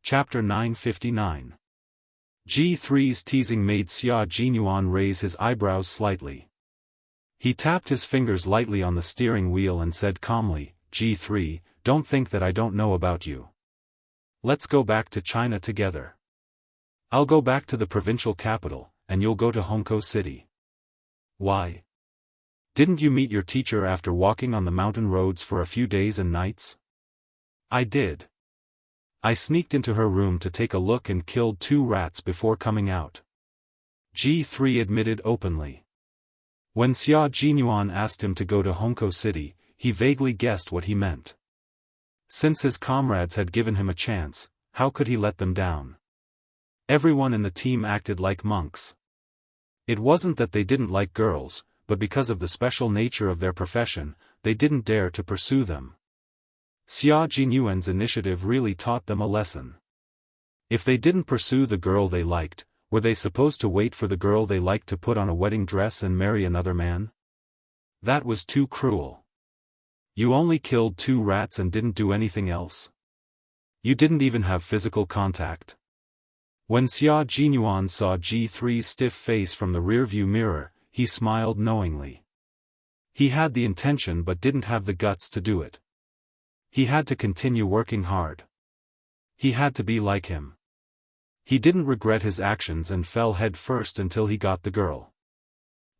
Chapter 959. G3's teasing made Xia Jinyuan raise his eyebrows slightly. He tapped his fingers lightly on the steering wheel and said calmly, G3, don't think that I don't know about you. Let's go back to China together. I'll go back to the provincial capital, and you'll go to Hongkou City. Why? Didn't you meet your teacher after walking on the mountain roads for a few days and nights? I did. I sneaked into her room to take a look and killed 2 rats before coming out. G3 admitted openly. When Xia Jinyuan asked him to go to Hongkou City, he vaguely guessed what he meant. Since his comrades had given him a chance, how could he let them down? Everyone in the team acted like monks. It wasn't that they didn't like girls, but because of the special nature of their profession, they didn't dare to pursue them. Xia Jinyuan's initiative really taught them a lesson. If they didn't pursue the girl they liked, were they supposed to wait for the girl they liked to put on a wedding dress and marry another man? That was too cruel. You only killed 2 rats and didn't do anything else? You didn't even have physical contact. When Xia Jinyuan saw G3's stiff face from the rearview mirror, he smiled knowingly. He had the intention but didn't have the guts to do it. He had to continue working hard. He had to be like him. He didn't regret his actions and fell head first until he got the girl.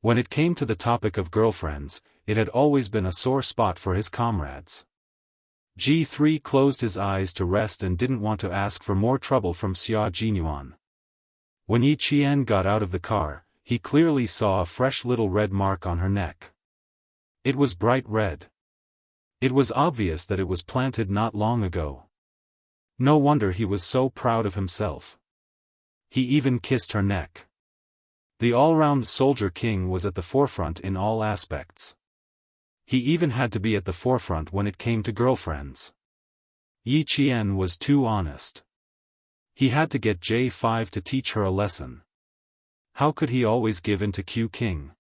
When it came to the topic of girlfriends, it had always been a sore spot for his comrades. G3 closed his eyes to rest and didn't want to ask for more trouble from Xia Jinyuan. When Yi Qian got out of the car, he clearly saw a fresh little red mark on her neck. It was bright red. It was obvious that it was planted not long ago. No wonder he was so proud of himself. He even kissed her neck. The all-round soldier king was at the forefront in all aspects. He even had to be at the forefront when it came to girlfriends. Yi Qian was too honest. He had to get J5 to teach her a lesson. How could he always give in to Q King?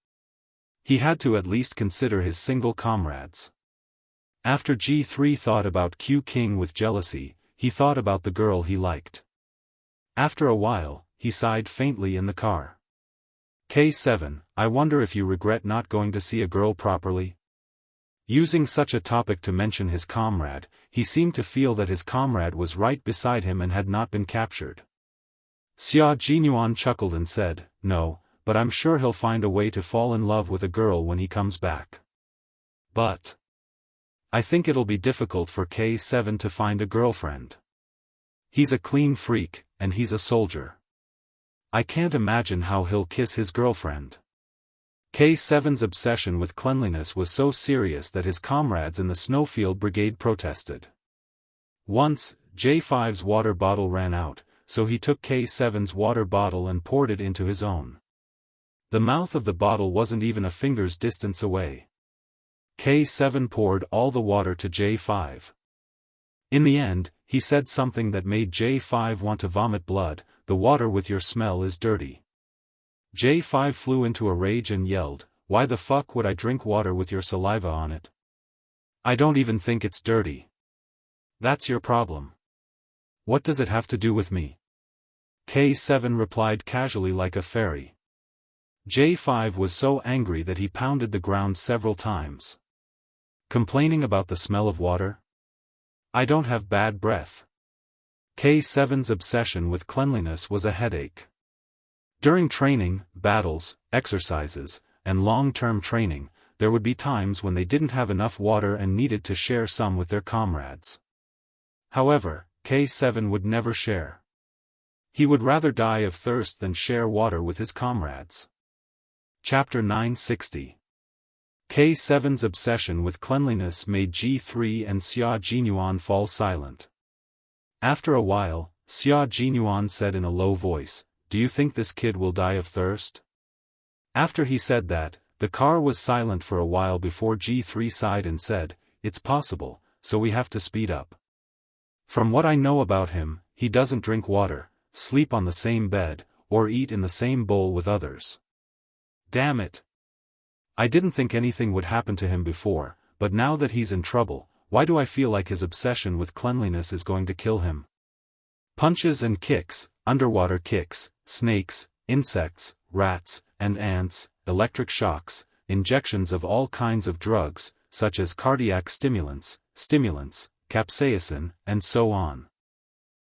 He had to at least consider his single comrades. After G3 thought about Q King with jealousy, he thought about the girl he liked. After a while, he sighed faintly in the car. K7, I wonder if you regret not going to see a girl properly? Using such a topic to mention his comrade, he seemed to feel that his comrade was right beside him and had not been captured. Xia Jinyuan chuckled and said, No, but I'm sure he'll find a way to fall in love with a girl when he comes back. But I think it'll be difficult for K7 to find a girlfriend. He's a clean freak, and he's a soldier. I can't imagine how he'll kiss his girlfriend. K7's obsession with cleanliness was so serious that his comrades in the snowfield brigade protested. Once, J5's water bottle ran out, so he took K7's water bottle and poured it into his own. The mouth of the bottle wasn't even a finger's distance away. K7 poured all the water to J5. In the end, he said something that made J5 want to vomit blood, the water with your smell is dirty. J5 flew into a rage and yelled, Why the fuck would I drink water with your saliva on it? I don't even think it's dirty. That's your problem. What does it have to do with me? K7 replied casually like a fairy. J5 was so angry that he pounded the ground several times. Complaining about the smell of water? I don't have bad breath. K7's obsession with cleanliness was a headache. During training, battles, exercises, and long-term training, there would be times when they didn't have enough water and needed to share some with their comrades. However, K7 would never share. He would rather die of thirst than share water with his comrades. Chapter 960. K7's obsession with cleanliness made G3 and Xia Jinyuan fall silent. After a while, Xia Jinyuan said in a low voice, Do you think this kid will die of thirst? After he said that, the car was silent for a while before G3 sighed and said, It's possible, so we have to speed up. From what I know about him, he doesn't drink water, sleep on the same bed, or eat in the same bowl with others. Damn it! I didn't think anything would happen to him before, but now that he's in trouble, why do I feel like his obsession with cleanliness is going to kill him? Punches and kicks, underwater kicks, snakes, insects, rats, and ants, electric shocks, injections of all kinds of drugs, such as cardiac stimulants, capsaicin, and so on.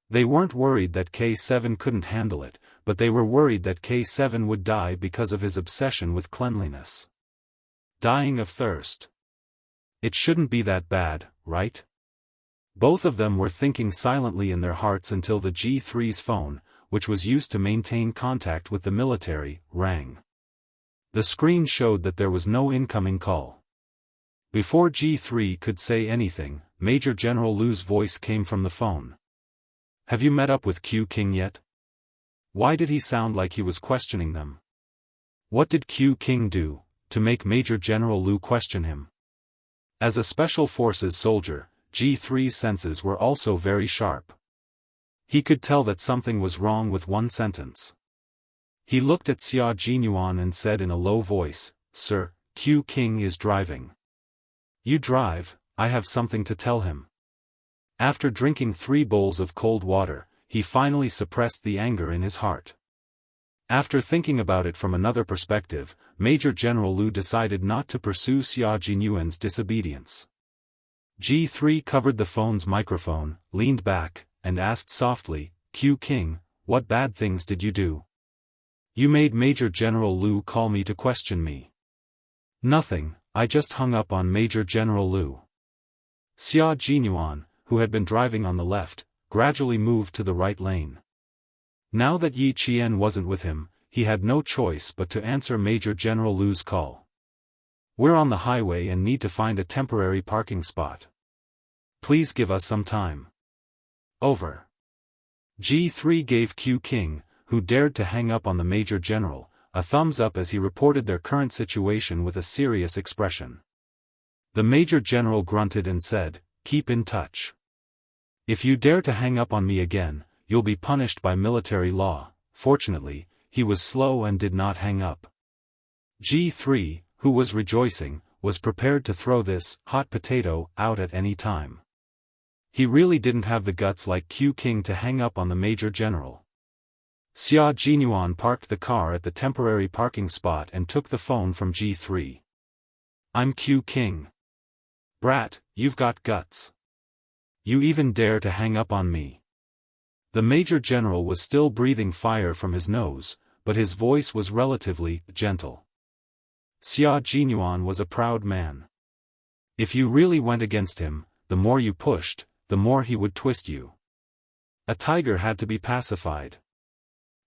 They weren't worried that K7 couldn't handle it, but they were worried that K7 would die because of his obsession with cleanliness. Dying of thirst. It shouldn't be that bad, right? Both of them were thinking silently in their hearts until the G3's phone, which was used to maintain contact with the military, rang. The screen showed that there was no incoming call. Before G3 could say anything, Major General Lu's voice came from the phone. Have you met up with Q King yet? Why did he sound like he was questioning them? What did Q King do to make Major General Lu question him? As a Special Forces soldier, G3's senses were also very sharp. He could tell that something was wrong with one sentence. He looked at Xia Jinyuan and said in a low voice, "Sir, Q King is driving." "You drive, I have something to tell him." After drinking 3 bowls of cold water, he finally suppressed the anger in his heart. After thinking about it from another perspective, Major General Lu decided not to pursue Xia Jinyuan's disobedience. G3 covered the phone's microphone, leaned back, and asked softly, "Q King, what bad things did you do? You made Major General Lu call me to question me." "Nothing, I just hung up on Major General Lu." Xia Jinyuan, who had been driving on the left, gradually moved to the right lane. Now that Yi Qian wasn't with him, he had no choice but to answer Major General Lu's call. "We're on the highway and need to find a temporary parking spot. Please give us some time." Over. G3 gave Q King, who dared to hang up on the Major General, a thumbs up as he reported their current situation with a serious expression. The Major General grunted and said, "Keep in touch. If you dare to hang up on me again, you'll be punished by military law." Fortunately, he was slow and did not hang up. G3, who was rejoicing, was prepared to throw this hot potato out at any time. He really didn't have the guts like Q King to hang up on the Major General. Xia Jinyuan parked the car at the temporary parking spot and took the phone from G3. "I'm Q King. Brat, you've got guts. You even dare to hang up on me." The Major General was still breathing fire from his nose, but his voice was relatively gentle. Xia Jinyuan was a proud man. If you really went against him, the more you pushed, the more he would twist you. A tiger had to be pacified.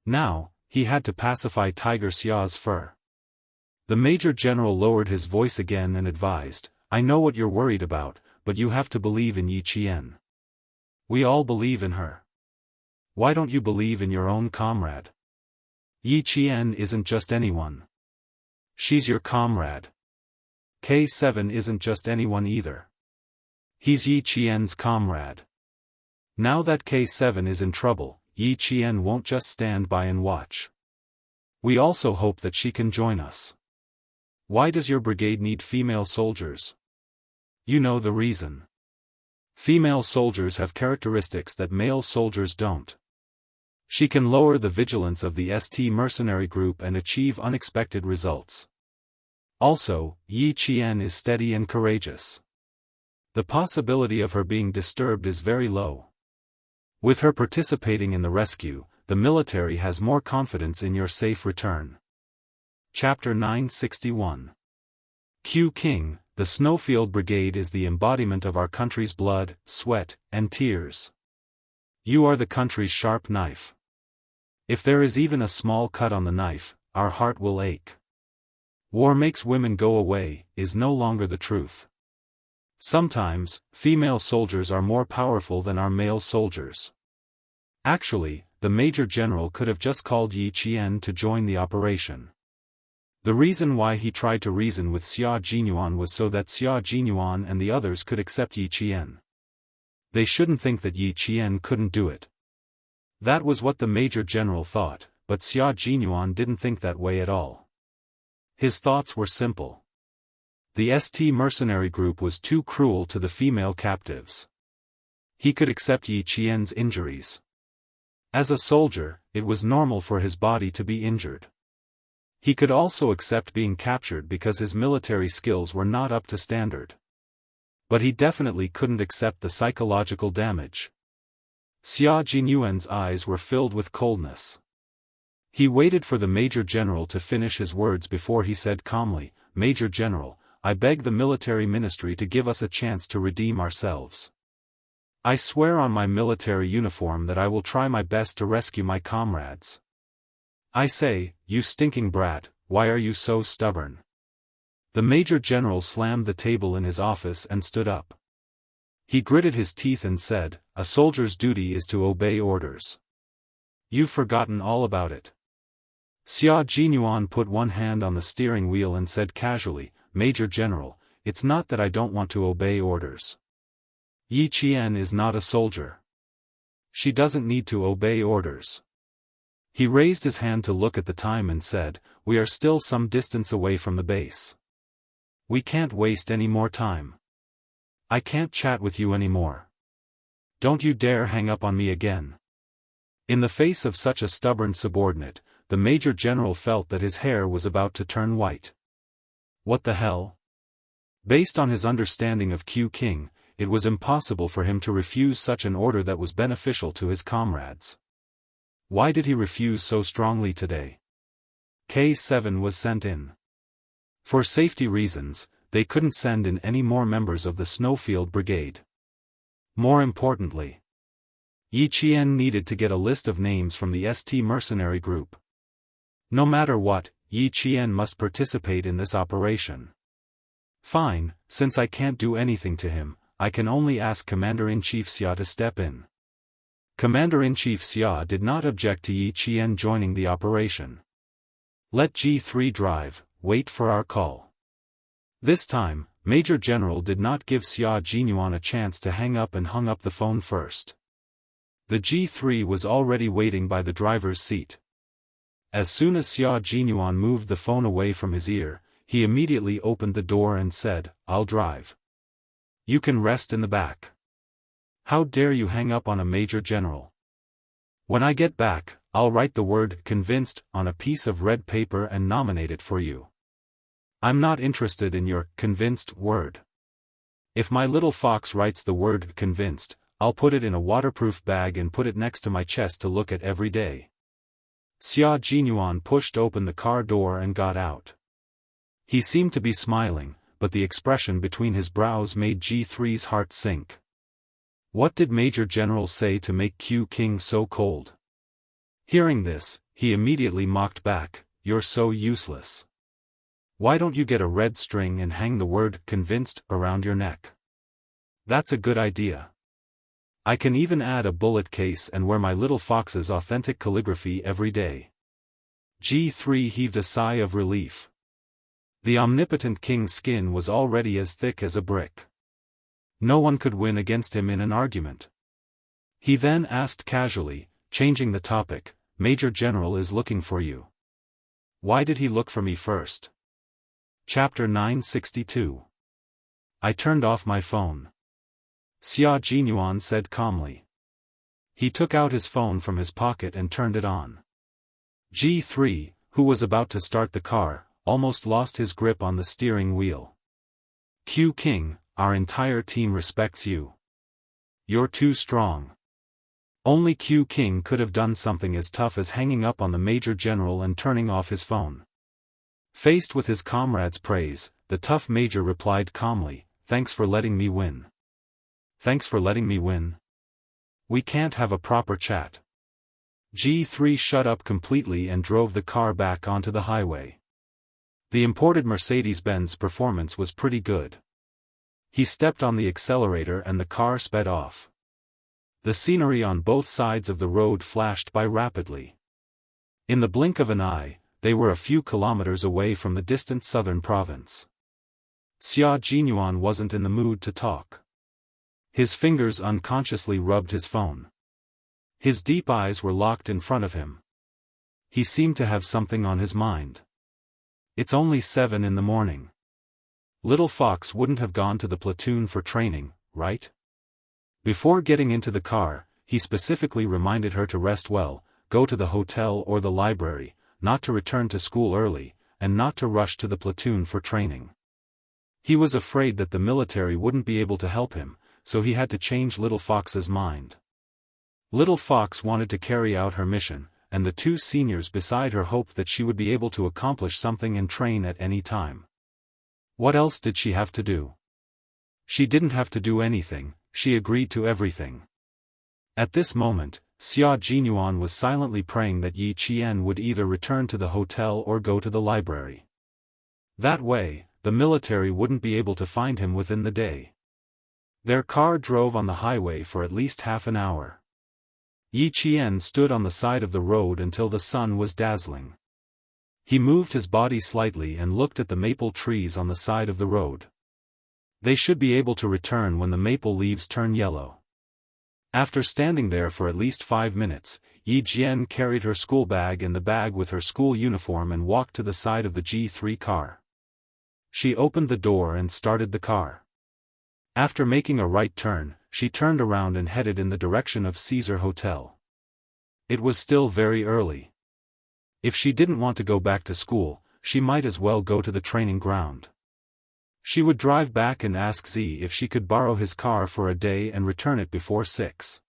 Now, he had to pacify Tiger Xia's fur. The Major General lowered his voice again and advised, "I know what you're worried about, but you have to believe in Yi Qian. We all believe in her. Why don't you believe in your own comrade? Yi Qian isn't just anyone. She's your comrade. K7 isn't just anyone either. He's Yi Qian's comrade. Now that K7 is in trouble, Yi Qian won't just stand by and watch. We also hope that she can join us. Why does your brigade need female soldiers? You know the reason. Female soldiers have characteristics that male soldiers don't. She can lower the vigilance of the ST mercenary group and achieve unexpected results. Also, Yi Qian is steady and courageous. The possibility of her being disturbed is very low. With her participating in the rescue, the military has more confidence in your safe return." Chapter 961. Q King, the Snowfield Brigade is the embodiment of our country's blood, sweat, and tears. You are the country's sharp knife. If there is even a small cut on the knife, our heart will ache. "War makes women go away" is no longer the truth. Sometimes, female soldiers are more powerful than our male soldiers. Actually, the Major General could have just called Yi Qian to join the operation. The reason why he tried to reason with Xia Jinyuan was so that Xia Jinyuan and the others could accept Yi Qian. They shouldn't think that Yi Qian couldn't do it. That was what the Major General thought, but Xia Jinyuan didn't think that way at all. His thoughts were simple. The ST mercenary group was too cruel to the female captives. He could accept Yi Qian's injuries. As a soldier, it was normal for his body to be injured. He could also accept being captured because his military skills were not up to standard. But he definitely couldn't accept the psychological damage. Xia Jinyuan's eyes were filled with coldness. He waited for the Major General to finish his words before he said calmly, "Major General, I beg the military ministry to give us a chance to redeem ourselves. I swear on my military uniform that I will try my best to rescue my comrades. I say, you stinking brat, why are you so stubborn?" The Major General slammed the table in his office and stood up. He gritted his teeth and said, "A soldier's duty is to obey orders. You've forgotten all about it." Xia Jinyuan put one hand on the steering wheel and said casually, "Major General, it's not that I don't want to obey orders. Yi Qian is not a soldier. She doesn't need to obey orders." He raised his hand to look at the time and said, "We are still some distance away from the base. We can't waste any more time. I can't chat with you anymore. Don't you dare hang up on me again." In the face of such a stubborn subordinate, the Major General felt that his hair was about to turn white. What the hell? Based on his understanding of Q King, it was impossible for him to refuse such an order that was beneficial to his comrades. Why did he refuse so strongly today? K7 was sent in. For safety reasons, they couldn't send in any more members of the Snowfield Brigade. More importantly, Yi Qian needed to get a list of names from the ST mercenary group. No matter what, Yi Qian must participate in this operation. Fine, since I can't do anything to him, I can only ask Commander-in-Chief Xia to step in. Commander-in-Chief Xia did not object to Yi Qian joining the operation. Let G3 drive, wait for our call. This time, Major General did not give Xia Jinyuan a chance to hang up and hung up the phone first. The G3 was already waiting by the driver's seat. As soon as Xia Jinyuan moved the phone away from his ear, he immediately opened the door and said, "I'll drive. You can rest in the back. How dare you hang up on a Major General? When I get back, I'll write the word 'convinced' on a piece of red paper and nominate it for you. I'm not interested in your 'convinced' word. If my little fox writes the word 'convinced', I'll put it in a waterproof bag and put it next to my chest to look at every day." Xia Jinyuan pushed open the car door and got out. He seemed to be smiling, but the expression between his brows made G3's heart sink. What did Major General say to make Q King so cold? Hearing this, he immediately mocked back, "You're so useless. Why don't you get a red string and hang the word 'convinced' around your neck? That's a good idea. I can even add a bullet case and wear my little fox's authentic calligraphy every day." G3 heaved a sigh of relief. The omnipotent king's skin was already as thick as a brick. No one could win against him in an argument. He then asked casually, changing the topic, "Major General is looking for you. Why did he look for me first?" Chapter 962. I turned off my phone. Xia Jinyuan said calmly. He took out his phone from his pocket and turned it on. G3, who was about to start the car, almost lost his grip on the steering wheel. "Q King, our entire team respects you. You're too strong." Only Q King could have done something as tough as hanging up on the Major General and turning off his phone. Faced with his comrade's praise, the tough Major replied calmly, "Thanks for letting me win." "Thanks for letting me win? We can't have a proper chat." G3 shut up completely and drove the car back onto the highway. The imported Mercedes-Benz performance was pretty good. He stepped on the accelerator and the car sped off. The scenery on both sides of the road flashed by rapidly. In the blink of an eye, they were a few kilometers away from the distant southern province. Xia Jinyuan wasn't in the mood to talk. His fingers unconsciously rubbed his phone. His deep eyes were locked in front of him. He seemed to have something on his mind. It's only 7 in the morning. Little Fox wouldn't have gone to the platoon for training, right? Before getting into the car, he specifically reminded her to rest well, go to the hotel or the library, not to return to school early, and not to rush to the platoon for training. He was afraid that the military wouldn't be able to help him, so he had to change Little Fox's mind. Little Fox wanted to carry out her mission, and the two seniors beside her hoped that she would be able to accomplish something and train at any time. What else did she have to do? She didn't have to do anything, she agreed to everything. At this moment, Xia Jinyuan was silently praying that Yi Qian would either return to the hotel or go to the library. That way, the military wouldn't be able to find him within the day. Their car drove on the highway for at least half an hour. Yi Qian stood on the side of the road until the sun was dazzling. He moved his body slightly and looked at the maple trees on the side of the road. They should be able to return when the maple leaves turn yellow. After standing there for at least 5 minutes, Yi Jian carried her school bag and the bag with her school uniform and walked to the side of the G3 car. She opened the door and started the car. After making a right turn, she turned around and headed in the direction of Caesar Hotel. It was still very early. If she didn't want to go back to school, she might as well go to the training ground. She would drive back and ask Z if she could borrow his car for a day and return it before 6.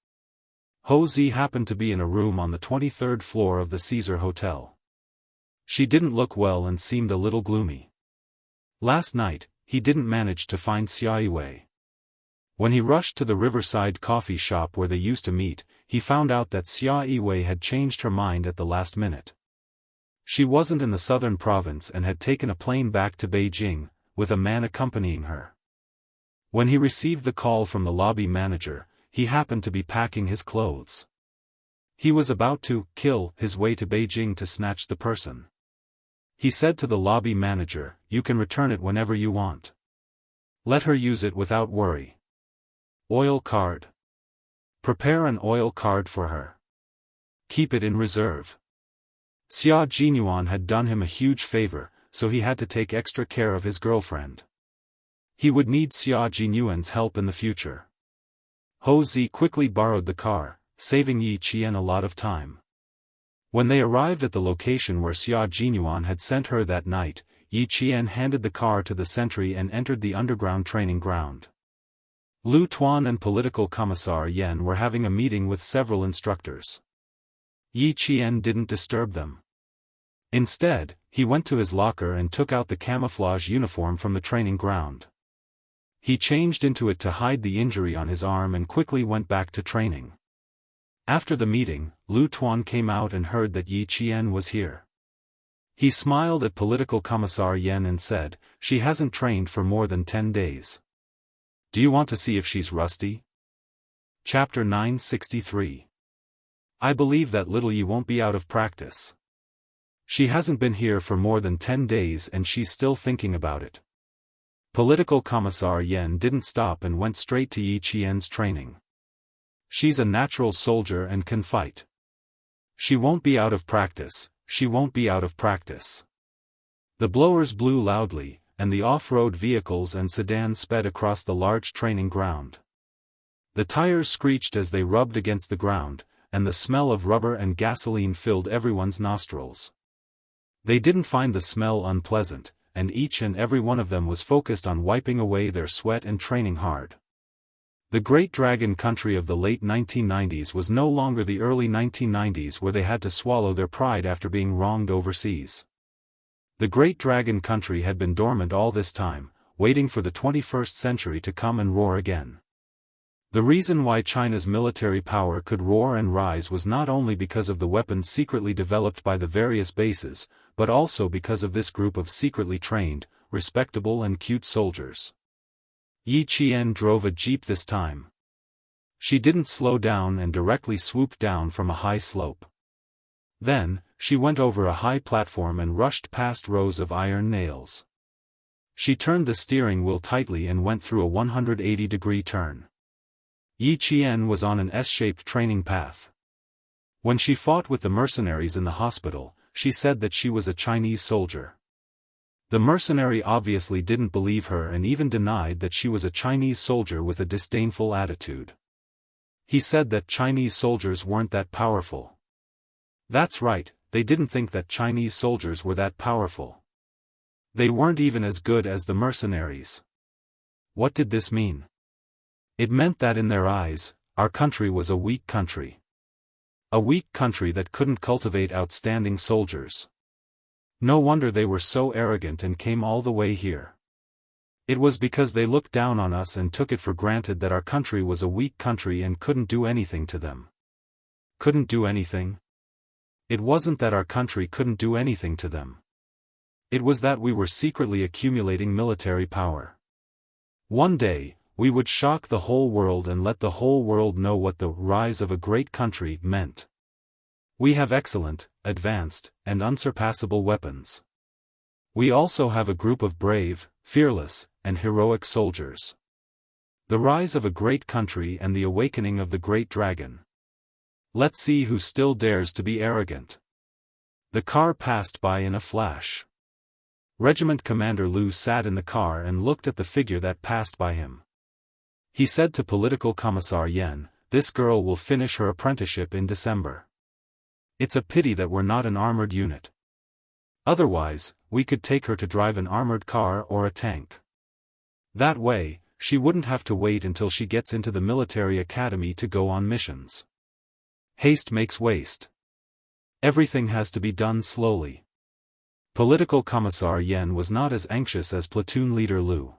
Ho Z happened to be in a room on the 23rd floor of the Caesar Hotel. She didn't look well and seemed a little gloomy. Last night, he didn't manage to find Xia Yiwei. When he rushed to the Riverside coffee shop where they used to meet, he found out that Xia Yiwei had changed her mind at the last minute. She wasn't in the southern province and had taken a plane back to Beijing, with a man accompanying her. When he received the call from the lobby manager, he happened to be packing his clothes. He was about to kill his way to Beijing to snatch the person. He said to the lobby manager, "You can return it whenever you want. Let her use it without worry. Oil card. Prepare an oil card for her. Keep it in reserve." Xia Jinyuan had done him a huge favor, so he had to take extra care of his girlfriend. He would need Xia Jinyuan's help in the future. Ho Zi quickly borrowed the car, saving Yi Qian a lot of time. When they arrived at the location where Xia Jinyuan had sent her that night, Yi Qian handed the car to the sentry and entered the underground training ground. Lu Tuan and Political Commissar Yen were having a meeting with several instructors. Yi Qian didn't disturb them. Instead, he went to his locker and took out the camouflage uniform from the training ground. He changed into it to hide the injury on his arm and quickly went back to training. After the meeting, Lu Tuan came out and heard that Yi Qian was here. He smiled at Political Commissar Yen and said, "She hasn't trained for more than 10 days. Do you want to see if she's rusty?" Chapter 963. I believe that little Yi won't be out of practice. She hasn't been here for more than 10 days and she's still thinking about it. Political Commissar Yen didn't stop and went straight to Yi Qian's training. She's a natural soldier and can fight. She won't be out of practice, she won't be out of practice. The blowers blew loudly, and the off-road vehicles and sedans sped across the large training ground. The tires screeched as they rubbed against the ground, and the smell of rubber and gasoline filled everyone's nostrils. They didn't find the smell unpleasant, and each and every one of them was focused on wiping away their sweat and training hard. The Great Dragon Country of the late 1990s was no longer the early 1990s where they had to swallow their pride after being wronged overseas. The Great Dragon Country had been dormant all this time, waiting for the 21st century to come and roar again. The reason why China's military power could roar and rise was not only because of the weapons secretly developed by the various bases, but also because of this group of secretly trained, respectable and cute soldiers. Yi Qian drove a jeep this time. She didn't slow down and directly swooped down from a high slope. Then, she went over a high platform and rushed past rows of iron nails. She turned the steering wheel tightly and went through a 180-degree turn. Yi Qian was on an S-shaped training path. When she fought with the mercenaries in the hospital, she said that she was a Chinese soldier. The mercenary obviously didn't believe her and even denied that she was a Chinese soldier with a disdainful attitude. He said that Chinese soldiers weren't that powerful. That's right, they didn't think that Chinese soldiers were that powerful. They weren't even as good as the mercenaries. What did this mean? It meant that in their eyes, our country was a weak country. A weak country that couldn't cultivate outstanding soldiers. No wonder they were so arrogant and came all the way here. It was because they looked down on us and took it for granted that our country was a weak country and couldn't do anything to them. Couldn't do anything? It wasn't that our country couldn't do anything to them. It was that we were secretly accumulating military power. One day, we would shock the whole world and let the whole world know what the rise of a great country meant. We have excellent, advanced, and unsurpassable weapons. We also have a group of brave, fearless, and heroic soldiers. The rise of a great country and the awakening of the great dragon. Let's see who still dares to be arrogant. The car passed by in a flash. Regiment Commander Lu sat in the car and looked at the figure that passed by him. He said to Political Commissar Yen, "This girl will finish her apprenticeship in December. It's a pity that we're not an armored unit. Otherwise, we could take her to drive an armored car or a tank. That way, she wouldn't have to wait until she gets into the military academy to go on missions. Haste makes waste. Everything has to be done slowly." Political Commissar Yen was not as anxious as platoon leader Lu.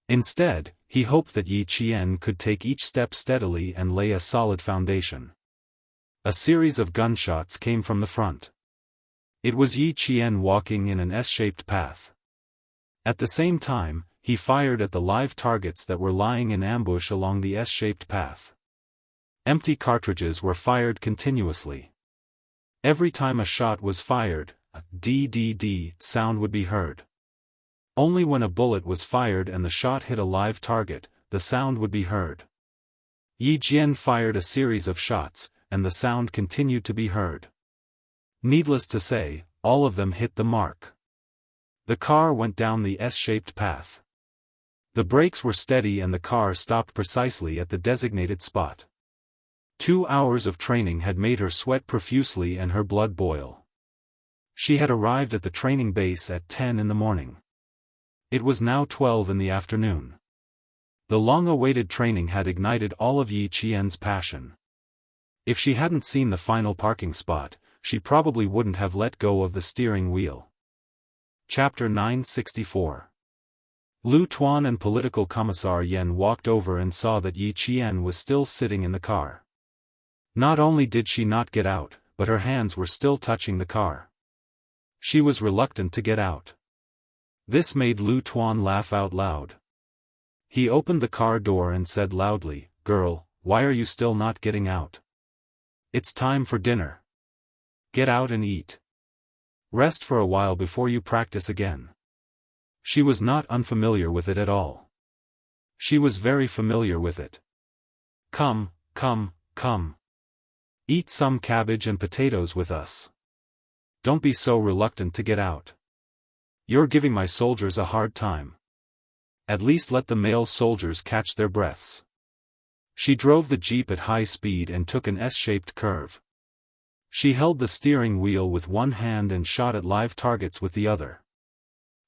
Instead, he hoped that Yi Qian could take each step steadily and lay a solid foundation. A series of gunshots came from the front. It was Yi Qian walking in an S-shaped path. At the same time, he fired at the live targets that were lying in ambush along the S-shaped path. Empty cartridges were fired continuously. Every time a shot was fired, a DDD sound would be heard. Only when a bullet was fired and the shot hit a live target, the sound would be heard. Yi Jian fired a series of shots, and the sound continued to be heard. Needless to say, all of them hit the mark. The car went down the S-shaped path. The brakes were steady and the car stopped precisely at the designated spot. 2 hours of training had made her sweat profusely and her blood boil. She had arrived at the training base at 10 in the morning. It was now 12 in the afternoon. The long-awaited training had ignited all of Yi Qian's passion. If she hadn't seen the final parking spot, she probably wouldn't have let go of the steering wheel. Chapter 964. Lu Tuan and Political Commissar Yen walked over and saw that Yi Qian was still sitting in the car. Not only did she not get out, but her hands were still touching the car. She was reluctant to get out. This made Lu Tuan laugh out loud. He opened the car door and said loudly, "Girl, why are you still not getting out? It's time for dinner. Get out and eat. Rest for a while before you practice again." She was not unfamiliar with it at all. She was very familiar with it. Come, come, come. Eat some cabbage and potatoes with us. Don't be so reluctant to get out. You're giving my soldiers a hard time. At least let the male soldiers catch their breaths. She drove the jeep at high speed and took an S-shaped curve. She held the steering wheel with one hand and shot at live targets with the other.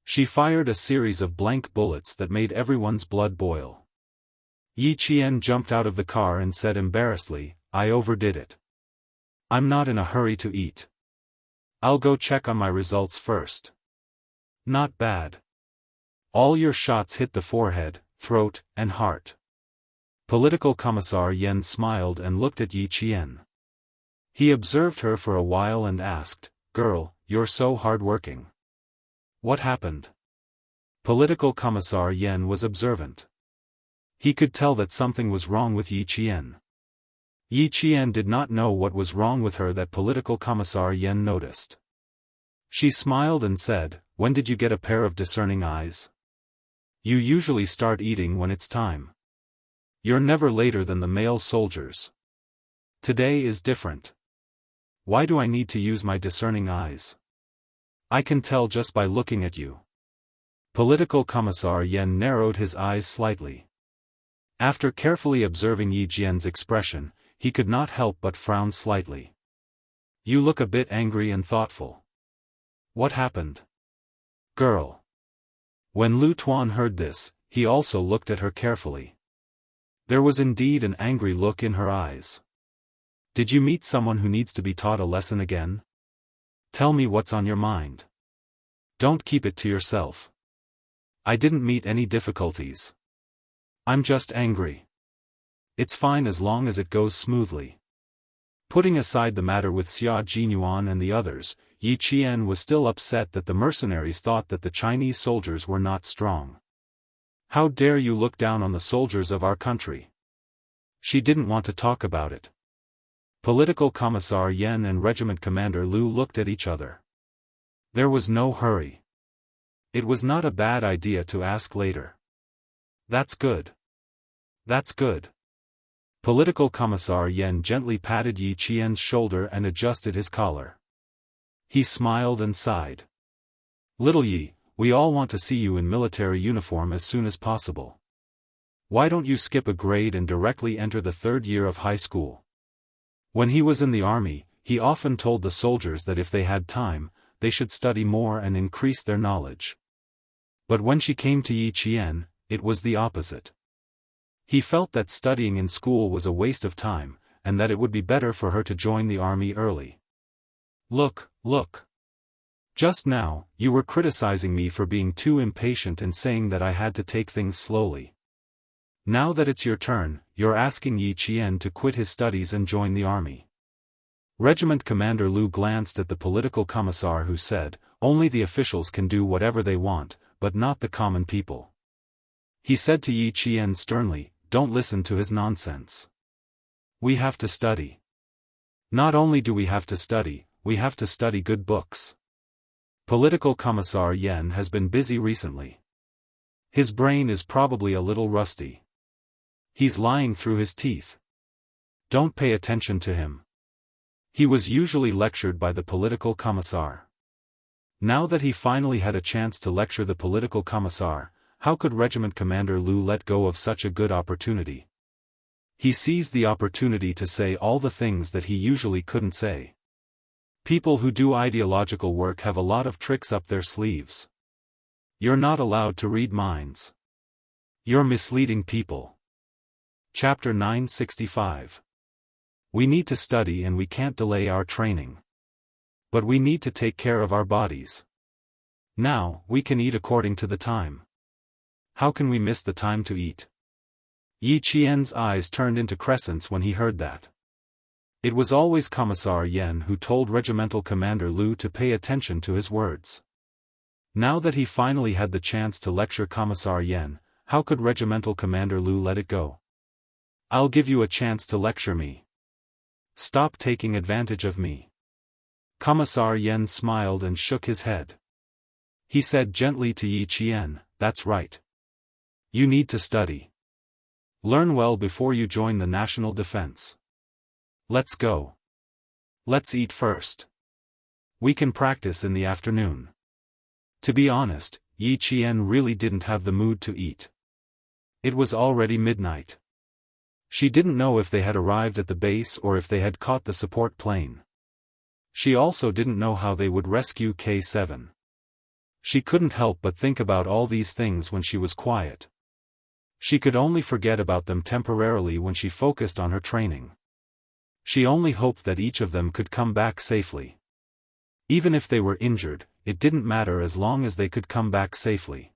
She fired a series of blank bullets that made everyone's blood boil. Yi Qian jumped out of the car and said embarrassedly, "I overdid it. I'm not in a hurry to eat. I'll go check on my results first." "Not bad. All your shots hit the forehead, throat, and heart." Political Commissar Yen smiled and looked at Yi Qian. He observed her for a while and asked, "Girl, you're so hard-working. What happened?" Political Commissar Yen was observant. He could tell that something was wrong with Yi Qian. Yi Qian did not know what was wrong with her that Political Commissar Yen noticed. She smiled and said, "When did you get a pair of discerning eyes? You usually start eating when it's time. You're never later than the male soldiers. Today is different. Why do I need to use my discerning eyes? I can tell just by looking at you." Political Commissar Yen narrowed his eyes slightly. After carefully observing Yi Jian's expression, he could not help but frown slightly. You look a bit angry and thoughtful. What happened? Girl. When Lu Tuan heard this, he also looked at her carefully. There was indeed an angry look in her eyes. Did you meet someone who needs to be taught a lesson again? Tell me what's on your mind. Don't keep it to yourself. I didn't meet any difficulties. I'm just angry. It's fine as long as it goes smoothly. Putting aside the matter with Xia Jinyuan and the others, Yi Qian was still upset that the mercenaries thought that the Chinese soldiers were not strong. How dare you look down on the soldiers of our country? She didn't want to talk about it. Political Commissar Yen and Regiment Commander Lu looked at each other. There was no hurry. It was not a bad idea to ask later. That's good. That's good. Political Commissar Yen gently patted Yi Qian's shoulder and adjusted his collar. He smiled and sighed. Little Yi, we all want to see you in military uniform as soon as possible. Why don't you skip a grade and directly enter the 3rd year of high school? When he was in the army, he often told the soldiers that if they had time, they should study more and increase their knowledge. But when she came to Yi Qian, it was the opposite. He felt that studying in school was a waste of time, and that it would be better for her to join the army early. Look. Just now, you were criticizing me for being too impatient and saying that I had to take things slowly. Now that it's your turn, you're asking Yi Qian to quit his studies and join the army. Regiment Commander Lu glanced at the political commissar who said, only the officials can do whatever they want, but not the common people. He said to Yi Qian sternly, don't listen to his nonsense. We have to study. Not only do we have to study good books. Political Commissar Yen has been busy recently. His brain is probably a little rusty. He's lying through his teeth. Don't pay attention to him. He was usually lectured by the political commissar. Now that he finally had a chance to lecture the political commissar, how could Regiment Commander Lu let go of such a good opportunity? He seized the opportunity to say all the things that he usually couldn't say. People who do ideological work have a lot of tricks up their sleeves. You're not allowed to read minds. You're misleading people. Chapter 965. We need to study and we can't delay our training. But we need to take care of our bodies. Now, we can eat according to the time. How can we miss the time to eat? Yi Qian's eyes turned into crescents when he heard that. It was always Commissar Yen who told Regimental Commander Lu to pay attention to his words. Now that he finally had the chance to lecture Commissar Yen, how could Regimental Commander Lu let it go? I'll give you a chance to lecture me. Stop taking advantage of me. Commissar Yen smiled and shook his head. He said gently to Yi Qian, that's right. You need to study. Learn well before you join the national defense. Let's go. Let's eat first. We can practice in the afternoon. To be honest, Yi Qian really didn't have the mood to eat. It was already midnight. She didn't know if they had arrived at the base or if they had caught the support plane. She also didn't know how they would rescue K7. She couldn't help but think about all these things when she was quiet. She could only forget about them temporarily when she focused on her training. She only hoped that each of them could come back safely. Even if they were injured, it didn't matter as long as they could come back safely.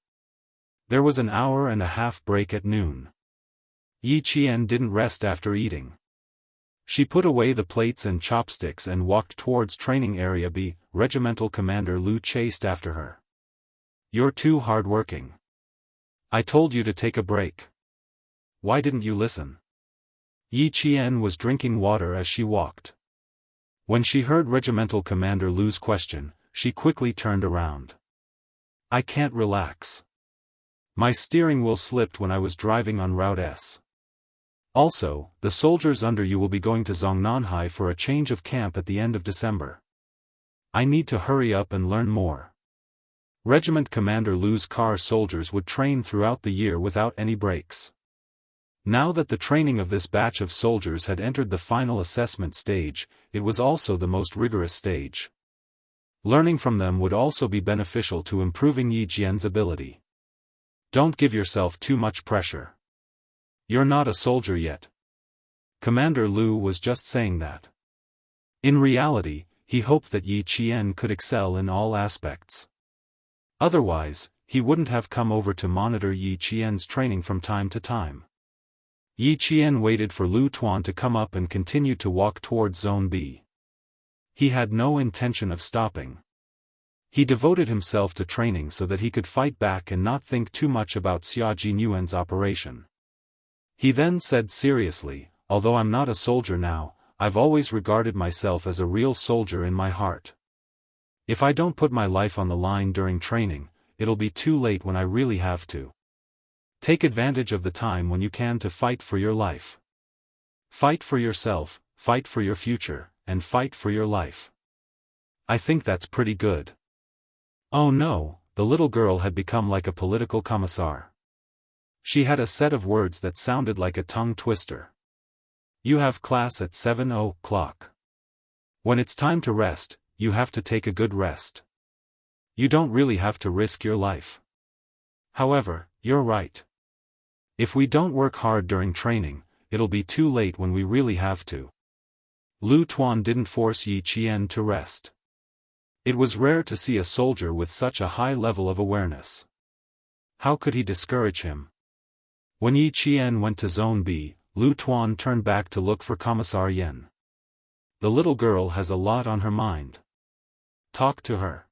There was an hour-and-a-half break at noon. Yi Qian didn't rest after eating. She put away the plates and chopsticks and walked towards Training Area B. Regimental Commander Lu chased after her. You're too hard-working. I told you to take a break. Why didn't you listen? Yi Qian was drinking water as she walked. When she heard Regimental Commander Lu's question, she quickly turned around. I can't relax. My steering wheel slipped when I was driving on Route S. Also, the soldiers under you will be going to Zongnanhai for a change of camp at the end of December. I need to hurry up and learn more. Regiment Commander Lu's car soldiers would train throughout the year without any breaks. Now that the training of this batch of soldiers had entered the final assessment stage, it was also the most rigorous stage. Learning from them would also be beneficial to improving Yi Jian's ability. Don't give yourself too much pressure. You're not a soldier yet. Commander Lu was just saying that. In reality, he hoped that Yi Qian could excel in all aspects. Otherwise, he wouldn't have come over to monitor Yi Qian's training from time to time. Yi Qian waited for Lu Tuan to come up and continued to walk towards Zone B. He had no intention of stopping. He devoted himself to training so that he could fight back and not think too much about Xia Jinyuan's operation. He then said seriously, although I'm not a soldier now, I've always regarded myself as a real soldier in my heart. If I don't put my life on the line during training, it'll be too late when I really have to. Take advantage of the time when you can to fight for your life. Fight for yourself, fight for your future, and fight for your life. I think that's pretty good. Oh no, the little girl had become like a political commissar. She had a set of words that sounded like a tongue twister. You have class at 7 o'clock. When it's time to rest, you have to take a good rest. You don't really have to risk your life. However, you're right. If we don't work hard during training, it'll be too late when we really have to. Lu Tuan didn't force Yi Qian to rest. It was rare to see a soldier with such a high level of awareness. How could he discourage him? When Yi Qian went to Zone B, Lu Tuan turned back to look for Commissar Yen. The little girl has a lot on her mind. Talk to her.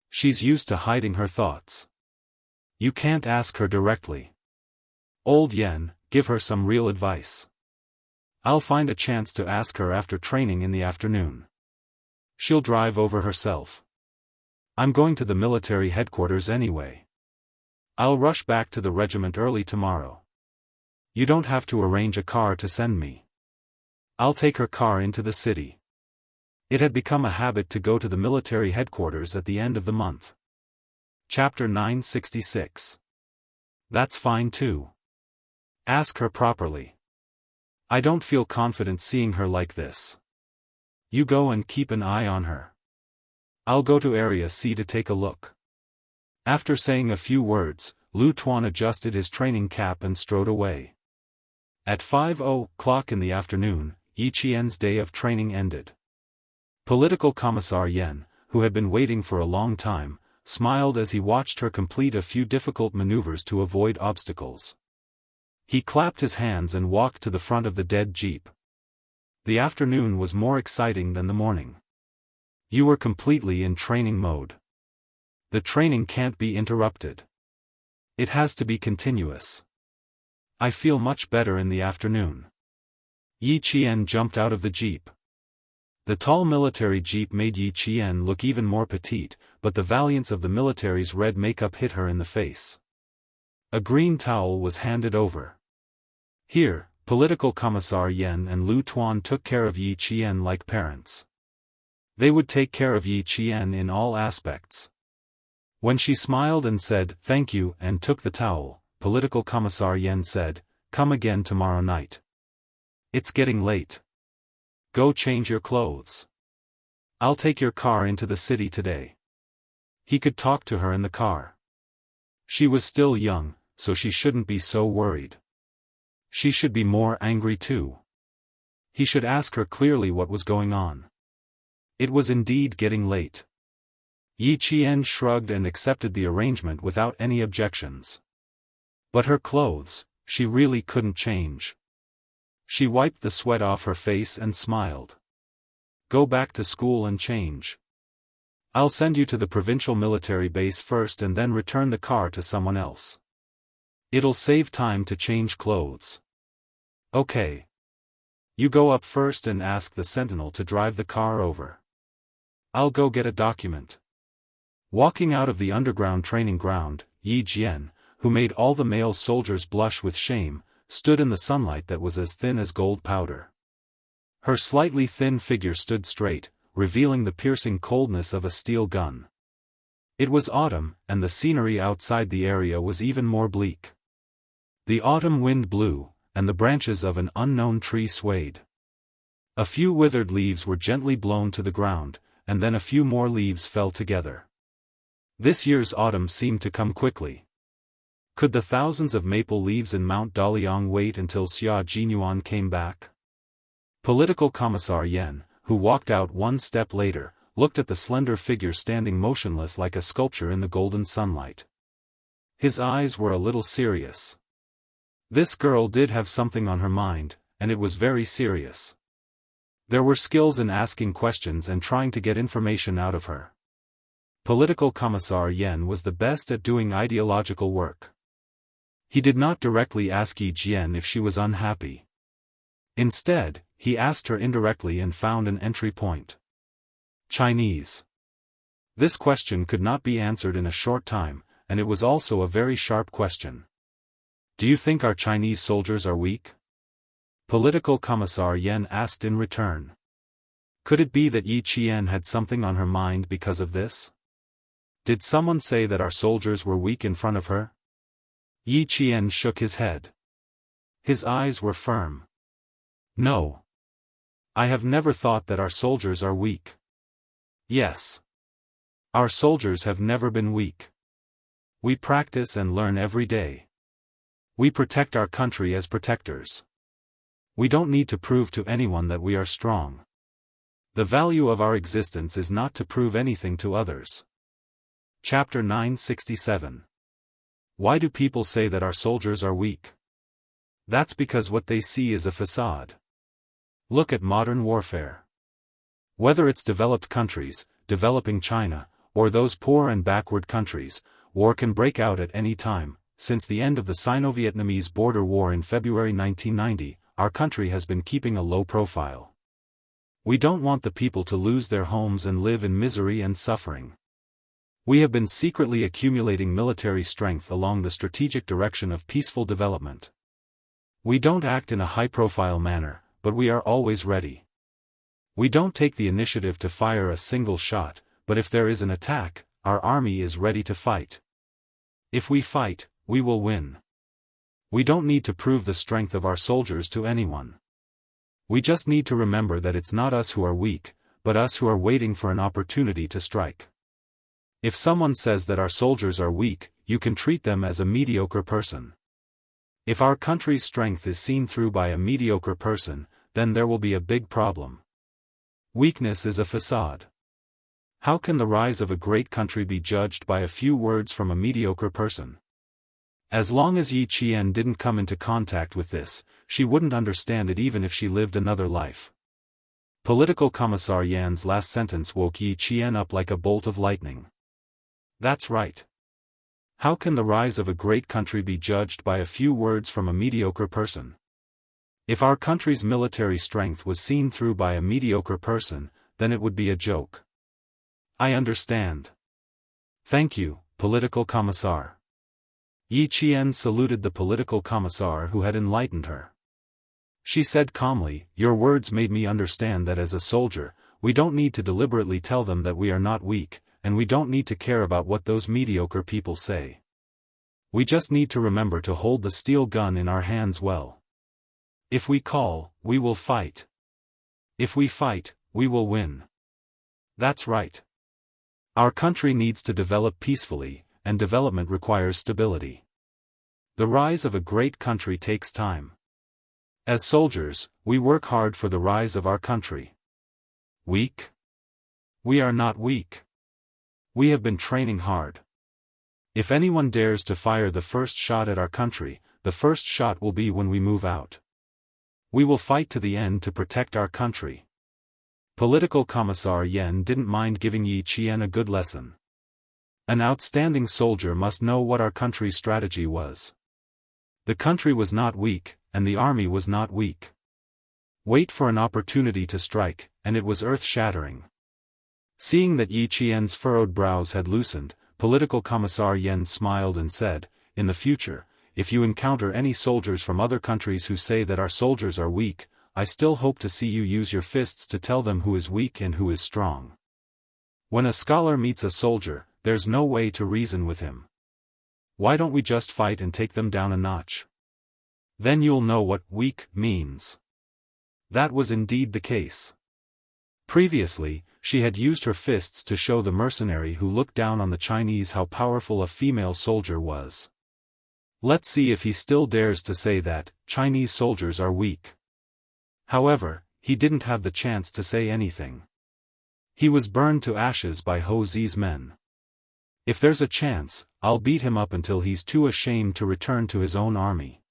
She's used to hiding her thoughts. You can't ask her directly. Old Yen, give her some real advice. I'll find a chance to ask her after training in the afternoon. She'll drive over herself. I'm going to the military headquarters anyway. I'll rush back to the regiment early tomorrow. You don't have to arrange a car to send me. I'll take her car into the city. It had become a habit to go to the military headquarters at the end of the month. Chapter 966. That's fine too. Ask her properly. I don't feel confident seeing her like this. You go and keep an eye on her. I'll go to Area C to take a look. After saying a few words, Lu Tuan adjusted his training cap and strode away. At 5 o'clock in the afternoon, Yi Qian's day of training ended. Political Commissar Yen, who had been waiting for a long time, smiled as he watched her complete a few difficult maneuvers to avoid obstacles. He clapped his hands and walked to the front of the dead jeep. The afternoon was more exciting than the morning. You were completely in training mode. The training can't be interrupted. It has to be continuous. I feel much better in the afternoon. Yi Qian jumped out of the jeep. The tall military jeep made Yi Qian look even more petite, but the valiance of the military's red makeup hit her in the face. A green towel was handed over. Here, Political Commissar Yen and Lu Tuan took care of Yi Qian like parents. They would take care of Yi Qian in all aspects. When she smiled and said, "Thank you," and took the towel, Political Commissar Yen said, "Come again tomorrow night. It's getting late. Go change your clothes. I'll take your car into the city today." He could talk to her in the car. She was still young, so she shouldn't be so worried. She should be more angry too. He should ask her clearly what was going on. It was indeed getting late. Yi Qian shrugged and accepted the arrangement without any objections. But her clothes, she really couldn't change. She wiped the sweat off her face and smiled. Go back to school and change. I'll send you to the provincial military base first and then return the car to someone else. It'll save time to change clothes. Okay. You go up first and ask the sentinel to drive the car over. I'll go get a document. Walking out of the underground training ground, Yi Jian, who made all the male soldiers blush with shame, stood in the sunlight that was as thin as gold powder. Her slightly thin figure stood straight, revealing the piercing coldness of a steel gun. It was autumn, and the scenery outside the area was even more bleak. The autumn wind blew, and the branches of an unknown tree swayed. A few withered leaves were gently blown to the ground, and then a few more leaves fell together. This year's autumn seemed to come quickly. Could the thousands of maple leaves in Mount Daliang wait until Xia Jinyuan came back? Political Commissar Yen, who walked out one step later, looked at the slender figure standing motionless like a sculpture in the golden sunlight. His eyes were a little serious. This girl did have something on her mind, and it was very serious. There were skills in asking questions and trying to get information out of her. Political Commissar Yen was the best at doing ideological work. He did not directly ask Yi Jian if she was unhappy. Instead, he asked her indirectly and found an entry point. Chinese. This question could not be answered in a short time, and it was also a very sharp question. Do you think our Chinese soldiers are weak? Political Commissar Yen asked in return. Could it be that Yi Qian had something on her mind because of this? Did someone say that our soldiers were weak in front of her? Yi Qian shook his head. His eyes were firm. No. I have never thought that our soldiers are weak. Yes. Our soldiers have never been weak. We practice and learn every day. We protect our country as protectors. We don't need to prove to anyone that we are strong. The value of our existence is not to prove anything to others. Chapter 967. Why do people say that our soldiers are weak? That's because what they see is a facade. Look at modern warfare. Whether it's developed countries, developing China, or those poor and backward countries, war can break out at any time. Since the end of the Sino-Vietnamese border war in February 1990, our country has been keeping a low profile. We don't want the people to lose their homes and live in misery and suffering. We have been secretly accumulating military strength along the strategic direction of peaceful development. We don't act in a high-profile manner, but we are always ready. We don't take the initiative to fire a single shot, but if there is an attack, our army is ready to fight. If we fight, we will win. We don't need to prove the strength of our soldiers to anyone. We just need to remember that it's not us who are weak, but us who are waiting for an opportunity to strike. If someone says that our soldiers are weak, you can treat them as a mediocre person. If our country's strength is seen through by a mediocre person, then there will be a big problem. Weakness is a facade. How can the rise of a great country be judged by a few words from a mediocre person? As long as Yi Qian didn't come into contact with this, she wouldn't understand it even if she lived another life. Political Commissar Yan's last sentence woke Yi Qian up like a bolt of lightning. That's right. How can the rise of a great country be judged by a few words from a mediocre person? If our country's military strength was seen through by a mediocre person, then it would be a joke. I understand. Thank you, Political Commissar. Yi Qian saluted the Political Commissar who had enlightened her. She said calmly, "Your words made me understand that as a soldier, we don't need to deliberately tell them that we are not weak, and we don't need to care about what those mediocre people say. We just need to remember to hold the steel gun in our hands well. If we call, we will fight. If we fight, we will win. That's right. Our country needs to develop peacefully, and development requires stability. The rise of a great country takes time. As soldiers, we work hard for the rise of our country. Weak? We are not weak. We have been training hard. If anyone dares to fire the first shot at our country, the first shot will be when we move out. We will fight to the end to protect our country." Political Commissar Yen didn't mind giving Yi Qian a good lesson. An outstanding soldier must know what our country's strategy was. The country was not weak, and the army was not weak. Wait for an opportunity to strike, and it was earth-shattering. Seeing that Yi Qian's furrowed brows had loosened, Political Commissar Yen smiled and said, "In the future, if you encounter any soldiers from other countries who say that our soldiers are weak, I still hope to see you use your fists to tell them who is weak and who is strong." When a scholar meets a soldier, there's no way to reason with him. Why don't we just fight and take them down a notch? Then you'll know what weak means. That was indeed the case. Previously, she had used her fists to show the mercenary who looked down on the Chinese how powerful a female soldier was. Let's see if he still dares to say that Chinese soldiers are weak. However, he didn't have the chance to say anything. He was burned to ashes by Ho Zi's men. If there's a chance, I'll beat him up until he's too ashamed to return to his own army.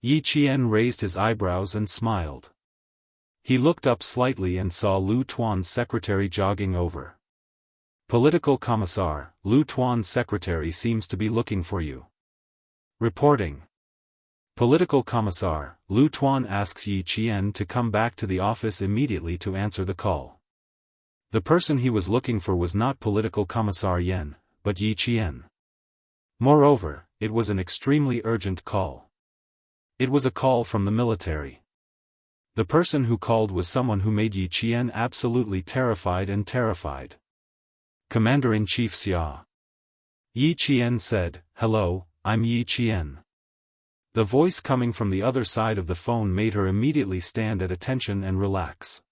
Yi Qian raised his eyebrows and smiled. He looked up slightly and saw Lu Tuan's secretary jogging over. Political Commissar, Lu Tuan's secretary seems to be looking for you. Reporting. Political Commissar, Lu Tuan asks Yi Qian to come back to the office immediately to answer the call. The person he was looking for was not Political Commissar Yan, but Yi Qian. Moreover, it was an extremely urgent call. It was a call from the military. The person who called was someone who made Yi Qian absolutely terrified. Commander-in-Chief Xia. Yi Qian said, "Hello, I'm Yi Qian." The voice coming from the other side of the phone made her immediately stand at attention and relax.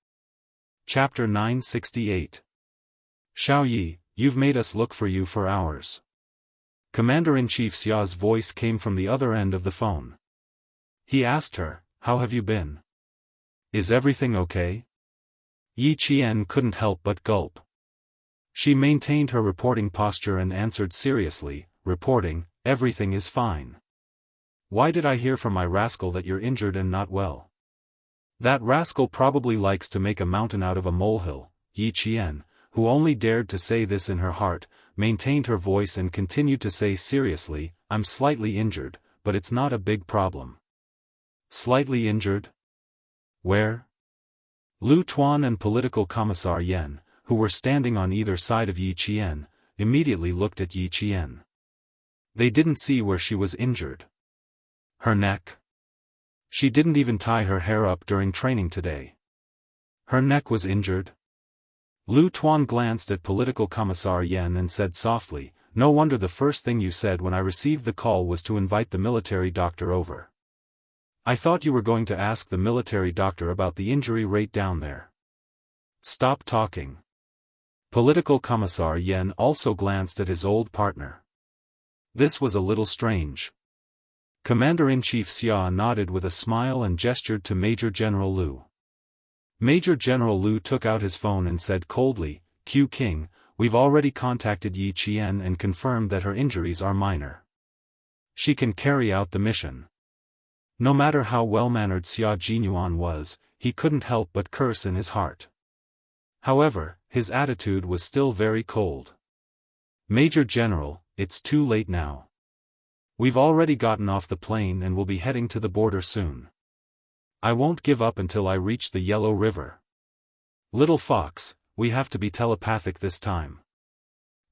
Chapter 968. Xiao Yi, you've made us look for you for hours. Commander-in-Chief Xia's voice came from the other end of the phone. He asked her, "How have you been? Is everything okay?" Yi Qian couldn't help but gulp. She maintained her reporting posture and answered seriously, reporting, "Everything is fine. Why did I hear from my rascal that you're injured and not well?" That rascal probably likes to make a mountain out of a molehill. Yi Qian, who only dared to say this in her heart, maintained her voice and continued to say seriously, "I'm slightly injured, but it's not a big problem." Slightly injured? Where? Lu Tuan and Political Commissar Yan, who were standing on either side of Yi Qian, immediately looked at Yi Qian. They didn't see where she was injured. Her neck? She didn't even tie her hair up during training today. Her neck was injured? Lu Tuan glanced at Political Commissar Yan and said softly, "No wonder the first thing you said when I received the call was to invite the military doctor over. I thought you were going to ask the military doctor about the injury rate down there." Stop talking. Political Commissar Yan also glanced at his old partner. This was a little strange. Commander-in-Chief Xia nodded with a smile and gestured to Major General Lu. Major General Lu took out his phone and said coldly, "Q King, we've already contacted Yi Qian and confirmed that her injuries are minor. She can carry out the mission." No matter how well-mannered Xia Jinyuan was, he couldn't help but curse in his heart. However, his attitude was still very cold. "Major General, it's too late now. We've already gotten off the plane and will be heading to the border soon. I won't give up until I reach the Yellow River. Little Fox, we have to be telepathic this time.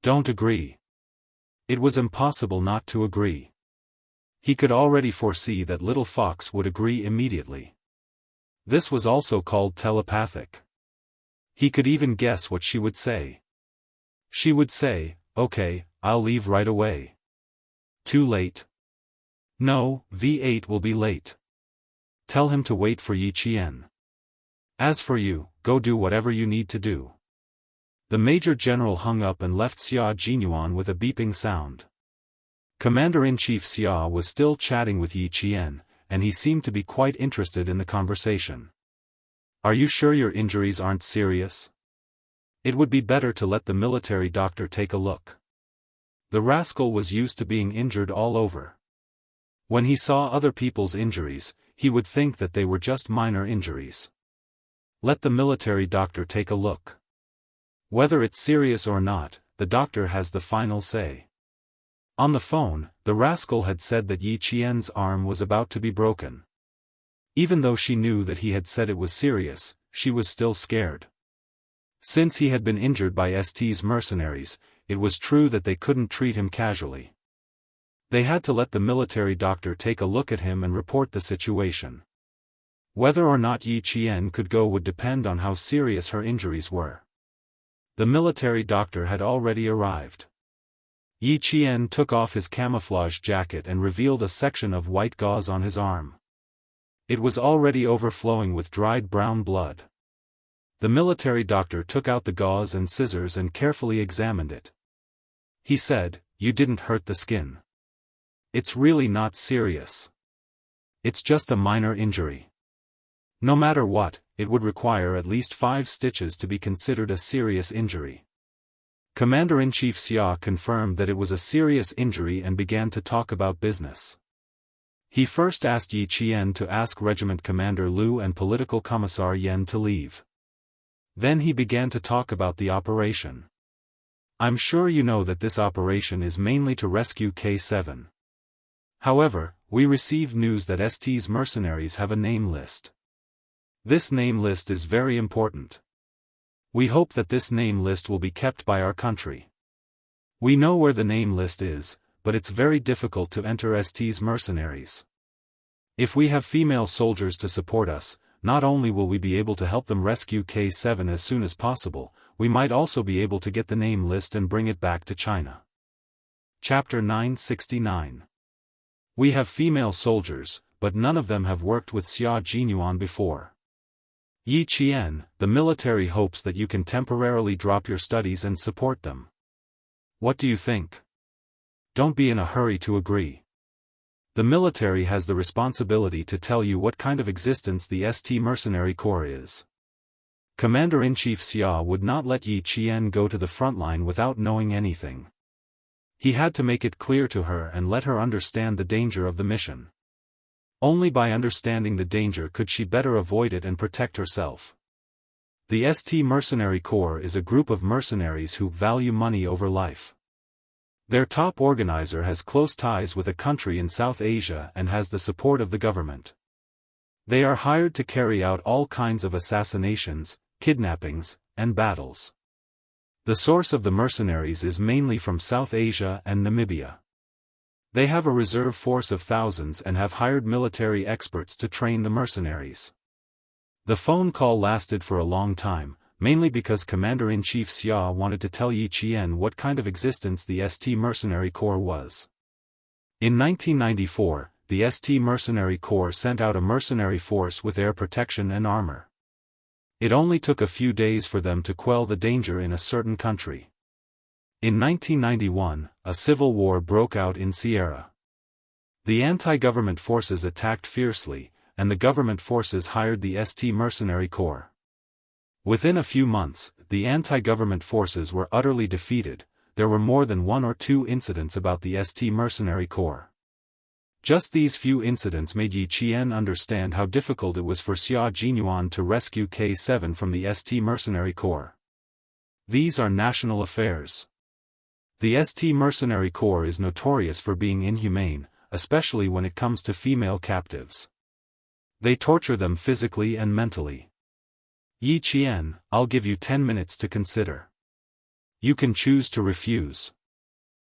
Don't agree." It was impossible not to agree. He could already foresee that Little Fox would agree immediately. This was also called telepathic. He could even guess what she would say. She would say, "Okay, I'll leave right away." Too late. No, V8 will be late. Tell him to wait for Yi Qian. As for you, go do whatever you need to do. The Major General hung up and left Xia Jinyuan with a beeping sound. Commander-in-Chief Xia was still chatting with Yi Qian, and he seemed to be quite interested in the conversation. "Are you sure your injuries aren't serious? It would be better to let the military doctor take a look." The rascal was used to being injured all over. When he saw other people's injuries, he would think that they were just minor injuries. Let the military doctor take a look. Whether it's serious or not, the doctor has the final say. On the phone, the rascal had said that Yi Qian's arm was about to be broken. Even though she knew that he had said it was serious, she was still scared. Since he had been injured by ST's mercenaries, it was true that they couldn't treat him casually. They had to let the military doctor take a look at him and report the situation. Whether or not Yi Qian could go would depend on how serious her injuries were. The military doctor had already arrived. Yi Qian took off his camouflage jacket and revealed a section of white gauze on his arm. It was already overflowing with dried brown blood. The military doctor took out the gauze and scissors and carefully examined it. He said, "You didn't hurt the skin. It's really not serious. It's just a minor injury. No matter what, it would require at least 5 stitches to be considered a serious injury." Commander-in-Chief Xia confirmed that it was a serious injury and began to talk about business. He first asked Yi Qian to ask Regiment Commander Lu and Political Commissar Yan to leave. Then he began to talk about the operation. "I'm sure you know that this operation is mainly to rescue K7. However, we received news that ST's mercenaries have a name list. This name list is very important. We hope that this name list will be kept by our country. We know where the name list is, but it's very difficult to enter ST's mercenaries. If we have female soldiers to support us, not only will we be able to help them rescue K7 as soon as possible, we might also be able to get the name list and bring it back to China." Chapter 969. We have female soldiers, but none of them have worked with Xia Jinyuan before. Yi Qian, the military hopes that you can temporarily drop your studies and support them. What do you think? Don't be in a hurry to agree. The military has the responsibility to tell you what kind of existence the ST Mercenary Corps is. Commander-in-Chief Xia would not let Yi Qian go to the front line without knowing anything. He had to make it clear to her and let her understand the danger of the mission. Only by understanding the danger could she better avoid it and protect herself. The ST Mercenary Corps is a group of mercenaries who value money over life. Their top organizer has close ties with a country in South Asia and has the support of the government. They are hired to carry out all kinds of assassinations, kidnappings, and battles. The source of the mercenaries is mainly from South Asia and Namibia. They have a reserve force of thousands and have hired military experts to train the mercenaries. The phone call lasted for a long time, mainly because Commander-in-Chief Xia wanted to tell Yi Qian what kind of existence the ST Mercenary Corps was. In 1994, the ST Mercenary Corps sent out a mercenary force with air protection and armor. It only took a few days for them to quell the danger in a certain country. In 1991, a civil war broke out in Sierra. The anti-government forces attacked fiercely, and the government forces hired the ST Mercenary Corps. Within a few months, the anti-government forces were utterly defeated. There were more than 1 or 2 incidents about the ST Mercenary Corps. Just these few incidents made Yi Qian understand how difficult it was for Xia Jinyuan to rescue K7 from the ST Mercenary Corps. These are national affairs. The ST Mercenary Corps is notorious for being inhumane, especially when it comes to female captives. They torture them physically and mentally. Yi Qian, I'll give you 10 minutes to consider. You can choose to refuse.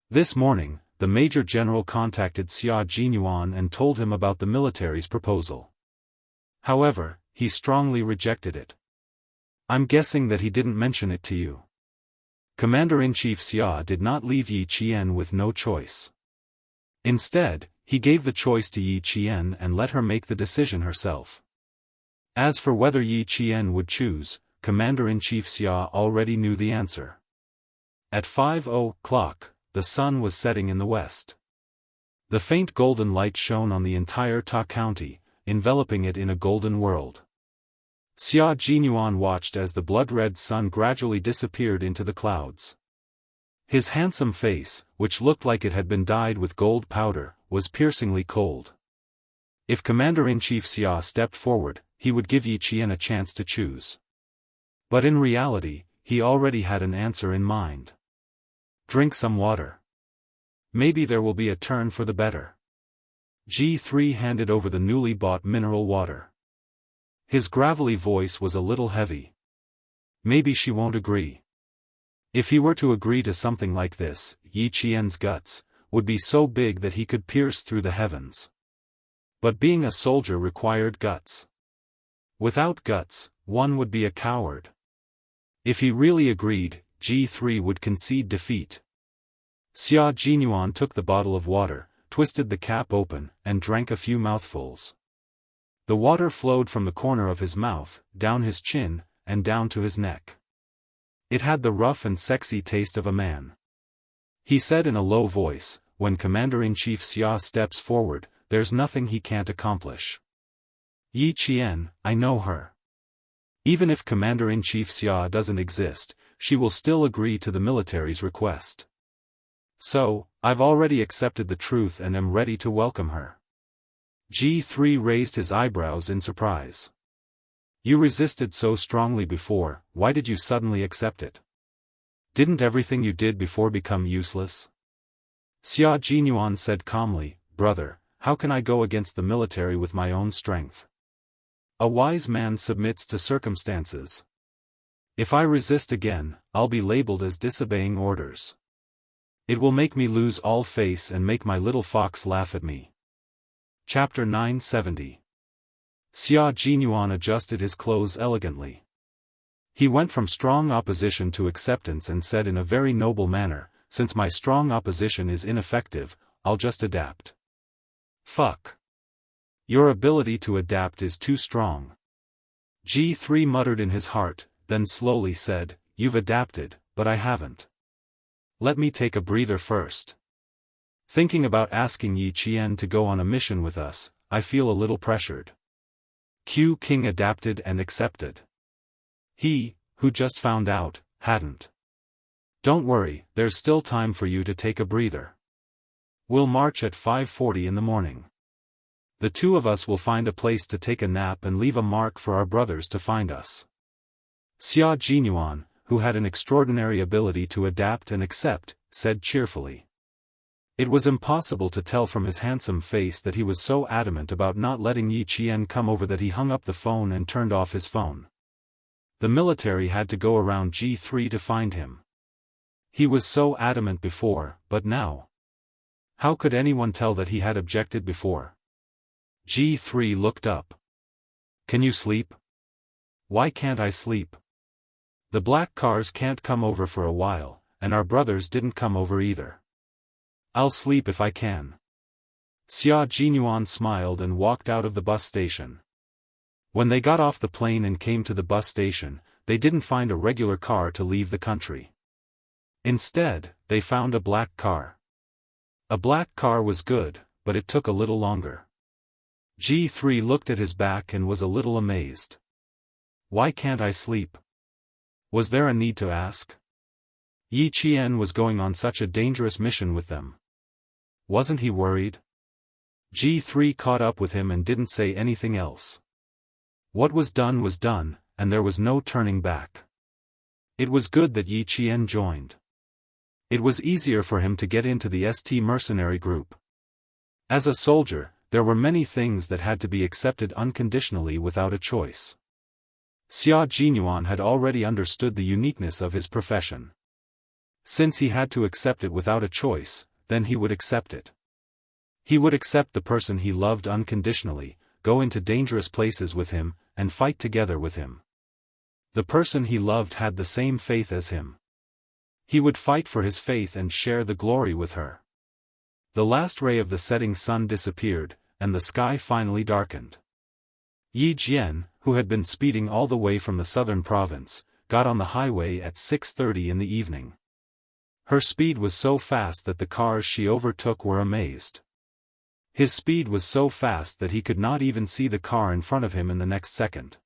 This morning, the Major General contacted Xia Jinyuan and told him about the military's proposal. However, he strongly rejected it. I'm guessing that he didn't mention it to you. Commander-in-Chief Xia did not leave Yi Qian with no choice. Instead, he gave the choice to Yi Qian and let her make the decision herself. As for whether Yi Qian would choose, Commander-in-Chief Xia already knew the answer. At 5:00, the sun was setting in the west. The faint golden light shone on the entire Ta County, enveloping it in a golden world. Xia Jinyuan watched as the blood-red sun gradually disappeared into the clouds. His handsome face, which looked like it had been dyed with gold powder, was piercingly cold. If Commander-in-Chief Xia stepped forward, he would give Yi Qian a chance to choose. But in reality, he already had an answer in mind. Drink some water. Maybe there will be a turn for the better. G3 handed over the newly bought mineral water. His gravelly voice was a little heavy. Maybe she won't agree. If he were to agree to something like this, Yi Qian's guts would be so big that he could pierce through the heavens. But being a soldier required guts. Without guts, one would be a coward. If he really agreed, G3 would concede defeat. Xia Jinyuan took the bottle of water, twisted the cap open, and drank a few mouthfuls. The water flowed from the corner of his mouth, down his chin, and down to his neck. It had the rough and sexy taste of a man. He said in a low voice, "When Commander-in-Chief Xia steps forward, there's nothing he can't accomplish. Yi Qian, I know her. Even if Commander-in-Chief Xia doesn't exist, she will still agree to the military's request. So, I've already accepted the truth and am ready to welcome her." G3 raised his eyebrows in surprise. "You resisted so strongly before, why did you suddenly accept it? Didn't everything you did before become useless?" Xia Jinyuan said calmly, "Brother, how can I go against the military with my own strength? A wise man submits to circumstances. If I resist again, I'll be labeled as disobeying orders. It will make me lose all face and make my little fox laugh at me." Chapter 970. Xia Jinyuan adjusted his clothes elegantly. He went from strong opposition to acceptance and said in a very noble manner, "Since my strong opposition is ineffective, I'll just adapt." "Fuck. Your ability to adapt is too strong." G3 muttered in his heart, then slowly said, "You've adapted, but I haven't. Let me take a breather first. Thinking about asking Yi Qian to go on a mission with us, I feel a little pressured." Q King adapted and accepted. He, who just found out, hadn't. "Don't worry, there's still time for you to take a breather. We'll march at 5:40 in the morning. The two of us will find a place to take a nap and leave a mark for our brothers to find us." Xia Jinyuan, who had an extraordinary ability to adapt and accept, said cheerfully. It was impossible to tell from his handsome face that he was so adamant about not letting Yi Qian come over that he hung up the phone and turned off his phone. The military had to go around G3 to find him. He was so adamant before, but now? How could anyone tell that he had objected before? G3 looked up. "Can you sleep?" "Why can't I sleep? The black cars can't come over for a while, and our brothers didn't come over either. I'll sleep if I can." Xia Jinyuan smiled and walked out of the bus station. When they got off the plane and came to the bus station, they didn't find a regular car to leave the country. Instead, they found a black car. A black car was good, but it took a little longer. G3 looked at his back and was a little amazed. "Why can't I sleep?" Was there a need to ask? Yi Qian was going on such a dangerous mission with them. Wasn't he worried? G3 caught up with him and didn't say anything else. What was done, and there was no turning back. It was good that Yi Qian joined. It was easier for him to get into the ST mercenary group. As a soldier, there were many things that had to be accepted unconditionally without a choice. Xia Jinyuan had already understood the uniqueness of his profession. Since he had to accept it without a choice, then he would accept it. He would accept the person he loved unconditionally, go into dangerous places with him, and fight together with him. The person he loved had the same faith as him. He would fight for his faith and share the glory with her. The last ray of the setting sun disappeared, and the sky finally darkened. Yi Jian, who had been speeding all the way from the southern province, got on the highway at 6:30 in the evening. Her speed was so fast that the cars she overtook were amazed. His speed was so fast that he could not even see the car in front of him in the next second.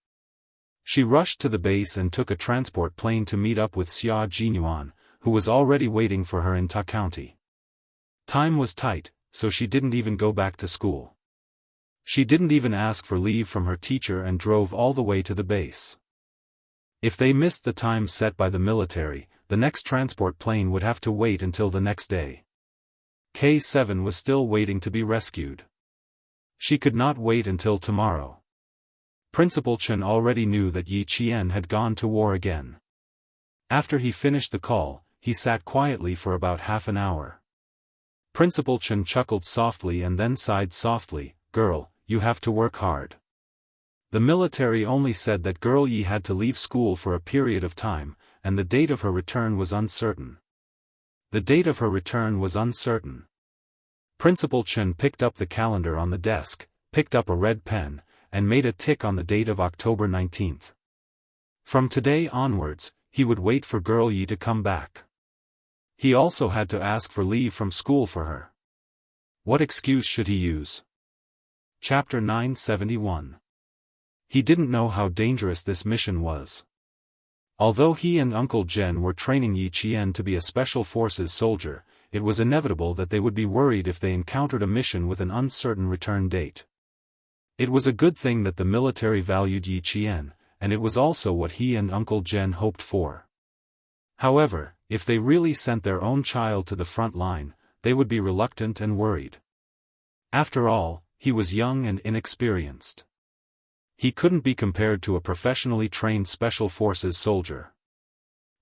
She rushed to the base and took a transport plane to meet up with Xia Jinyuan, who was already waiting for her in Ta County. Time was tight, so she didn't even go back to school. She didn't even ask for leave from her teacher and drove all the way to the base. If they missed the time set by the military, the next transport plane would have to wait until the next day. K7 was still waiting to be rescued. She could not wait until tomorrow. Principal Chen already knew that Yi Qian had gone to war again. After he finished the call, he sat quietly for about half an hour. Principal Chen chuckled softly and then sighed softly, "Girl, you have to work hard." The military only said that girl Yi had to leave school for a period of time, and the date of her return was uncertain. The date of her return was uncertain. Principal Chen picked up the calendar on the desk, picked up a red pen, and made a tick on the date of October 19th. From today onwards, he would wait for Girl Yi to come back. He also had to ask for leave from school for her. What excuse should he use? Chapter 971. He didn't know how dangerous this mission was. Although he and Uncle Jen were training Yi Qian to be a special forces soldier, it was inevitable that they would be worried if they encountered a mission with an uncertain return date. It was a good thing that the military valued Yi Qian, and it was also what he and Uncle Jen hoped for. However, if they really sent their own child to the front line, they would be reluctant and worried. After all, he was young and inexperienced. He couldn't be compared to a professionally trained special forces soldier.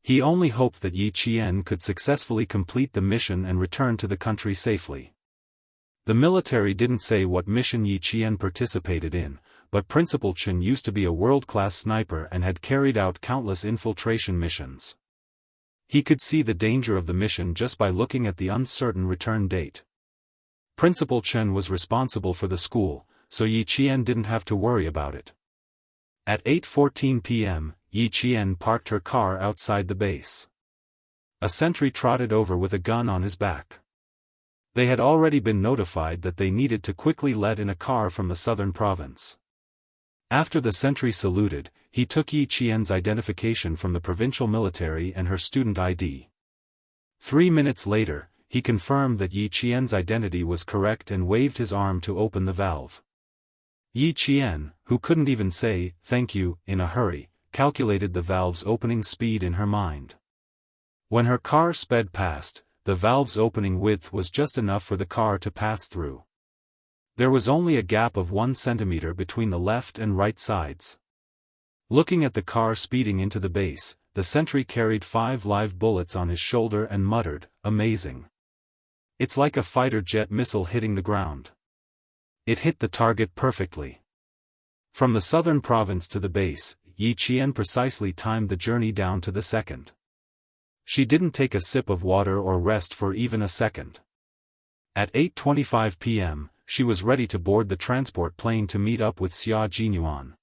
He only hoped that Yi Qian could successfully complete the mission and return to the country safely. The military didn't say what mission Yi Qian participated in, but Principal Chen used to be a world-class sniper and had carried out countless infiltration missions. He could see the danger of the mission just by looking at the uncertain return date. Principal Chen was responsible for the school, so Yi Qian didn't have to worry about it. At 8:14 p.m., Yi Qian parked her car outside the base. A sentry trotted over with a gun on his back. They had already been notified that they needed to quickly let in a car from the southern province. After the sentry saluted, he took Yi Qian's identification from the provincial military and her student ID. 3 minutes later, he confirmed that Yi Qian's identity was correct and waved his arm to open the valve. Yi Qian, who couldn't even say, "thank you," in a hurry, calculated the valve's opening speed in her mind. When her car sped past, the valve's opening width was just enough for the car to pass through. There was only a gap of 1 centimeter between the left and right sides. Looking at the car speeding into the base, the sentry carried 5 live bullets on his shoulder and muttered, "Amazing. It's like a fighter jet missile hitting the ground." It hit the target perfectly. From the southern province to the base, Yi Qian precisely timed the journey down to the second. She didn't take a sip of water or rest for even a second. At 8:25 p.m., she was ready to board the transport plane to meet up with Xia Jinyuan.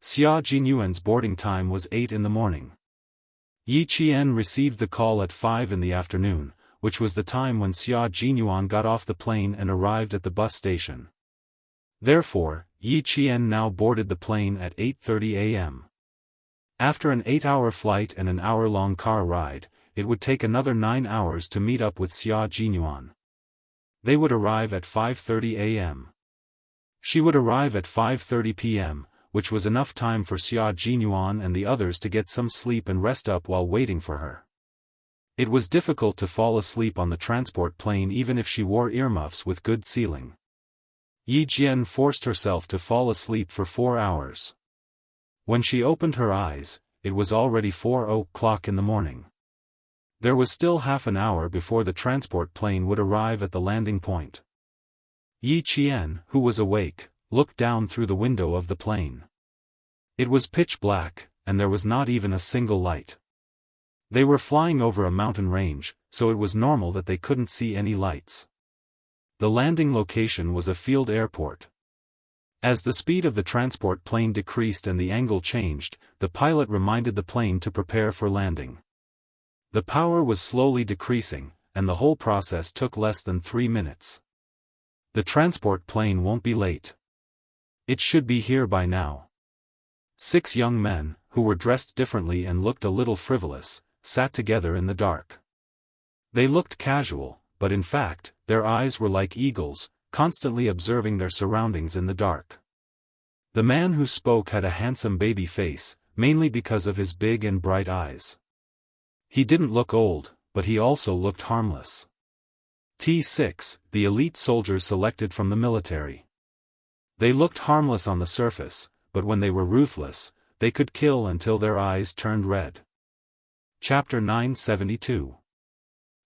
Xia Jinyuan's boarding time was 8 in the morning. Yi Qian received the call at 5 in the afternoon, which was the time when Xia Jinyuan got off the plane and arrived at the bus station. Therefore, Yi Qian now boarded the plane at 8:30 a.m. After an 8-hour flight and an hour-long car ride, it would take another 9 hours to meet up with Xia Jinyuan. They would arrive at 5:30 a.m. She would arrive at 5:30 p.m., which was enough time for Xia Jinyuan and the others to get some sleep and rest up while waiting for her. It was difficult to fall asleep on the transport plane even if she wore earmuffs with good sealing. Yi Qian forced herself to fall asleep for 4 hours. When she opened her eyes, it was already 4:00 in the morning. There was still half an hour before the transport plane would arrive at the landing point. Yi Qian, who was awake, looked down through the window of the plane. It was pitch black, and there was not even a single light. They were flying over a mountain range, so it was normal that they couldn't see any lights. The landing location was a field airport. As the speed of the transport plane decreased and the angle changed, the pilot reminded the plane to prepare for landing. The power was slowly decreasing, and the whole process took less than 3 minutes. The transport plane won't be late. It should be here by now. 6 young men, who were dressed differently and looked a little frivolous, sat together in the dark. They looked casual, but in fact, their eyes were like eagles, constantly observing their surroundings in the dark. The man who spoke had a handsome baby face, mainly because of his big and bright eyes. He didn't look old, but he also looked harmless. T6, the elite soldiers selected from the military. They looked harmless on the surface, but when they were ruthless, they could kill until their eyes turned red. Chapter 972.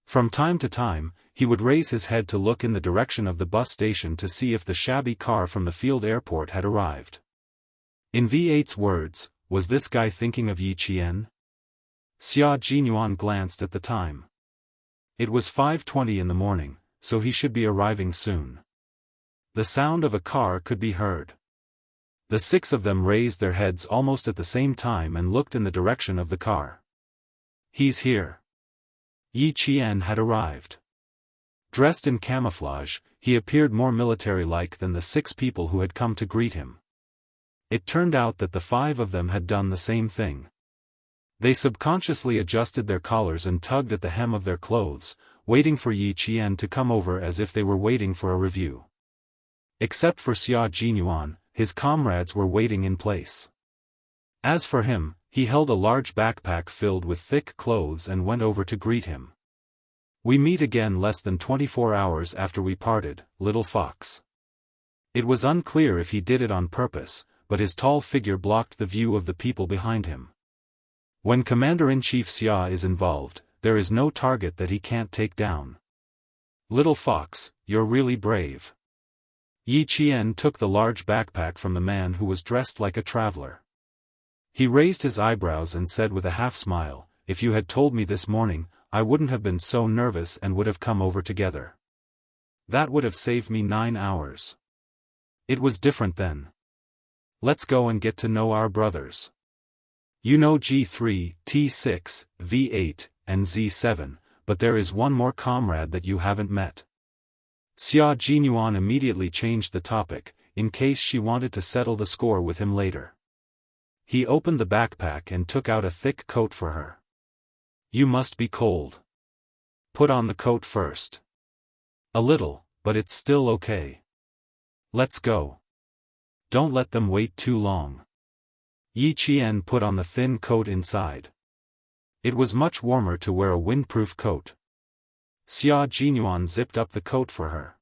From time to time, he would raise his head to look in the direction of the bus station to see if the shabby car from the field airport had arrived. In V8's words, was this guy thinking of Yi Qian? Xia Jinyuan glanced at the time. It was 5:20 in the morning, so he should be arriving soon. The sound of a car could be heard. The 6 of them raised their heads almost at the same time and looked in the direction of the car. He's here. Yi Qian had arrived. Dressed in camouflage, he appeared more military-like than the 6 people who had come to greet him. It turned out that the 5 of them had done the same thing. They subconsciously adjusted their collars and tugged at the hem of their clothes, waiting for Yi Qian to come over as if they were waiting for a review. Except for Xia Jinyuan, his comrades were waiting in place. As for him, he held a large backpack filled with thick clothes and went over to greet him. We meet again less than 24 hours after we parted, little fox. It was unclear if he did it on purpose, but his tall figure blocked the view of the people behind him. When Commander-in-Chief Xia is involved, there is no target that he can't take down. Little fox, you're really brave. Yi Qian took the large backpack from the man who was dressed like a traveler. He raised his eyebrows and said with a half-smile, "If you had told me this morning, I wouldn't have been so nervous and would have come over together. That would have saved me 9 hours. It was different then. Let's go and get to know our brothers. You know G3, T6, V8, and Z7, but there is one more comrade that you haven't met." Xia Jinyuan immediately changed the topic, in case she wanted to settle the score with him later. He opened the backpack and took out a thick coat for her. "You must be cold. Put on the coat first." "A little, but it's still okay. Let's go. Don't let them wait too long." Yi Qian put on the thin coat inside. It was much warmer to wear a windproof coat. Xia Jinyuan zipped up the coat for her.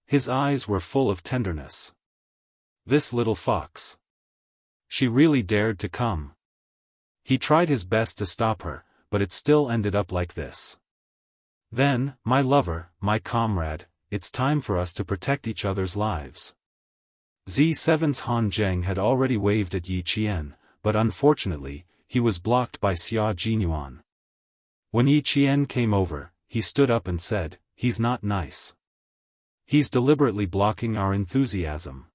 His eyes were full of tenderness. This little fox. She really dared to come. He tried his best to stop her, but it still ended up like this. "Then, my lover, my comrade, it's time for us to protect each other's lives." Z7's Han Zheng had already waved at Yi Qian, but unfortunately, he was blocked by Xia Jinyuan. When Yi Qian came over, he stood up and said, "He's not nice. He's deliberately blocking our enthusiasm.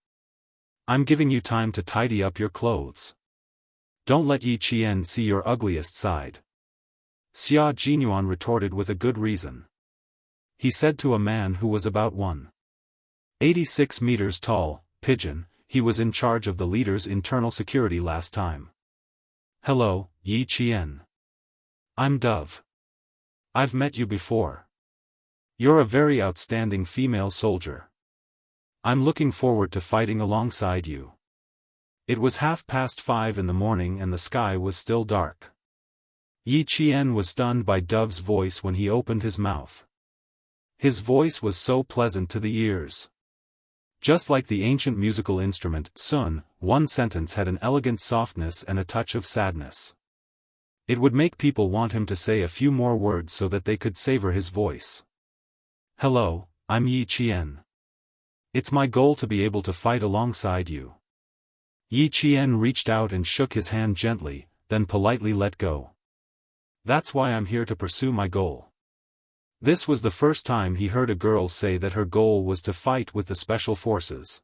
I'm giving you time to tidy up your clothes. Don't let Yi Qian see your ugliest side." Xia Jinyuan retorted with a good reason. He said to a man who was about 1.86 meters tall, "Pigeon, he was in charge of the leader's internal security last time." "Hello, Yi Qian. I'm Dove. I've met you before. You're a very outstanding female soldier. I'm looking forward to fighting alongside you." It was 5:30 in the morning and the sky was still dark. Yi Qian was stunned by Dove's voice when he opened his mouth. His voice was so pleasant to the ears. Just like the ancient musical instrument, sun, one sentence had an elegant softness and a touch of sadness. It would make people want him to say a few more words so that they could savor his voice. "Hello, I'm Yi Qian. It's my goal to be able to fight alongside you." Yi Qian reached out and shook his hand gently, then politely let go. "That's why I'm here to pursue my goal." This was the first time he heard a girl say that her goal was to fight with the special forces.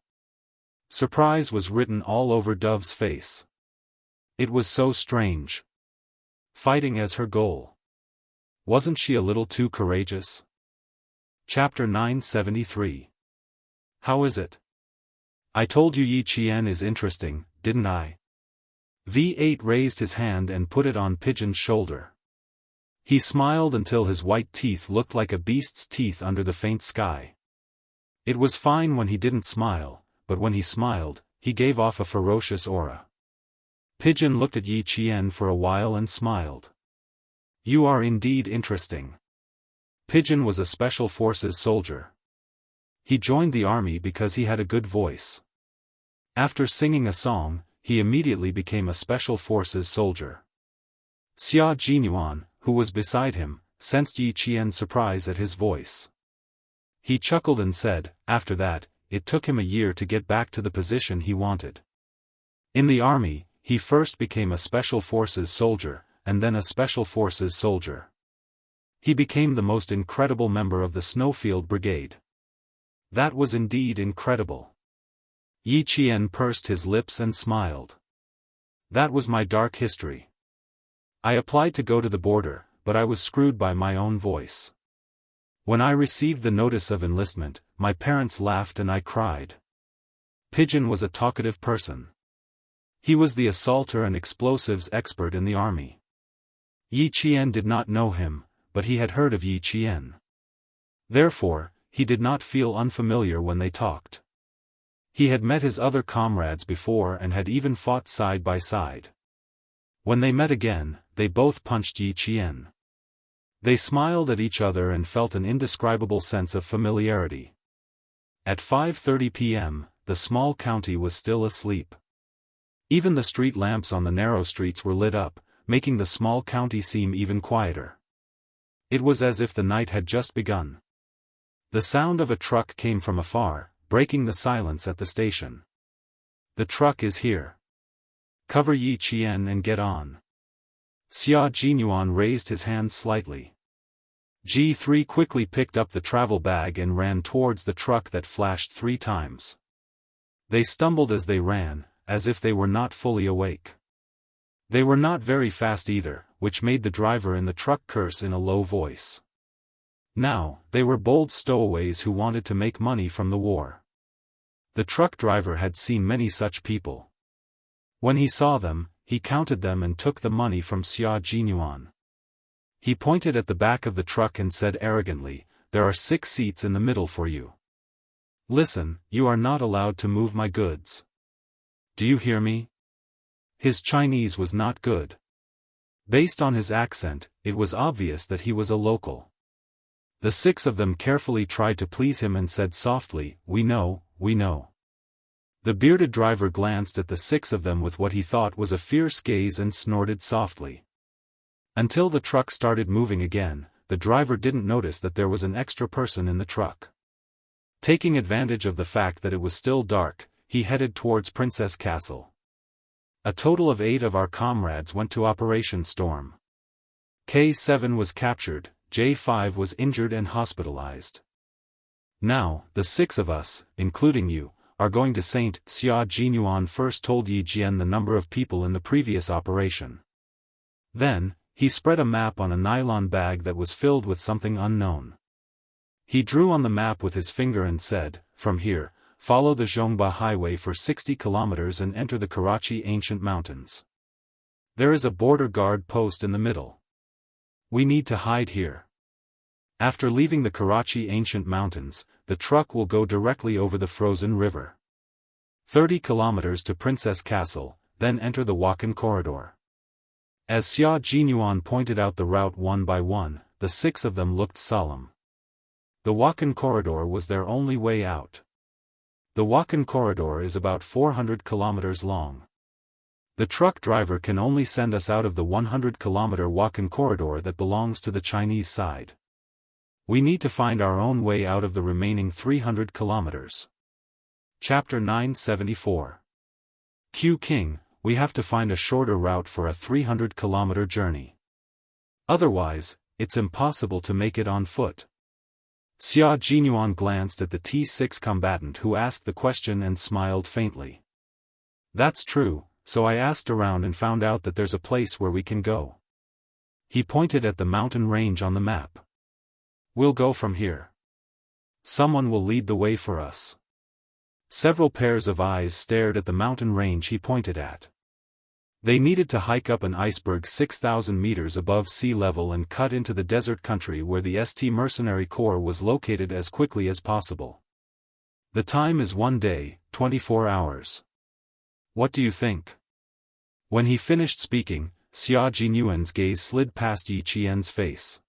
Surprise was written all over Dove's face. It was so strange. Fighting as her goal. Wasn't she a little too courageous? Chapter 973. How is it? I told you Yi Qian is interesting, didn't I? V8 raised his hand and put it on Pigeon's shoulder. He smiled until his white teeth looked like a beast's teeth under the faint sky. It was fine when he didn't smile, but when he smiled, he gave off a ferocious aura. Pigeon looked at Yi Qian for a while and smiled. "You are indeed interesting." Pigeon was a special forces soldier. He joined the army because he had a good voice. After singing a song, he immediately became a special forces soldier. Xia Jinyuan, who was beside him, sensed Yi Qian's surprise at his voice. He chuckled and said, after that, it took him a year to get back to the position he wanted. In the army, he first became a special forces soldier, and then a special forces soldier. He became the most incredible member of the Snowfield Brigade. That was indeed incredible. Yi Qian pursed his lips and smiled. That was my dark history. I applied to go to the border, but I was screwed by my own voice. When I received the notice of enlistment, my parents laughed and I cried. Pigeon was a talkative person. He was the assaulter and explosives expert in the army. Yi Qian did not know him, but he had heard of Yi Qian. Therefore, he did not feel unfamiliar when they talked. He had met his other comrades before and had even fought side by side. When they met again, they both punched Yi Qian. They smiled at each other and felt an indescribable sense of familiarity. At 5:30 p.m., the small county was still asleep. Even the street lamps on the narrow streets were lit up, making the small county seem even quieter. It was as if the night had just begun. The sound of a truck came from afar, breaking the silence at the station. The truck is here. Cover Yi Qian and get on. Xia Jinyuan raised his hand slightly. G3 quickly picked up the travel bag and ran towards the truck that flashed 3 times. They stumbled as they ran, as if they were not fully awake. They were not very fast either, which made the driver in the truck curse in a low voice. Now, they were bold stowaways who wanted to make money from the war. The truck driver had seen many such people. When he saw them, he counted them and took the money from Xia Jinyuan. He pointed at the back of the truck and said arrogantly, "There are 6 seats in the middle for you. Listen, you are not allowed to move my goods. Do you hear me?" His Chinese was not good. Based on his accent, it was obvious that he was a local. The 6 of them carefully tried to please him and said softly, "We know, we know." The bearded driver glanced at the 6 of them with what he thought was a fierce gaze and snorted softly. Until the truck started moving again, the driver didn't notice that there was an extra person in the truck. Taking advantage of the fact that it was still dark, he headed towards Princess Castle. A total of 8 of our comrades went to Operation Storm. K7 was captured, J5 was injured and hospitalized. Now, the 6 of us, including you, are going to St. Xia Jinyuan first told Yi Jian the number of people in the previous operation. Then, he spread a map on a nylon bag that was filled with something unknown. He drew on the map with his finger and said, "From here, follow the Zhongba Highway for 60 kilometers and enter the Karachi Ancient Mountains. There is a border guard post in the middle. We need to hide here. After leaving the Karachi Ancient Mountains, the truck will go directly over the frozen river. 30 kilometers to Princess Castle, then enter the Wakan Corridor." As Xia Jinyuan pointed out the route one by one, the 6 of them looked solemn. The Wakan Corridor was their only way out. The Wakan Corridor is about 400 kilometers long. The truck driver can only send us out of the 100-kilometer Wakan Corridor that belongs to the Chinese side. We need to find our own way out of the remaining 300 kilometers. Chapter 974. Q King, we have to find a shorter route for a 300-kilometer journey. Otherwise, it's impossible to make it on foot. Xia Jinyuan glanced at the T6 combatant who asked the question and smiled faintly. "That's true, so I asked around and found out that there's a place where we can go." He pointed at the mountain range on the map. "We'll go from here. Someone will lead the way for us." Several pairs of eyes stared at the mountain range he pointed at. They needed to hike up an iceberg 6,000 meters above sea level and cut into the desert country where the St. Mercenary Corps was located as quickly as possible. The time is 1 day, 24 hours. What do you think? When he finished speaking, Xia Jinyuan's gaze slid past Yi Qian's face.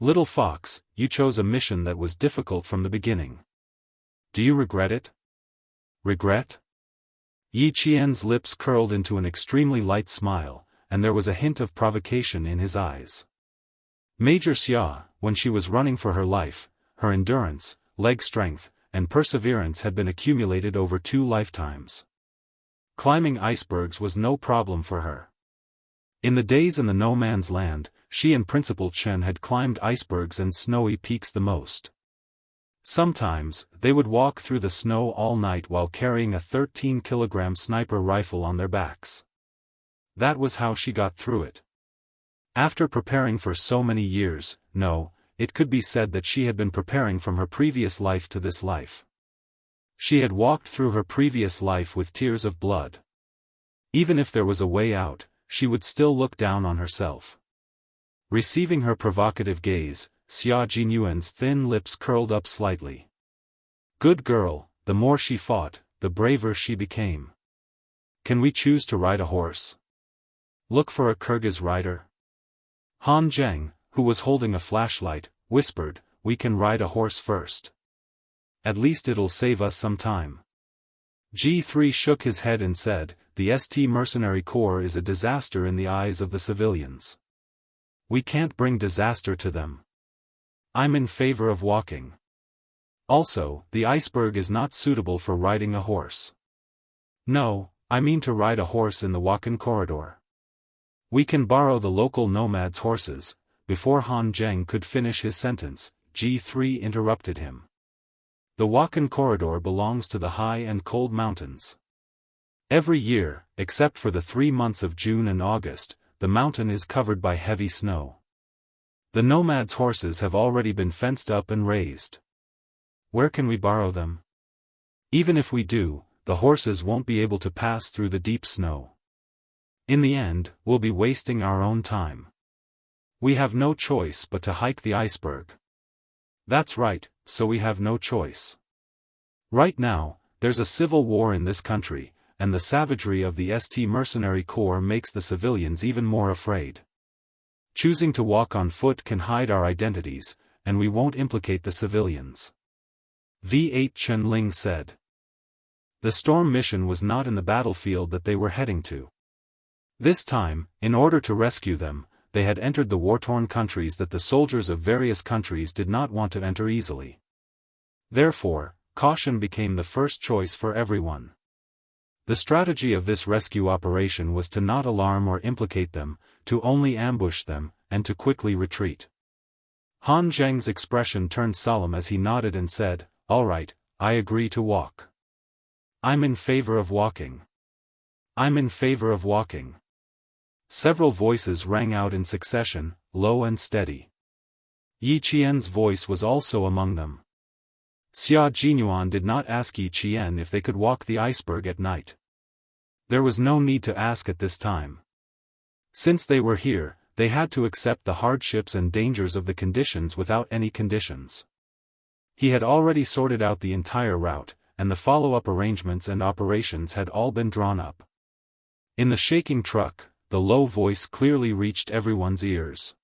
"Little fox, you chose a mission that was difficult from the beginning. Do you regret it?" "Regret?" Yi Qian's lips curled into an extremely light smile, and there was a hint of provocation in his eyes. Major Xia, when she was running for her life, her endurance, leg strength, and perseverance had been accumulated over 2 lifetimes. Climbing icebergs was no problem for her. In the days in the no man's land, she and Principal Chen had climbed icebergs and snowy peaks the most. Sometimes, they would walk through the snow all night while carrying a 13-kilogram sniper rifle on their backs. That was how she got through it. After preparing for so many years, it could be said that she had been preparing from her previous life to this life. She had walked through her previous life with tears of blood. Even if there was a way out, she would still look down on herself. Receiving her provocative gaze, Xia Jinyuan's thin lips curled up slightly. Good girl, the more she fought, the braver she became. Can we choose to ride a horse? Look for a Kyrgyz rider? Han Zheng, who was holding a flashlight, whispered, we can ride a horse first. At least it'll save us some time. G3 shook his head and said, the ST Mercenary Corps is a disaster in the eyes of the civilians. We can't bring disaster to them. I'm in favor of walking. Also, the iceberg is not suitable for riding a horse. No, I mean to ride a horse in the Wakan corridor. We can borrow the local nomads' horses. Before Han Zheng could finish his sentence, G3 interrupted him. The Wakan corridor belongs to the high and cold mountains. Every year, except for the 3 months of June and August, the mountain is covered by heavy snow. The nomads' horses have already been fenced up and raised. Where can we borrow them? Even if we do, the horses won't be able to pass through the deep snow. In the end, we'll be wasting our own time. We have no choice but to hike the iceberg. That's right, so we have no choice. Right now, there's a civil war in this country, and the savagery of the ST Mercenary Corps makes the civilians even more afraid. Choosing to walk on foot can hide our identities, and we won't implicate the civilians. V8 Chenling said. The storm mission was not in the battlefield that they were heading to. This time, in order to rescue them, they had entered the war-torn countries that the soldiers of various countries did not want to enter easily. Therefore, caution became the first choice for everyone. The strategy of this rescue operation was to not alarm or implicate them, to only ambush them, and to quickly retreat. Han Zheng's expression turned solemn as he nodded and said, all right, I agree to walk. I'm in favor of walking. I'm in favor of walking. Several voices rang out in succession, low and steady. Yi Qian's voice was also among them. Xia Jinyuan did not ask Yi Qian if they could walk the iceberg at night. There was no need to ask at this time. Since they were here, they had to accept the hardships and dangers of the conditions without any conditions. He had already sorted out the entire route, and the follow-up arrangements and operations had all been drawn up. In the shaking truck, the low voice clearly reached everyone's ears.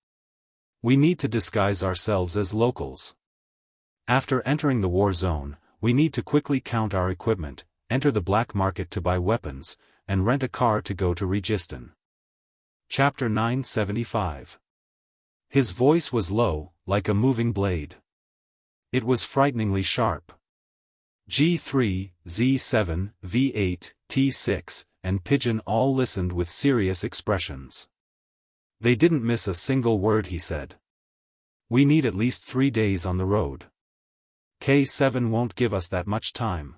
We need to disguise ourselves as locals. After entering the war zone, we need to quickly count our equipment, enter the black market to buy weapons, and rent a car to go to Registan. Chapter 975. His voice was low, like a moving blade. It was frighteningly sharp. G3, Z7, V8, T6, and Pigeon all listened with serious expressions. They didn't miss a single word he said. We need at least 3 days on the road. K7 won't give us that much time.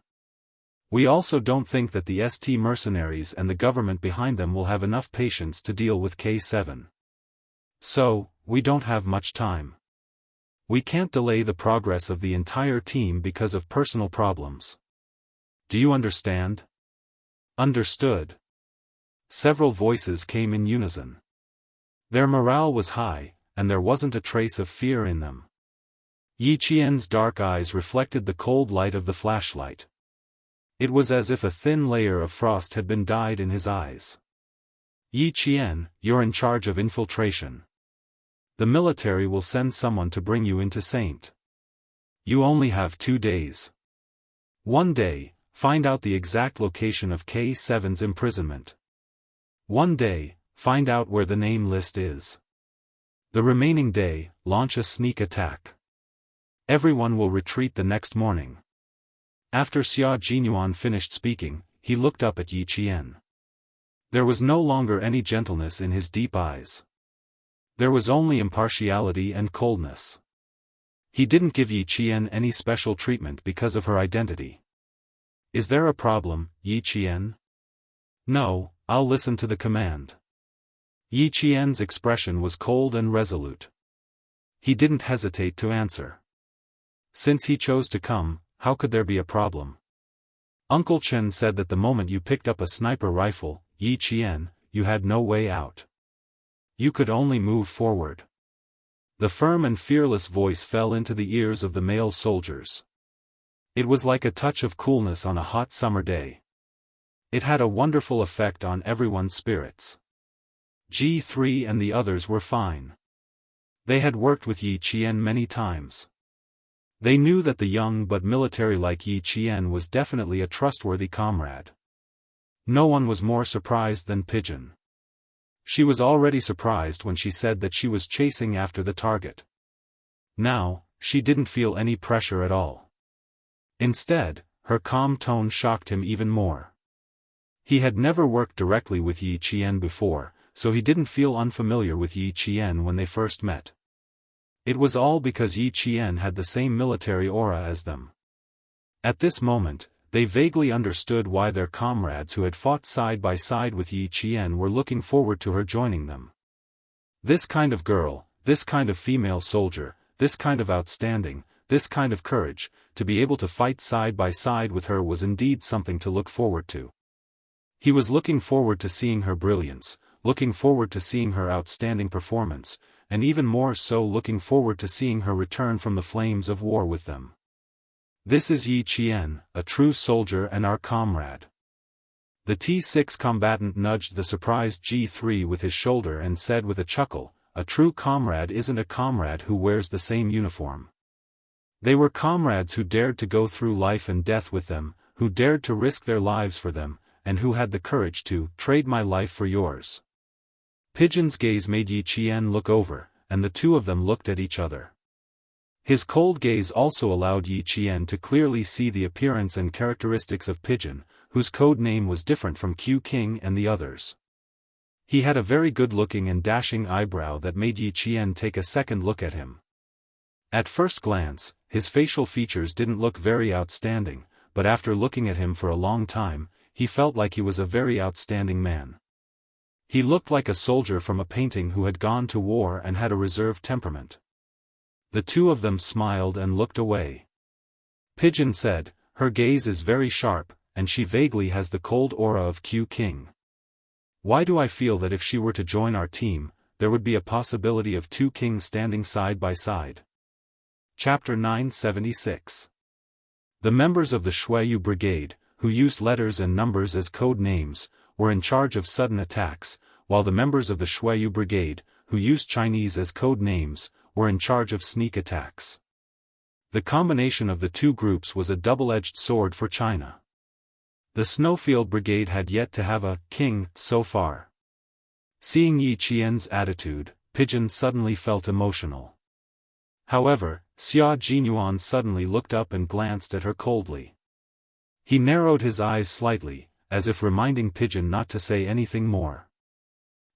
We also don't think that the ST mercenaries and the government behind them will have enough patience to deal with K7. So, we don't have much time. We can't delay the progress of the entire team because of personal problems. Do you understand? Understood. Several voices came in unison. Their morale was high, and there wasn't a trace of fear in them. Yi Qian's dark eyes reflected the cold light of the flashlight. It was as if a thin layer of frost had been dyed in his eyes. Yi Qian, you're in charge of infiltration. The military will send someone to bring you into Saint. You only have 2 days. 1 day, find out the exact location of K7's imprisonment. 1 day, find out where the name list is. The remaining day, launch a sneak attack. Everyone will retreat the next morning. After Xia Jinyuan finished speaking, he looked up at Yi Qian. There was no longer any gentleness in his deep eyes. There was only impartiality and coldness. He didn't give Yi Qian any special treatment because of her identity. Is there a problem, Yi Qian? No, I'll listen to the command. Yi Qian's expression was cold and resolute. He didn't hesitate to answer. Since he chose to come, how could there be a problem? Uncle Chen said that the moment you picked up a sniper rifle, Yi Qian, you had no way out. You could only move forward. The firm and fearless voice fell into the ears of the male soldiers. It was like a touch of coolness on a hot summer day. It had a wonderful effect on everyone's spirits. G3 and the others were fine. They had worked with Yi Qian many times. They knew that the young but military-like Yi Qian was definitely a trustworthy comrade. No one was more surprised than Pigeon. She was already surprised when she said that she was chasing after the target. Now, she didn't feel any pressure at all. Instead, her calm tone shocked him even more. He had never worked directly with Yi Qian before, so he didn't feel unfamiliar with Yi Qian when they first met. It was all because Yi Qian had the same military aura as them. At this moment, they vaguely understood why their comrades who had fought side by side with Yi Qian were looking forward to her joining them. This kind of girl, this kind of female soldier, this kind of outstanding, this kind of courage, to be able to fight side by side with her was indeed something to look forward to. He was looking forward to seeing her brilliance, looking forward to seeing her outstanding performance, and even more so looking forward to seeing her return from the flames of war with them. This is Yi Qian, a true soldier and our comrade. The T6 combatant nudged the surprised G3 with his shoulder and said with a chuckle, a true comrade isn't a comrade who wears the same uniform. They were comrades who dared to go through life and death with them, who dared to risk their lives for them, and who had the courage to trade my life for yours. Pigeon's gaze made Yi Qian look over, and the two of them looked at each other. His cold gaze also allowed Yi Qian to clearly see the appearance and characteristics of Pigeon, whose code name was different from Q King and the others. He had a very good-looking and dashing eyebrow that made Yi Qian take a second look at him. At first glance, his facial features didn't look very outstanding, but after looking at him for a long time, he felt like he was a very outstanding man. He looked like a soldier from a painting who had gone to war and had a reserved temperament. The two of them smiled and looked away. Pigeon said, her gaze is very sharp, and she vaguely has the cold aura of Q King. Why do I feel that if she were to join our team, there would be a possibility of two kings standing side by side? Chapter 976. The members of the Shuiyu Brigade, who used letters and numbers as code names, were in charge of sudden attacks, while the members of the Shuiyu Brigade, who used Chinese as code names, were in charge of sneak attacks. The combination of the two groups was a double-edged sword for China. The Snowfield Brigade had yet to have a king so far. Seeing Yi Qian's attitude, Pigeon suddenly felt emotional. However, Xia Jinyuan suddenly looked up and glanced at her coldly. He narrowed his eyes slightly, as if reminding Pigeon not to say anything more.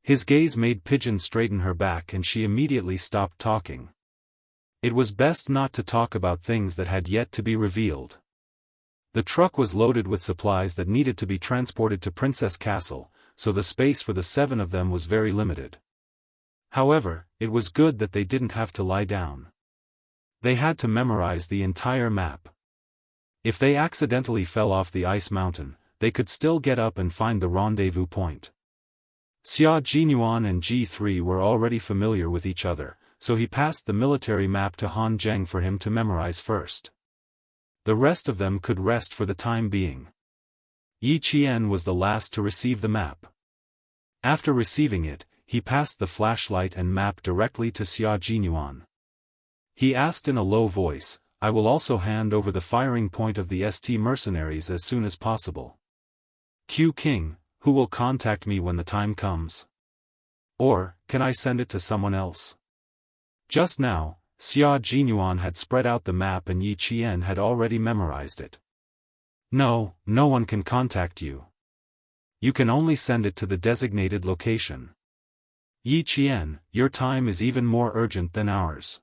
His gaze made Pigeon straighten her back and she immediately stopped talking. It was best not to talk about things that had yet to be revealed. The truck was loaded with supplies that needed to be transported to Princess Castle, so the space for the 7 of them was very limited. However, it was good that they didn't have to lie down. They had to memorize the entire map. If they accidentally fell off the ice mountain, they could still get up and find the rendezvous point. Xia Jinyuan and G3 were already familiar with each other, so he passed the military map to Han Zheng for him to memorize first. The rest of them could rest for the time being. Yi Qian was the last to receive the map. After receiving it, he passed the flashlight and map directly to Xia Jinyuan. He asked in a low voice, I will also hand over the firing point of the ST mercenaries as soon as possible. Q King, who will contact me when the time comes? Or, can I send it to someone else? Just now, Xia Jinyuan had spread out the map and Yi Qian had already memorized it. No, no one can contact you. You can only send it to the designated location. Yi Qian, your time is even more urgent than ours.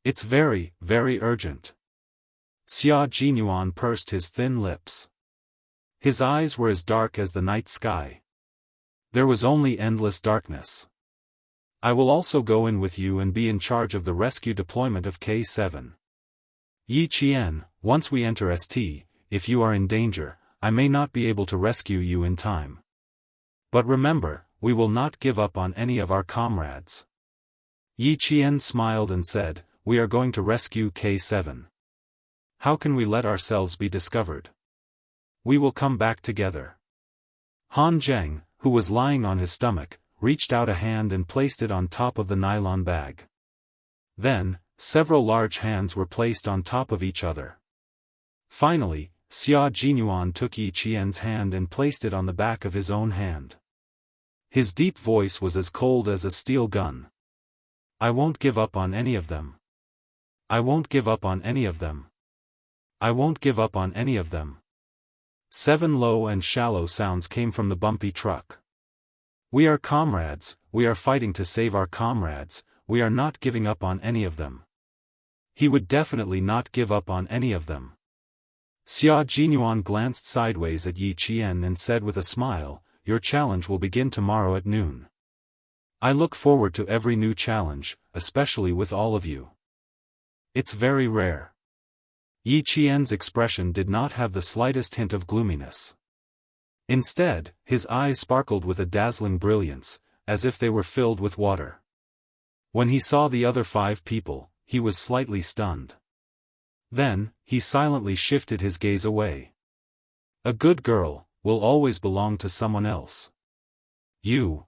It's very, very urgent. Xia Jinyuan pursed his thin lips. His eyes were as dark as the night sky. There was only endless darkness. I will also go in with you and be in charge of the rescue deployment of K7. Yi Qian, once we enter ST, if you are in danger, I may not be able to rescue you in time. But remember, we will not give up on any of our comrades. Yi Qian smiled and said, we are going to rescue K7. How can we let ourselves be discovered? We will come back together. Han Zheng, who was lying on his stomach, reached out a hand and placed it on top of the nylon bag. Then, several large hands were placed on top of each other. Finally, Xia Jinyuan took Yi Qian's hand and placed it on the back of his own hand. His deep voice was as cold as a steel gun. I won't give up on any of them. I won't give up on any of them. I won't give up on any of them. 7 low and shallow sounds came from the bumpy truck. We are comrades, we are fighting to save our comrades, we are not giving up on any of them. He would definitely not give up on any of them. Xia Jinyuan glanced sideways at Yi Qian and said with a smile, your challenge will begin tomorrow at noon. I look forward to every new challenge, especially with all of you. It's very rare. Yi Qian's expression did not have the slightest hint of gloominess. Instead, his eyes sparkled with a dazzling brilliance, as if they were filled with water. When he saw the other 5 people, he was slightly stunned. Then, he silently shifted his gaze away. A good girl will always belong to someone else. You.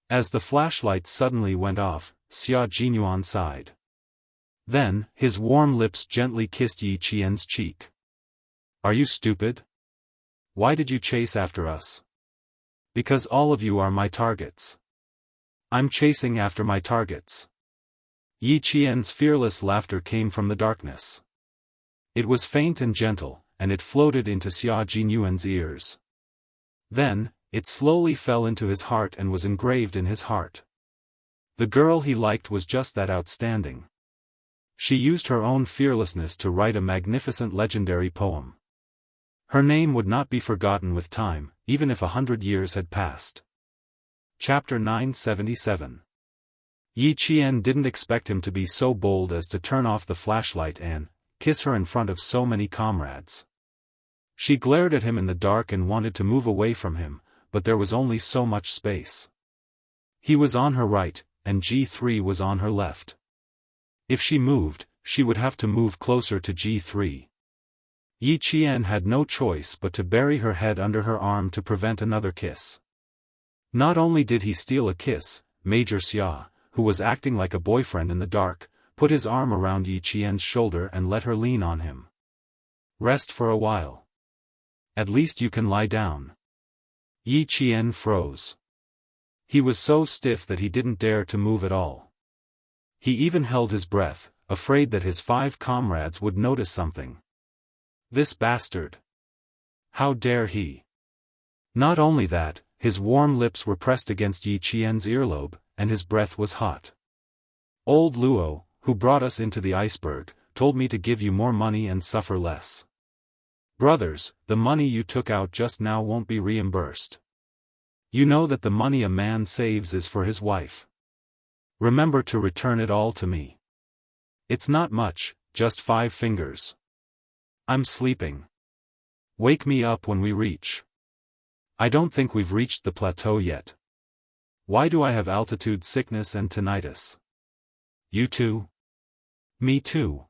As the flashlight suddenly went off, Xia Jinyuan sighed. Then, his warm lips gently kissed Yi Qian's cheek. Are you stupid? Why did you chase after us? Because all of you are my targets. I'm chasing after my targets. Yi Qian's fearless laughter came from the darkness. It was faint and gentle, and it floated into Xia Jinyuan's ears. Then, it slowly fell into his heart and was engraved in his heart. The girl he liked was just that outstanding. She used her own fearlessness to write a magnificent legendary poem. Her name would not be forgotten with time, even if 100 years had passed. Chapter 977. Yi Qian didn't expect him to be so bold as to turn off the flashlight and kiss her in front of so many comrades. She glared at him in the dark and wanted to move away from him, but there was only so much space. He was on her right, and G3 was on her left. If she moved, she would have to move closer to G3. Yi Qian had no choice but to bury her head under her arm to prevent another kiss. Not only did he steal a kiss, Major Xia, who was acting like a boyfriend in the dark, put his arm around Yi Qian's shoulder and let her lean on him. Rest for a while. At least you can lie down. Yi Qian froze. He was so stiff that he didn't dare to move at all. He even held his breath, afraid that his 5 comrades would notice something. This bastard. How dare he? Not only that, his warm lips were pressed against Yi Qian's earlobe, and his breath was hot. Old Luo, who brought us into the iceberg, told me to give you more money and suffer less. Brothers, the money you took out just now won't be reimbursed. You know that the money a man saves is for his wife. Remember to return it all to me. It's not much, just 5 fingers. I'm sleeping. Wake me up when we reach. I don't think we've reached the plateau yet. Why do I have altitude sickness and tinnitus? You too? Me too.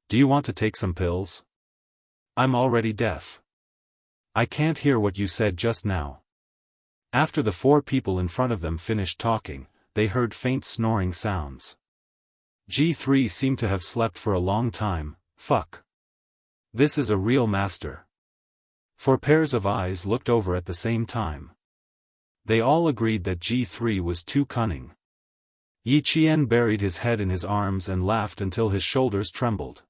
Do you want to take some pills? I'm already deaf. I can't hear what you said just now. After the 4 people in front of them finished talking, they heard faint snoring sounds. G3 seemed to have slept for a long time. Fuck. This is a real master. 4 pairs of eyes looked over at the same time. They all agreed that G3 was too cunning. Yi Qian buried his head in his arms and laughed until his shoulders trembled.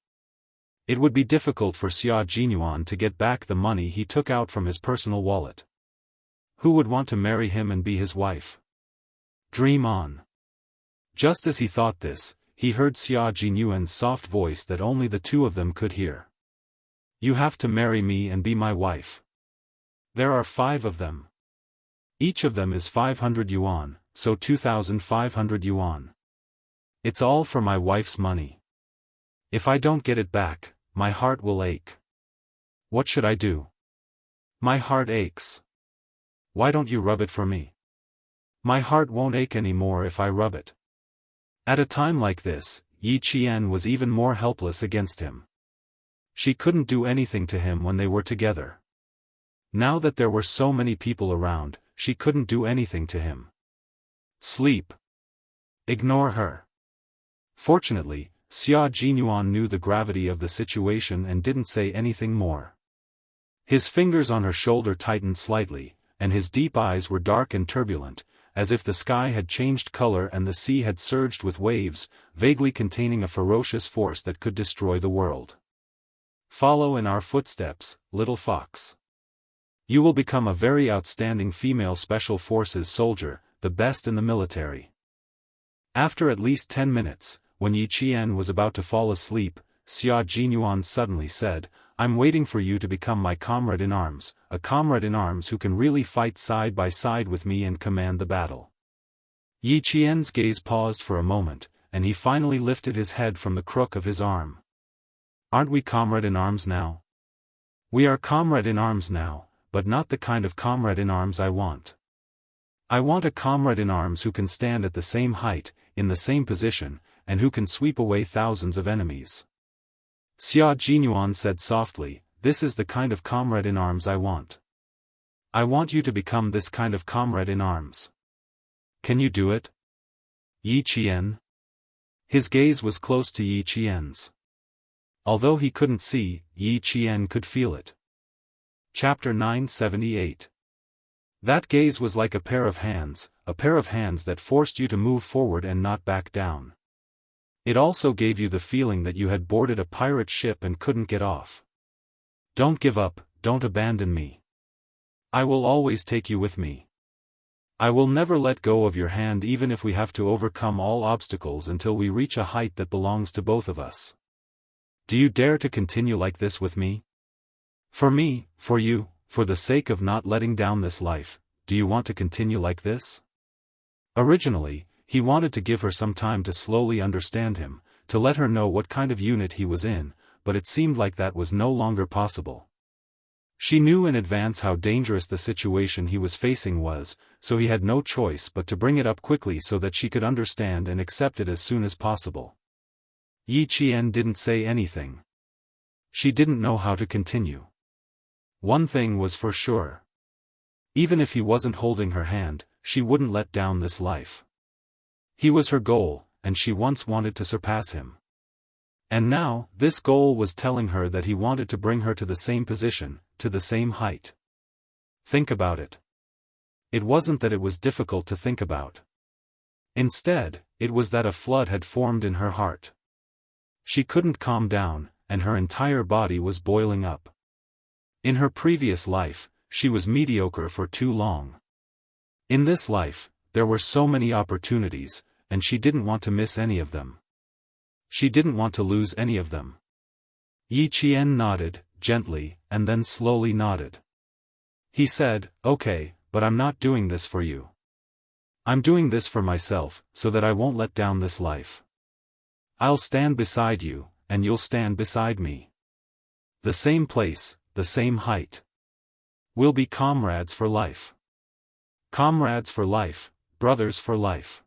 It would be difficult for Xia Jinyuan to get back the money he took out from his personal wallet. Who would want to marry him and be his wife? Dream on. Just as he thought this, he heard Xia Jinyuan's soft voice that only the two of them could hear. You have to marry me and be my wife. There are 5 of them. Each of them is 500 yuan, so 2,500 yuan. It's all for my wife's money. If I don't get it back, my heart will ache. What should I do? My heart aches. Why don't you rub it for me? My heart won't ache anymore if I rub it. At a time like this, Yi Qian was even more helpless against him. She couldn't do anything to him when they were together. Now that there were so many people around, she couldn't do anything to him. Sleep. Ignore her. Fortunately, Xia Jinyuan knew the gravity of the situation and didn't say anything more. His fingers on her shoulder tightened slightly, and his deep eyes were dark and turbulent, as if the sky had changed color and the sea had surged with waves, vaguely containing a ferocious force that could destroy the world. Follow in our footsteps, little fox. You will become a very outstanding female special forces soldier, the best in the military. After at least 10 minutes, when Yi Qian was about to fall asleep, Xia Jinyuan suddenly said, I'm waiting for you to become my comrade in arms, a comrade in arms who can really fight side by side with me and command the battle. Yi Qian's gaze paused for a moment, and he finally lifted his head from the crook of his arm. Aren't we comrade in arms now? We are comrade in arms now, but not the kind of comrade in arms I want. I want a comrade in arms who can stand at the same height, in the same position, and who can sweep away thousands of enemies. Xia Jinyuan said softly, this is the kind of comrade in arms I want. I want you to become this kind of comrade in arms. Can you do it? Yi Qian? His gaze was close to Yi Qian's. Although he couldn't see, Yi Qian could feel it. Chapter 978. That gaze was like a pair of hands that forced you to move forward and not back down. It also gave you the feeling that you had boarded a pirate ship and couldn't get off. Don't give up, don't abandon me. I will always take you with me. I will never let go of your hand even if we have to overcome all obstacles until we reach a height that belongs to both of us. Do you dare to continue like this with me? For me, for you, for the sake of not letting down this life, do you want to continue like this? Originally, he wanted to give her some time to slowly understand him, to let her know what kind of unit he was in, but it seemed like that was no longer possible. She knew in advance how dangerous the situation he was facing was, so he had no choice but to bring it up quickly so that she could understand and accept it as soon as possible. Yi Qian didn't say anything. She didn't know how to continue. One thing was for sure. Even if he wasn't holding her hand, she wouldn't let down this life. He was her goal, and she once wanted to surpass him. And now, this goal was telling her that he wanted to bring her to the same position, to the same height. Think about it. It wasn't that it was difficult to think about. Instead, it was that a flood had formed in her heart. She couldn't calm down, and her entire body was boiling up. In her previous life, she was mediocre for too long. In this life, there were so many opportunities, and she didn't want to miss any of them. She didn't want to lose any of them. Yi Qian nodded, gently, and then slowly nodded. He said, okay, but I'm not doing this for you. I'm doing this for myself, so that I won't let down this life. I'll stand beside you, and you'll stand beside me. The same place, the same height. We'll be comrades for life. Comrades for life, brothers for life.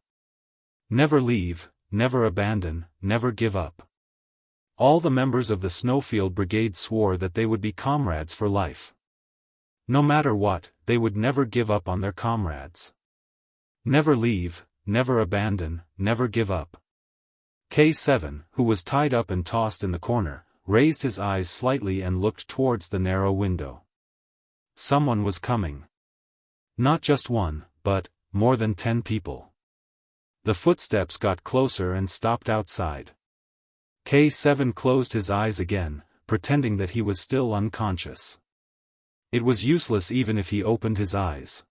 Never leave, never abandon, never give up. All the members of the Snowfield Brigade swore that they would be comrades for life. No matter what, they would never give up on their comrades. Never leave, never abandon, never give up. K7, who was tied up and tossed in the corner, raised his eyes slightly and looked towards the narrow window. Someone was coming. Not just one, but more than 10 people. The footsteps got closer and stopped outside. K7 closed his eyes again, pretending that he was still unconscious. It was useless even if he opened his eyes.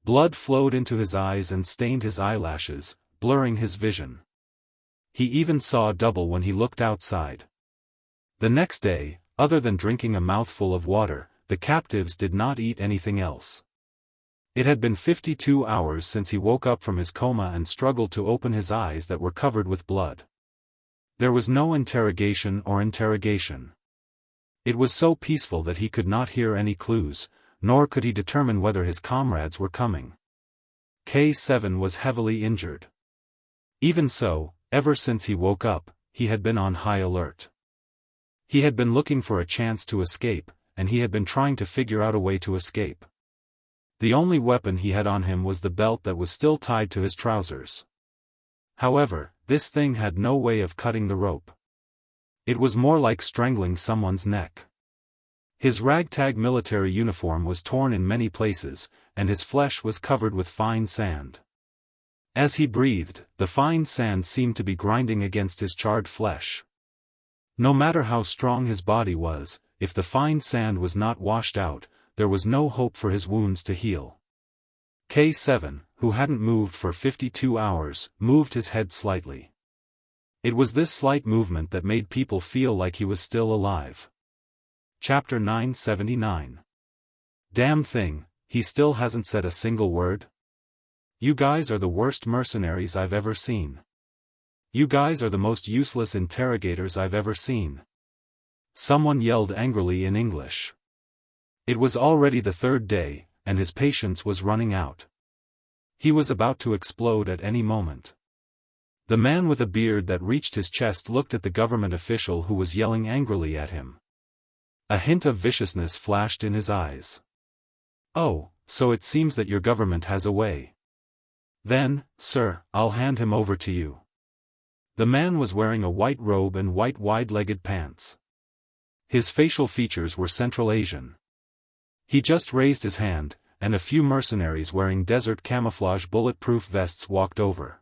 Blood flowed into his eyes and stained his eyelashes, blurring his vision. He even saw double when he looked outside. The next day, other than drinking a mouthful of water, the captives did not eat anything else. It had been 52 hours since he woke up from his coma and struggled to open his eyes that were covered with blood. There was no interrogation or interrogation. It was so peaceful that he could not hear any clues, nor could he determine whether his comrades were coming. K7 was heavily injured. Even so, ever since he woke up, he had been on high alert. He had been looking for a chance to escape, and he had been trying to figure out a way to escape. The only weapon he had on him was the belt that was still tied to his trousers. However, this thing had no way of cutting the rope. It was more like strangling someone's neck. His ragtag military uniform was torn in many places, and his flesh was covered with fine sand. As he breathed, the fine sand seemed to be grinding against his charred flesh. No matter how strong his body was, if the fine sand was not washed out, there was no hope for his wounds to heal. K7, who hadn't moved for 52 hours, moved his head slightly. It was this slight movement that made people feel like he was still alive. Chapter 979. Damn thing, he still hasn't said a single word? You guys are the worst mercenaries I've ever seen. You guys are the most useless interrogators I've ever seen. Someone yelled angrily in English. It was already the third day, and his patience was running out. He was about to explode at any moment. The man with a beard that reached his chest looked at the government official who was yelling angrily at him. A hint of viciousness flashed in his eyes. Oh, so it seems that your government has a way. Then, sir, I'll hand him over to you. The man was wearing a white robe and white wide-legged pants. His facial features were Central Asian. He just raised his hand, and a few mercenaries wearing desert camouflage bulletproof vests walked over.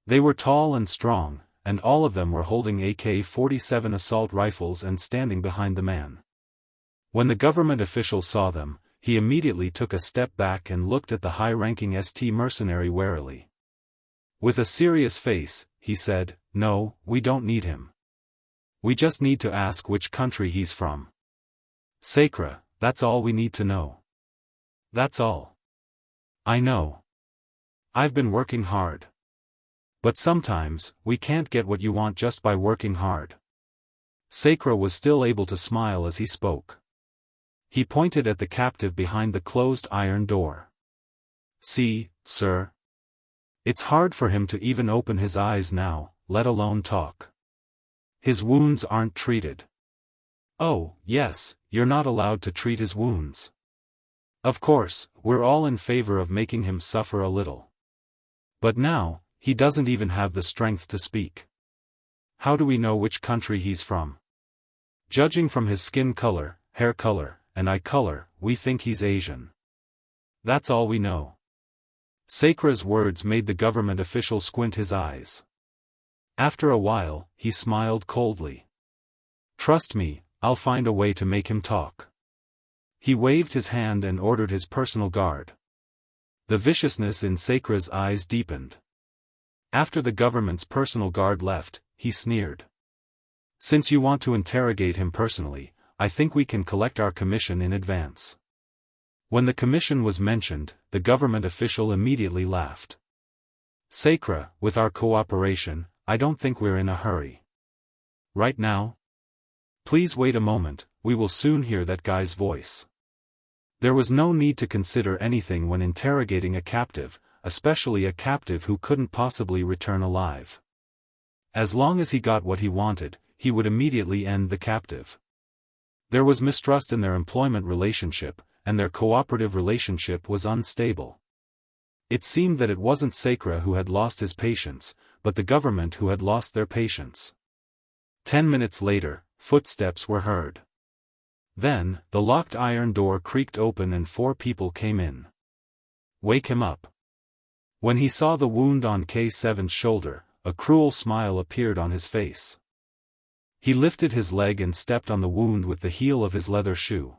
They were tall and strong, and all of them were holding AK-47 assault rifles and standing behind the man. When the government official saw them, he immediately took a step back and looked at the high-ranking ST mercenary warily. With a serious face, he said, "No, we don't need him. We just need to ask which country he's from. Sacra, that's all we need to know. That's all. I know. I've been working hard. But sometimes, we can't get what you want just by working hard." Sacra was still able to smile as he spoke. He pointed at the captive behind the closed iron door. "See, sir. It's hard for him to even open his eyes now, let alone talk. His wounds aren't treated." "Oh, yes, you're not allowed to treat his wounds. Of course, we're all in favor of making him suffer a little. But now, he doesn't even have the strength to speak. How do we know which country he's from? Judging from his skin color, hair color, and eye color, we think he's Asian. That's all we know." Sacra's words made the government official squint his eyes. After a while, he smiled coldly. "Trust me, I'll find a way to make him talk." He waved his hand and ordered his personal guard. The viciousness in Sacra's eyes deepened. After the government's personal guard left, he sneered. "Since you want to interrogate him personally, I think we can collect our commission in advance." When the commission was mentioned, the government official immediately laughed. "Sacra, with our cooperation, I don't think we're in a hurry. Right now? Please wait a moment, we will soon hear that guy's voice." There was no need to consider anything when interrogating a captive, especially a captive who couldn't possibly return alive. As long as he got what he wanted, he would immediately end the captive. There was mistrust in their employment relationship, and their cooperative relationship was unstable. It seemed that it wasn't Sacra who had lost his patience, but the government who had lost their patience. 10 minutes later, footsteps were heard. Then, the locked iron door creaked open and 4 people came in. "Wake him up." When he saw the wound on K7's shoulder, a cruel smile appeared on his face. He lifted his leg and stepped on the wound with the heel of his leather shoe.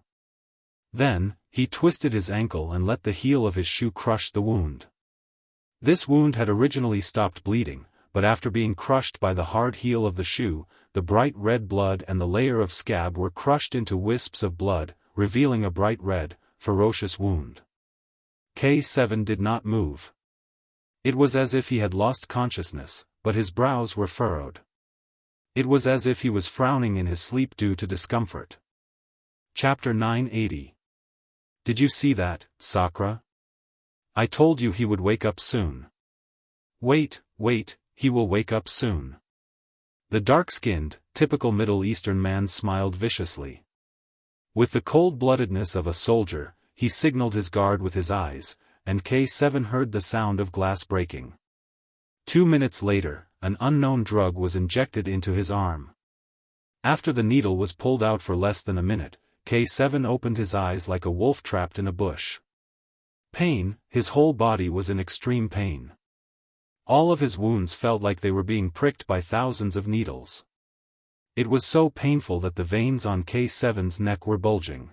Then, he twisted his ankle and let the heel of his shoe crush the wound. This wound had originally stopped bleeding, but after being crushed by the hard heel of the shoe, the bright red blood and the layer of scab were crushed into wisps of blood, revealing a bright red, ferocious wound. K7 did not move. It was as if he had lost consciousness, but his brows were furrowed. It was as if he was frowning in his sleep due to discomfort. Chapter 980. Did you see that, Sakura? I told you he would wake up soon. Wait, he will wake up soon. The dark-skinned, typical Middle Eastern man smiled viciously. With the cold-bloodedness of a soldier, he signaled his guard with his eyes, and K7 heard the sound of glass breaking. 2 minutes later, an unknown drug was injected into his arm. After the needle was pulled out for less than a minute, K7 opened his eyes like a wolf trapped in a bush. Pain, his whole body was in extreme pain. All of his wounds felt like they were being pricked by thousands of needles. It was so painful that the veins on K7's neck were bulging.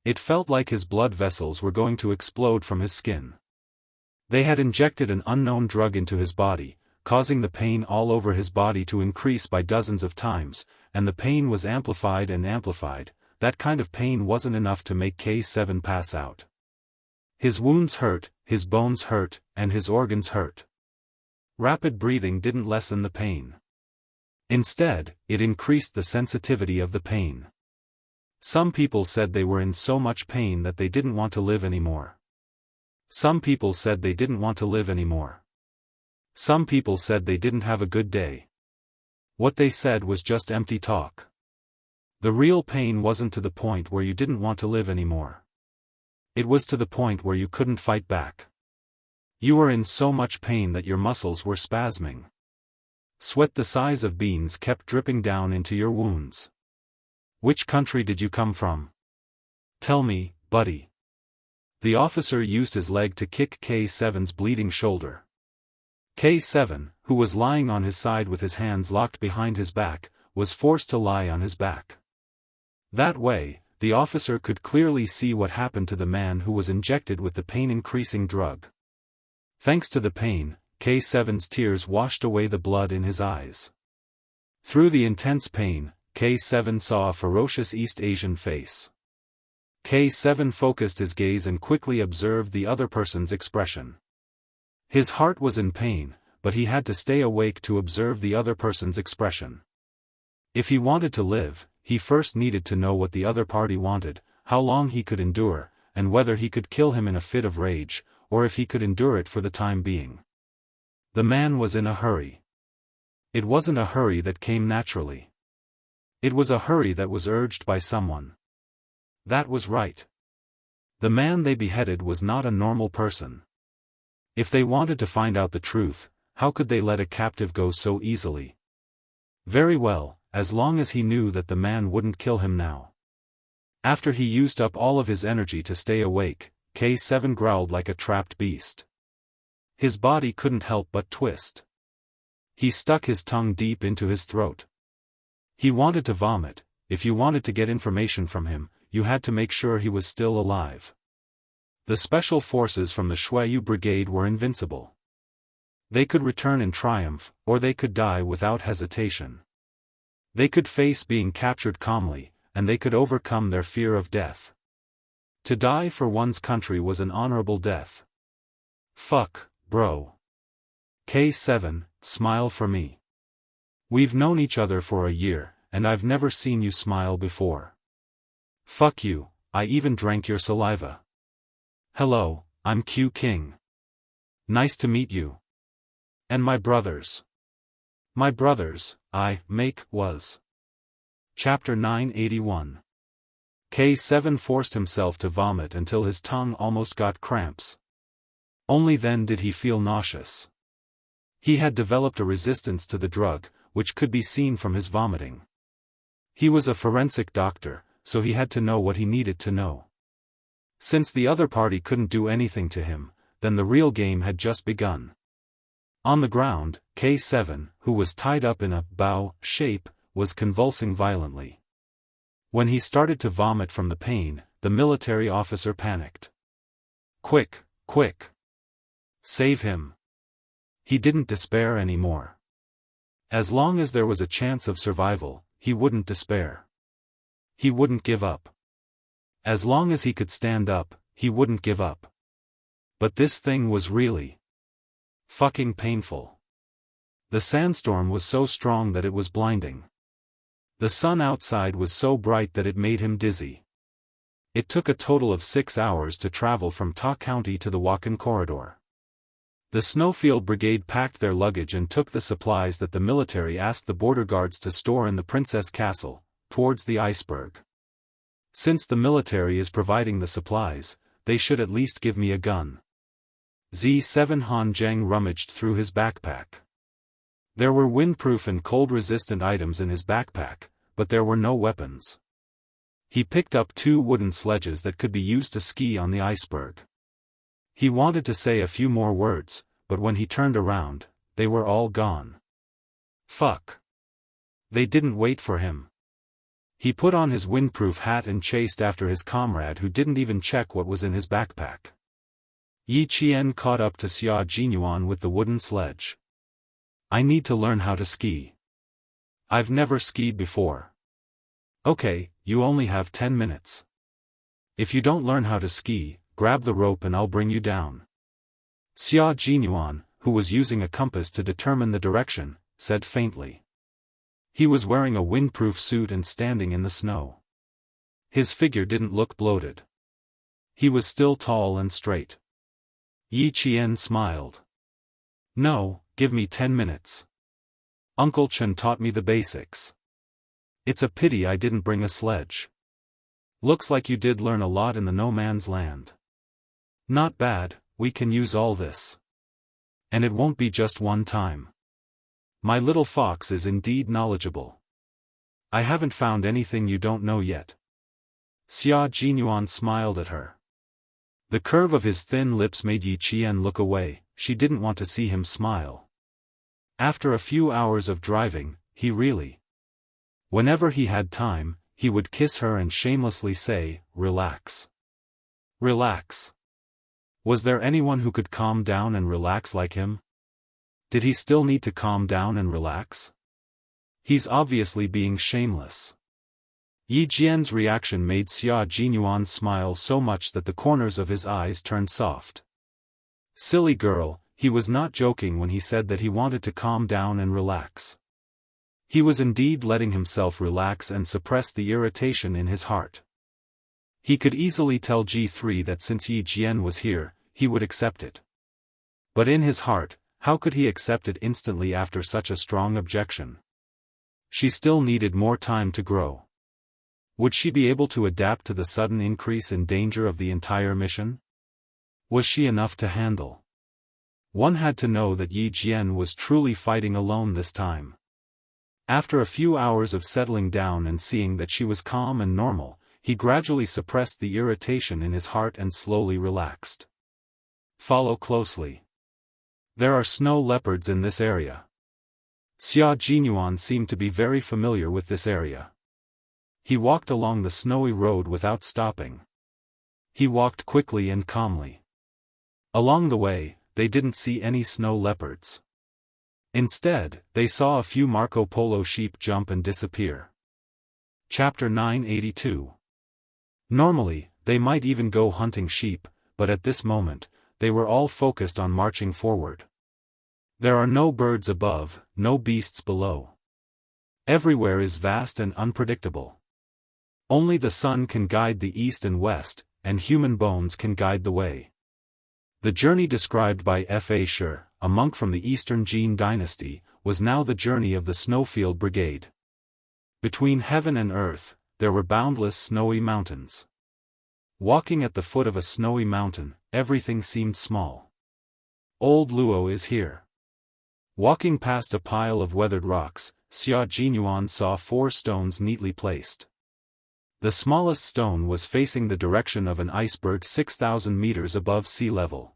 It felt like his blood vessels were going to explode from his skin. They had injected an unknown drug into his body, causing the pain all over his body to increase by dozens of times, and the pain was amplified and amplified. That kind of pain wasn't enough to make K7 pass out. His wounds hurt, his bones hurt, and his organs hurt. Rapid breathing didn't lessen the pain. Instead, it increased the sensitivity of the pain. Some people said they were in so much pain that they didn't want to live anymore. Some people said they didn't want to live anymore. Some people said they didn't have a good day. What they said was just empty talk. The real pain wasn't to the point where you didn't want to live anymore. It was to the point where you couldn't fight back. You were in so much pain that your muscles were spasming. Sweat the size of beans kept dripping down into your wounds. Which country did you come from? Tell me, buddy. The officer used his leg to kick K7's bleeding shoulder. K7, who was lying on his side with his hands locked behind his back, was forced to lie on his back. That way, the officer could clearly see what happened to the man who was injected with the pain-increasing drug. Thanks to the pain, K7's tears washed away the blood in his eyes. Through the intense pain, K7 saw a ferocious East Asian face. K7 focused his gaze and quickly observed the other person's expression. His heart was in pain, but he had to stay awake to observe the other person's expression. If he wanted to live, he first needed to know what the other party wanted, how long he could endure, and whether he could kill him in a fit of rage, or if he could endure it for the time being. The man was in a hurry. It wasn't a hurry that came naturally. It was a hurry that was urged by someone. That was right. The man they beheaded was not a normal person. If they wanted to find out the truth, how could they let a captive go so easily? Very well, as long as he knew that the man wouldn't kill him now. After he used up all of his energy to stay awake, K7 growled like a trapped beast. His body couldn't help but twist. He stuck his tongue deep into his throat. He wanted to vomit. If you wanted to get information from him, you had to make sure he was still alive. The special forces from the Shuayu Brigade were invincible. They could return in triumph, or they could die without hesitation. They could face being captured calmly, and they could overcome their fear of death. To die for one's country was an honorable death. Fuck, bro. K7, smile for me. We've known each other for a year, and I've never seen you smile before. Fuck you, I even drank your saliva. Hello, I'm Q King. Nice to meet you. And my brothers. My brothers, was. Chapter 981. K7 forced himself to vomit until his tongue almost got cramps. Only then did he feel nauseous. He had developed a resistance to the drug, which could be seen from his vomiting. He was a forensic doctor, so he had to know what he needed to know. Since the other party couldn't do anything to him, then the real game had just begun. On the ground, K7, who was tied up in a bow shape, was convulsing violently. When he started to vomit from the pain, the military officer panicked. Quick, quick! Save him! He didn't despair anymore. As long as there was a chance of survival, he wouldn't despair. He wouldn't give up. As long as he could stand up, he wouldn't give up. But this thing was really fucking painful. The sandstorm was so strong that it was blinding. The sun outside was so bright that it made him dizzy. It took a total of 6 hours to travel from Ta County to the Wakan corridor. The Snowfield Brigade packed their luggage and took the supplies that the military asked the border guards to store in the Princess Castle, towards the iceberg. Since the military is providing the supplies, they should at least give me a gun. Z7 Han Zheng rummaged through his backpack. There were windproof and cold-resistant items in his backpack, but there were no weapons. He picked up 2 wooden sledges that could be used to ski on the iceberg. He wanted to say a few more words, but when he turned around, they were all gone. Fuck. They didn't wait for him. He put on his windproof hat and chased after his comrade who didn't even check what was in his backpack. Yi Qian caught up to Xia Jinyuan with the wooden sledge. I need to learn how to ski. I've never skied before. Okay, you only have 10 minutes. If you don't learn how to ski, grab the rope and I'll bring you down. Xia Jinyuan, who was using a compass to determine the direction, said faintly. He was wearing a windproof suit and standing in the snow. His figure didn't look bloated. He was still tall and straight. Yi Qian smiled. No, give me 10 minutes. Uncle Chen taught me the basics. It's a pity I didn't bring a sledge. Looks like you did learn a lot in the no man's land. Not bad, we can use all this. And it won't be just one time. My little fox is indeed knowledgeable. I haven't found anything you don't know yet. Xia Jinyuan smiled at her. The curve of his thin lips made Yi Qian look away. She didn't want to see him smile. After a few hours of driving, he really. Whenever he had time, he would kiss her and shamelessly say, "Relax. Relax." Was there anyone who could calm down and relax like him? Did he still need to calm down and relax? He's obviously being shameless. Yi Jian's reaction made Xia Jinyuan smile so much that the corners of his eyes turned soft. Silly girl, he was not joking when he said that he wanted to calm down and relax. He was indeed letting himself relax and suppress the irritation in his heart. He could easily tell G3 that since Yi Jian was here, he would accept it. But in his heart, how could he accept it instantly after such a strong objection? She still needed more time to grow. Would she be able to adapt to the sudden increase in danger of the entire mission? Was she enough to handle? One had to know that Yi Jian was truly fighting alone this time. After a few hours of settling down and seeing that she was calm and normal, he gradually suppressed the irritation in his heart and slowly relaxed. Follow closely. There are snow leopards in this area. Xia Jinyuan seemed to be very familiar with this area. He walked along the snowy road without stopping. He walked quickly and calmly. Along the way, they didn't see any snow leopards. Instead, they saw a few Marco Polo sheep jump and disappear. Chapter 982. Normally, they might even go hunting sheep, but at this moment, they were all focused on marching forward. There are no birds above, no beasts below. Everywhere is vast and unpredictable. Only the sun can guide the east and west, and human bones can guide the way. The journey described by Fa Shi, a monk from the Eastern Jin dynasty, was now the journey of the Snowfield Brigade. Between heaven and earth, there were boundless snowy mountains. Walking at the foot of a snowy mountain, everything seemed small. Old Luo is here. Walking past a pile of weathered rocks, Xia Jinyuan saw 4 stones neatly placed. The smallest stone was facing the direction of an iceberg 6,000 meters above sea level.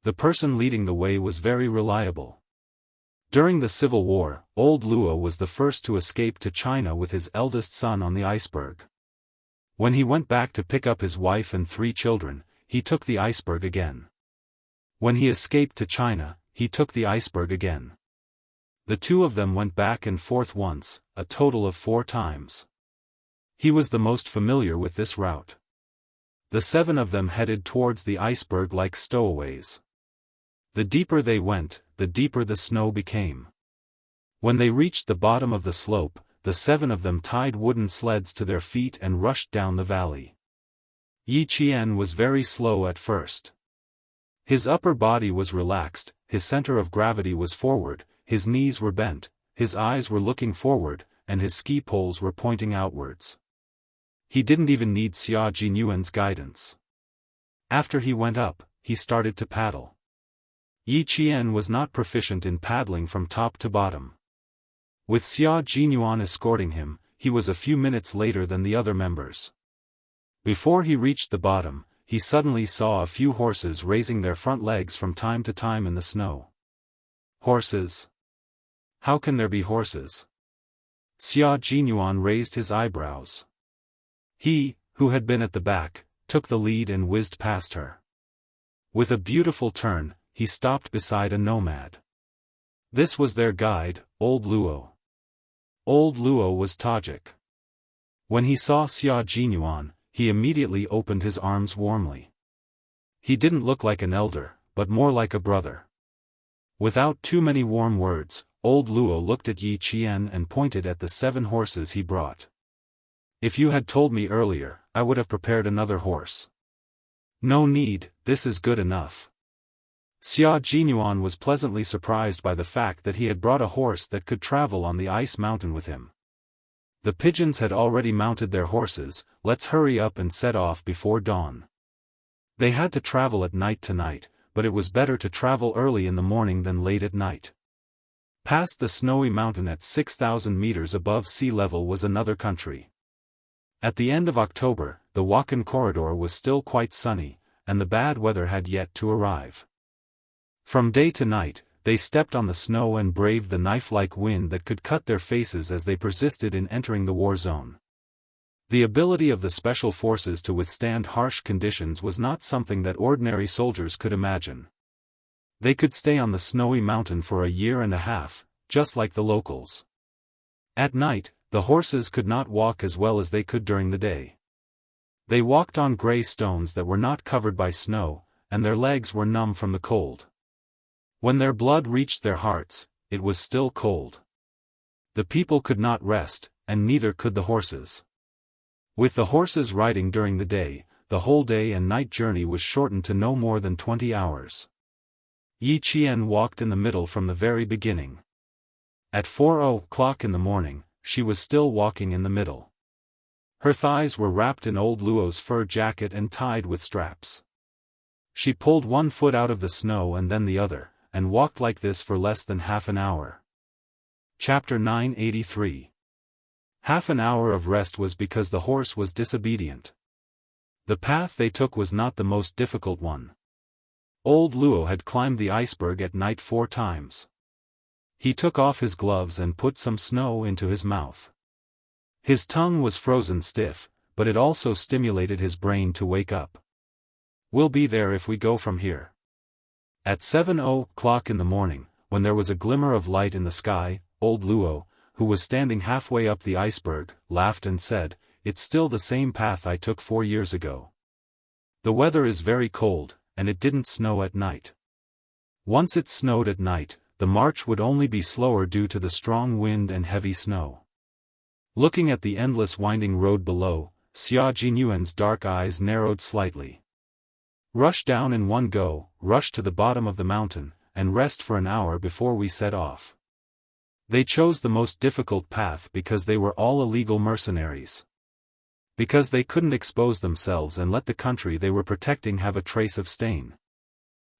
The person leading the way was very reliable. During the Civil War, Old Luo was the first to escape to China with his eldest son on the iceberg. When he went back to pick up his wife and 3 children, he took the iceberg again. When he escaped to China, he took the iceberg again. The 2 of them went back and forth once, a total of 4 times. He was the most familiar with this route. The 7 of them headed towards the iceberg like stowaways. The deeper they went, the deeper the snow became. When they reached the bottom of the slope, the 7 of them tied wooden sleds to their feet and rushed down the valley. Yi Qian was very slow at first. His upper body was relaxed, his center of gravity was forward, his knees were bent, his eyes were looking forward, and his ski poles were pointing outwards. He didn't even need Xia Jinyuan's guidance. After he went up, he started to paddle. Yi Qian was not proficient in paddling from top to bottom. With Xia Jinyuan escorting him, he was a few minutes later than the other members. Before he reached the bottom, he suddenly saw a few horses raising their front legs from time to time in the snow. Horses? How can there be horses? Xia Jinyuan raised his eyebrows. He, who had been at the back, took the lead and whizzed past her. With a beautiful turn, he stopped beside a nomad. This was their guide, Old Luo. Old Luo was Tajik. When he saw Xia Jinyuan, he immediately opened his arms warmly. He didn't look like an elder, but more like a brother. Without too many warm words, Old Luo looked at Yi Qian and pointed at the 7 horses he brought. If you had told me earlier, I would have prepared another horse. No need, this is good enough. Xia Jinyuan was pleasantly surprised by the fact that he had brought a horse that could travel on the ice mountain with him. The pigeons had already mounted their horses, let's hurry up and set off before dawn. They had to travel at night tonight, but it was better to travel early in the morning than late at night. Past the snowy mountain at 6,000 meters above sea level was another country. At the end of October, the Wakhan corridor was still quite sunny, and the bad weather had yet to arrive. From day to night, they stepped on the snow and braved the knife-like wind that could cut their faces as they persisted in entering the war zone. The ability of the special forces to withstand harsh conditions was not something that ordinary soldiers could imagine. They could stay on the snowy mountain for a year and a half, just like the locals. At night, the horses could not walk as well as they could during the day. They walked on gray stones that were not covered by snow, and their legs were numb from the cold. When their blood reached their hearts, it was still cold. The people could not rest, and neither could the horses. With the horses riding during the day, the whole day and night journey was shortened to no more than 20 hours. Yi Qian walked in the middle from the very beginning. At 4:00 in the morning, she was still walking in the middle. Her thighs were wrapped in Old Luo's fur jacket and tied with straps. She pulled one foot out of the snow and then the other, and walked like this for less than half an hour. Chapter 983. Half an hour of rest was because the horse was disobedient. The path they took was not the most difficult one. Old Luo had climbed the iceberg at night 4 times. He took off his gloves and put some snow into his mouth. His tongue was frozen stiff, but it also stimulated his brain to wake up. We'll be there if we go from here. At 7:00 in the morning, when there was a glimmer of light in the sky, Old Luo, who was standing halfway up the iceberg, laughed and said, "It's still the same path I took 4 years ago. The weather is very cold, and it didn't snow at night. Once it snowed at night, the march would only be slower due to the strong wind and heavy snow." Looking at the endless winding road below, Xia Jinyuan's dark eyes narrowed slightly. "Rush down in one go, rush to the bottom of the mountain, and rest for an hour before we set off." They chose the most difficult path because they were all illegal mercenaries. Because they couldn't expose themselves and let the country they were protecting have a trace of stain.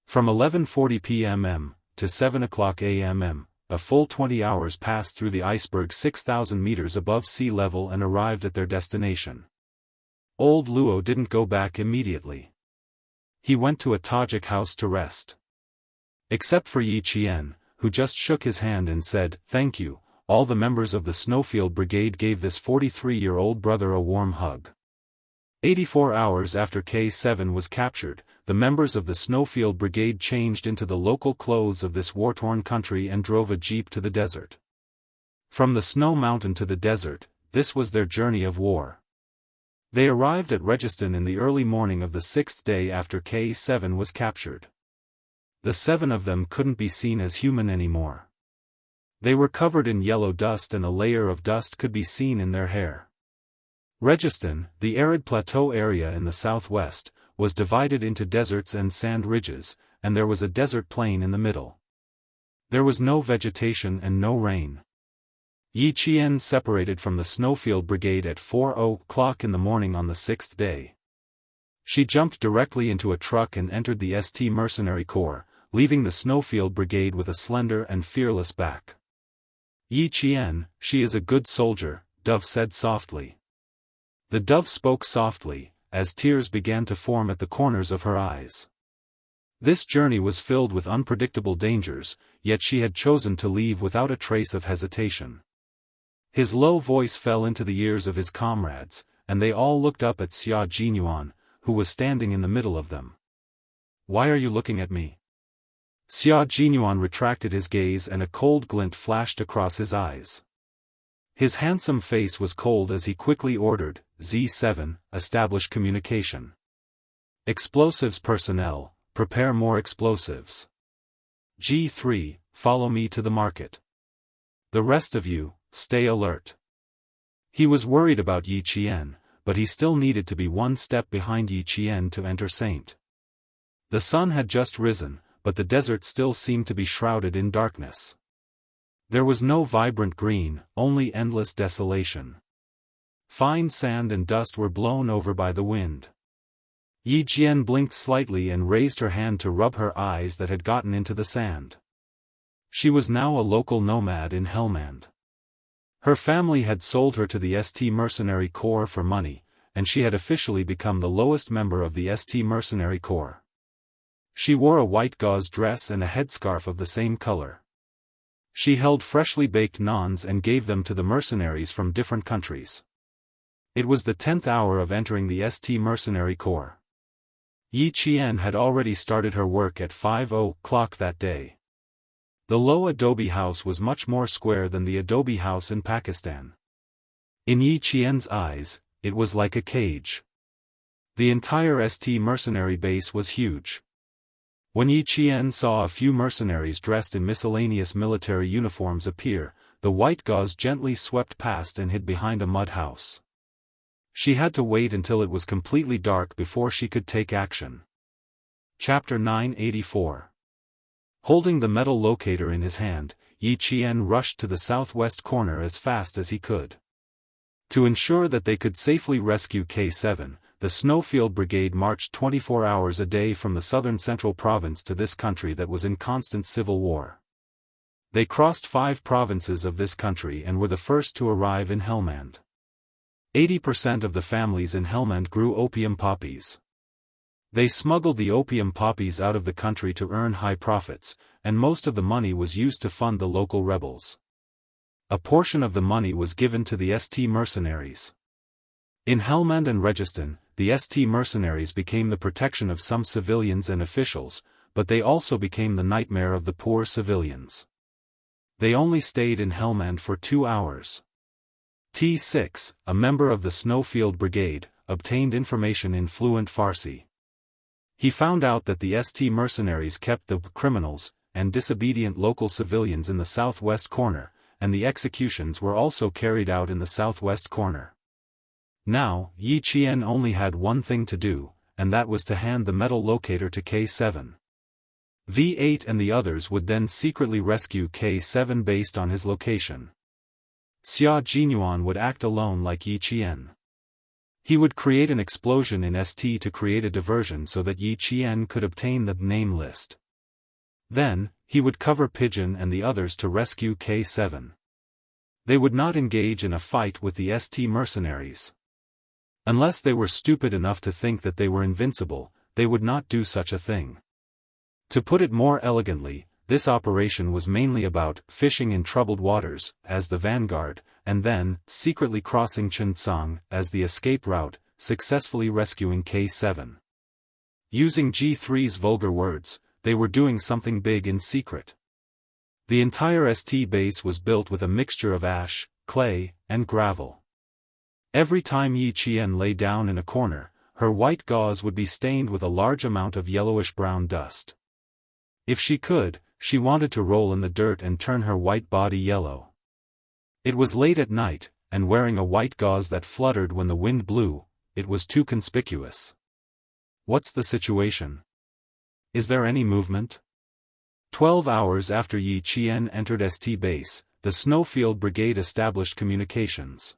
From 11:40 p.m. to 7:00 a.m., a full 20 hours passed through the iceberg 6,000 meters above sea level and arrived at their destination. Old Luo didn't go back immediately. He went to a Tajik house to rest. Except for Yi Qian, who just shook his hand and said, "Thank you," all the members of the Snowfield Brigade gave this 43-year-old brother a warm hug. 84 hours after K7 was captured, the members of the Snowfield Brigade changed into the local clothes of this war-torn country and drove a jeep to the desert. From the snow mountain to the desert, this was their journey of war. They arrived at Registan in the early morning of the 6th day after K7 was captured. The 7 of them couldn't be seen as human anymore. They were covered in yellow dust and a layer of dust could be seen in their hair. Registan, the arid plateau area in the southwest, was divided into deserts and sand ridges, and there was a desert plain in the middle. There was no vegetation and no rain. Yi Qian separated from the Snowfield Brigade at 4:00 in the morning on the 6th day. She jumped directly into a truck and entered the St. Mercenary Corps, leaving the Snowfield Brigade with a slender and fearless back. Yi Qian, she is a good soldier, Dove said softly. The dove spoke softly, as tears began to form at the corners of her eyes. This journey was filled with unpredictable dangers, yet she had chosen to leave without a trace of hesitation. His low voice fell into the ears of his comrades, and they all looked up at Xia Jinyuan, who was standing in the middle of them. "Why are you looking at me?" Xia Jinyuan retracted his gaze and a cold glint flashed across his eyes. His handsome face was cold as he quickly ordered, Z7, establish communication. Explosives personnel, prepare more explosives. G3, follow me to the market. The rest of you, stay alert. He was worried about Yi Qian, but he still needed to be one step behind Yi Qian to enter Saint. The sun had just risen, but the desert still seemed to be shrouded in darkness. There was no vibrant green, only endless desolation. Fine sand and dust were blown over by the wind. Yi Qian blinked slightly and raised her hand to rub her eyes that had gotten into the sand. She was now a local nomad in Helmand. Her family had sold her to the St. Mercenary Corps for money, and she had officially become the lowest member of the St. Mercenary Corps. She wore a white gauze dress and a headscarf of the same color. She held freshly baked naans and gave them to the mercenaries from different countries. It was the 10th hour of entering the St. Mercenary Corps. Yi Qian had already started her work at 5:00 that day. The low adobe house was much more square than the adobe house in Pakistan. In Yi Qian's eyes, it was like a cage. The entire St. Mercenary base was huge. When Yi Qian saw a few mercenaries dressed in miscellaneous military uniforms appear, the white gauze gently swept past and hid behind a mud house. She had to wait until it was completely dark before she could take action. Chapter 984. Holding the metal locator in his hand, Yi Qian rushed to the southwest corner as fast as he could. To ensure that they could safely rescue K7, the Snowfield Brigade marched 24 hours a day from the southern central province to this country that was in constant civil war. They crossed 5 provinces of this country and were the first to arrive in Helmand. 80% of the families in Helmand grew opium poppies. They smuggled the opium poppies out of the country to earn high profits, and most of the money was used to fund the local rebels. A portion of the money was given to the St. Mercenaries. In Helmand and Registan, the St. Mercenaries became the protection of some civilians and officials, but they also became the nightmare of the poor civilians. They only stayed in Helmand for 2 hours. T6, a member of the Snowfield Brigade, obtained information in fluent Farsi. He found out that the St. Mercenaries kept the criminals and disobedient local civilians in the southwest corner, and the executions were also carried out in the southwest corner. Now, Yi Qian only had one thing to do, and that was to hand the metal locator to K7. V8 and the others would then secretly rescue K7 based on his location. Xia Jinyuan would act alone like Yi Qian. He would create an explosion in St to create a diversion so that Yi Qian could obtain the name list. Then, he would cover Pigeon and the others to rescue K7. They would not engage in a fight with the St. Mercenaries. Unless they were stupid enough to think that they were invincible, they would not do such a thing. To put it more elegantly, this operation was mainly about fishing in troubled waters, as the vanguard, and then secretly crossing Chencang as the escape route, successfully rescuing K7. Using G3's vulgar words, they were doing something big in secret. The entire ST base was built with a mixture of ash, clay, and gravel. Every time Yi Qian lay down in a corner, her white gauze would be stained with a large amount of yellowish-brown dust. If she could, she wanted to roll in the dirt and turn her white body yellow. It was late at night, and wearing a white gauze that fluttered when the wind blew, it was too conspicuous. What's the situation? Is there any movement? 12 hours after Yi Qian entered ST base, the Snowfield Brigade established communications.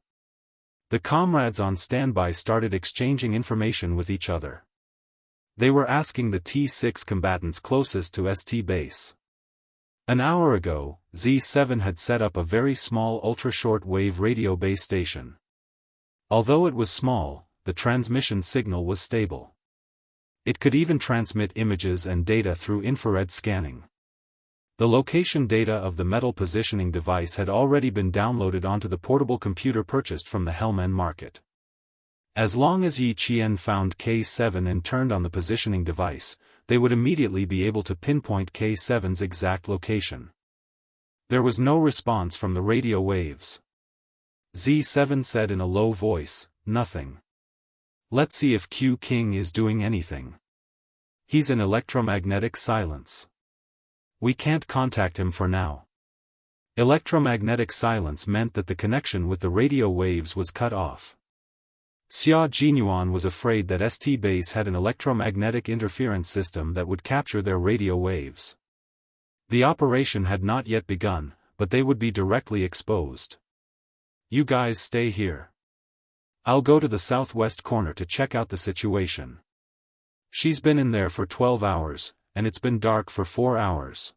The comrades on standby started exchanging information with each other. They were asking the T6 combatants closest to ST base. An hour ago, Z7 had set up a very small ultra-short-wave radio base station. Although it was small, the transmission signal was stable. It could even transmit images and data through infrared scanning. The location data of the metal positioning device had already been downloaded onto the portable computer purchased from the Hellman market. As long as Yi Qian found K7 and turned on the positioning device, they would immediately be able to pinpoint K7's exact location. There was no response from the radio waves. Z7 said in a low voice, "Nothing. Let's see if Q King is doing anything. He's in electromagnetic silence. We can't contact him for now." Electromagnetic silence meant that the connection with the radio waves was cut off. Xia Jinyuan was afraid that ST base had an electromagnetic interference system that would capture their radio waves. The operation had not yet begun, but they would be directly exposed. "You guys stay here. I'll go to the southwest corner to check out the situation." She's been in there for 12 hours, and it's been dark for 4 hours.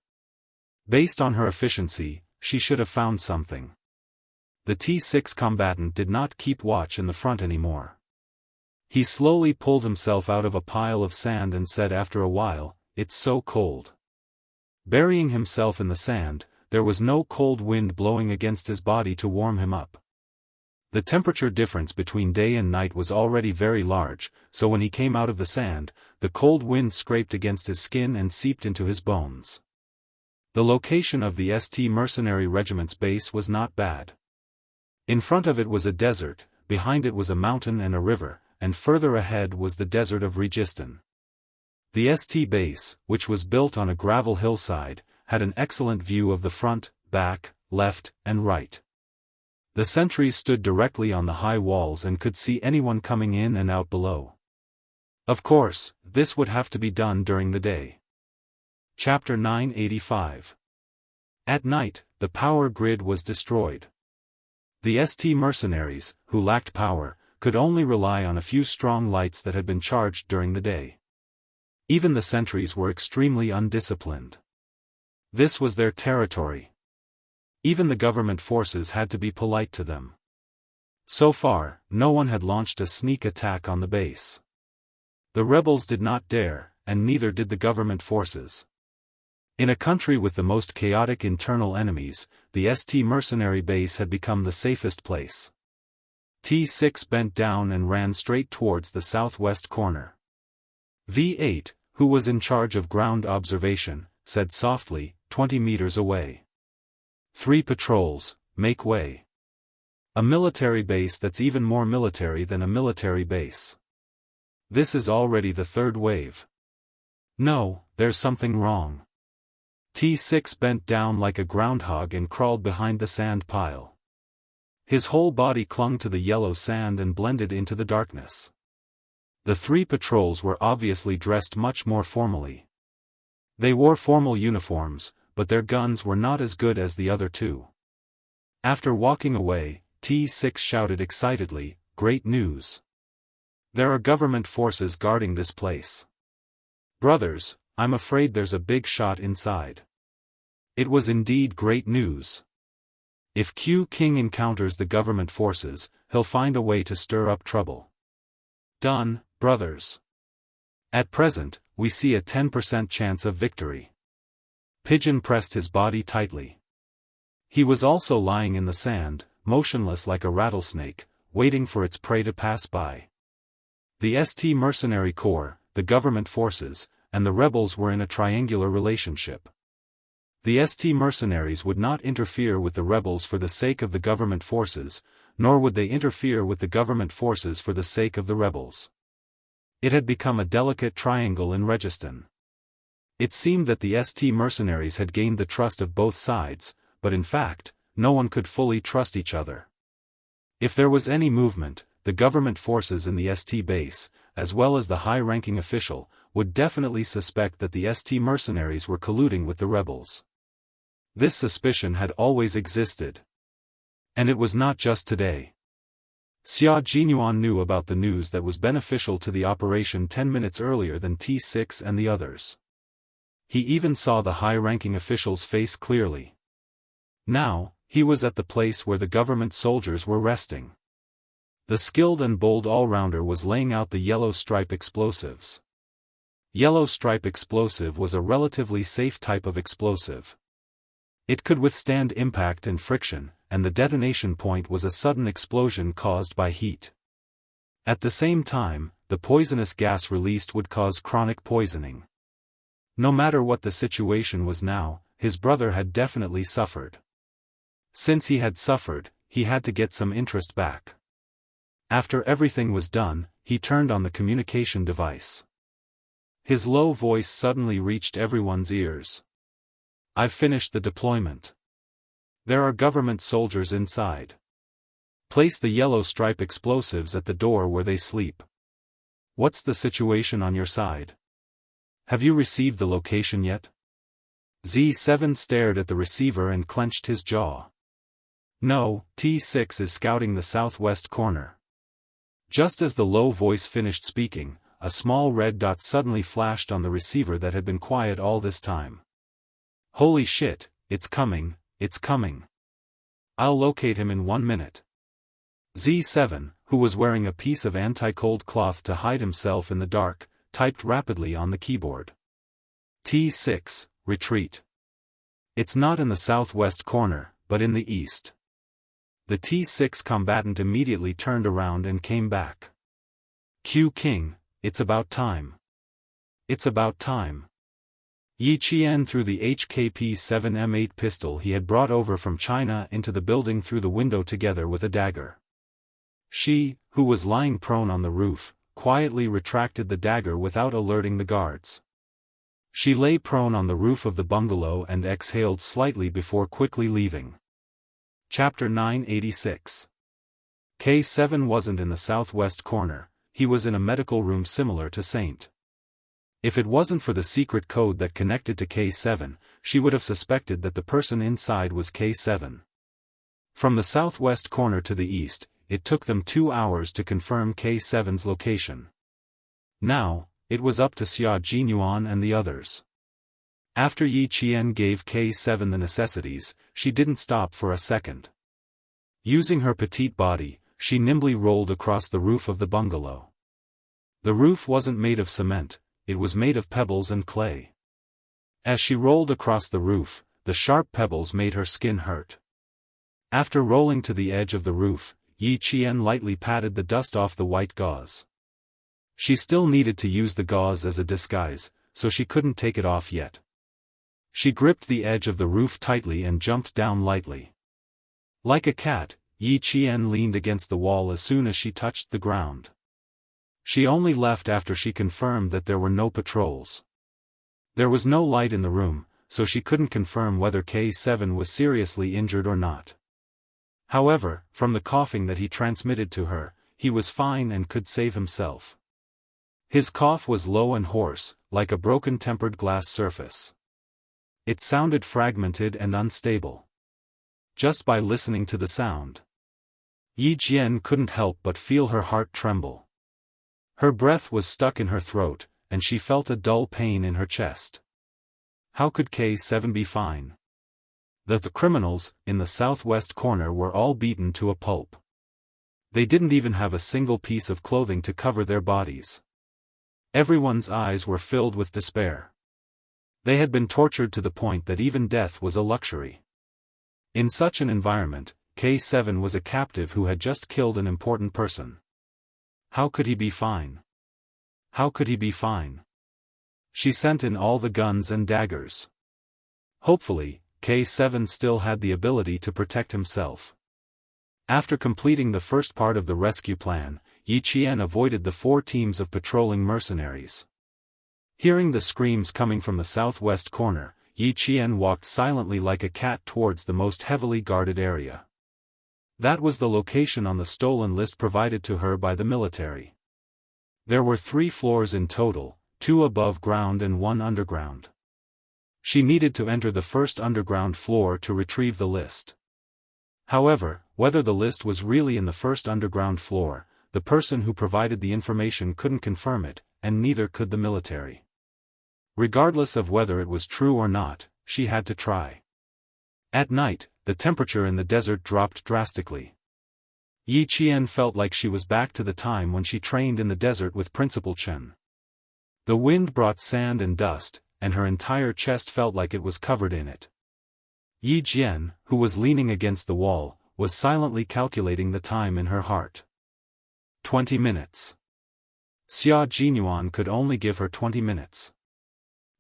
Based on her efficiency, she should have found something. The T6 combatant did not keep watch in the front anymore. He slowly pulled himself out of a pile of sand and said after a while, "It's so cold." Burying himself in the sand, there was no cold wind blowing against his body to warm him up. The temperature difference between day and night was already very large, so when he came out of the sand, the cold wind scraped against his skin and seeped into his bones. The location of the ST Mercenary Regiment's base was not bad. In front of it was a desert, behind it was a mountain and a river, and further ahead was the desert of Registan. The ST base, which was built on a gravel hillside, had an excellent view of the front, back, left, and right. The sentries stood directly on the high walls and could see anyone coming in and out below. Of course, this would have to be done during the day. Chapter 985. At night, the power grid was destroyed. The ST mercenaries, who lacked power, could only rely on a few strong lights that had been charged during the day. Even the sentries were extremely undisciplined. This was their territory. Even the government forces had to be polite to them. So far, no one had launched a sneak attack on the base. The rebels did not dare, and neither did the government forces. In a country with the most chaotic internal enemies, the ST mercenary base had become the safest place. T6 bent down and ran straight towards the southwest corner. V8, who was in charge of ground observation, said softly, 20 meters away. 3 patrols, make way. A military base that's even more military than a military base. This is already the third wave. No, there's something wrong. T6 bent down like a groundhog and crawled behind the sand pile. His whole body clung to the yellow sand and blended into the darkness. The 3 patrols were obviously dressed much more formally. They wore formal uniforms, but their guns were not as good as the other 2. After walking away, T6 shouted excitedly, "Great news! There are government forces guarding this place. Brothers, I'm afraid there's a big shot inside." It was indeed great news. If Q King encounters the government forces, he'll find a way to stir up trouble. Done, brothers. At present, we see a 10% chance of victory. Pigeon pressed his body tightly. He was also lying in the sand, motionless like a rattlesnake, waiting for its prey to pass by. The ST Mercenary Corps, the government forces, and the rebels were in a triangular relationship. The ST mercenaries would not interfere with the rebels for the sake of the government forces, nor would they interfere with the government forces for the sake of the rebels. It had become a delicate triangle in Registan. It seemed that the ST mercenaries had gained the trust of both sides, but in fact, no one could fully trust each other. If there was any movement, the government forces in the ST base, as well as the high-ranking official, would definitely suspect that the ST mercenaries were colluding with the rebels. This suspicion had always existed. And it was not just today. Xia Jinyuan knew about the news that was beneficial to the operation 10 minutes earlier than T6 and the others. He even saw the high-ranking official's face clearly. Now, he was at the place where the government soldiers were resting. The skilled and bold all-rounder was laying out the yellow stripe explosives. Yellow stripe explosive was a relatively safe type of explosive. It could withstand impact and friction, and the detonation point was a sudden explosion caused by heat. At the same time, the poisonous gas released would cause chronic poisoning. No matter what the situation was now, his brother had definitely suffered. Since he had suffered, he had to get some interest back. After everything was done, he turned on the communication device. His low voice suddenly reached everyone's ears. "I've finished the deployment. There are government soldiers inside. Place the yellow stripe explosives at the door where they sleep. What's the situation on your side? Have you received the location yet?" Z7 stared at the receiver and clenched his jaw. "No, T6 is scouting the southwest corner." Just as the low voice finished speaking, a small red dot suddenly flashed on the receiver that had been quiet all this time. "Holy shit, it's coming, it's coming. I'll locate him in 1 minute." Z7, who was wearing a piece of anti-cold cloth to hide himself in the dark, typed rapidly on the keyboard. "T6, retreat. It's not in the southwest corner, but in the east." The T6 combatant immediately turned around and came back. "Q King, it's about time. It's about time." Yi Qian threw the HKP-7M8 pistol he had brought over from China into the building through the window together with a dagger. She, who was lying prone on the roof, quietly retracted the dagger without alerting the guards. She lay prone on the roof of the bungalow and exhaled slightly before quickly leaving. Chapter 986. K7 wasn't in the southwest corner, he was in a medical room similar to Saint. If it wasn't for the secret code that connected to K7, she would have suspected that the person inside was K7. From the southwest corner to the east, it took them 2 hours to confirm K7's location. Now, it was up to Xia Jinyuan and the others. After Yi Qian gave K7 the necessities, she didn't stop for a second. Using her petite body, she nimbly rolled across the roof of the bungalow. The roof wasn't made of cement, it was made of pebbles and clay. As she rolled across the roof, the sharp pebbles made her skin hurt. After rolling to the edge of the roof, Yi Qian lightly patted the dust off the white gauze. She still needed to use the gauze as a disguise, so she couldn't take it off yet. She gripped the edge of the roof tightly and jumped down lightly. Like a cat, Yi Qian leaned against the wall as soon as she touched the ground. She only left after she confirmed that there were no patrols. There was no light in the room, so she couldn't confirm whether K7 was seriously injured or not. However, from the coughing that he transmitted to her, he was fine and could save himself. His cough was low and hoarse, like a broken tempered glass surface. It sounded fragmented and unstable. Just by listening to the sound, Yi Qian couldn't help but feel her heart tremble. Her breath was stuck in her throat, and she felt a dull pain in her chest. How could K7 be fine? The criminals, in the southwest corner, were all beaten to a pulp. They didn't even have a single piece of clothing to cover their bodies. Everyone's eyes were filled with despair. They had been tortured to the point that even death was a luxury. In such an environment, K7 was a captive who had just killed an important person. How could he be fine? How could he be fine? She sent in all the guns and daggers. Hopefully, K7 still had the ability to protect himself. After completing the first part of the rescue plan, Yi Qian avoided the 4 teams of patrolling mercenaries. Hearing the screams coming from the southwest corner, Yi Qian walked silently like a cat towards the most heavily guarded area. That was the location on the stolen list provided to her by the military. There were 3 floors in total, 2 above ground and 1 underground. She needed to enter the first underground floor to retrieve the list. However, whether the list was really in the first underground floor, the person who provided the information couldn't confirm it, and neither could the military. Regardless of whether it was true or not, she had to try. At night, the temperature in the desert dropped drastically. Yi Qian felt like she was back to the time when she trained in the desert with Principal Chen. The wind brought sand and dust, and her entire chest felt like it was covered in it. Yi Jian, who was leaning against the wall, was silently calculating the time in her heart. 20 minutes. Xia Jinyuan could only give her 20 minutes.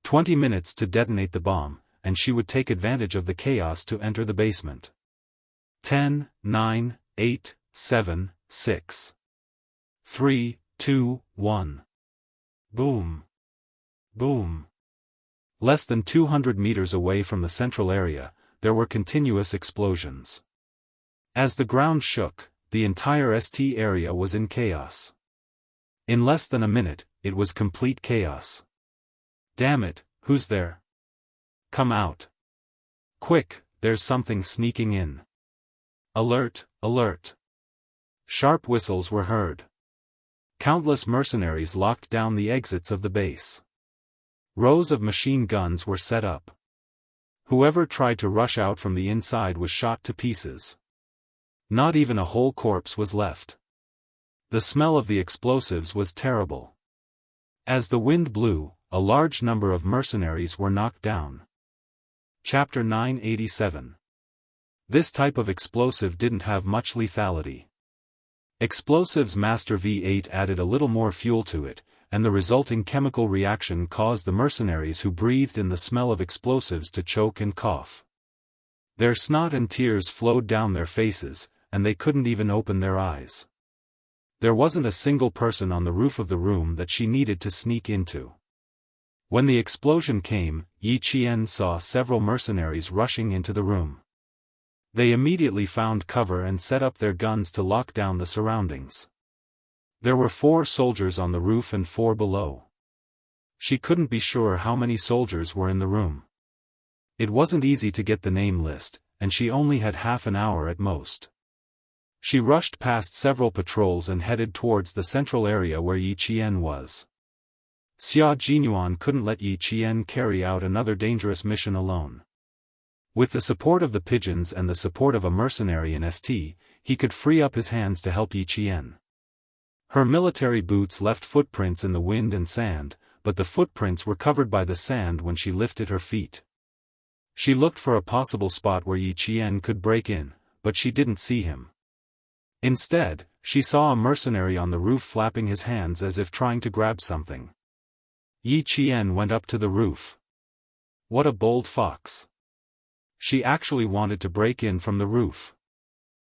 20 minutes to detonate the bomb, and she would take advantage of the chaos to enter the basement. 10, 9, 8, 7, 6. 3, 2, 1. Boom. Boom. Less than 200 meters away from the central area, there were continuous explosions. As the ground shook, the entire ST area was in chaos. In less than a minute, it was complete chaos. Damn it, who's there? Come out. Quick, there's something sneaking in. Alert, alert. Sharp whistles were heard. Countless mercenaries locked down the exits of the base. Rows of machine guns were set up. Whoever tried to rush out from the inside was shot to pieces. Not even a whole corpse was left. The smell of the explosives was terrible. As the wind blew, a large number of mercenaries were knocked down. Chapter 987. This type of explosive didn't have much lethality. Explosives Master V8 added a little more fuel to it, and the resulting chemical reaction caused the mercenaries who breathed in the smell of explosives to choke and cough. Their snot and tears flowed down their faces, and they couldn't even open their eyes. There wasn't a single person on the roof of the room that she needed to sneak into. When the explosion came, Yi Qian saw several mercenaries rushing into the room. They immediately found cover and set up their guns to lock down the surroundings. There were 4 soldiers on the roof and 4 below. She couldn't be sure how many soldiers were in the room. It wasn't easy to get the name list, and she only had half an hour at most. She rushed past several patrols and headed towards the central area where Yi Qian was. Xia Jinyuan couldn't let Yi Qian carry out another dangerous mission alone. With the support of the pigeons and the support of a mercenary in ST, he could free up his hands to help Yi Qian. Her military boots left footprints in the wind and sand, but the footprints were covered by the sand when she lifted her feet. She looked for a possible spot where Yi Qian could break in, but she didn't see him. Instead, she saw a mercenary on the roof flapping his hands as if trying to grab something. Yi Qian went up to the roof. What a bold fox. She actually wanted to break in from the roof.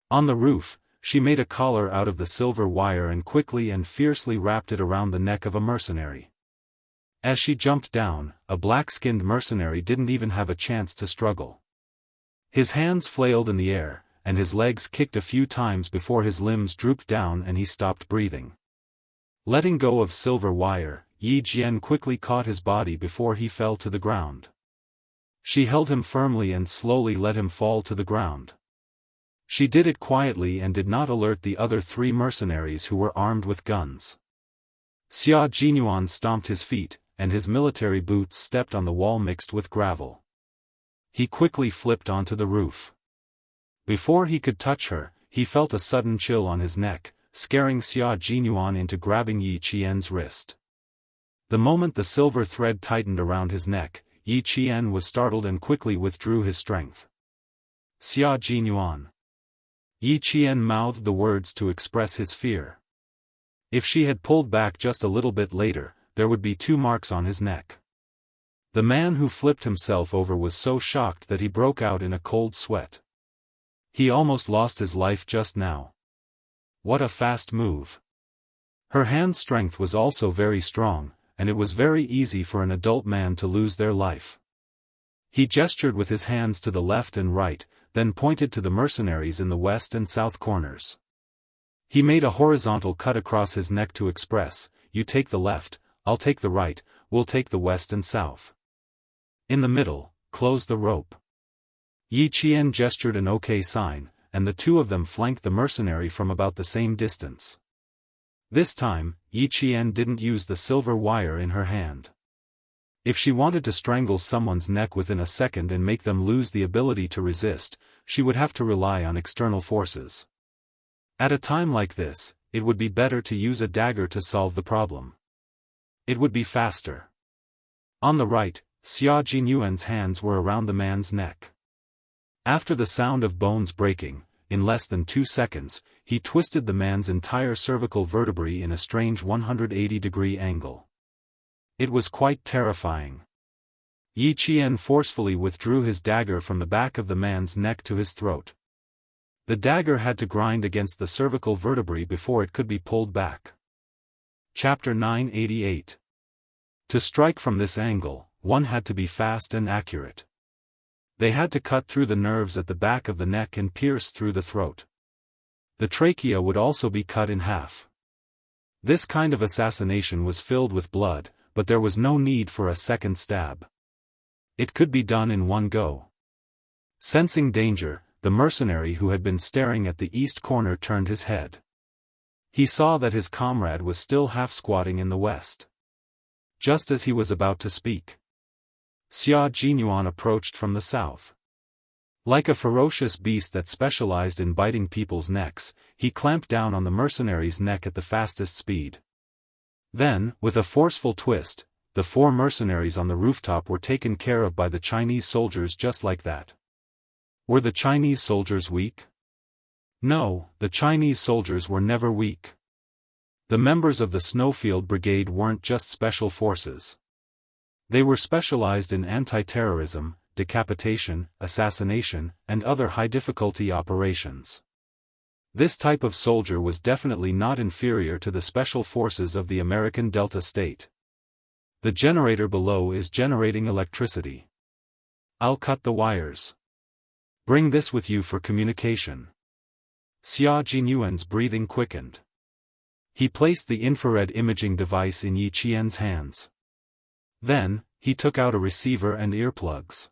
On the roof, she made a collar out of the silver wire and quickly and fiercely wrapped it around the neck of a mercenary. As she jumped down, a black-skinned mercenary didn't even have a chance to struggle. His hands flailed in the air, and his legs kicked a few times before his limbs drooped down and he stopped breathing. Letting go of silver wire, Yi Jian quickly caught his body before he fell to the ground. She held him firmly and slowly let him fall to the ground. She did it quietly and did not alert the other 3 mercenaries who were armed with guns. Xia Jinyuan stomped his feet, and his military boots stepped on the wall mixed with gravel. He quickly flipped onto the roof. Before he could touch her, he felt a sudden chill on his neck, scaring Xia Jinyuan into grabbing Yi Qian's wrist. The moment the silver thread tightened around his neck, Yi Qian was startled and quickly withdrew his strength. Xia Jinyuan. Yi Qian mouthed the words to express his fear. If she had pulled back just a little bit later, there would be 2 marks on his neck. The man who flipped himself over was so shocked that he broke out in a cold sweat. He almost lost his life just now. What a fast move. Her hand strength was also very strong, and it was very easy for an adult man to lose their life. He gestured with his hands to the left and right, then pointed to the mercenaries in the west and south corners. He made a horizontal cut across his neck to express, "You take the left, I'll take the right, we'll take the west and south. In the middle, close the rope." Yi Qian gestured an OK sign, and the 2 of them flanked the mercenary from about the same distance. This time, Yi Qian didn't use the silver wire in her hand. If she wanted to strangle someone's neck within a second and make them lose the ability to resist, she would have to rely on external forces. At a time like this, it would be better to use a dagger to solve the problem. It would be faster. On the right, Xia Jinyuan's hands were around the man's neck. After the sound of bones breaking, in less than 2 seconds, he twisted the man's entire cervical vertebrae in a strange 180-degree angle. It was quite terrifying. Yi Qian forcefully withdrew his dagger from the back of the man's neck to his throat. The dagger had to grind against the cervical vertebrae before it could be pulled back. Chapter 988. To strike from this angle, one had to be fast and accurate. They had to cut through the nerves at the back of the neck and pierce through the throat. The trachea would also be cut in half. This kind of assassination was filled with blood, but there was no need for a second stab. It could be done in one go. Sensing danger, the mercenary who had been staring at the east corner turned his head. He saw that his comrade was still half-squatting in the west. Just as he was about to speak, Xia Jinyuan approached from the south. Like a ferocious beast that specialized in biting people's necks, he clamped down on the mercenary's neck at the fastest speed. Then, with a forceful twist, the 4 mercenaries on the rooftop were taken care of by the Chinese soldiers just like that. Were the Chinese soldiers weak? No, the Chinese soldiers were never weak. The members of the Snowfield Brigade weren't just special forces. They were specialized in anti-terrorism, decapitation, assassination, and other high-difficulty operations. This type of soldier was definitely not inferior to the special forces of the American Delta State. The generator below is generating electricity. I'll cut the wires. Bring this with you for communication. Xia Jinyuan's breathing quickened. He placed the infrared imaging device in Yi Qian's hands. Then, he took out a receiver and earplugs.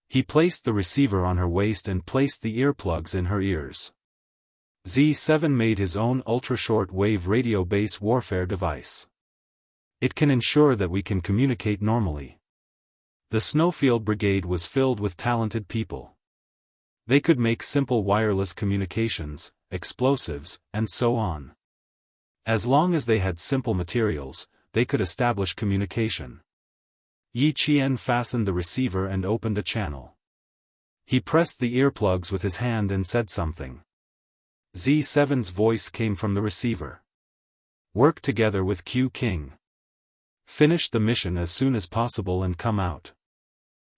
He placed the receiver on her waist and placed the earplugs in her ears. Z7 made his own ultra-short-wave radio base warfare device. It can ensure that we can communicate normally. The Snowfield Brigade was filled with talented people. They could make simple wireless communications, explosives, and so on. As long as they had simple materials, they could establish communication. Yi Qian fastened the receiver and opened a channel. He pressed the earplugs with his hand and said something. Z7's voice came from the receiver. Work together with Q King. Finish the mission as soon as possible and come out.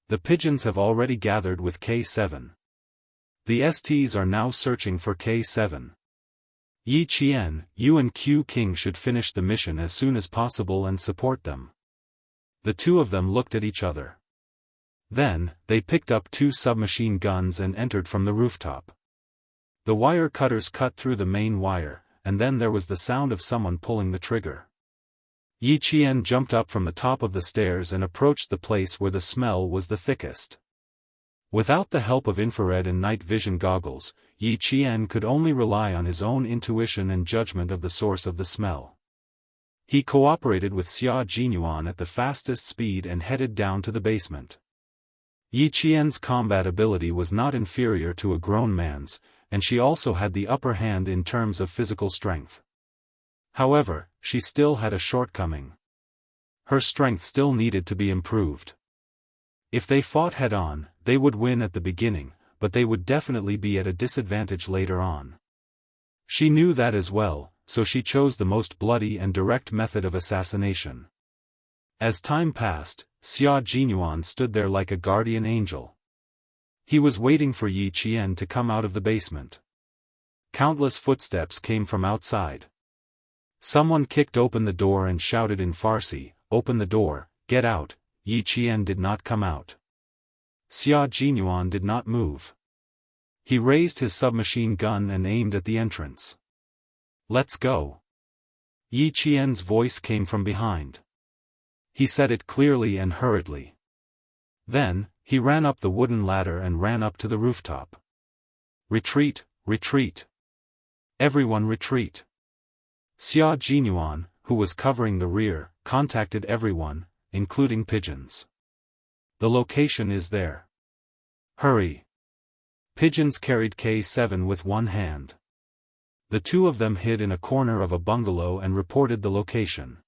The pigeons have already gathered with K7. The STs are now searching for K7. Yi Qian, you and Q King should finish the mission as soon as possible and support them. The 2 of them looked at each other. Then, they picked up 2 submachine guns and entered from the rooftop. The wire cutters cut through the main wire, and then there was the sound of someone pulling the trigger. Yi Qian jumped up from the top of the stairs and approached the place where the smell was the thickest. Without the help of infrared and night vision goggles, Yi Qian could only rely on his own intuition and judgment of the source of the smell. He cooperated with Xia Jinyuan at the fastest speed and headed down to the basement. Yi Qian's combat ability was not inferior to a grown man's, and she also had the upper hand in terms of physical strength. However, she still had a shortcoming. Her strength still needed to be improved. If they fought head-on, they would win at the beginning, but they would definitely be at a disadvantage later on. She knew that as well, so she chose the most bloody and direct method of assassination. As time passed, Xia Jinyuan stood there like a guardian angel. He was waiting for Yi Qian to come out of the basement. Countless footsteps came from outside. Someone kicked open the door and shouted in Farsi, "Open the door, get out." Yi Qian did not come out. Xia Jinyuan did not move. He raised his submachine gun and aimed at the entrance. "Let's go." Yi Qian's voice came from behind. He said it clearly and hurriedly. Then, he ran up the wooden ladder and ran up to the rooftop. "Retreat, retreat. Everyone retreat." Xia Jinyuan, who was covering the rear, contacted everyone, including pigeons. "The location is there. Hurry." Pigeons carried K7 with one hand. The two of them hid in a corner of a bungalow and reported the location.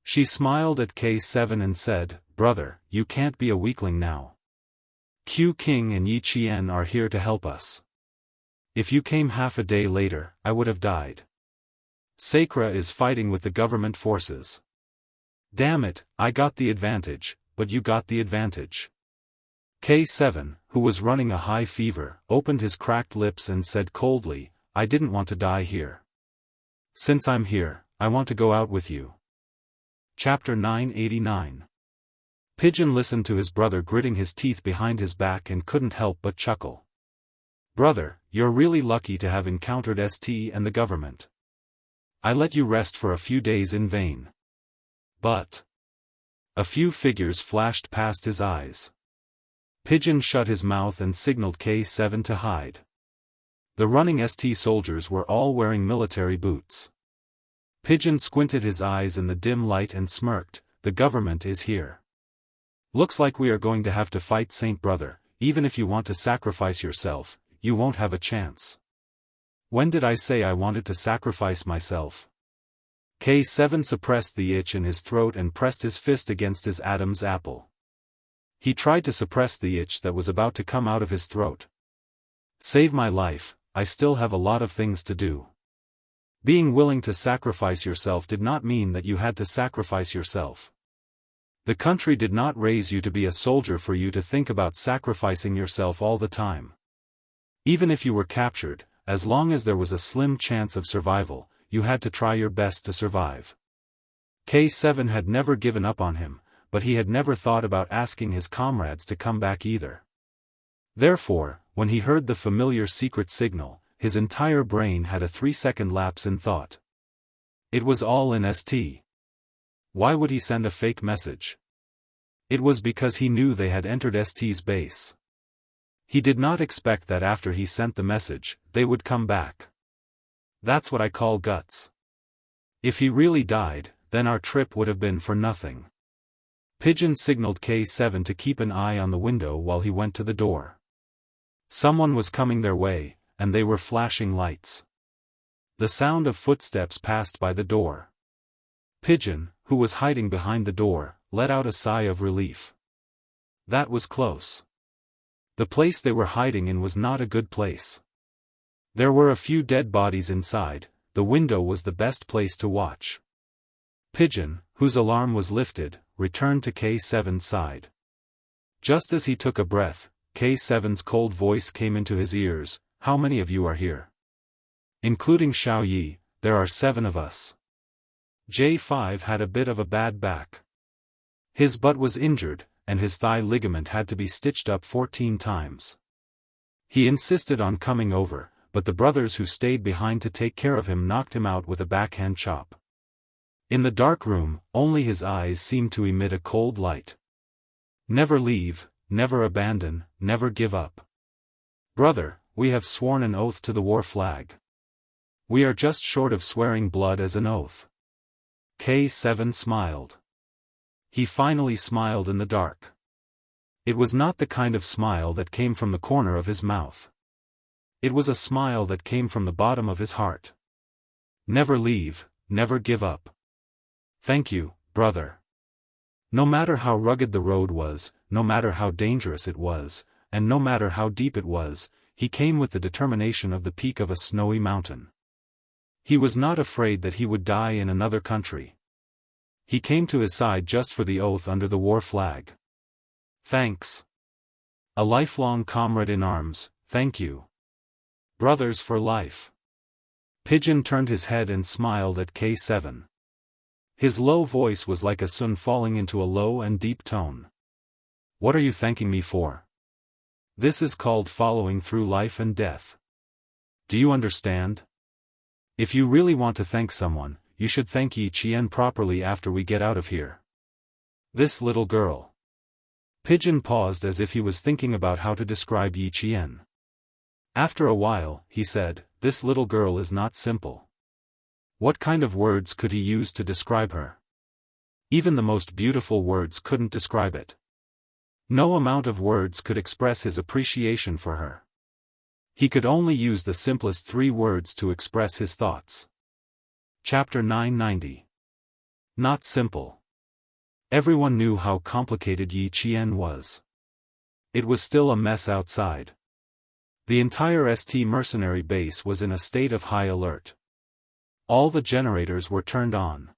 She smiled at K7 and said, "Brother, you can't be a weakling now. Q King and Yi Qian are here to help us. If you came half a day later, I would have died. Sakra is fighting with the government forces. Damn it, I got the advantage, but you got the advantage." K7, who was running a high fever, opened his cracked lips and said coldly, "I didn't want to die here. Since I'm here, I want to go out with you." Chapter 989. Pigeon listened to his brother gritting his teeth behind his back and couldn't help but chuckle. "Brother, you're really lucky to have encountered ST and the government. I let you rest for a few days in vain." But a few figures flashed past his eyes. Pigeon shut his mouth and signaled K7 to hide. The running ST soldiers were all wearing military boots. Pigeon squinted his eyes in the dim light and smirked, "The government is here. Looks like we are going to have to fight Saint Brother. Even if you want to sacrifice yourself, you won't have a chance." "When did I say I wanted to sacrifice myself?" K7 suppressed the itch in his throat and pressed his fist against his Adam's apple. He tried to suppress the itch that was about to come out of his throat. "Save my life, I still have a lot of things to do." Being willing to sacrifice yourself did not mean that you had to sacrifice yourself. The country did not raise you to be a soldier for you to think about sacrificing yourself all the time. Even if you were captured, as long as there was a slim chance of survival, you had to try your best to survive. K7 had never given up on him, but he had never thought about asking his comrades to come back either. Therefore, when he heard the familiar secret signal, his entire brain had a 3-second lapse in thought. It was all in ST. Why would he send a fake message? It was because he knew they had entered ST's base. He did not expect that after he sent the message, they would come back. That's what I call guts. If he really died, then our trip would have been for nothing. Pigeon signaled K7 to keep an eye on the window while he went to the door. Someone was coming their way, and they were flashing lights. The sound of footsteps passed by the door. Pigeon, who was hiding behind the door, let out a sigh of relief. That was close. The place they were hiding in was not a good place. There were a few dead bodies inside. The window was the best place to watch. Pigeon, whose alarm was lifted, returned to K7's side. Just as he took a breath, K7's cold voice came into his ears, "How many of you are here?" "Including Xiao Yi, there are 7 of us." J5 had a bit of a bad back. His butt was injured, and his thigh ligament had to be stitched up 14 times. He insisted on coming over, but the brothers who stayed behind to take care of him knocked him out with a backhand chop. In the dark room, only his eyes seemed to emit a cold light. "Never leave, never abandon, never give up. Brother, we have sworn an oath to the war flag. We are just short of swearing blood as an oath." K7 smiled. He finally smiled in the dark. It was not the kind of smile that came from the corner of his mouth. It was a smile that came from the bottom of his heart. "Never leave, never give up. Thank you, brother." No matter how rugged the road was, no matter how dangerous it was, and no matter how deep it was, he came with the determination of the peak of a snowy mountain. He was not afraid that he would die in another country. He came to his side just for the oath under the war flag. Thanks. A lifelong comrade in arms, thank you. Brothers for life. Pigeon turned his head and smiled at K7. His low voice was like a sun falling into a low and deep tone. What are you thanking me for? This is called following through life and death. Do you understand? If you really want to thank someone, you should thank Yi Qian properly after we get out of here. This little girl. Pigeon paused as if he was thinking about how to describe Yi Qian. After a while, he said, this little girl is not simple. What kind of words could he use to describe her? Even the most beautiful words couldn't describe it. No amount of words could express his appreciation for her. He could only use the simplest 3 words to express his thoughts. Chapter 990. Not simple. Everyone knew how complicated Yi Qian was. It was still a mess outside. The entire ST mercenary base was in a state of high alert. All the generators were turned on.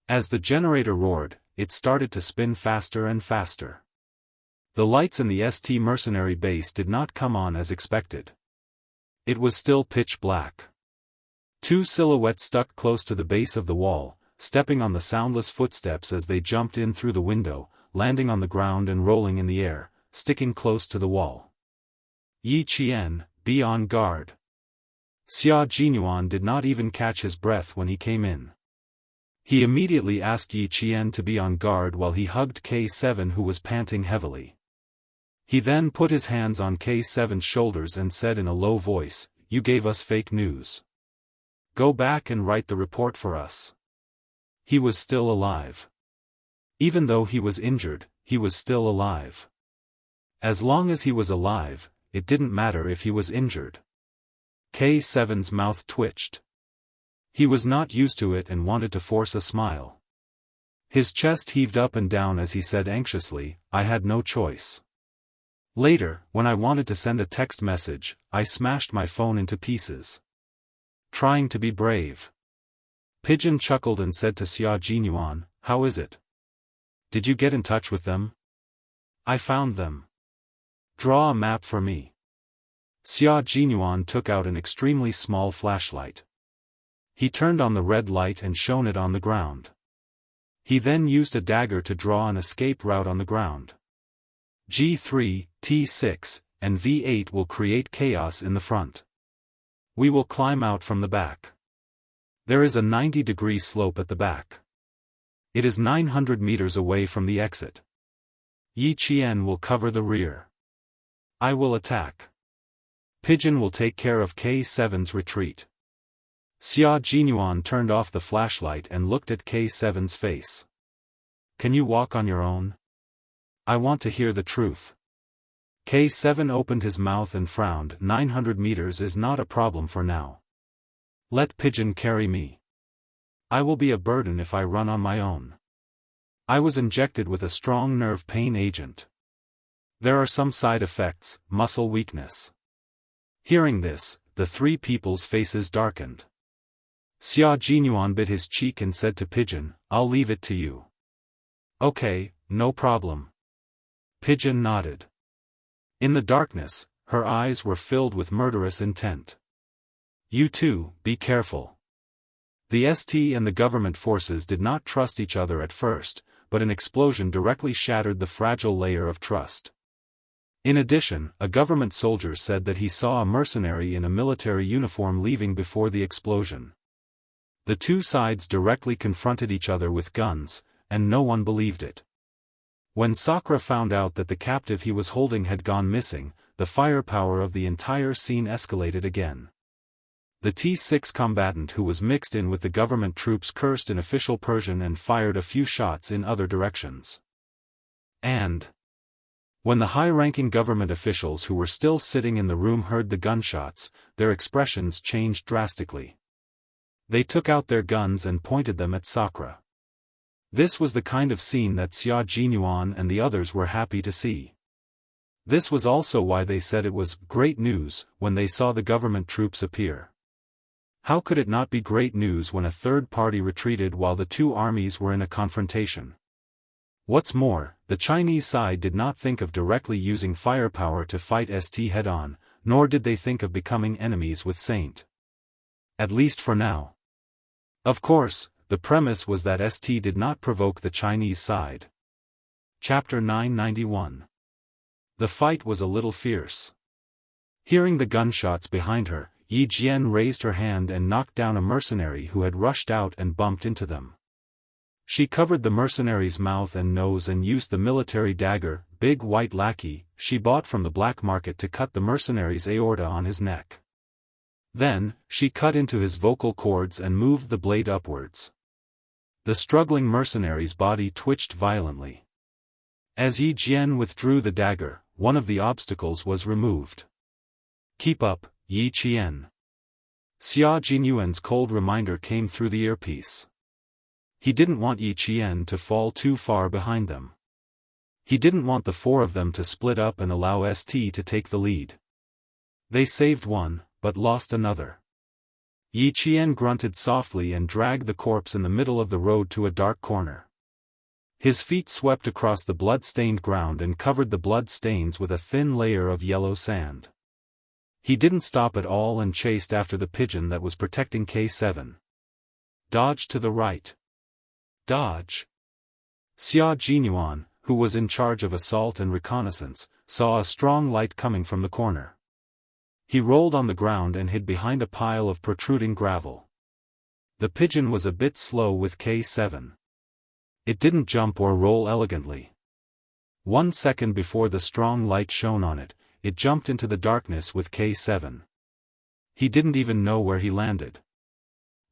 As the generator roared, it started to spin faster and faster. The lights in the ST mercenary base did not come on as expected. It was still pitch black. 2 silhouettes stuck close to the base of the wall, stepping on the soundless footsteps as they jumped in through the window, landing on the ground and rolling in the air, sticking close to the wall. Yi Qian, be on guard. Xia Jinyuan did not even catch his breath when he came in. He immediately asked Yi Qian to be on guard while he hugged K7 who was panting heavily. He then put his hands on K7's shoulders and said in a low voice, you gave us fake news. Go back and write the report for us. He was still alive. Even though he was injured, he was still alive. As long as he was alive, it didn't matter if he was injured. K7's mouth twitched. He was not used to it and wanted to force a smile. His chest heaved up and down as he said anxiously, I had no choice. Later, when I wanted to send a text message, I smashed my phone into pieces. Trying to be brave. Pigeon chuckled and said to Xia Jinyuan, how is it? Did you get in touch with them? I found them. Draw a map for me. Xia Jinyuan took out an extremely small flashlight. He turned on the red light and shone it on the ground. He then used a dagger to draw an escape route on the ground. G3, T6, and V8 will create chaos in the front. We will climb out from the back. There is a 90-degree slope at the back. It is 900 meters away from the exit. Yi Qian will cover the rear. I will attack. Pigeon will take care of K7's retreat. Xia Jinyuan turned off the flashlight and looked at K7's face. Can you walk on your own? I want to hear the truth. K7 opened his mouth and frowned. 900 meters is not a problem for now. Let Pigeon carry me. I will be a burden if I run on my own. I was injected with a strong nerve pain agent. There are some side effects, muscle weakness. Hearing this, the 3 people's faces darkened. Xia Jinyuan bit his cheek and said to Pigeon, I'll leave it to you. Okay, no problem. Pigeon nodded. In the darkness, her eyes were filled with murderous intent. You two, be careful. The ST and the government forces did not trust each other at first, but an explosion directly shattered the fragile layer of trust. In addition, a government soldier said that he saw a mercenary in a military uniform leaving before the explosion. The 2 sides directly confronted each other with guns, and no one believed it. When Sakura found out that the captive he was holding had gone missing, the firepower of the entire scene escalated again. The T6 combatant who was mixed in with the government troops cursed in official Persian and fired a few shots in other directions. And when the high-ranking government officials who were still sitting in the room heard the gunshots, their expressions changed drastically. They took out their guns and pointed them at Sakura. This was the kind of scene that Xia Jinyuan and the others were happy to see. This was also why they said it was great news when they saw the government troops appear. How could it not be great news when a third party retreated while the two armies were in a confrontation? What's more, the Chinese side did not think of directly using firepower to fight ST head-on, nor did they think of becoming enemies with Saint. At least for now. Of course, the premise was that ST did not provoke the Chinese side. Chapter 991. The fight was a little fierce. Hearing the gunshots behind her, Yi Jian raised her hand and knocked down a mercenary who had rushed out and bumped into them. She covered the mercenary's mouth and nose and used the military dagger, big white lackey, she bought from the black market to cut the mercenary's aorta on his neck. Then, she cut into his vocal cords and moved the blade upwards. The struggling mercenary's body twitched violently. As Yi Jian withdrew the dagger, one of the obstacles was removed. "Keep up, Yi Qian." Xia Jinyuan's cold reminder came through the earpiece. He didn't want Yi Qian to fall too far behind them. He didn't want the four of them to split up and allow ST to take the lead. They saved one, but lost another. Yi Qian grunted softly and dragged the corpse in the middle of the road to a dark corner. His feet swept across the blood-stained ground and covered the blood stains with a thin layer of yellow sand. He didn't stop at all and chased after the pigeon that was protecting K7. "Dodge to the right. Dodge." Xia Jinyuan, who was in charge of assault and reconnaissance, saw a strong light coming from the corner. He rolled on the ground and hid behind a pile of protruding gravel. The pigeon was a bit slow with K7. It didn't jump or roll elegantly. 1 second before the strong light shone on it, it jumped into the darkness with K7. He didn't even know where he landed.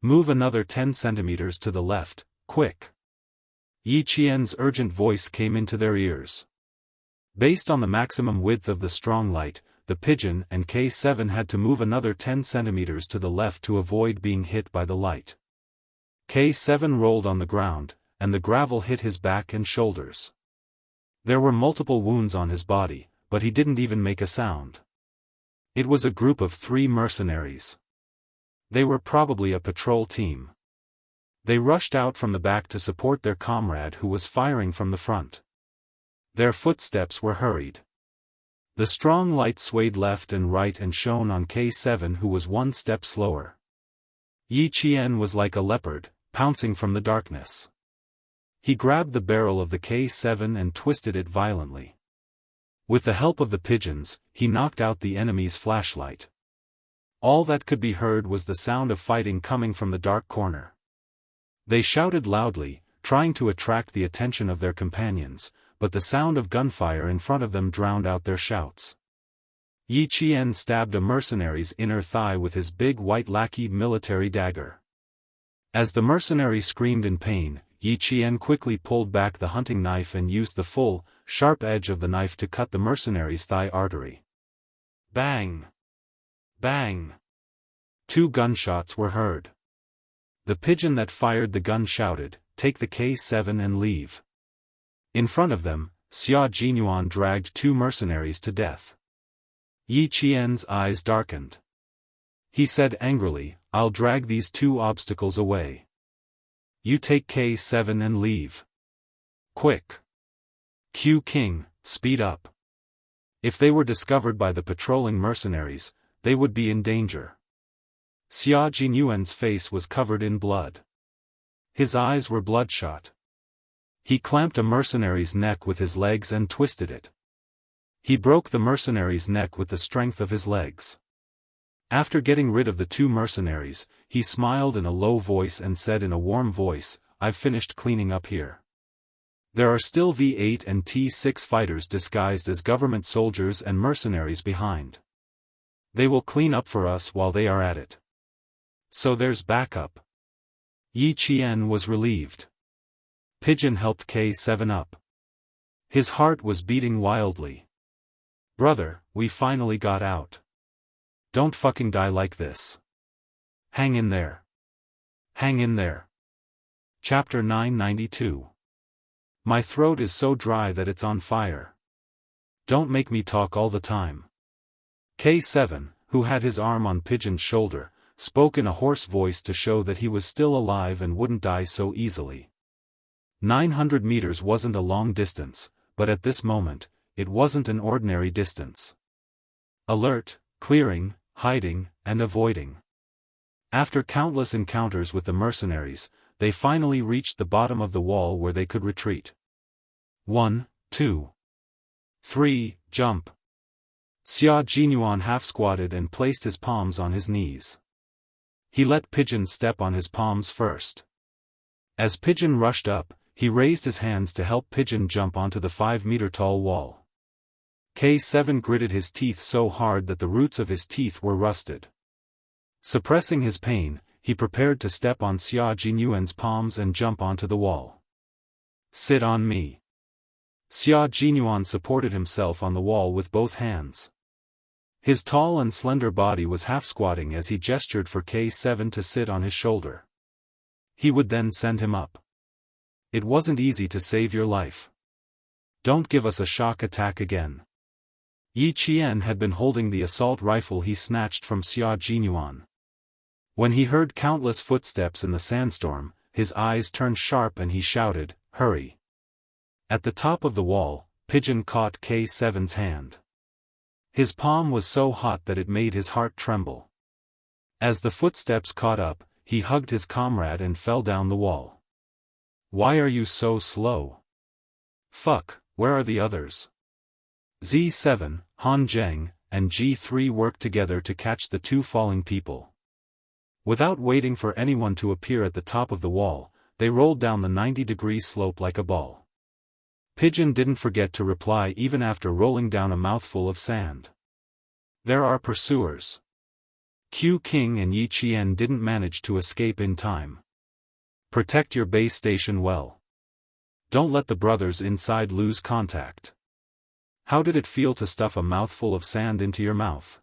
"Move another 10 centimeters to the left, quick." Yi Qian's urgent voice came into their ears. Based on the maximum width of the strong light, the pigeon and K7 had to move another 10 centimeters to the left to avoid being hit by the light. K7 rolled on the ground, and the gravel hit his back and shoulders. There were multiple wounds on his body, but he didn't even make a sound. It was a group of 3 mercenaries. They were probably a patrol team. They rushed out from the back to support their comrade who was firing from the front. Their footsteps were hurried. The strong light swayed left and right and shone on K7 who was 1 step slower. Yi Qian was like a leopard, pouncing from the darkness. He grabbed the barrel of the K7 and twisted it violently. With the help of the pigeons, he knocked out the enemy's flashlight. All that could be heard was the sound of fighting coming from the dark corner. They shouted loudly, trying to attract the attention of their companions, but the sound of gunfire in front of them drowned out their shouts. Yi Qian stabbed a mercenary's inner thigh with his big white lackey military dagger. As the mercenary screamed in pain, Yi Qian quickly pulled back the hunting knife and used the full, sharp edge of the knife to cut the mercenary's thigh artery. Bang! Bang! 2 gunshots were heard. The pigeon that fired the gun shouted, "Take the K7 and leave." In front of them, Xia Jinyuan dragged 2 mercenaries to death. Yi Qian's eyes darkened. He said angrily, "I'll drag these 2 obstacles away. You take K7 and leave. Quick. Q King, speed up." If they were discovered by the patrolling mercenaries, they would be in danger. Xia Jinyuan's face was covered in blood. His eyes were bloodshot. He clamped a mercenary's neck with his legs and twisted it. He broke the mercenary's neck with the strength of his legs. After getting rid of the 2 mercenaries, he smiled in a low voice and said in a warm voice, "I've finished cleaning up here. There are still V8 and T6 fighters disguised as government soldiers and mercenaries behind. They will clean up for us while they are at it. So there's backup." Yi Qian was relieved. Pigeon helped K7 up. His heart was beating wildly. "Brother, we finally got out. Don't fucking die like this. Hang in there. Hang in there." Chapter 992. My throat is so dry that it's on fire. Don't make me talk all the time. K7, who had his arm on Pigeon's shoulder, spoke in a hoarse voice to show that he was still alive and wouldn't die so easily. 900 meters wasn't a long distance, but at this moment, it wasn't an ordinary distance. Alert, clearing, hiding, and avoiding. After countless encounters with the mercenaries, they finally reached the bottom of the wall where they could retreat. 1, 2, 3, jump. Xia Jinyuan half-squatted and placed his palms on his knees. He let Pigeon step on his palms first. As Pigeon rushed up, he raised his hands to help Pigeon jump onto the 5-meter-tall wall. K7 gritted his teeth so hard that the roots of his teeth were rusted. Suppressing his pain, he prepared to step on Xia Jinyuan's palms and jump onto the wall. Sit on me. Xia Jinyuan supported himself on the wall with both hands. His tall and slender body was half-squatting as he gestured for K7 to sit on his shoulder. He would then send him up. It wasn't easy to save your life. Don't give us a shock attack again. Yi Qian had been holding the assault rifle he snatched from Xia Jinyuan. When he heard countless footsteps in the sandstorm, his eyes turned sharp and he shouted, "Hurry!" At the top of the wall, Pigeon caught K7's hand. His palm was so hot that it made his heart tremble. As the footsteps caught up, he hugged his comrade and fell down the wall. Why are you so slow? Fuck, where are the others? Z7, Han Zheng, and G3 worked together to catch the two falling people. Without waiting for anyone to appear at the top of the wall, they rolled down the 90-degree slope like a ball. Pigeon didn't forget to reply even after rolling down a mouthful of sand. There are pursuers. Q King and Yi Qian didn't manage to escape in time. Protect your base station well. Don't let the brothers inside lose contact. How did it feel to stuff a mouthful of sand into your mouth?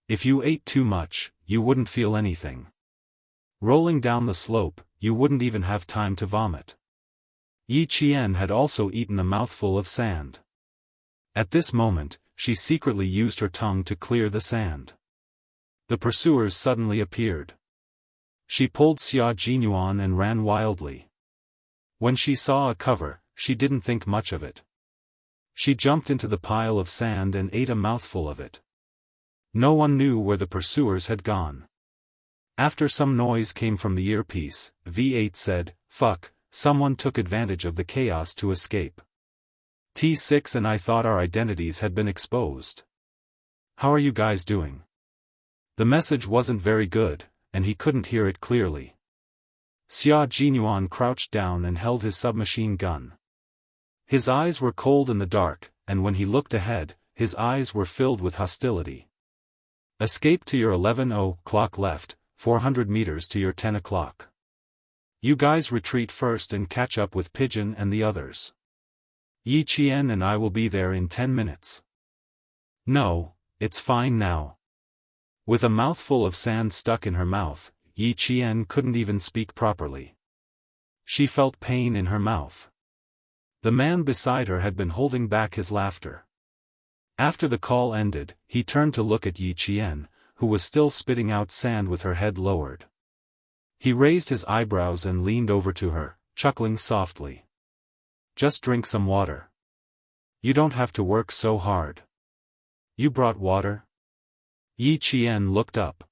If you ate too much, you wouldn't feel anything. Rolling down the slope, you wouldn't even have time to vomit. Yi Qian had also eaten a mouthful of sand. At this moment, she secretly used her tongue to clear the sand. The pursuers suddenly appeared. She pulled Xia Jinyuan and ran wildly. When she saw a cover, she didn't think much of it. She jumped into the pile of sand and ate a mouthful of it. No one knew where the pursuers had gone. After some noise came from the earpiece, V8 said, "Fuck, someone took advantage of the chaos to escape. T6 and I thought our identities had been exposed. How are you guys doing?" The message wasn't very good, and he couldn't hear it clearly. Xia Jinyuan crouched down and held his submachine gun. His eyes were cold in the dark, and when he looked ahead, his eyes were filled with hostility. Escape to your 11:00 left, 400 meters to your 10 o'clock. You guys retreat first and catch up with Pigeon and the others. Yi Qian and I will be there in 10 minutes. No, it's fine now. With a mouthful of sand stuck in her mouth, Yi Qian couldn't even speak properly. She felt pain in her mouth. The man beside her had been holding back his laughter. After the call ended, he turned to look at Yi Qian, who was still spitting out sand with her head lowered. He raised his eyebrows and leaned over to her, chuckling softly. Just drink some water. You don't have to work so hard. You brought water? Yi Qian looked up.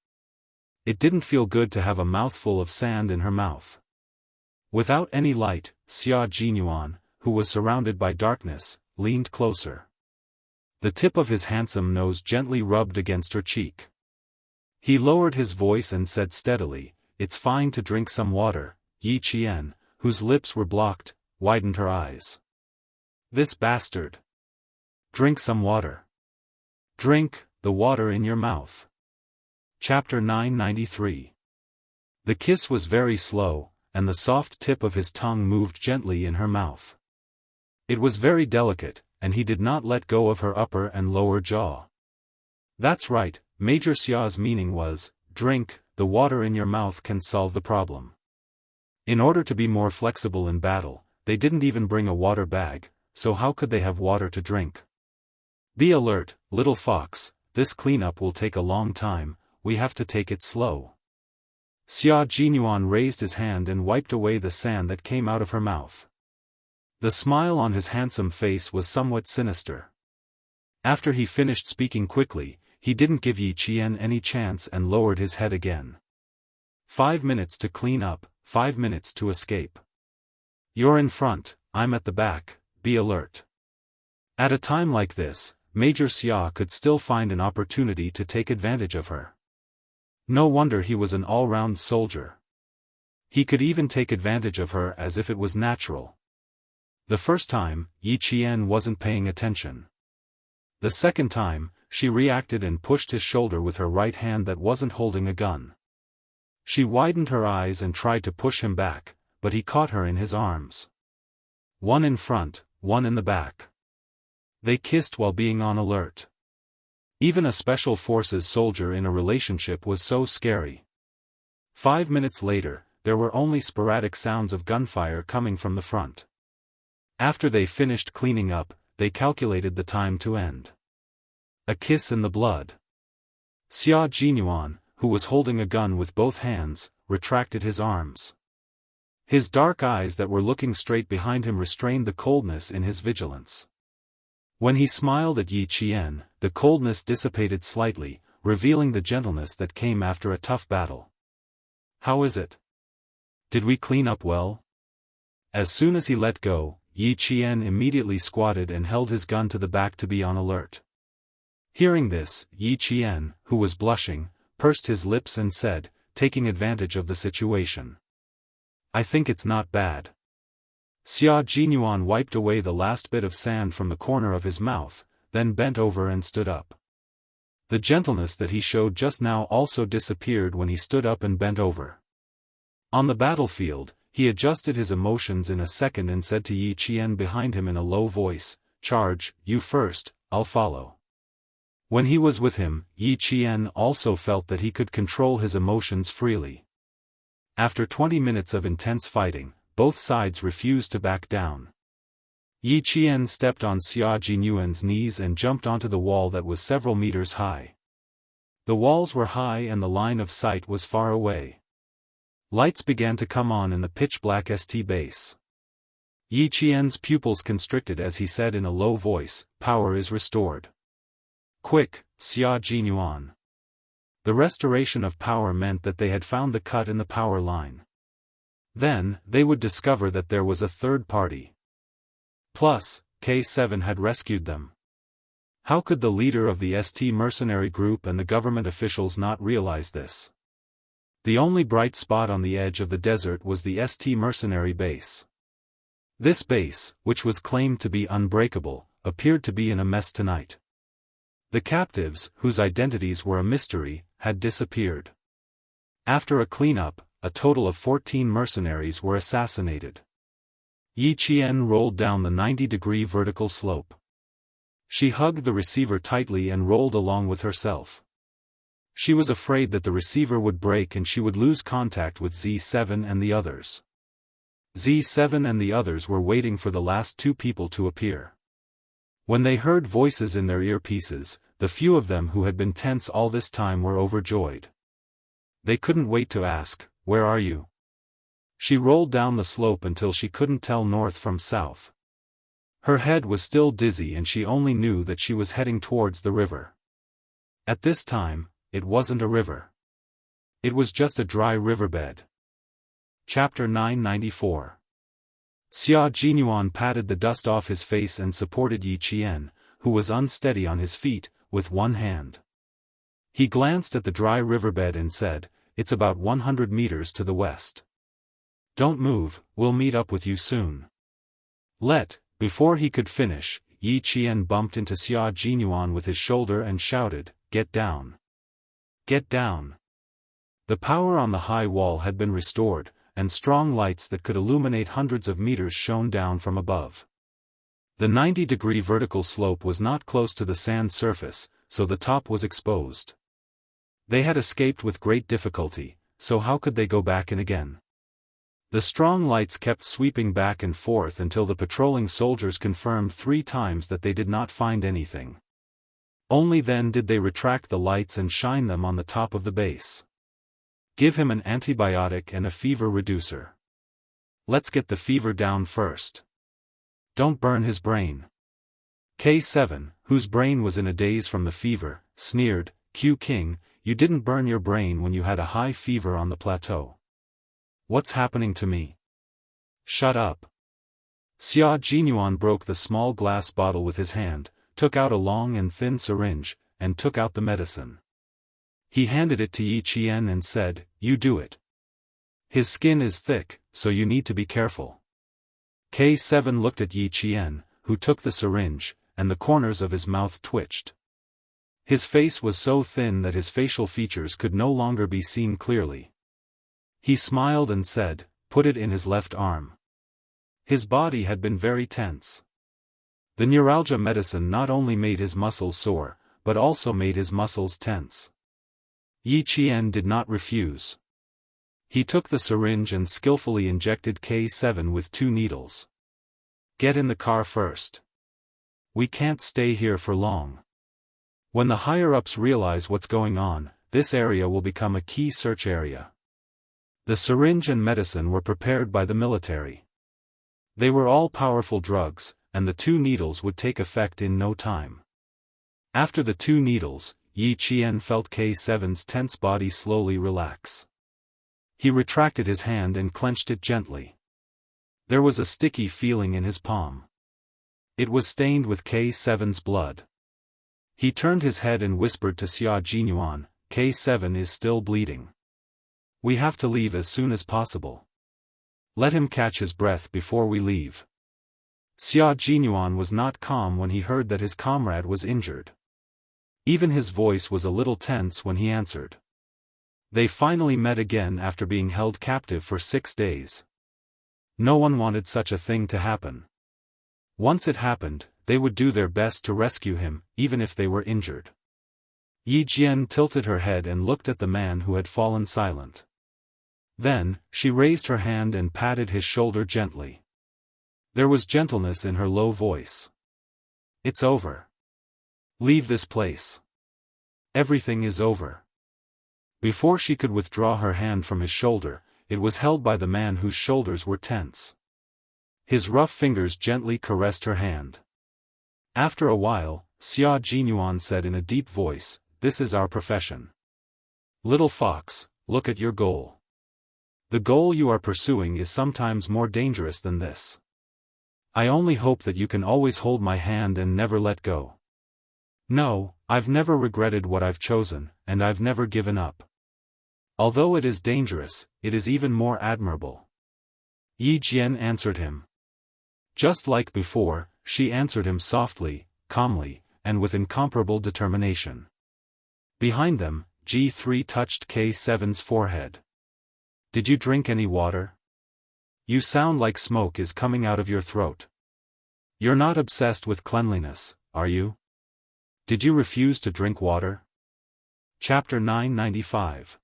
It didn't feel good to have a mouthful of sand in her mouth. Without any light, Xia Jinyuan, who was surrounded by darkness, leaned closer. The tip of his handsome nose gently rubbed against her cheek. He lowered his voice and said steadily, "It's fine to drink some water." Yi Qian, whose lips were blocked, widened her eyes. This bastard. Drink some water. Drink the water in your mouth. Chapter 993. The kiss was very slow, and the soft tip of his tongue moved gently in her mouth. It was very delicate, and he did not let go of her upper and lower jaw. That's right, Major Xia's meaning was, drink, the water in your mouth can solve the problem. In order to be more flexible in battle, they didn't even bring a water bag, so how could they have water to drink? Be alert, little fox, this cleanup will take a long time, we have to take it slow. Xia Jinyuan raised his hand and wiped away the sand that came out of her mouth. The smile on his handsome face was somewhat sinister. After he finished speaking quickly, he didn't give Yi Qian any chance and lowered his head again. 5 minutes to clean up, 5 minutes to escape. You're in front, I'm at the back, be alert. At a time like this, Major Xia could still find an opportunity to take advantage of her. No wonder he was an all-round soldier. He could even take advantage of her as if it was natural. The first time, Yi Qian wasn't paying attention. The second time, she reacted and pushed his shoulder with her right hand that wasn't holding a gun. She widened her eyes and tried to push him back, but he caught her in his arms. One in front, one in the back. They kissed while being on alert. Even a special forces soldier in a relationship was so scary. 5 minutes later, there were only sporadic sounds of gunfire coming from the front. After they finished cleaning up, they calculated the time to end. A kiss in the blood. Xia Jinyuan, who was holding a gun with both hands, retracted his arms. His dark eyes that were looking straight behind him restrained the coldness in his vigilance. When he smiled at Yi Qian, the coldness dissipated slightly, revealing the gentleness that came after a tough battle. How is it? Did we clean up well? As soon as he let go, Yi Qian immediately squatted and held his gun to the back to be on alert. Hearing this, Yi Qian, who was blushing, pursed his lips and said, taking advantage of the situation. I think it's not bad. Xia Jinyuan wiped away the last bit of sand from the corner of his mouth, then bent over and stood up. The gentleness that he showed just now also disappeared when he stood up and bent over. On the battlefield, he adjusted his emotions in a second and said to Yi Qian behind him in a low voice, "Charge, you first, I'll follow." When he was with him, Yi Qian also felt that he could control his emotions freely. After 20 minutes of intense fighting, both sides refused to back down. Yi Qian stepped on Xia Jinyuan's knees and jumped onto the wall that was several meters high. The walls were high and the line of sight was far away. Lights began to come on in the pitch-black ST base. Yi Qian's pupils constricted as he said in a low voice, "Power is restored. Quick, Xia Jinyuan." The restoration of power meant that they had found the cut in the power line. Then, they would discover that there was a third party. Plus, K7 had rescued them. How could the leader of the ST mercenary group and the government officials not realize this? The only bright spot on the edge of the desert was the ST mercenary base. This base, which was claimed to be unbreakable, appeared to be in a mess tonight. The captives, whose identities were a mystery, had disappeared. After a cleanup, a total of 14 mercenaries were assassinated. Yi Qian rolled down the 90-degree vertical slope. She hugged the receiver tightly and rolled along with herself. She was afraid that the receiver would break and she would lose contact with Z7 and the others. Z7 and the others were waiting for the last two people to appear. When they heard voices in their earpieces, the few of them who had been tense all this time were overjoyed. They couldn't wait to ask, "Where are you?" She rolled down the slope until she couldn't tell north from south. Her head was still dizzy and she only knew that she was heading towards the river. At this time, it wasn't a river. It was just a dry riverbed. Chapter 994. Xia Jinyuan patted the dust off his face and supported Yi Qian, who was unsteady on his feet, with one hand. He glanced at the dry riverbed and said, "It's about 100 meters to the west. Don't move, we'll meet up with you soon." Before he could finish, Yi Qian bumped into Xia Jinyuan with his shoulder and shouted, "Get down! Get down!" The power on the high wall had been restored, and strong lights that could illuminate hundreds of meters shone down from above. The 90-degree vertical slope was not close to the sand surface, so the top was exposed. They had escaped with great difficulty, so how could they go back in again? The strong lights kept sweeping back and forth until the patrolling soldiers confirmed 3 times that they did not find anything. Only then did they retract the lights and shine them on the top of the base. Give him an antibiotic and a fever reducer. Let's get the fever down first. Don't burn his brain. K7, whose brain was in a daze from the fever, sneered, Q King, you didn't burn your brain when you had a high fever on the plateau. What's happening to me? Shut up. Xia Jinyuan broke the small glass bottle with his hand, took out a long and thin syringe, and took out the medicine. He handed it to Yi Qian and said, you do it. His skin is thick, so you need to be careful. K7 looked at Yi Qian, who took the syringe, and the corners of his mouth twitched. His face was so thin that his facial features could no longer be seen clearly. He smiled and said, put it in his left arm. His body had been very tense. The neuralgia medicine not only made his muscles sore, but also made his muscles tense. Yi Qian did not refuse. He took the syringe and skillfully injected K7 with 2 needles. Get in the car first. We can't stay here for long. When the higher-ups realize what's going on, this area will become a key search area. The syringe and medicine were prepared by the military. They were all powerful drugs, and the 2 needles would take effect in no time. After the 2 needles, Yi Qian felt K7's tense body slowly relax. He retracted his hand and clenched it gently. There was a sticky feeling in his palm. It was stained with K7's blood. He turned his head and whispered to Xia Jinyuan, K7 is still bleeding. We have to leave as soon as possible. Let him catch his breath before we leave. Xia Jinyuan was not calm when he heard that his comrade was injured. Even his voice was a little tense when he answered. They finally met again after being held captive for 6 days. No one wanted such a thing to happen. Once it happened, they would do their best to rescue him, even if they were injured. Yi Jian tilted her head and looked at the man who had fallen silent. Then, she raised her hand and patted his shoulder gently. There was gentleness in her low voice. It's over. Leave this place. Everything is over. Before she could withdraw her hand from his shoulder, it was held by the man whose shoulders were tense. His rough fingers gently caressed her hand. After a while, Xia Jinyuan said in a deep voice, this is our profession. Little fox, look at your goal. The goal you are pursuing is sometimes more dangerous than this. I only hope that you can always hold my hand and never let go. No, I've never regretted what I've chosen, and I've never given up. Although it is dangerous, it is even more admirable. Yi Jian answered him. Just like before, she answered him softly, calmly, and with incomparable determination. Behind them, G3 touched K7's forehead. Did you drink any water? You sound like smoke is coming out of your throat. You're not obsessed with cleanliness, are you? Did you refuse to drink water? Chapter 995.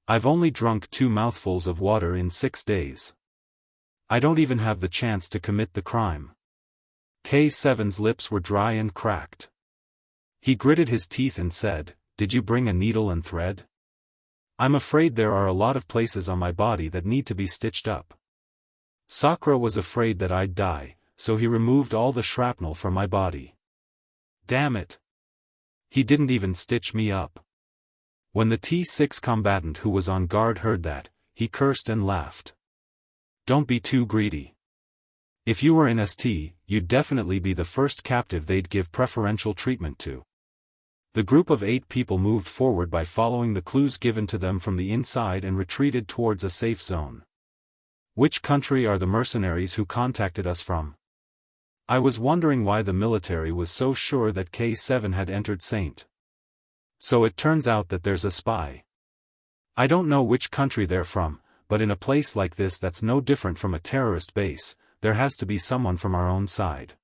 I've only drunk 2 mouthfuls of water in 6 days. I don't even have the chance to commit the crime. K7's lips were dry and cracked. He gritted his teeth and said, did you bring a needle and thread? I'm afraid there are a lot of places on my body that need to be stitched up. Sakura was afraid that I'd die, so he removed all the shrapnel from my body. Damn it! He didn't even stitch me up. When the T6 combatant who was on guard heard that, he cursed and laughed. Don't be too greedy. If you were in ST, you'd definitely be the first captive they'd give preferential treatment to. The group of 8 people moved forward by following the clues given to them from the inside and retreated towards a safe zone. Which country are the mercenaries who contacted us from? I was wondering why the military was so sure that K7 had entered Saint. So it turns out that there's a spy. I don't know which country they're from, but in a place like this that's no different from a terrorist base, there has to be someone from our own side.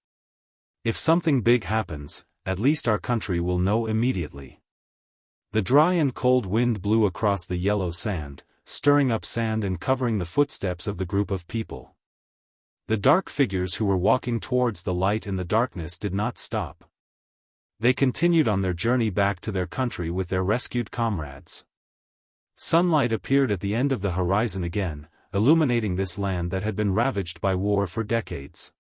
If something big happens, at least our country will know immediately. The dry and cold wind blew across the yellow sand, stirring up sand and covering the footsteps of the group of people. The dark figures who were walking towards the light in the darkness did not stop. They continued on their journey back to their country with their rescued comrades. Sunlight appeared at the end of the horizon again, illuminating this land that had been ravaged by war for decades.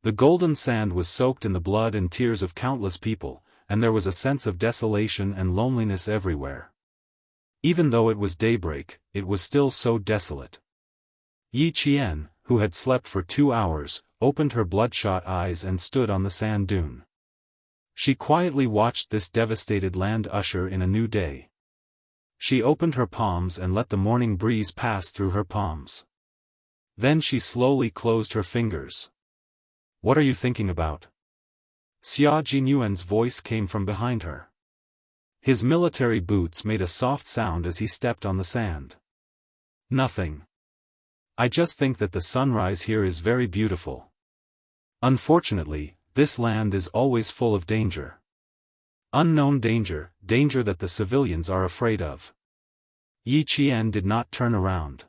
The golden sand was soaked in the blood and tears of countless people, and there was a sense of desolation and loneliness everywhere. Even though it was daybreak, it was still so desolate. Yi Qian, who had slept for 2 hours, opened her bloodshot eyes and stood on the sand dune. She quietly watched this devastated land usher in a new day. She opened her palms and let the morning breeze pass through her palms. Then she slowly closed her fingers. "What are you thinking about?" Xia Jinyuan's voice came from behind her. His military boots made a soft sound as he stepped on the sand. "Nothing. I just think that the sunrise here is very beautiful. Unfortunately, this land is always full of danger. Unknown danger, danger that the civilians are afraid of." Yi Qian did not turn around.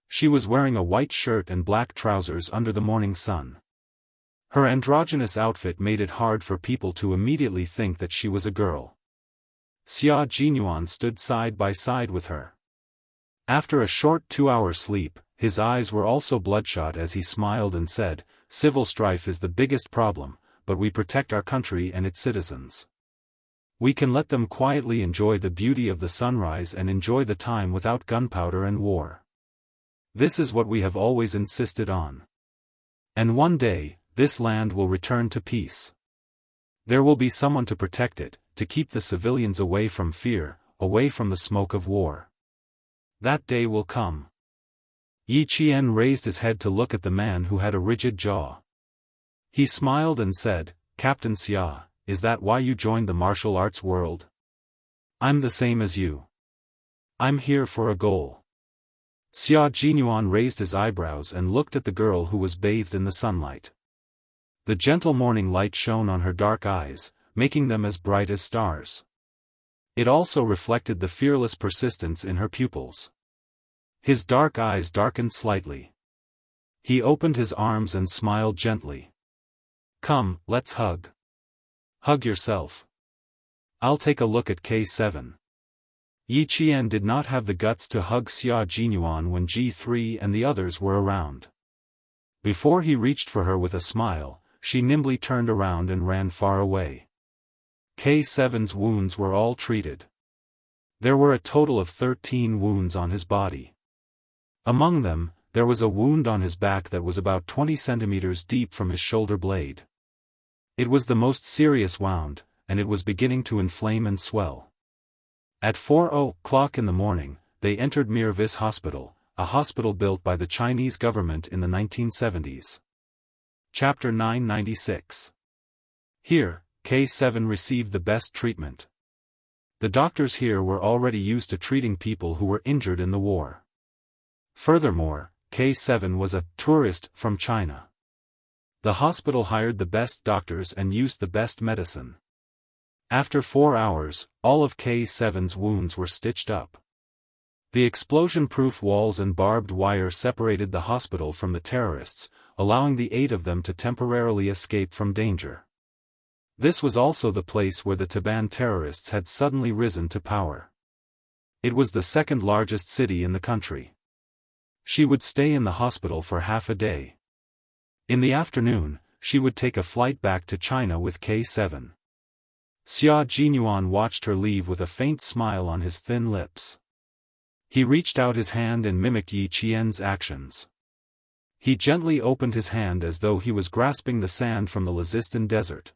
She was wearing a white shirt and black trousers under the morning sun. Her androgynous outfit made it hard for people to immediately think that she was a girl. Xia Jinyuan stood side by side with her. After a short 2-hour sleep, his eyes were also bloodshot as he smiled and said, "Civil strife is the biggest problem, but we protect our country and its citizens. We can let them quietly enjoy the beauty of the sunrise and enjoy the time without gunpowder and war. This is what we have always insisted on. And one day, this land will return to peace. There will be someone to protect it, to keep the civilians away from fear, away from the smoke of war. That day will come." Yi Qian raised his head to look at the man who had a rigid jaw. He smiled and said, "Captain Xia, is that why you joined the martial arts world?" "I'm the same as you. I'm here for a goal." Xia Jinyuan raised his eyebrows and looked at the girl who was bathed in the sunlight. The gentle morning light shone on her dark eyes, making them as bright as stars. It also reflected the fearless persistence in her pupils. His dark eyes darkened slightly. He opened his arms and smiled gently. "Come, let's hug. Hug yourself. I'll take a look at K7. Yi Qian did not have the guts to hug Xia Jinyuan when G3 and the others were around. Before he reached for her with a smile, she nimbly turned around and ran far away. K7's wounds were all treated. There were a total of 13 wounds on his body. Among them, there was a wound on his back that was about 20 centimeters deep from his shoulder blade. It was the most serious wound, and it was beginning to inflame and swell. At 4:00 in the morning, they entered Mirvis Hospital, a hospital built by the Chinese government in the 1970s. Chapter 996. Here, K7 received the best treatment. The doctors here were already used to treating people who were injured in the war. Furthermore, K7 was a tourist from China. The hospital hired the best doctors and used the best medicine. After 4 hours, all of K7's wounds were stitched up. The explosion-proof walls and barbed wire separated the hospital from the terrorists, allowing the 8 of them to temporarily escape from danger. This was also the place where the Taban terrorists had suddenly risen to power. It was the second largest city in the country. She would stay in the hospital for half a day. In the afternoon, she would take a flight back to China with K7. Xia Jinyuan watched her leave with a faint smile on his thin lips. He reached out his hand and mimicked Yi Qian's actions. He gently opened his hand as though he was grasping the sand from the Lazistan desert.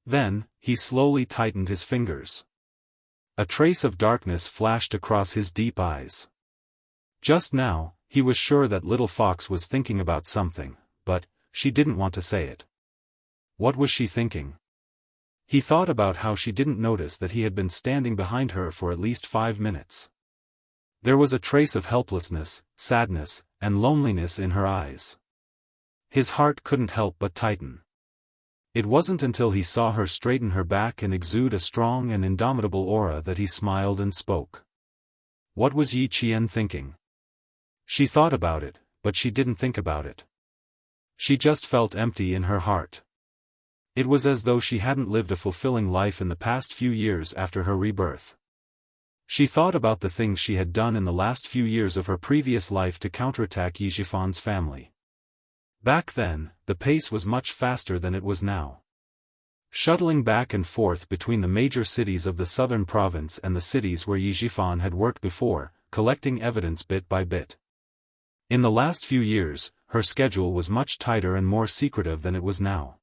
Then, he slowly tightened his fingers. A trace of darkness flashed across his deep eyes. Just now, he was sure that Little Fox was thinking about something, but she didn't want to say it. What was she thinking? He thought about how she didn't notice that he had been standing behind her for at least 5 minutes. There was a trace of helplessness, sadness, and loneliness in her eyes. His heart couldn't help but tighten. It wasn't until he saw her straighten her back and exude a strong and indomitable aura that he smiled and spoke. What was Yi Qian thinking? She thought about it, but she didn't think about it. She just felt empty in her heart. It was as though she hadn't lived a fulfilling life in the past few years after her rebirth. She thought about the things she had done in the last few years of her previous life to counterattack Yixifan's family. Back then, the pace was much faster than it was now. Shuttling back and forth between the major cities of the southern province and the cities where Yixifan had worked before, collecting evidence bit by bit. In the last few years, her schedule was much tighter and more secretive than it was now.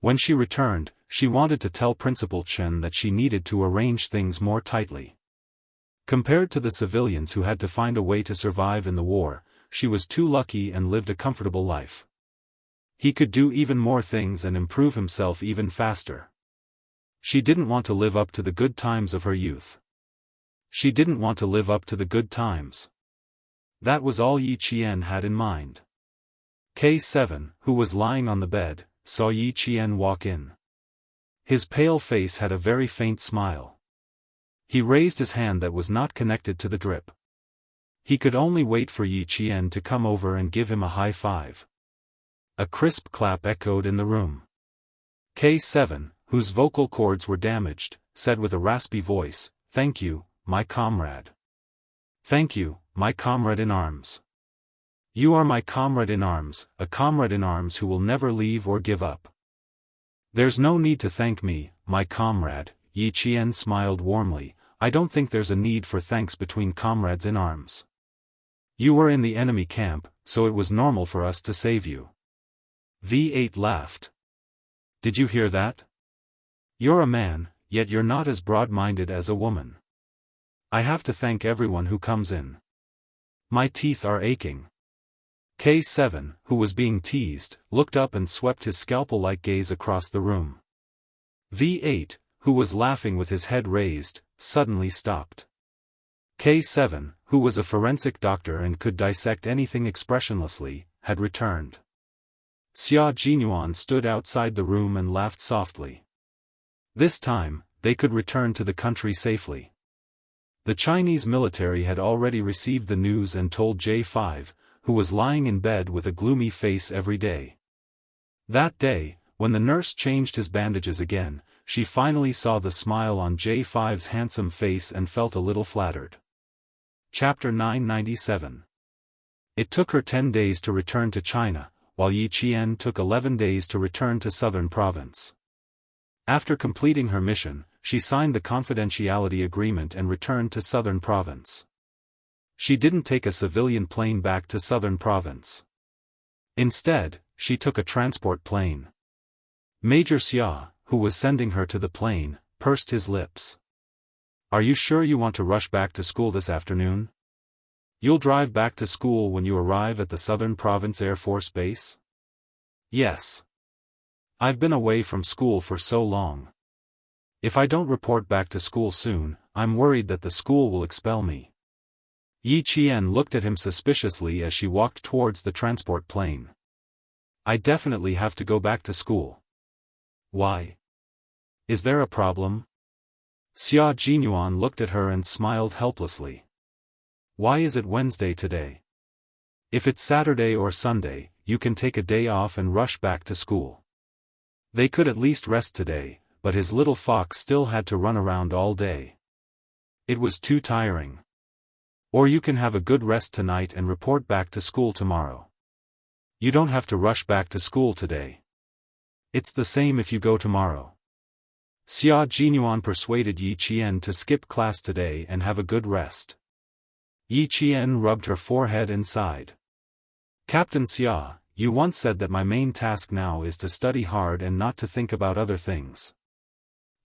When she returned, she wanted to tell Principal Chen that she needed to arrange things more tightly. Compared to the civilians who had to find a way to survive in the war, she was too lucky and lived a comfortable life. He could do even more things and improve himself even faster. She didn't want to live up to the good times of her youth. She didn't want to live up to the good times. That was all Yi Qian had in mind. K7, who was lying on the bed, saw Yi Qian walk in. His pale face had a very faint smile. He raised his hand that was not connected to the drip. He could only wait for Yi Qian to come over and give him a high five. A crisp clap echoed in the room. K7, whose vocal cords were damaged, said with a raspy voice, "Thank you, my comrade. Thank you, my comrade in arms. You are my comrade in arms, a comrade in arms who will never leave or give up." "There's no need to thank me, my comrade," Yi Qian smiled warmly. "I don't think there's a need for thanks between comrades in arms. You were in the enemy camp, so it was normal for us to save you." V8 laughed. "Did you hear that? You're a man, yet you're not as broad-minded as a woman. I have to thank everyone who comes in. My teeth are aching." K7, who was being teased, looked up and swept his scalpel-like gaze across the room. V8, who was laughing with his head raised, suddenly stopped. K7, who was a forensic doctor and could dissect anything expressionlessly, had returned. Xia Jinyuan stood outside the room and laughed softly. This time, they could return to the country safely. The Chinese military had already received the news and told J5, who was lying in bed with a gloomy face every day. That day, when the nurse changed his bandages again, she finally saw the smile on J5's handsome face and felt a little flattered. Chapter 997. It took her 10 days to return to China, while Yi Qian took 11 days to return to southern province. After completing her mission, she signed the confidentiality agreement and returned to southern province. She didn't take a civilian plane back to southern province. Instead, she took a transport plane. Major Xia, who was sending her to the plane, pursed his lips. "Are you sure you want to rush back to school this afternoon? You'll drive back to school when you arrive at the Southern Province Air Force Base?" "Yes. I've been away from school for so long. If I don't report back to school soon, I'm worried that the school will expel me." Yi Qian looked at him suspiciously as she walked towards the transport plane. "I definitely have to go back to school." "Why? Is there a problem?" Xia Jinyuan looked at her and smiled helplessly. "Why is it Wednesday today? If it's Saturday or Sunday, you can take a day off and rush back to school." They could at least rest today, but his little fox still had to run around all day. It was too tiring. "Or you can have a good rest tonight and report back to school tomorrow. You don't have to rush back to school today. It's the same if you go tomorrow." Xia Jinyuan persuaded Yi Qian to skip class today and have a good rest. Yi Qian rubbed her forehead and sighed. "Captain Xia, you once said that my main task now is to study hard and not to think about other things.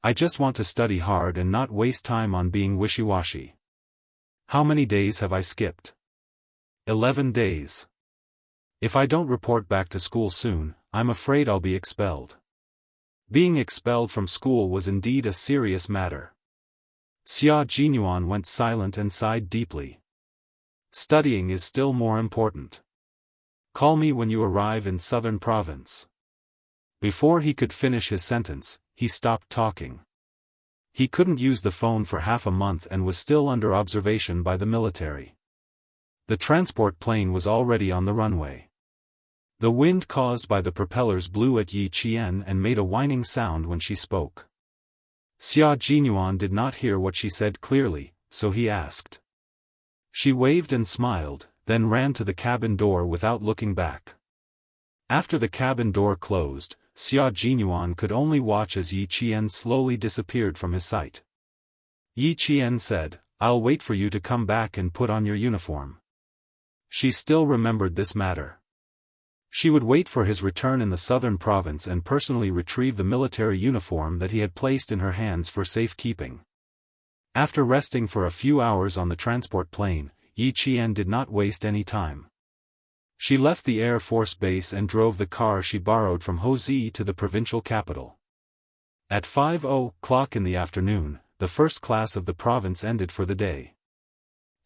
I just want to study hard and not waste time on being wishy-washy. How many days have I skipped?" 11 days. If I don't report back to school soon, I'm afraid I'll be expelled." Being expelled from school was indeed a serious matter. Xia Jinyuan went silent and sighed deeply. "Studying is still more important. Call me when you arrive in southern province." Before he could finish his sentence, he stopped talking. He couldn't use the phone for half a month and was still under observation by the military. The transport plane was already on the runway. The wind caused by the propellers blew at Yi Qian and made a whining sound when she spoke. Xia Jinyuan did not hear what she said clearly, so he asked. She waved and smiled, then ran to the cabin door without looking back. After the cabin door closed, Xia Jinyuan could only watch as Yi Qian slowly disappeared from his sight. Yi Qian said, "I'll wait for you to come back and put on your uniform." She still remembered this matter. She would wait for his return in the southern province and personally retrieve the military uniform that he had placed in her hands for safekeeping. After resting for a few hours on the transport plane, Yi Qian did not waste any time. She left the Air Force base and drove the car she borrowed from Hozi to the provincial capital. At 5:00 in the afternoon, the first class of the province ended for the day.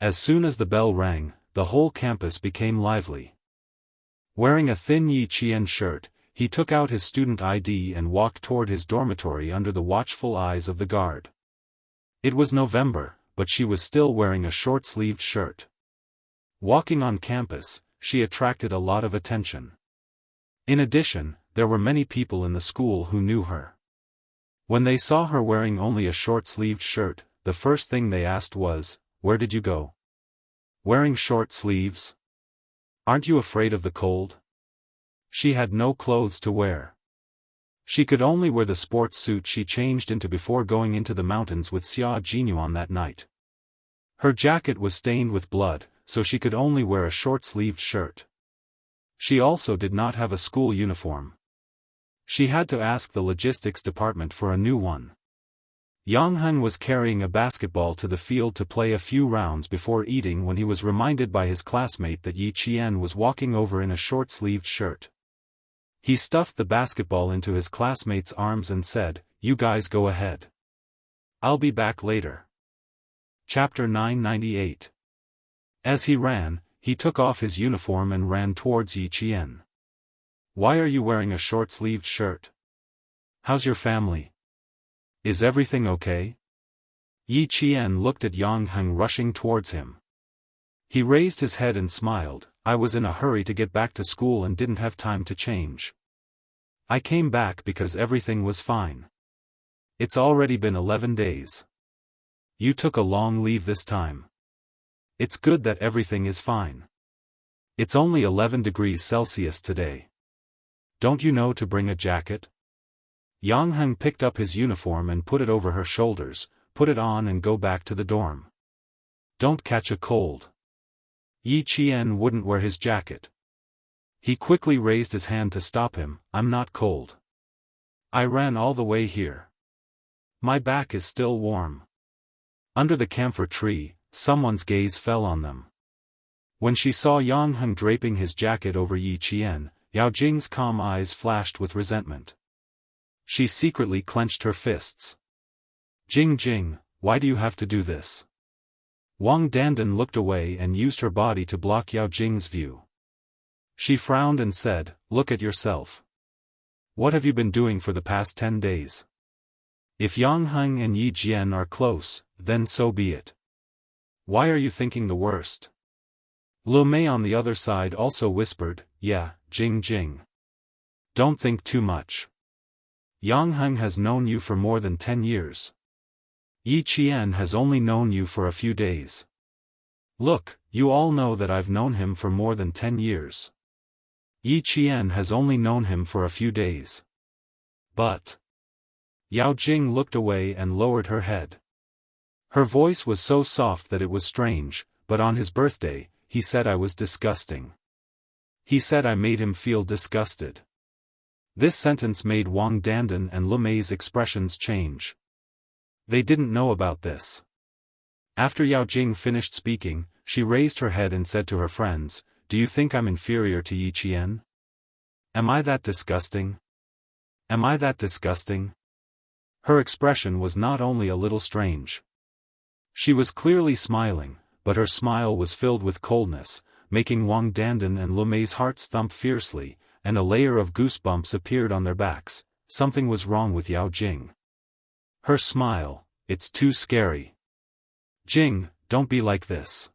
As soon as the bell rang, the whole campus became lively. Wearing a thin Yi Qian shirt, he took out his student ID and walked toward his dormitory under the watchful eyes of the guard. It was November, but she was still wearing a short-sleeved shirt. Walking on campus, she attracted a lot of attention. In addition, there were many people in the school who knew her. When they saw her wearing only a short-sleeved shirt, the first thing they asked was, "Where did you go? Wearing short sleeves? Aren't you afraid of the cold?" She had no clothes to wear. She could only wear the sports suit she changed into before going into the mountains with Xia Jinyuan that night. Her jacket was stained with blood, so she could only wear a short-sleeved shirt. She also did not have a school uniform. She had to ask the logistics department for a new one. Yang Hun was carrying a basketball to the field to play a few rounds before eating when he was reminded by his classmate that Yi Qian was walking over in a short-sleeved shirt. He stuffed the basketball into his classmate's arms and said, "You guys go ahead. I'll be back later." Chapter 998. As he ran, he took off his uniform and ran towards Yi Qian. "Why are you wearing a short-sleeved shirt? How's your family? Is everything okay?" Yi Qian looked at Yang Hun rushing towards him. He raised his head and smiled. "I was in a hurry to get back to school and didn't have time to change. I came back because everything was fine. It's already been 11 days. You took a long leave this time. It's good that everything is fine. It's only 11 degrees Celsius today. Don't you know to bring a jacket?" Yang Hun picked up his uniform and put it over her shoulders. "Put it on and go back to the dorm. Don't catch a cold." Yi Qian wouldn't wear his jacket. He quickly raised his hand to stop him. "I'm not cold. I ran all the way here. My back is still warm." Under the camphor tree, someone's gaze fell on them. When she saw Yang Hun draping his jacket over Yi Qian, Yao Jing's calm eyes flashed with resentment. She secretly clenched her fists. Jing, why do you have to do this?" Wang Dandan looked away and used her body to block Yao Jing's view. She frowned and said, "Look at yourself. What have you been doing for the past 10 days? If Yang Hun and Yi Jian are close, then so be it. Why are you thinking the worst?" Lu Mei on the other side also whispered, "Yeah, Jing. Don't think too much. Yang Hun has known you for more than 10 years. Yi Qian has only known you for a few days. Look, you all know that I've known him for more than 10 years. Yi Qian has only known him for a few days. But..." Yao Jing looked away and lowered her head. Her voice was so soft that it was strange, but on his birthday, he said I was disgusting. He said I made him feel disgusted. This sentence made Wang Dandan and Lu Mei's expressions change. They didn't know about this. After Yao Jing finished speaking, she raised her head and said to her friends, "Do you think I'm inferior to Yi Qian? Am I that disgusting? Am I that disgusting?" Her expression was not only a little strange. She was clearly smiling, but her smile was filled with coldness, making Wang Dandan and Lu Mei's hearts thump fiercely, and a layer of goosebumps appeared on their backs. Something was wrong with Yao Jing. Her smile, "It's too scary. Jing, don't be like this."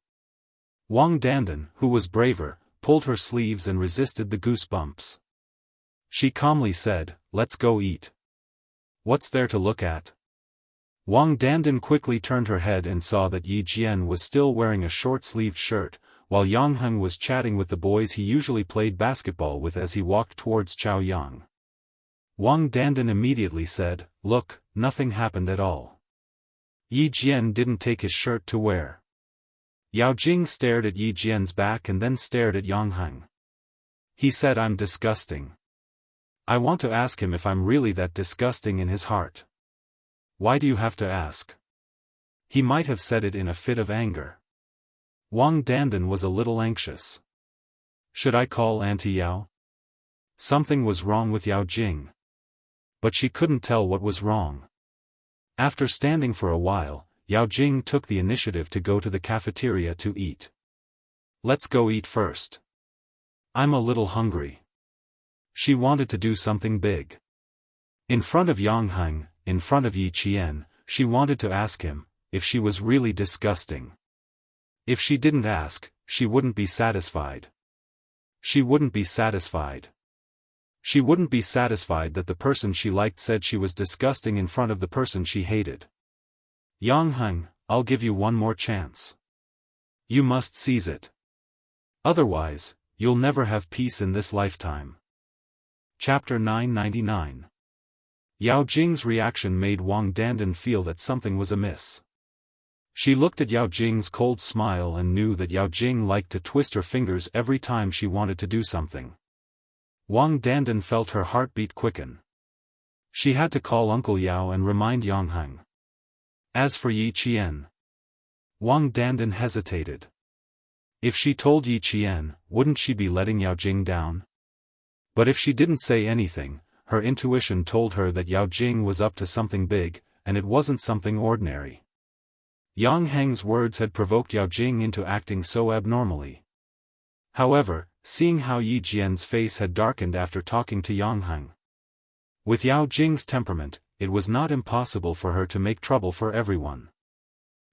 Wang Dandan, who was braver, pulled her sleeves and resisted the goosebumps. She calmly said, "Let's go eat." "What's there to look at?" Wang Dandan quickly turned her head and saw that Yi Jian was still wearing a short-sleeved shirt, while Yang Heng was chatting with the boys he usually played basketball with as he walked towards Chaoyang. Wang Dandan immediately said, "Look, nothing happened at all. Yi Jian didn't take his shirt to wear." Yao Jing stared at Yi Jian's back and then stared at Yang Heng. He said, "I'm disgusting. I want to ask him if I'm really that disgusting in his heart." "Why do you have to ask?" He might have said it in a fit of anger. Wang Dandan was a little anxious. Should I call Auntie Yao? Something was wrong with Yao Jing. But she couldn't tell what was wrong. After standing for a while, Yao Jing took the initiative to go to the cafeteria to eat. "Let's go eat first. I'm a little hungry." She wanted to do something big. In front of Yang Heng, in front of Yi Qian, she wanted to ask him if she was really disgusting. If she didn't ask, she wouldn't be satisfied. She wouldn't be satisfied. She wouldn't be satisfied that the person she liked said she was disgusting in front of the person she hated. "Yang Heng, I'll give you one more chance. You must seize it. Otherwise, you'll never have peace in this lifetime." Chapter 999. Yao Jing's reaction made Wang Dandan feel that something was amiss. She looked at Yao Jing's cold smile and knew that Yao Jing liked to twist her fingers every time she wanted to do something. Wang Dandan felt her heartbeat quicken. She had to call Uncle Yao and remind Yang Heng. As for Yi Qian, Wang Dandan hesitated. If she told Yi Qian, wouldn't she be letting Yao Jing down? But if she didn't say anything, her intuition told her that Yao Jing was up to something big, and it wasn't something ordinary. Yang Heng's words had provoked Yao Jing into acting so abnormally. However, seeing how Yi Jian's face had darkened after talking to Yang Heng. With Yao Jing's temperament, it was not impossible for her to make trouble for everyone.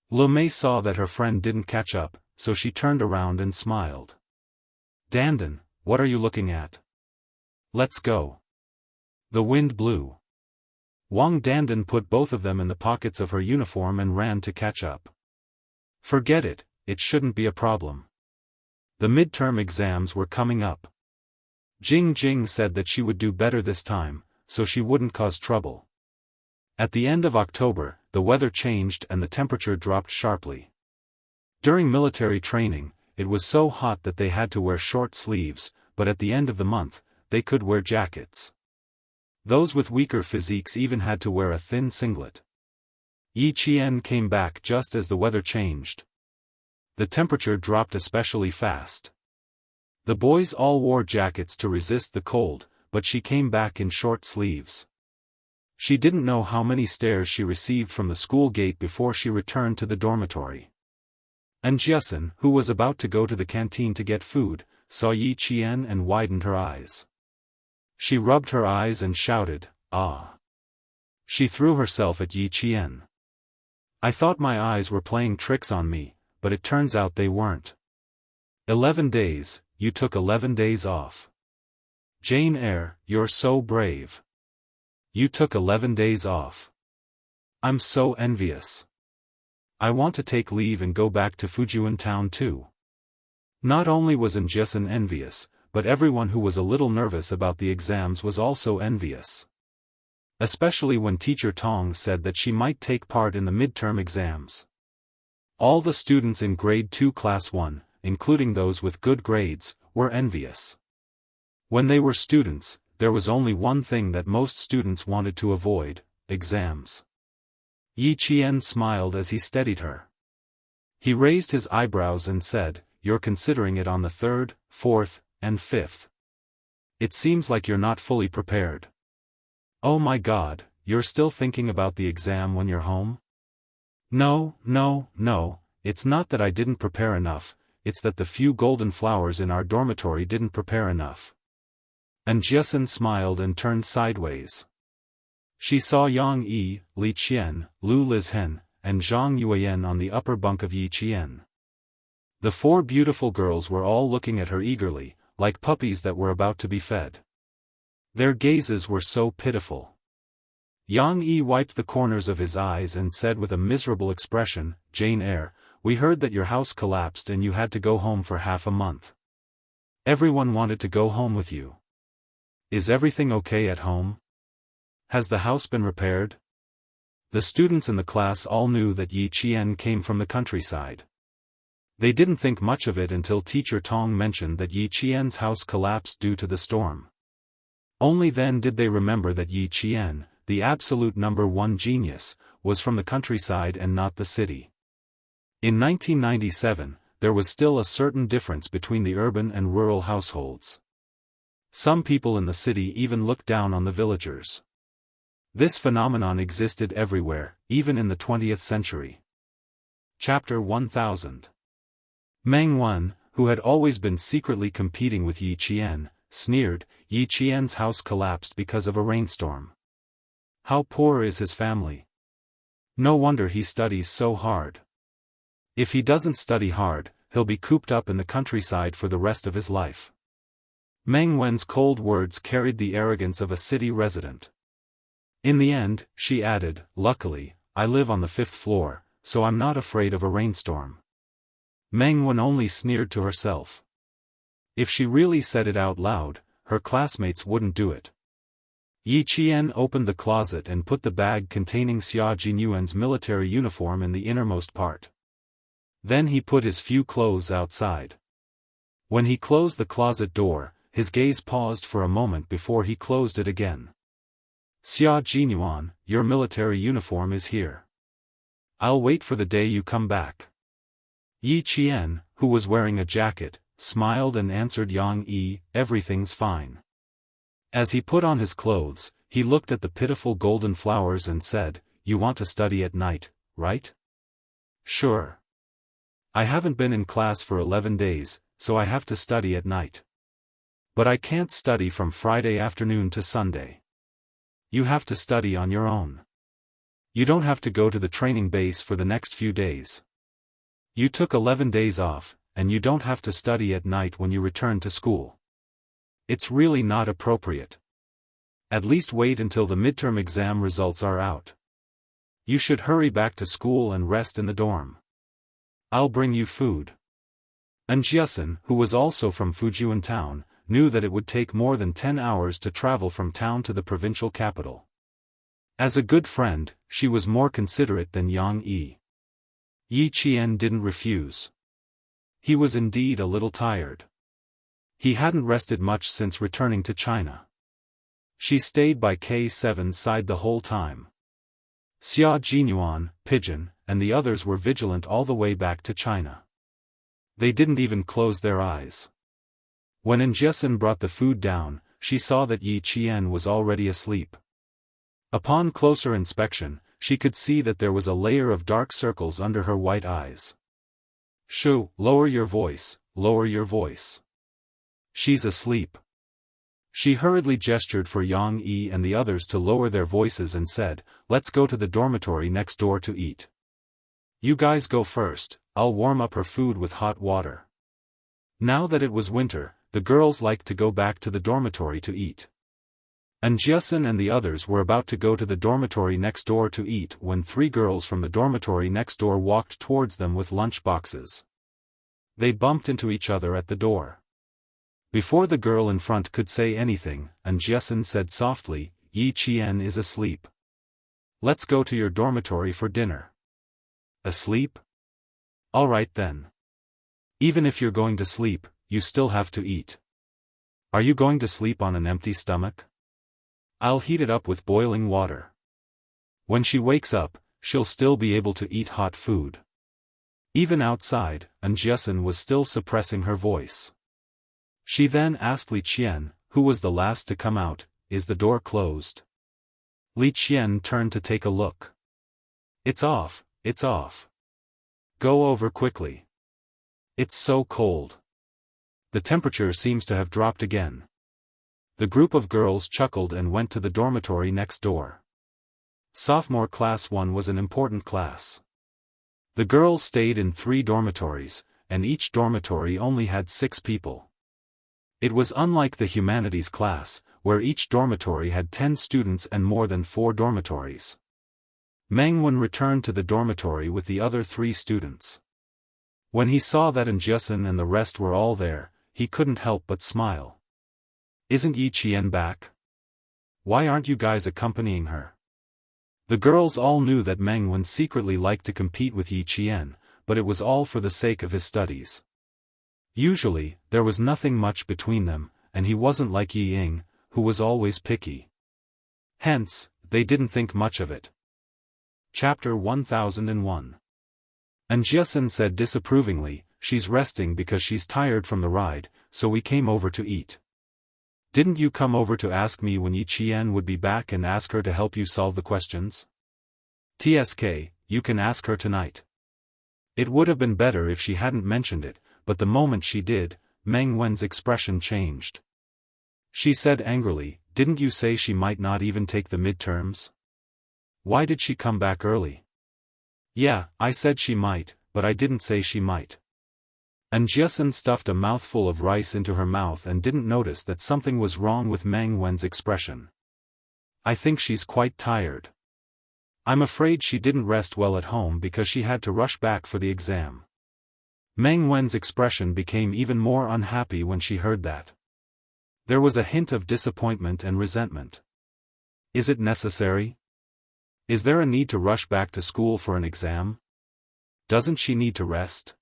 Lu Mei saw that her friend didn't catch up, so she turned around and smiled. "Dandan, what are you looking at? Let's go." The wind blew. Wang Dandan put both of them in the pockets of her uniform and ran to catch up. Forget it, it shouldn't be a problem. The midterm exams were coming up. Jing Jing said that she would do better this time, so she wouldn't cause trouble. At the end of October, the weather changed and the temperature dropped sharply. During military training, it was so hot that they had to wear short sleeves, but at the end of the month, they could wear jackets. Those with weaker physiques even had to wear a thin singlet. Yi Qian came back just as the weather changed. The temperature dropped especially fast. The boys all wore jackets to resist the cold, but she came back in short sleeves. She didn't know how many stares she received from the school gate before she returned to the dormitory. And Jiasen, who was about to go to the canteen to get food, saw Yi Qian and widened her eyes. She rubbed her eyes and shouted, "Ah!" She threw herself at Yi Qian. "I thought my eyes were playing tricks on me, but it turns out they weren't. 11 days, you took 11 days off. Jane Eyre, you're so brave. You took 11 days off. I'm so envious. I want to take leave and go back to Fujian town too." Not only was Jiasen envious, but everyone who was a little nervous about the exams was also envious. Especially when Teacher Tong said that she might take part in the midterm exams. All the students in Grade 2 Class 1, including those with good grades, were envious. When they were students, there was only one thing that most students wanted to avoid: exams. Yi Qian smiled as he steadied her. He raised his eyebrows and said, "You're considering it on the 3rd, 4th, and 5th. It seems like you're not fully prepared. Oh my God, you're still thinking about the exam when you're home?" No, it's not that I didn't prepare enough, it's that the few golden flowers in our dormitory didn't prepare enough." And Jiasen smiled and turned sideways. She saw Yang Yi, Li Qian, Lu Lizhen, and Zhang Yuan on the upper bunk of Yi Qian. The four beautiful girls were all looking at her eagerly, like puppies that were about to be fed. Their gazes were so pitiful. Yang Yi wiped the corners of his eyes and said with a miserable expression, "Jane Eyre, we heard that your house collapsed and you had to go home for half a month. Everyone wanted to go home with you. Is everything okay at home? Has the house been repaired?" The students in the class all knew that Yi Qian came from the countryside. They didn't think much of it until teacher Tong mentioned that Yi Qian's house collapsed due to the storm. Only then did they remember that Yi Qian, the absolute number one genius, was from the countryside and not the city. In 1997, there was still a certain difference between the urban and rural households. Some people in the city even looked down on the villagers. This phenomenon existed everywhere, even in the 20th century. Chapter 1000. Meng Wen, who had always been secretly competing with Yi Qian, sneered, "Yi Qian's house collapsed because of a rainstorm. How poor is his family? No wonder he studies so hard. If he doesn't study hard, he'll be cooped up in the countryside for the rest of his life." Meng Wen's cold words carried the arrogance of a city resident. In the end, she added, "Luckily, I live on the 5th floor, so I'm not afraid of a rainstorm." Meng Wen only sneered to herself. If she really said it out loud, her classmates wouldn't do it. Yi Qian opened the closet and put the bag containing Xia Jinyuan's military uniform in the innermost part. Then he put his few clothes outside. When he closed the closet door, his gaze paused for a moment before he closed it again. "Xia Jinyuan, your military uniform is here. I'll wait for the day you come back." Yi Qian, who was wearing a jacket, smiled and answered Yang Yi, "Everything's fine." As he put on his clothes, he looked at the pitiful golden flowers and said, "You want to study at night, right?" "Sure. I haven't been in class for 11 days, so I have to study at night. But I can't study from Friday afternoon to Sunday. You have to study on your own. You don't have to go to the training base for the next few days. You took 11 days off, and you don't have to study at night when you return to school. It's really not appropriate. At least wait until the midterm exam results are out. You should hurry back to school and rest in the dorm. I'll bring you food." Jiasen, who was also from Fujian town, knew that it would take more than 10 hours to travel from town to the provincial capital. As a good friend, she was more considerate than Yang Yi. Yi Qian didn't refuse. He was indeed a little tired. He hadn't rested much since returning to China. She stayed by K7's side the whole time. Xia Jinyuan, Pigeon, and the others were vigilant all the way back to China. They didn't even close their eyes. When Jiasen brought the food down, she saw that Yi Qian was already asleep. Upon closer inspection, she could see that there was a layer of dark circles under her white eyes. "Shoo, lower your voice, lower your voice. She's asleep." She hurriedly gestured for Yang Yi and the others to lower their voices and said, "Let's go to the dormitory next door to eat. You guys go first, I'll warm up her food with hot water." Now that it was winter, the girls liked to go back to the dormitory to eat. Jiasen and the others were about to go to the dormitory next door to eat when 3 girls from the dormitory next door walked towards them with lunch boxes. They bumped into each other at the door. Before the girl in front could say anything, Jiasen said softly, "Yi Qian is asleep. Let's go to your dormitory for dinner." "Asleep? All right then. Even if you're going to sleep, you still have to eat. Are you going to sleep on an empty stomach? I'll heat it up with boiling water. When she wakes up, she'll still be able to eat hot food." Even outside, Jiasen was still suppressing her voice. She then asked Li Qian, who was the last to come out, "Is the door closed?" Li Qian turned to take a look. It's off, it's off. Go over quickly. It's so cold. The temperature seems to have dropped again." The group of girls chuckled and went to the dormitory next door. Sophomore class 1 was an important class. The girls stayed in 3 dormitories, and each dormitory only had 6 people. It was unlike the humanities class, where each dormitory had 10 students and more than 4 dormitories. Meng Wen returned to the dormitory with the other 3 students. When he saw that Jiasun and the rest were all there, he couldn't help but smile. "Isn't Yi Qian back? Why aren't you guys accompanying her?" The girls all knew that Meng Wen secretly liked to compete with Yi Qian, but it was all for the sake of his studies. Usually, there was nothing much between them, and he wasn't like Yi Ying, who was always picky. Hence, they didn't think much of it. Chapter 1001. Jiasun said disapprovingly, "She's resting because she's tired from the ride, so we came over to eat. Didn't you come over to ask me when Yi Qian would be back and ask her to help you solve the questions? TSK, you can ask her tonight." It would have been better if she hadn't mentioned it, but the moment she did, Meng Wen's expression changed. She said angrily, "Didn't you say she might not even take the midterms? Why did she come back early?" "Yeah, I said she might, but I didn't say she might." Jiasun stuffed a mouthful of rice into her mouth and didn't notice that something was wrong with Meng Wen's expression. "I think she's quite tired. I'm afraid she didn't rest well at home because she had to rush back for the exam." Meng Wen's expression became even more unhappy when she heard that. There was a hint of disappointment and resentment. "Is it necessary? Is there a need to rush back to school for an exam? Doesn't she need to rest?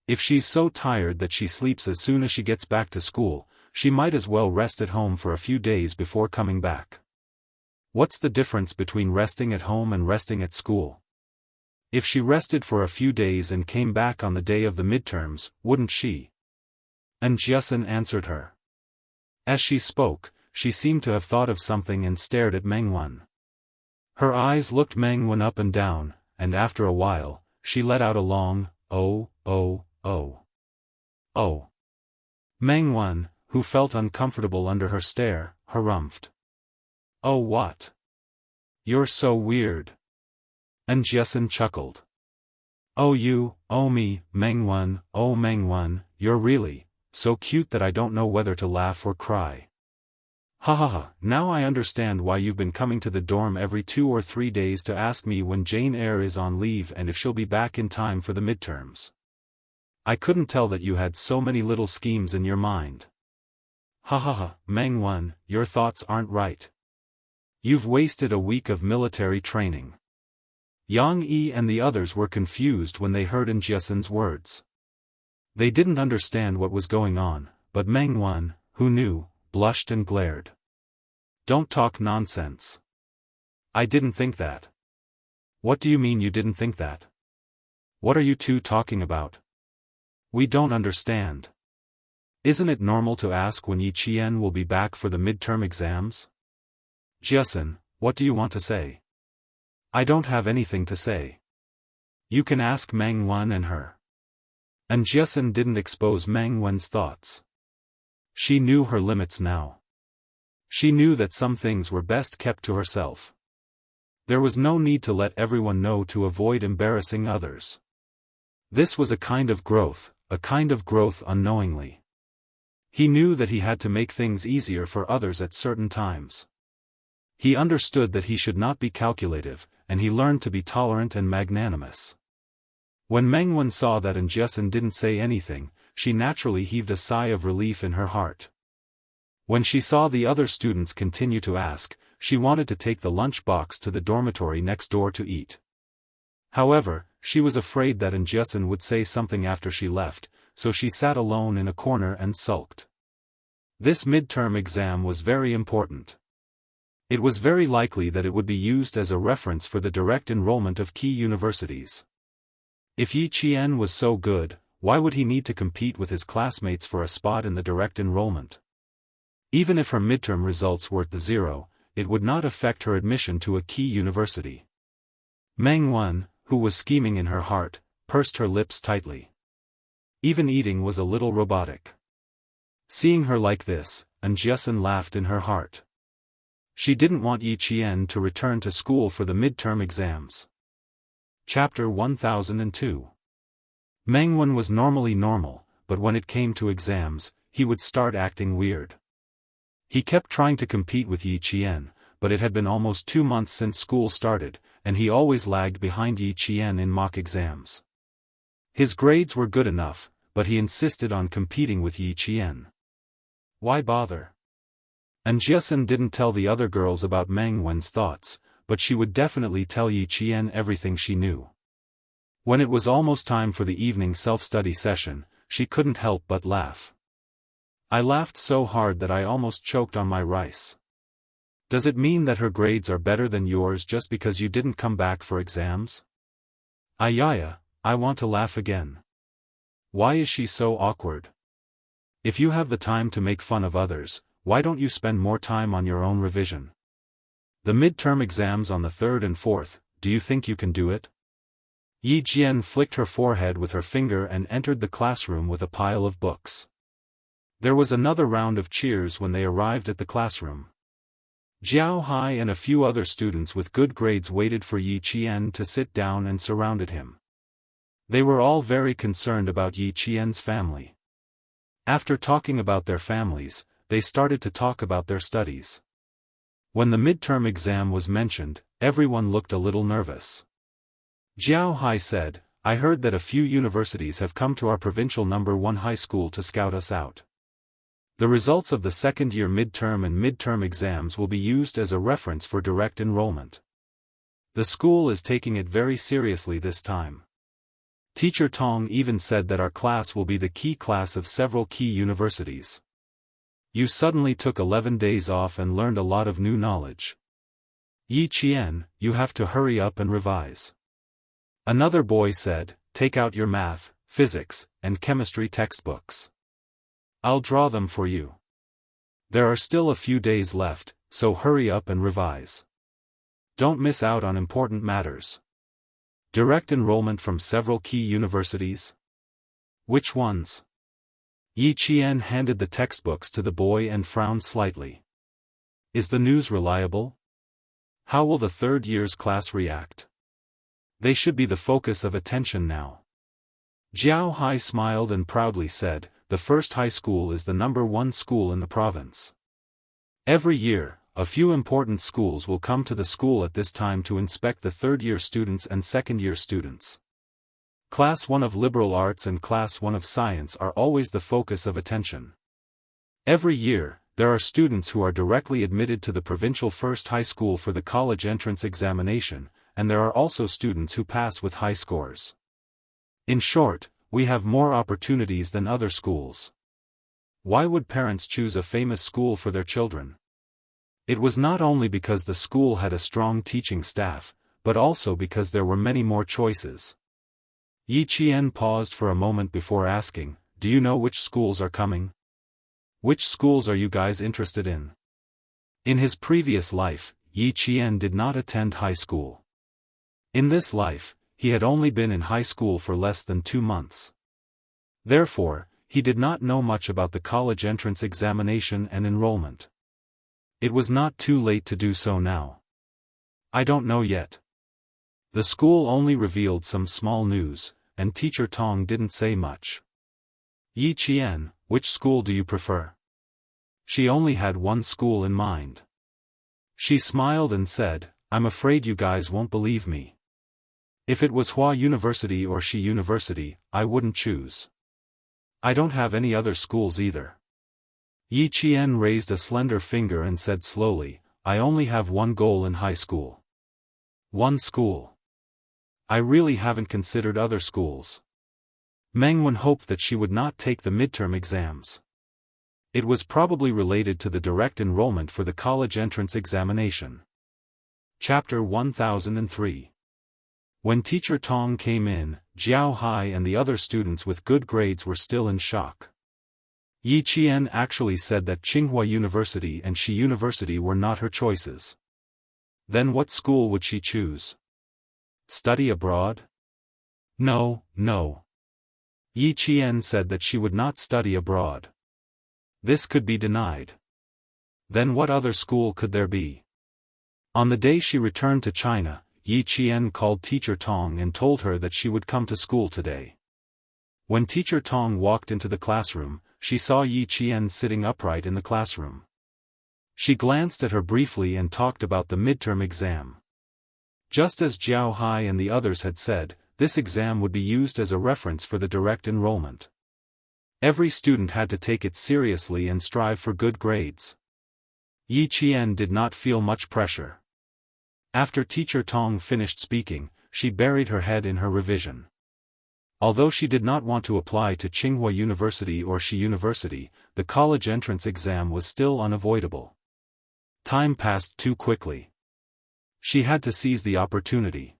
If she's so tired that she sleeps as soon as she gets back to school, she might as well rest at home for a few days before coming back. What's the difference between resting at home and resting at school? If she rested for a few days and came back on the day of the midterms, wouldn't she?" Jiasun answered her. As she spoke, she seemed to have thought of something and stared at Meng Wen. Her eyes looked Meng Wen up and down, and after a while, she let out a long, "Oh, oh, oh. Oh." Meng Wen, who felt uncomfortable under her stare, harumphed. "Oh what? You're so weird." Jiasun chuckled. "Oh you, oh me, Meng Wen, oh Meng Wen, you're really so cute that I don't know whether to laugh or cry. Ha ha ha, now I understand why you've been coming to the dorm every 2 or 3 days to ask me when Jane Eyre is on leave and if she'll be back in time for the midterms. I couldn't tell that you had so many little schemes in your mind. Ha ha ha, Meng Wen, your thoughts aren't right. You've wasted a week of military training." Yang Yi and the others were confused when they heard Jiasun's words. They didn't understand what was going on, but Meng Wen, who knew, blushed and glared. "Don't talk nonsense. I didn't think that." "What do you mean you didn't think that? What are you two talking about? We don't understand. Isn't it normal to ask when Yi Qian will be back for the midterm exams?" "Jiasun, what do you want to say?" "I don't have anything to say. You can ask Meng Wen and her." Jiasun didn't expose Meng Wen's thoughts. She knew her limits now. She knew that some things were best kept to herself. There was no need to let everyone know to avoid embarrassing others. This was a kind of growth unknowingly. He knew that he had to make things easier for others at certain times. He understood that he should not be calculative, and he learned to be tolerant and magnanimous. When Meng Wen saw that Jiasun didn't say anything, she naturally heaved a sigh of relief in her heart. When she saw the other students continue to ask, she wanted to take the lunch box to the dormitory next door to eat. However, she was afraid that Jiasun would say something after she left, so she sat alone in a corner and sulked. This midterm exam was very important. It was very likely that it would be used as a reference for the direct enrollment of key universities. If Yi Qian was so good, why would he need to compete with his classmates for a spot in the direct enrollment? Even if her midterm results were at 0, it would not affect her admission to a key university. Meng Wen, who was scheming in her heart, pursed her lips tightly. Even eating was a little robotic. Seeing her like this, Jiasun laughed in her heart. She didn't want Yi Qian to return to school for the midterm exams. Chapter 1002. Mengwen was normally normal, but when it came to exams, he would start acting weird. He kept trying to compete with Yi Qian, but it had been almost 2 months since school started, and he always lagged behind Yi Qian in mock exams. His grades were good enough, but he insisted on competing with Yi Qian. Why bother? And Jiasen didn't tell the other girls about Mengwen's thoughts, but she would definitely tell Yi Qian everything she knew. When it was almost time for the evening self-study session, she couldn't help but laugh. I laughed so hard that I almost choked on my rice. Does it mean that her grades are better than yours just because you didn't come back for exams? Ayaya, I want to laugh again. Why is she so awkward? If you have the time to make fun of others, why don't you spend more time on your own revision? The midterm exams on the 3rd and 4th, do you think you can do it? Yi Jian flicked her forehead with her finger and entered the classroom with a pile of books. There was another round of cheers when they arrived at the classroom. Jiao Hai and a few other students with good grades waited for Yi Qian to sit down and surrounded him. They were all very concerned about Yi Qian's family. After talking about their families, they started to talk about their studies. When the midterm exam was mentioned, everyone looked a little nervous. Jiao Hai said, I heard that a few universities have come to our provincial number 1 high school to scout us out. The results of the second-year midterm and midterm exams will be used as a reference for direct enrollment. The school is taking it very seriously this time. Teacher Tong even said that our class will be the key class of several key universities. You suddenly took 11 days off and learned a lot of new knowledge. Yi Qian, you have to hurry up and revise. Another boy said, take out your math, physics, and chemistry textbooks. I'll draw them for you. There are still a few days left, so hurry up and revise. Don't miss out on important matters. Direct enrollment from several key universities? Which ones? Yi Qian handed the textbooks to the boy and frowned slightly. Is the news reliable? How will the third year's class react? They should be the focus of attention now. Jiao Hai smiled and proudly said, the first high school is the number 1 school in the province. Every year, a few important schools will come to the school at this time to inspect the third-year students and second-year students. Class 1 of liberal arts and Class 1 of science are always the focus of attention. Every year, there are students who are directly admitted to the provincial first high school for the college entrance examination, and there are also students who pass with high scores. In short, we have more opportunities than other schools. Why would parents choose a famous school for their children? It was not only because the school had a strong teaching staff, but also because there were many more choices. Yi Qian paused for a moment before asking, do you know which schools are coming? Which schools are you guys interested in? In his previous life, Yi Qian did not attend high school. In this life, he had only been in high school for less than 2 months. Therefore, he did not know much about the college entrance examination and enrollment. It was not too late to do so now. I don't know yet. The school only revealed some small news, and Teacher Tong didn't say much. Yi Qian, which school do you prefer? She only had one school in mind. She smiled and said, I'm afraid you guys won't believe me. If it was Hua University or Shi University, I wouldn't choose. I don't have any other schools either. Yi Qian raised a slender finger and said slowly, I only have one goal in high school. One school. I really haven't considered other schools. Mengwen hoped that she would not take the midterm exams. It was probably related to the direct enrollment for the college entrance examination. Chapter 1003. When Teacher Tong came in, Jiao Hai and the other students with good grades were still in shock. Yi Qian actually said that Tsinghua University and Shi University were not her choices. Then what school would she choose? Study abroad? No, no. Yi Qian said that she would not study abroad. This could be denied. Then what other school could there be? On the day she returned to China, Yi Qian called Teacher Tong and told her that she would come to school today. When Teacher Tong walked into the classroom, she saw Yi Qian sitting upright in the classroom. She glanced at her briefly and talked about the midterm exam. Just as Jiao Hai and the others had said, this exam would be used as a reference for the direct enrollment. Every student had to take it seriously and strive for good grades. Yi Qian did not feel much pressure. After Teacher Tong finished speaking, she buried her head in her revision. Although she did not want to apply to Tsinghua University or Shi University, the college entrance exam was still unavoidable. Time passed too quickly. She had to seize the opportunity.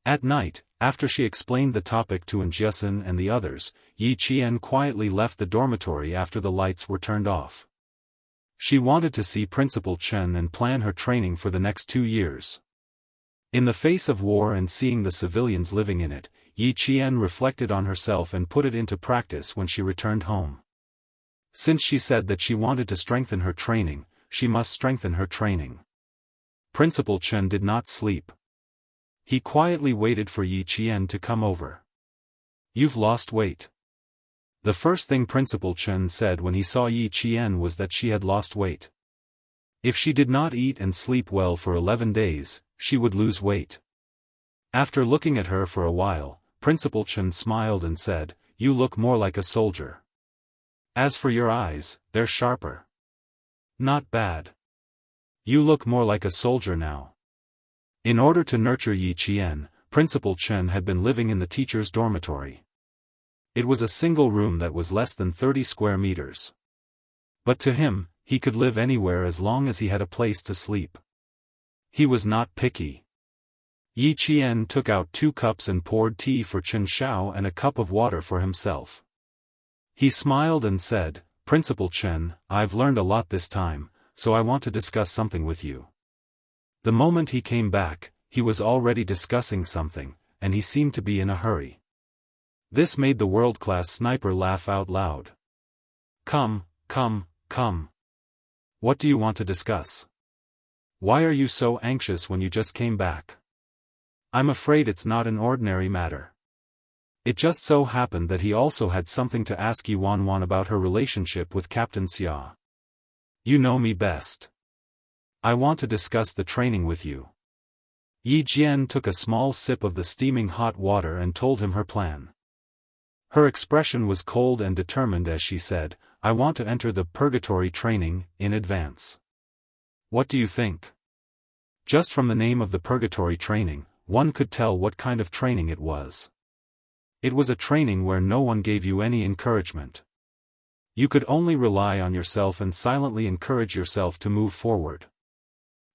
At night, after she explained the topic to Njiesin and the others, Yi Qian quietly left the dormitory after the lights were turned off. She wanted to see Principal Chen and plan her training for the next 2 years. In the face of war and seeing the civilians living in it, Yi Qian reflected on herself and put it into practice when she returned home. Since she said that she wanted to strengthen her training, she must strengthen her training. Principal Chen did not sleep. He quietly waited for Yi Qian to come over. "You've lost weight." The first thing Principal Chen said when he saw Yi Qian was that she had lost weight. If she did not eat and sleep well for 11 days, she would lose weight. After looking at her for a while, Principal Chen smiled and said, "You look more like a soldier. As for your eyes, they're sharper. Not bad. You look more like a soldier now." In order to nurture Yi Qian, Principal Chen had been living in the teacher's dormitory. It was a single room that was less than 30 square meters. But to him, he could live anywhere as long as he had a place to sleep. He was not picky. Yi Qian took out 2 cups and poured tea for Chen Shao and a cup of water for himself. He smiled and said, "Principal Chen, I've learned a lot this time, so I want to discuss something with you." The moment he came back, he was already discussing something, and he seemed to be in a hurry. This made the world-class sniper laugh out loud. Come. What do you want to discuss? Why are you so anxious when you just came back? I'm afraid it's not an ordinary matter. It just so happened that he also had something to ask Yi Wanwan about her relationship with Captain Xia. You know me best. I want to discuss the training with you. Yi Jian took a small sip of the steaming hot water and told him her plan. Her expression was cold and determined as she said, "I want to enter the purgatory training, in advance." What do you think? Just from the name of the purgatory training, one could tell what kind of training it was. It was a training where no one gave you any encouragement. You could only rely on yourself and silently encourage yourself to move forward.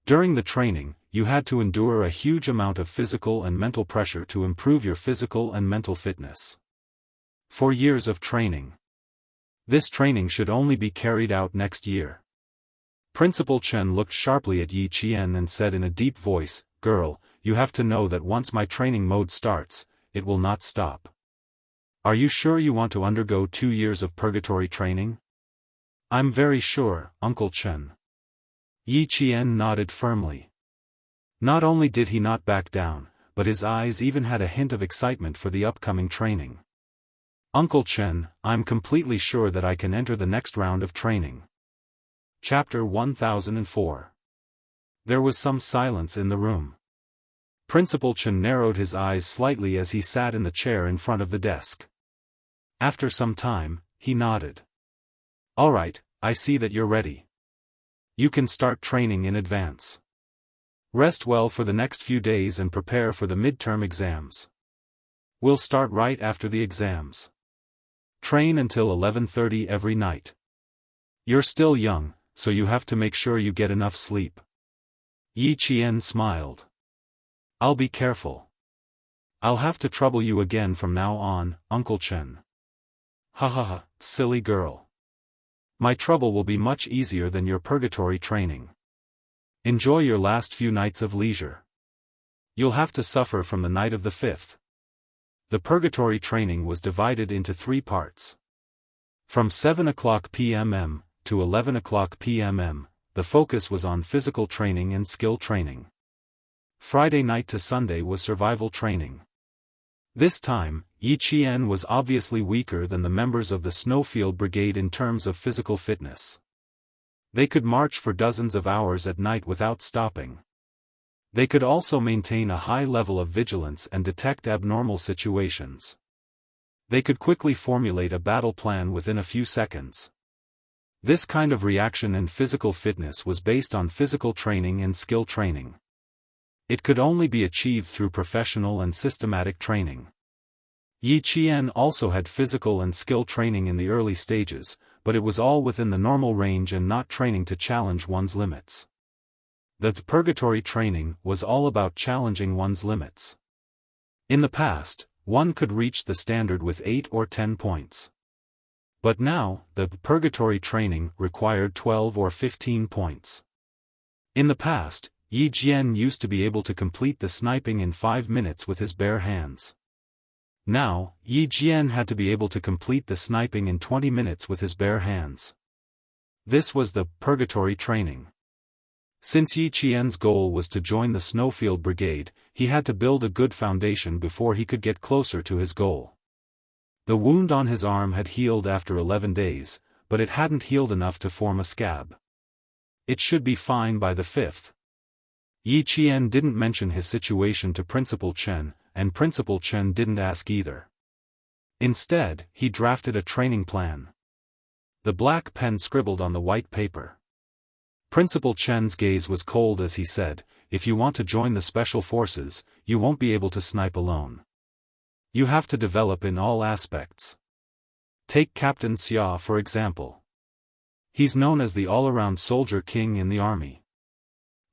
During the training, you had to endure a huge amount of physical and mental pressure to improve your physical and mental fitness. 4 years of training. This training should only be carried out next year. Principal Chen looked sharply at Yi Qian and said in a deep voice, "Girl, you have to know that once my training mode starts, it will not stop. Are you sure you want to undergo 2 years of purgatory training?" "I'm very sure, Uncle Chen." Yi Qian nodded firmly. Not only did he not back down, but his eyes even had a hint of excitement for the upcoming training. "Uncle Chen, I'm completely sure that I can enter the next round of training." Chapter 1004. There was some silence in the room. Principal Chen narrowed his eyes slightly as he sat in the chair in front of the desk. After some time, he nodded. "All right, I see that you're ready. You can start training in advance. Rest well for the next few days and prepare for the midterm exams. We'll start right after the exams. Train until 11:30 every night. You're still young, so you have to make sure you get enough sleep." Yi Qian smiled. "I'll be careful. I'll have to trouble you again from now on, Uncle Chen." "Ha ha ha, silly girl. My trouble will be much easier than your purgatory training. Enjoy your last few nights of leisure. You'll have to suffer from the night of the 5th. The purgatory training was divided into 3 parts. From 7 p.m. to 11 p.m., the focus was on physical training and skill training. Friday night to Sunday was survival training. This time, Yi Qian was obviously weaker than the members of the Snowfield Brigade in terms of physical fitness. They could march for dozens of hours at night without stopping. They could also maintain a high level of vigilance and detect abnormal situations. They could quickly formulate a battle plan within a few seconds. This kind of reaction and physical fitness was based on physical training and skill training. It could only be achieved through professional and systematic training. Yi Qian also had physical and skill training in the early stages, but it was all within the normal range and not training to challenge one's limits. The purgatory training was all about challenging one's limits. In the past, one could reach the standard with 8 or 10 points. But now, the purgatory training required 12 or 15 points. In the past, Yi Jian used to be able to complete the sniping in 5 minutes with his bare hands. Now, Yi Jian had to be able to complete the sniping in 20 minutes with his bare hands. This was the purgatory training. Since Yi Qian's goal was to join the Snowfield Brigade, he had to build a good foundation before he could get closer to his goal. The wound on his arm had healed after 11 days, but it hadn't healed enough to form a scab. It should be fine by the 5th. Yi Qian didn't mention his situation to Principal Chen, and Principal Chen didn't ask either. Instead, he drafted a training plan. The black pen scribbled on the white paper. Principal Chen's gaze was cold as he said, "If you want to join the Special Forces, you won't be able to snipe alone. You have to develop in all aspects. Take Captain Xia for example. He's known as the all-around soldier king in the army.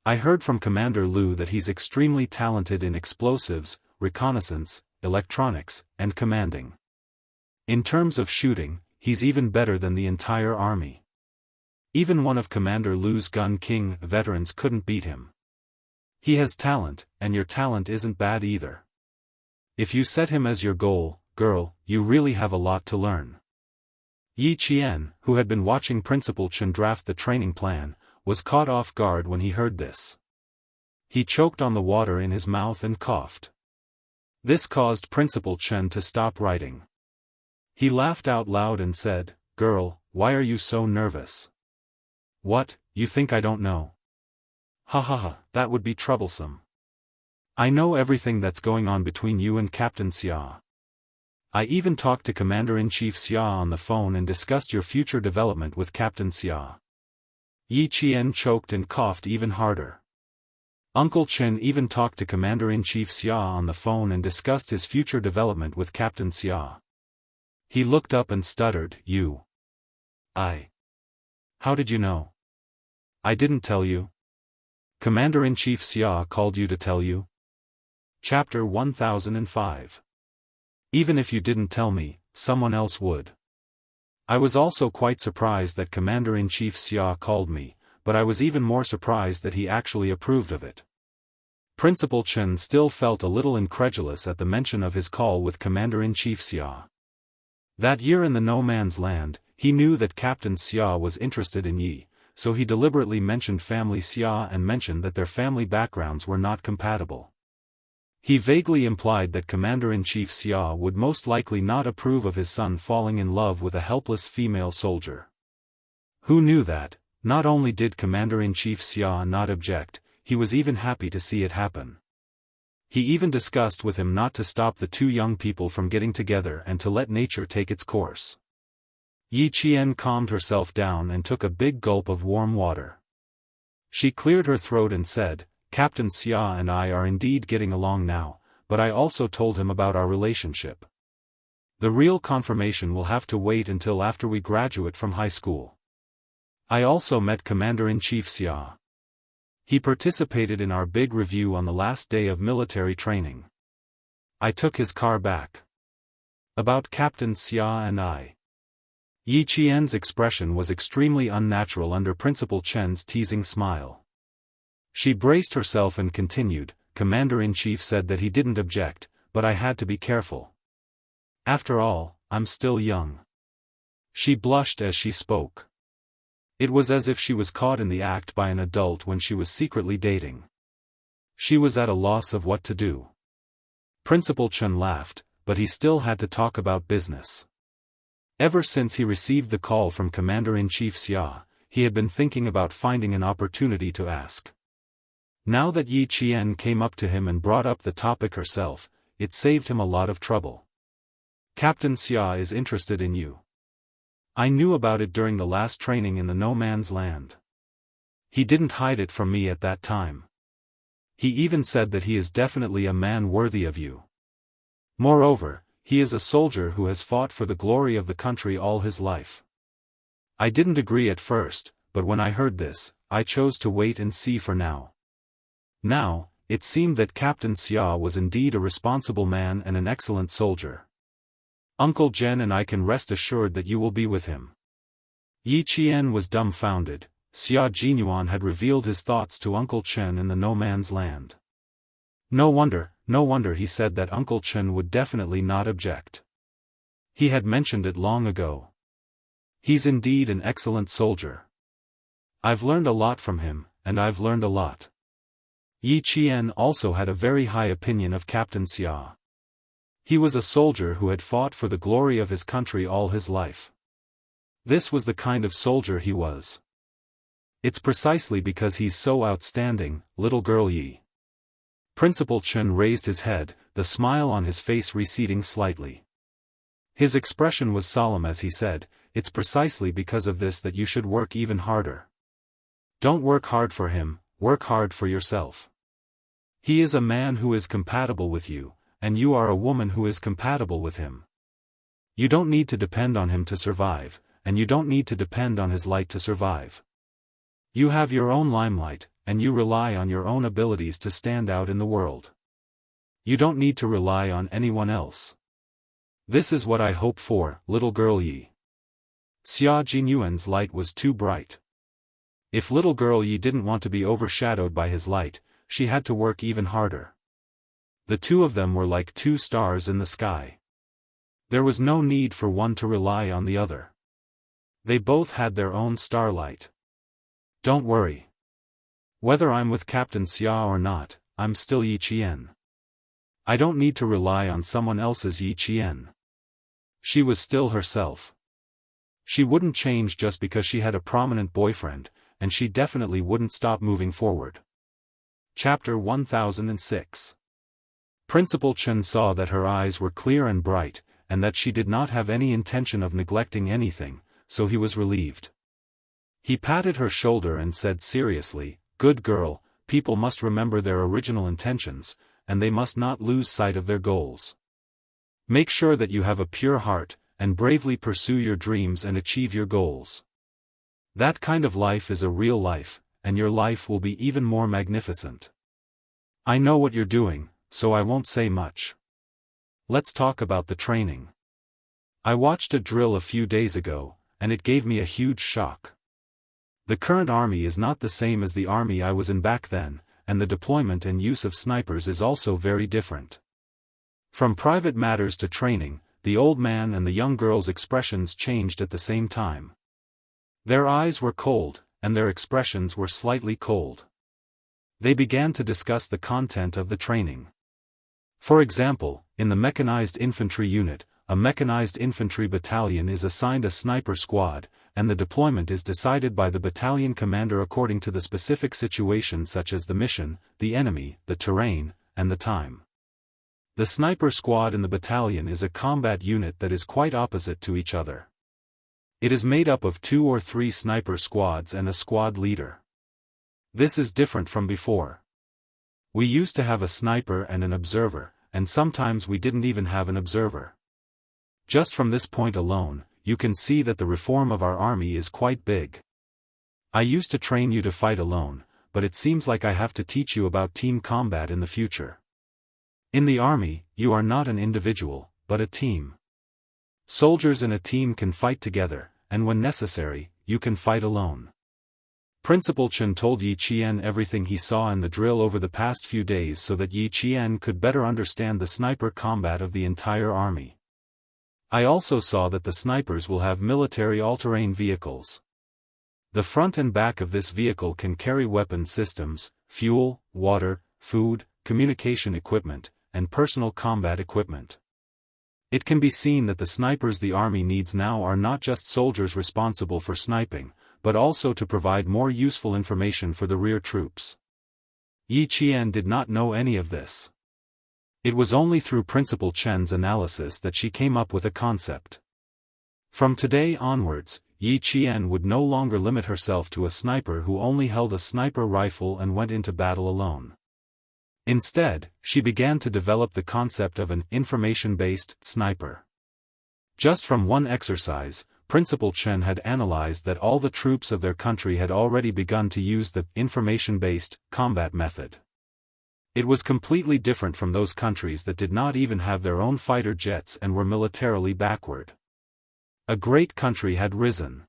I heard from Commander Liu that he's extremely talented in explosives, reconnaissance, electronics, and commanding. In terms of shooting, he's even better than the entire army. Even one of Commander Liu's Gun King veterans couldn't beat him. He has talent, and your talent isn't bad either. If you set him as your goal, girl, you really have a lot to learn." Yi Qian, who had been watching Principal Chen draft the training plan, was caught off guard when he heard this. He choked on the water in his mouth and coughed. This caused Principal Chen to stop writing. He laughed out loud and said, "Girl, why are you so nervous? What, you think I don't know? Ha ha ha, that would be troublesome. I know everything that's going on between you and Captain Xia. I even talked to Commander-in-Chief Xia on the phone and discussed your future development with Captain Xia." Yi Qian choked and coughed even harder. Uncle Chen even talked to Commander-in-Chief Xia on the phone and discussed his future development with Captain Xia. He looked up and stuttered, "You. How did you know? I didn't tell you. Commander-in-Chief Xia called you to tell you?" Chapter 1005. Even if you didn't tell me, someone else would. I was also quite surprised that Commander-in-Chief Xia called me, but I was even more surprised that he actually approved of it. Principal Chen still felt a little incredulous at the mention of his call with Commander-in-Chief Xia. That year in the No Man's Land, he knew that Captain Xia was interested in Yi, so he deliberately mentioned family Xia and mentioned that their family backgrounds were not compatible. He vaguely implied that Commander-in-Chief Xia would most likely not approve of his son falling in love with a helpless female soldier. Who knew that, not only did Commander-in-Chief Xia not object, he was even happy to see it happen. He even discussed with him not to stop the two young people from getting together and to let nature take its course. Yi Qian calmed herself down and took a big gulp of warm water. She cleared her throat and said, "Captain Xia and I are indeed getting along now, but I also told him about our relationship. The real confirmation will have to wait until after we graduate from high school. I also met Commander-in-Chief Xia. He participated in our big review on the last day of military training. I took his car back. About Captain Xia and I." Yi Qian's expression was extremely unnatural under Principal Chen's teasing smile. She braced herself and continued, "Commander-in-Chief said that he didn't object, but I had to be careful. After all, I'm still young." She blushed as she spoke. It was as if she was caught in the act by an adult when she was secretly dating. She was at a loss of what to do. Principal Chen laughed, but he still had to talk about business. Ever since he received the call from Commander-in-Chief Xia, he had been thinking about finding an opportunity to ask. Now that Yi Qian came up to him and brought up the topic herself, it saved him a lot of trouble. Captain Xia is interested in you. I knew about it during the last training in the No Man's Land. He didn't hide it from me at that time. He even said that he is definitely a man worthy of you. Moreover, he is a soldier who has fought for the glory of the country all his life. I didn't agree at first, but when I heard this, I chose to wait and see for now. Now, it seemed that Captain Xia was indeed a responsible man and an excellent soldier. Uncle Jen and I can rest assured that you will be with him. Yi Qian was dumbfounded. Xia Jinyuan had revealed his thoughts to Uncle Chen in the No Man's Land. No wonder he said that Uncle Chen would definitely not object. He had mentioned it long ago. He's indeed an excellent soldier. I've learned a lot from him, and I've learned a lot. Yi Qian also had a very high opinion of Captain Xia. He was a soldier who had fought for the glory of his country all his life. This was the kind of soldier he was. It's precisely because he's so outstanding, little girl Yi. Principal Chen raised his head, the smile on his face receding slightly. His expression was solemn as he said, "It's precisely because of this that you should work even harder. Don't work hard for him, work hard for yourself. He is a man who is compatible with you, and you are a woman who is compatible with him. You don't need to depend on him to survive, and you don't need to depend on his light to survive. You have your own limelight, and you rely on your own abilities to stand out in the world. You don't need to rely on anyone else. This is what I hope for, little girl Yi." Xia Jinyuan's light was too bright. If little girl Yi didn't want to be overshadowed by his light, she had to work even harder. The two of them were like two stars in the sky. There was no need for one to rely on the other. They both had their own starlight. Don't worry. Whether I'm with Captain Xia or not, I'm still Yi Qian. I don't need to rely on someone else's Yi Qian. She was still herself. She wouldn't change just because she had a prominent boyfriend, and she definitely wouldn't stop moving forward. Chapter 1006. Principal Chen saw that her eyes were clear and bright, and that she did not have any intention of neglecting anything, so he was relieved. He patted her shoulder and said seriously, "Good girl, people must remember their original intentions, and they must not lose sight of their goals. Make sure that you have a pure heart, and bravely pursue your dreams and achieve your goals. That kind of life is a real life, and your life will be even more magnificent. I know what you're doing, so I won't say much. Let's talk about the training. I watched a drill a few days ago, and it gave me a huge shock. The current army is not the same as the army I was in back then, and the deployment and use of snipers is also very different. From private matters to training, the old man and the young girl's expressions changed at the same time. Their eyes were cold, and their expressions were slightly cold. They began to discuss the content of the training. For example, in the mechanized infantry unit, a mechanized infantry battalion is assigned a sniper squad, and the deployment is decided by the battalion commander according to the specific situation such as the mission, the enemy, the terrain, and the time. The sniper squad in the battalion is a combat unit that is quite opposite to each other. It is made up of 2 or 3 sniper squads and a squad leader. This is different from before. We used to have a sniper and an observer, and sometimes we didn't even have an observer. Just from this point alone, you can see that the reform of our army is quite big. I used to train you to fight alone, but it seems like I have to teach you about team combat in the future. In the army, you are not an individual, but a team. Soldiers in a team can fight together, and when necessary, you can fight alone. Principal Chen told Yi Qian everything he saw in the drill over the past few days so that Yi Qian could better understand the sniper combat of the entire army. I also saw that the snipers will have military all-terrain vehicles. The front and back of this vehicle can carry weapon systems, fuel, water, food, communication equipment, and personal combat equipment. It can be seen that the snipers the army needs now are not just soldiers responsible for sniping, but also to provide more useful information for the rear troops. Yi Qian did not know any of this. It was only through Principal Chen's analysis that she came up with a concept. From today onwards, Yi Qian would no longer limit herself to a sniper who only held a sniper rifle and went into battle alone. Instead, she began to develop the concept of an information-based sniper. Just from one exercise, Principal Chen had analyzed that all the troops of their country had already begun to use the information-based combat method. It was completely different from those countries that did not even have their own fighter jets and were militarily backward. A great country had risen.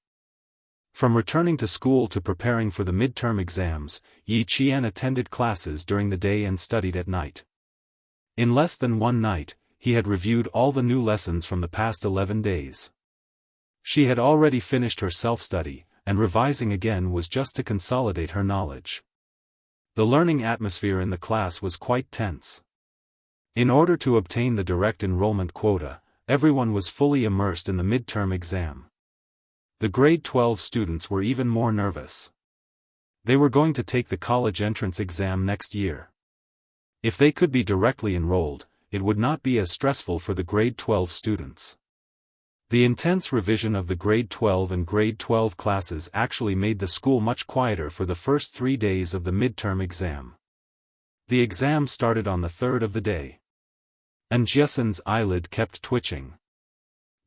From returning to school to preparing for the midterm exams, Yi Qian attended classes during the day and studied at night. In less than one night, he had reviewed all the new lessons from the past 11 days. She had already finished her self-study, and revising again was just to consolidate her knowledge. The learning atmosphere in the class was quite tense. In order to obtain the direct enrollment quota, everyone was fully immersed in the midterm exam. The grade 12 students were even more nervous. They were going to take the college entrance exam next year. If they could be directly enrolled, it would not be as stressful for the grade 12 students. The intense revision of the grade 12 and grade 12 classes actually made the school much quieter for the first 3 days of the midterm exam. The exam started on the third of the day. And Jessen's eyelid kept twitching.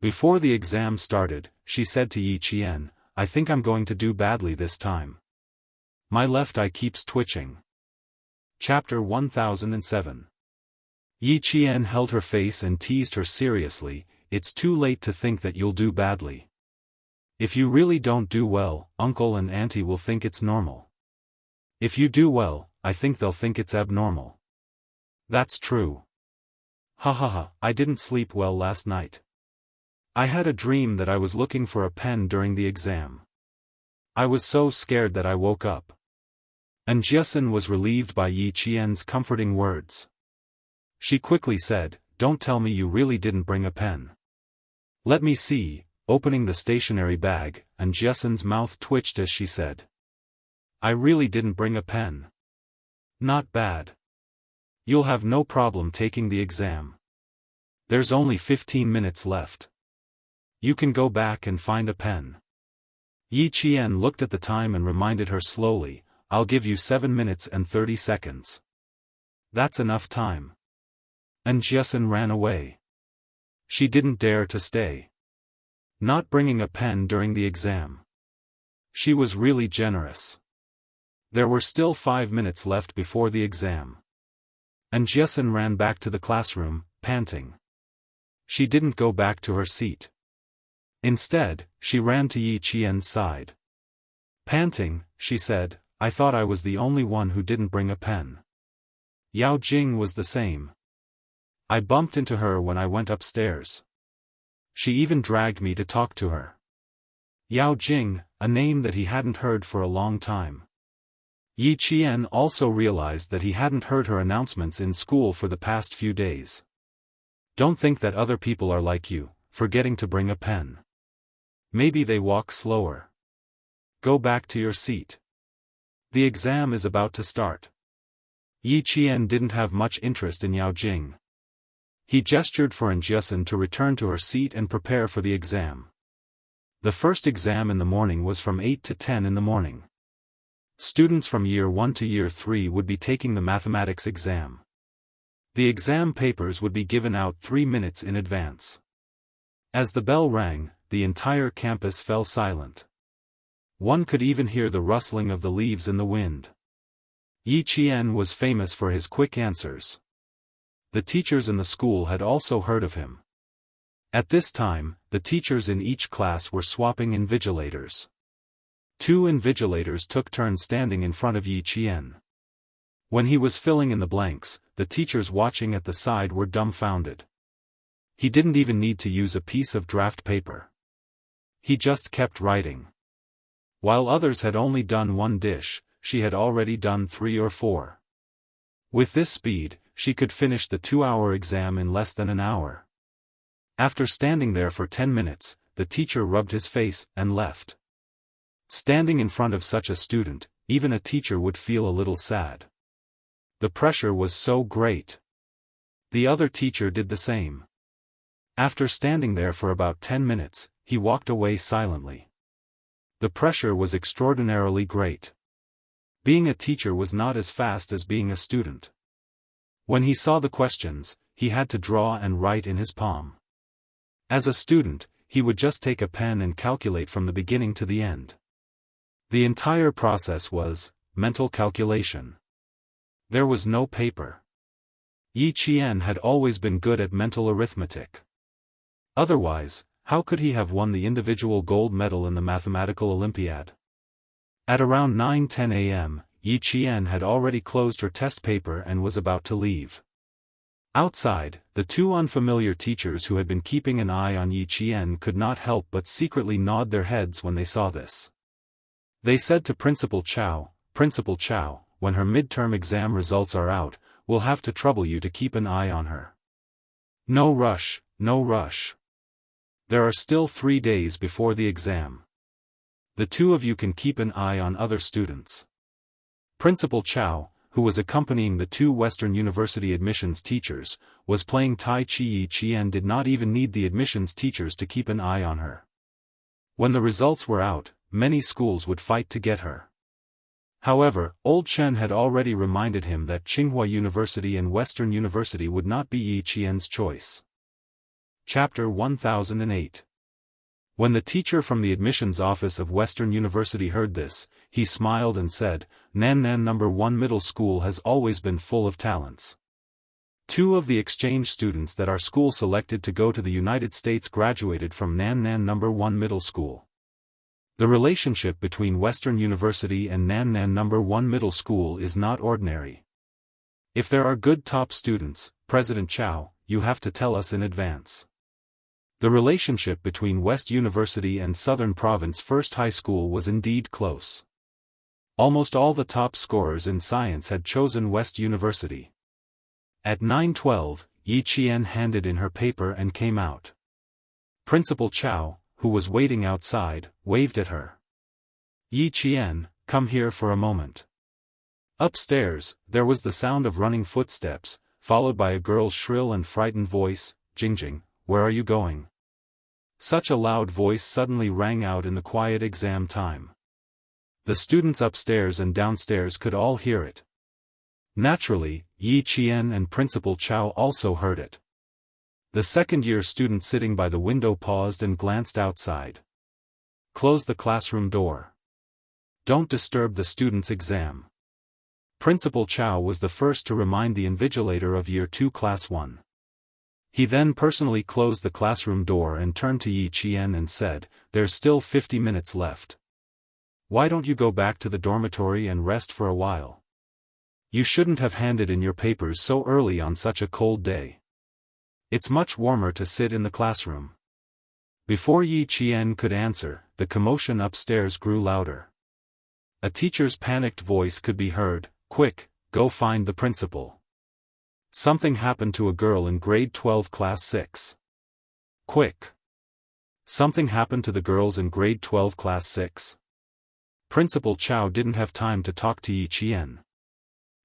Before the exam started, she said to Yi Qian, "I think I'm going to do badly this time. My left eye keeps twitching." Chapter 1007. Yi Qian held her face and teased her seriously, "It's too late to think that you'll do badly. If you really don't do well, uncle and auntie will think it's normal. If you do well, I think they'll think it's abnormal." "That's true. Ha ha ha, I didn't sleep well last night. I had a dream that I was looking for a pen during the exam. I was so scared that I woke up." And Jessen was relieved by Yi Qian's comforting words. She quickly said, "Don't tell me you really didn't bring a pen." "Let me see," opening the stationery bag, and Jessen's mouth twitched as she said, "I really didn't bring a pen." "Not bad. You'll have no problem taking the exam. There's only 15 minutes left. You can go back and find a pen." Yi Qian looked at the time and reminded her slowly, "I'll give you 7 minutes and 30 seconds. That's enough time." And Jessen ran away. She didn't dare to stay. Not bringing a pen during the exam. She was really generous. There were still 5 minutes left before the exam. And Jessen ran back to the classroom, panting. She didn't go back to her seat. Instead, she ran to Yi Qian's side. Panting, she said, "I thought I was the only one who didn't bring a pen. Yao Jing was the same. I bumped into her when I went upstairs. She even dragged me to talk to her." Yao Jing, a name that he hadn't heard for a long time. Yi Qian also realized that he hadn't heard her announcements in school for the past few days. "Don't think that other people are like you, forgetting to bring a pen. Maybe they walk slower. Go back to your seat. The exam is about to start." Yi Qian didn't have much interest in Yao Jing. He gestured for Jessen to return to her seat and prepare for the exam. The first exam in the morning was from 8 to 10 in the morning. Students from Year 1 to Year 3 would be taking the mathematics exam. The exam papers would be given out 3 minutes in advance. As the bell rang, the entire campus fell silent. One could even hear the rustling of the leaves in the wind. Yi Qian was famous for his quick answers. The teachers in the school had also heard of him. At this time, the teachers in each class were swapping invigilators. 2 invigilators took turns standing in front of Yi Qian. When he was filling in the blanks, the teachers watching at the side were dumbfounded. He didn't even need to use a piece of draft paper. He just kept writing. While others had only done 1 dish, she had already done 3 or 4. With this speed, she could finish the 2-hour exam in less than an hour. After standing there for 10 minutes, the teacher rubbed his face and left. Standing in front of such a student, even a teacher would feel a little sad. The pressure was so great. The other teacher did the same. After standing there for about 10 minutes, he walked away silently. The pressure was extraordinarily great. Being a teacher was not as fast as being a student. When he saw the questions, he had to draw and write in his palm. As a student, he would just take a pen and calculate from the beginning to the end. The entire process was mental calculation. There was no paper. Yi Qian had always been good at mental arithmetic. Otherwise, how could he have won the individual gold medal in the mathematical Olympiad? At around 9:10 a.m., Yi Qian had already closed her test paper and was about to leave. Outside, the two unfamiliar teachers who had been keeping an eye on Yi Qian could not help but secretly nod their heads when they saw this. They said to Principal Chow, "Principal Chow, when her midterm exam results are out, we'll have to trouble you to keep an eye on her. No rush, no rush. There are still 3 days before the exam. The two of you can keep an eye on other students." Principal Chow, who was accompanying the two Western University admissions teachers, was playing Tai Chi. Yi Qian did not even need the admissions teachers to keep an eye on her. When the results were out, many schools would fight to get her. However, Old Chen had already reminded him that Tsinghua University and Western University would not be Yi Qian's choice. Chapter 1008. When the teacher from the admissions office of Western University heard this, he smiled and said, "Nannan No. 1 Middle School has always been full of talents. 2 of the exchange students that our school selected to go to the United States graduated from Nannan No. 1 Middle School. The relationship between Western University and Nannan No. 1 Middle School is not ordinary. If there are good top students, President Chow, you have to tell us in advance." The relationship between West University and Southern Province First High School was indeed close. Almost all the top scorers in science had chosen West University. At 9:12, Yi Qian handed in her paper and came out. Principal Chow, who was waiting outside, waved at her. "Yi Qian, come here for a moment." Upstairs, there was the sound of running footsteps, followed by a girl's shrill and frightened voice, "Jingjing, where are you going?" Such a loud voice suddenly rang out in the quiet exam time. The students upstairs and downstairs could all hear it. Naturally, Yi Qian and Principal Chow also heard it. The second-year student sitting by the window paused and glanced outside. "Close the classroom door. Don't disturb the student's exam." Principal Chow was the first to remind the invigilator of Year 2 Class 1. He then personally closed the classroom door and turned to Yi Qian and said, "There's still 50 minutes left. Why don't you go back to the dormitory and rest for a while? You shouldn't have handed in your papers so early on such a cold day. It's much warmer to sit in the classroom." Before Yi Qian could answer, the commotion upstairs grew louder. A teacher's panicked voice could be heard, "Quick, go find the principal. Something happened to a girl in grade 12 class 6. Quick. Something happened to the girls in grade 12 class 6. Principal Chow didn't have time to talk to Yi Qian.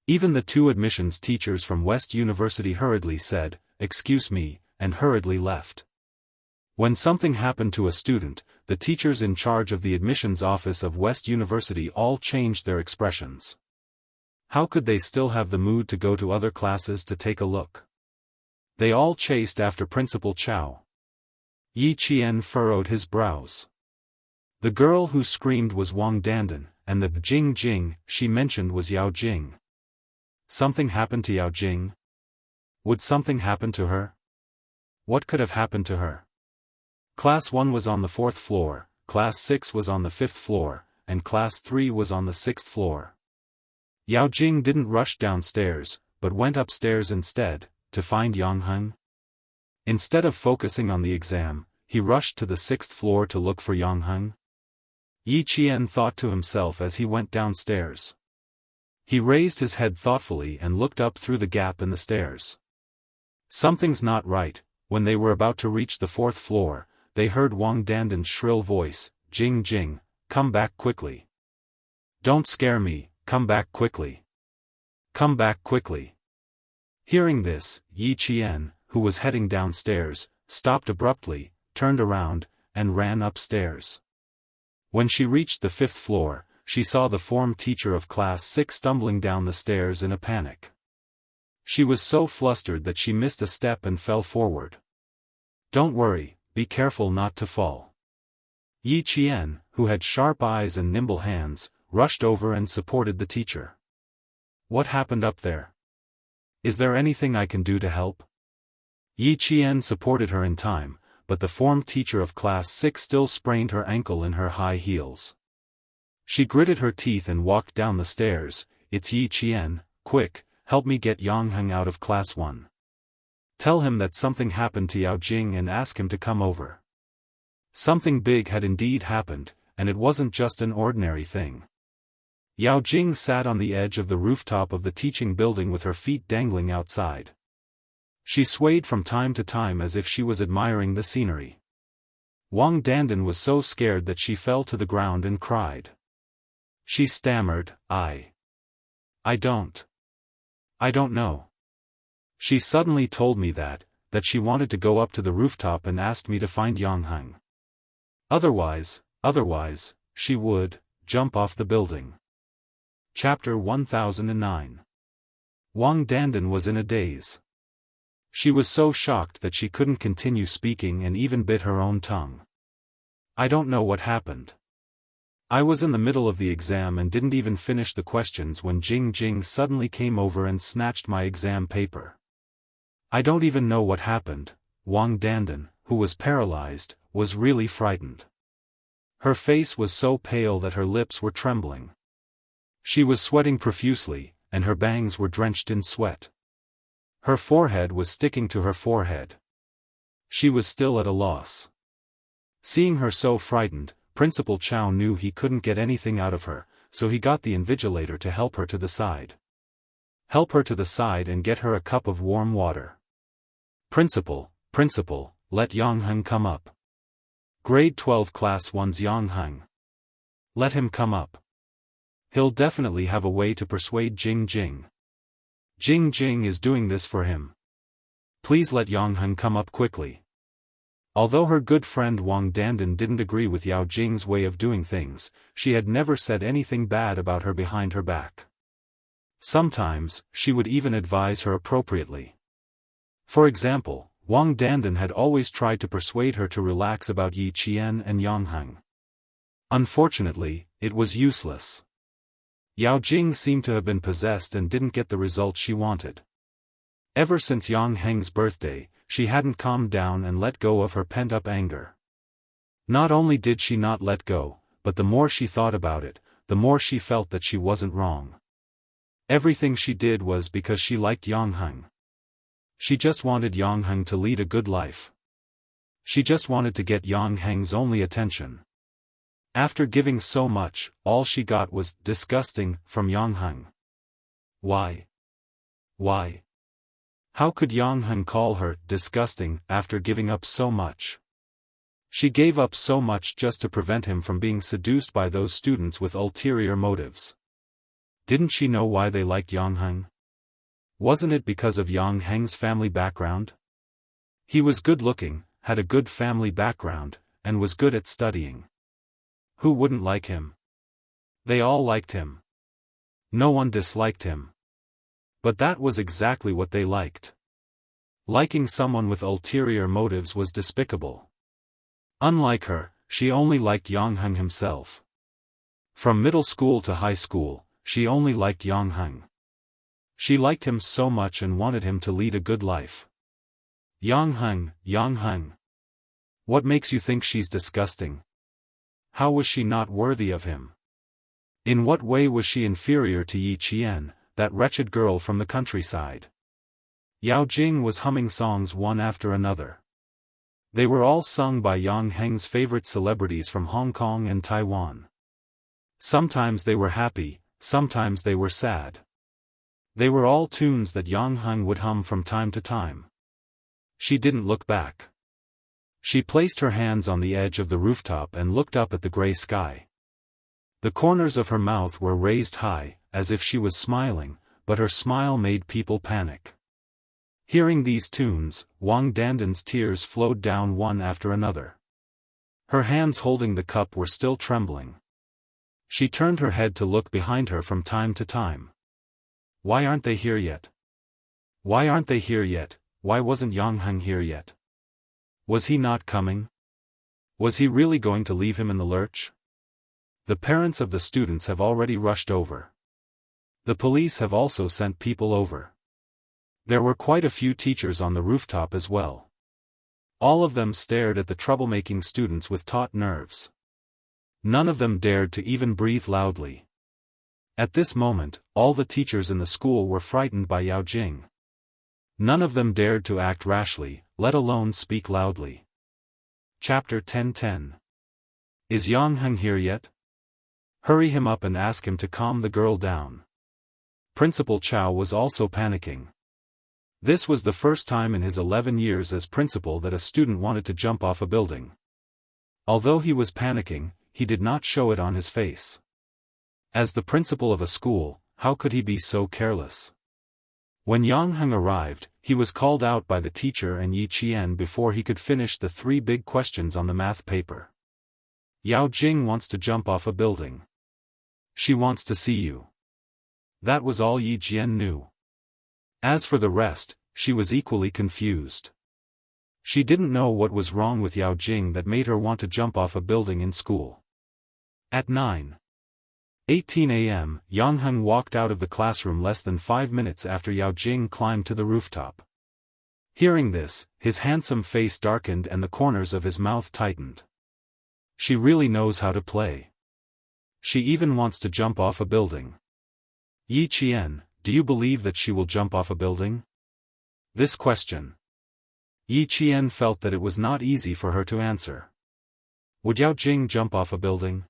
Even the two admissions teachers from West University hurriedly said, "Excuse me," and hurriedly left. When something happened to a student, the teachers in charge of the admissions office of West University all changed their expressions. How could they still have the mood to go to other classes to take a look? They all chased after Principal Chow. Yi Qian furrowed his brows. The girl who screamed was Wang Dandan, and the Jing Jing she mentioned was Yao Jing. Something happened to Yao Jing? Would something happen to her? What could have happened to her? Class 1 was on the 4th floor, Class 6 was on the 5th floor, and Class 3 was on the 6th floor. Yao Jing didn't rush downstairs, but went upstairs instead, to find Yang Heng. Instead of focusing on the exam, he rushed to the 6th floor to look for Yang Heng. Yi Qian thought to himself as he went downstairs. He raised his head thoughtfully and looked up through the gap in the stairs. Something's not right, when they were about to reach the 4th floor, they heard Wang Danden's shrill voice, "Jing Jing, come back quickly. Don't scare me, come back quickly. Come back quickly." Hearing this, Yi Qian, who was heading downstairs, stopped abruptly, turned around, and ran upstairs. When she reached the 5th floor, she saw the form teacher of class 6 stumbling down the stairs in a panic. She was so flustered that she missed a step and fell forward. "Don't worry, be careful not to fall." Yi Qian, who had sharp eyes and nimble hands, rushed over and supported the teacher. "What happened up there? Is there anything I can do to help?" Yi Qian supported her in time, but the form teacher of class 6 still sprained her ankle in her high heels. She gritted her teeth and walked down the stairs. "It's Yi Qian, quick, help me get Yangheng out of class 1. Tell him that something happened to Yao Jing and ask him to come over." Something big had indeed happened, and it wasn't just an ordinary thing. Yao Jing sat on the edge of the rooftop of the teaching building with her feet dangling outside. She swayed from time to time as if she was admiring the scenery. Wang Dandan was so scared that she fell to the ground and cried. She stammered, I don't know. She suddenly told me that she wanted to go up to the rooftop and asked me to find Yangheng. Otherwise, she would jump off the building. Chapter 1009. Wang Dandan was in a daze. She was so shocked that she couldn't continue speaking and even bit her own tongue. I don't know what happened. I was in the middle of the exam and didn't even finish the questions when Jing Jing suddenly came over and snatched my exam paper. I don't even know what happened. Wang Dandan, who was paralyzed, was really frightened. Her face was so pale that her lips were trembling. She was sweating profusely, and her bangs were drenched in sweat. Her forehead was sticking to her forehead. She was still at a loss. Seeing her so frightened, Principal Chow knew he couldn't get anything out of her, so he got the invigilator to help her to the side. Help her to the side and get her a cup of warm water. Principal, let Yangheng come up. Grade 12 Class 1's Yangheng. Let him come up. He'll definitely have a way to persuade Jing Jing. Jing Jing is doing this for him. Please let Yangheng come up quickly. Although her good friend Wang Dandan didn't agree with Yao Jing's way of doing things, she had never said anything bad about her behind her back. Sometimes, she would even advise her appropriately. For example, Wang Dandan had always tried to persuade her to relax about Yi Qian and Yangheng. Unfortunately, it was useless. Yao Jing seemed to have been possessed and didn't get the result she wanted. Ever since Yangheng's birthday, she hadn't calmed down and let go of her pent-up anger. Not only did she not let go, but the more she thought about it, the more she felt that she wasn't wrong. Everything she did was because she liked Yangheng. She just wanted Yangheng to lead a good life. She just wanted to get Yangheng's only attention. After giving so much, all she got was disgusting from Yangheng. Why? How could Yangheng call her disgusting after giving up so much? She gave up so much just to prevent him from being seduced by those students with ulterior motives. Didn't she know why they liked Yangheng? Wasn't it because of Yangheng's family background? He was good-looking, had a good family background, and was good at studying. Who wouldn't like him? They all liked him. No one disliked him. But that was exactly what they liked. Liking someone with ulterior motives was despicable. Unlike her, she only liked Yangheng himself. From middle school to high school, she only liked Yangheng. She liked him so much and wanted him to lead a good life. Yangheng. What makes you think she's disgusting? How was she not worthy of him? In what way was she inferior to Yi Qian, that wretched girl from the countryside? Yao Jing was humming songs one after another. They were all sung by Yangheng's favorite celebrities from Hong Kong and Taiwan. Sometimes they were happy, sometimes they were sad. They were all tunes that Yangheng would hum from time to time. She didn't look back. She placed her hands on the edge of the rooftop and looked up at the gray sky. The corners of her mouth were raised high, as if she was smiling, but her smile made people panic. Hearing these tunes, Wang Dandan's tears flowed down one after another. Her hands holding the cup were still trembling. She turned her head to look behind her from time to time. Why aren't they here yet? Why aren't they here yet? Why wasn't Yangheng here yet? Was he not coming? Was he really going to leave him in the lurch? The parents of the students have already rushed over. The police have also sent people over. There were quite a few teachers on the rooftop as well. All of them stared at the troublemaking students with taut nerves. None of them dared to even breathe loudly. At this moment, all the teachers in the school were frightened by Yao Jing. None of them dared to act rashly, let alone speak loudly. Chapter 10:10. Is Yangheng here yet? Hurry him up and ask him to calm the girl down. Principal Chow was also panicking. This was the first time in his 11 years as principal that a student wanted to jump off a building. Although he was panicking, he did not show it on his face. As the principal of a school, how could he be so careless? When Yangheng arrived, he was called out by the teacher and Yi Qian before he could finish the 3 big questions on the math paper. Yao Jing wants to jump off a building. She wants to see you. That was all Yi Qian knew. As for the rest, she was equally confused. She didn't know what was wrong with Yao Jing that made her want to jump off a building in school. At 9:18 a.m., Yangheng walked out of the classroom less than 5 minutes after Yao Jing climbed to the rooftop. Hearing this, his handsome face darkened and the corners of his mouth tightened. She really knows how to play. She even wants to jump off a building. Yi Qian, do you believe that she will jump off a building? This question. Yi Qian felt that it was not easy for her to answer. Would Yao Jing jump off a building?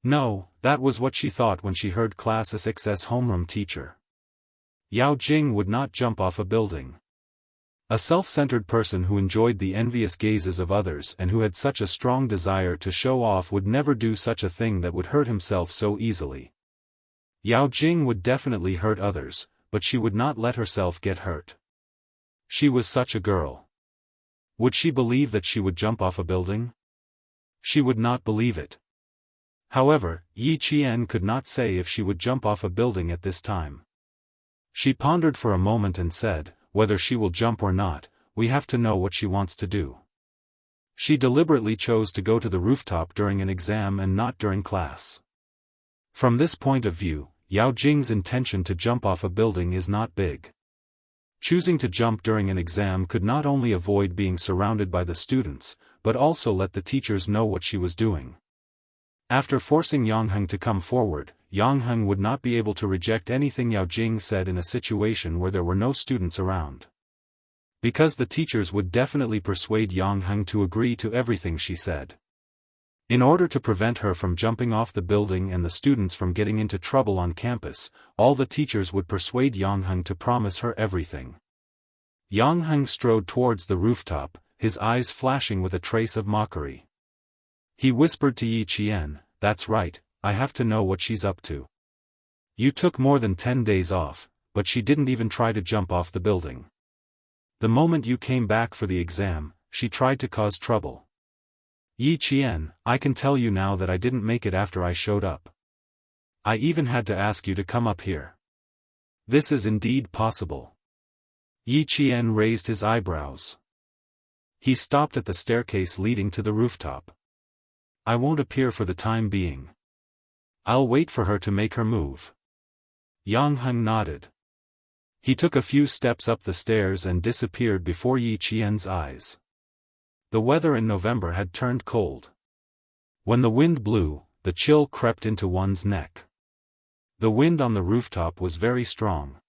No, that was what she thought when she heard Class SX's homeroom teacher. Yao Jing would not jump off a building. A self-centered person who enjoyed the envious gazes of others and who had such a strong desire to show off would never do such a thing that would hurt himself so easily. Yao Jing would definitely hurt others, but she would not let herself get hurt. She was such a girl. Would she believe that she would jump off a building? She would not believe it. However, Yi Qian could not say if she would jump off a building at this time. She pondered for a moment and said, whether she will jump or not, we have to know what she wants to do. She deliberately chose to go to the rooftop during an exam and not during class. From this point of view, Yao Jing's intention to jump off a building is not big. Choosing to jump during an exam could not only avoid being surrounded by the students, but also let the teachers know what she was doing. After forcing Yangheng to come forward, Yangheng would not be able to reject anything Yao Jing said in a situation where there were no students around. Because the teachers would definitely persuade Yangheng to agree to everything she said. In order to prevent her from jumping off the building and the students from getting into trouble on campus, all the teachers would persuade Yangheng to promise her everything. Yangheng strode towards the rooftop, his eyes flashing with a trace of mockery. He whispered to Yi Qian, "That's right, I have to know what she's up to. You took more than 10 days off, but she didn't even try to jump off the building. The moment you came back for the exam, she tried to cause trouble. Yi Qian, I can tell you now that I didn't make it after I showed up. I even had to ask you to come up here. This is indeed possible." Yi Qian raised his eyebrows. He stopped at the staircase leading to the rooftop. "I won't appear for the time being. I'll wait for her to make her move." Yangheng nodded. He took a few steps up the stairs and disappeared before Yi Qian's eyes. The weather in November had turned cold. When the wind blew, the chill crept into one's neck. The wind on the rooftop was very strong.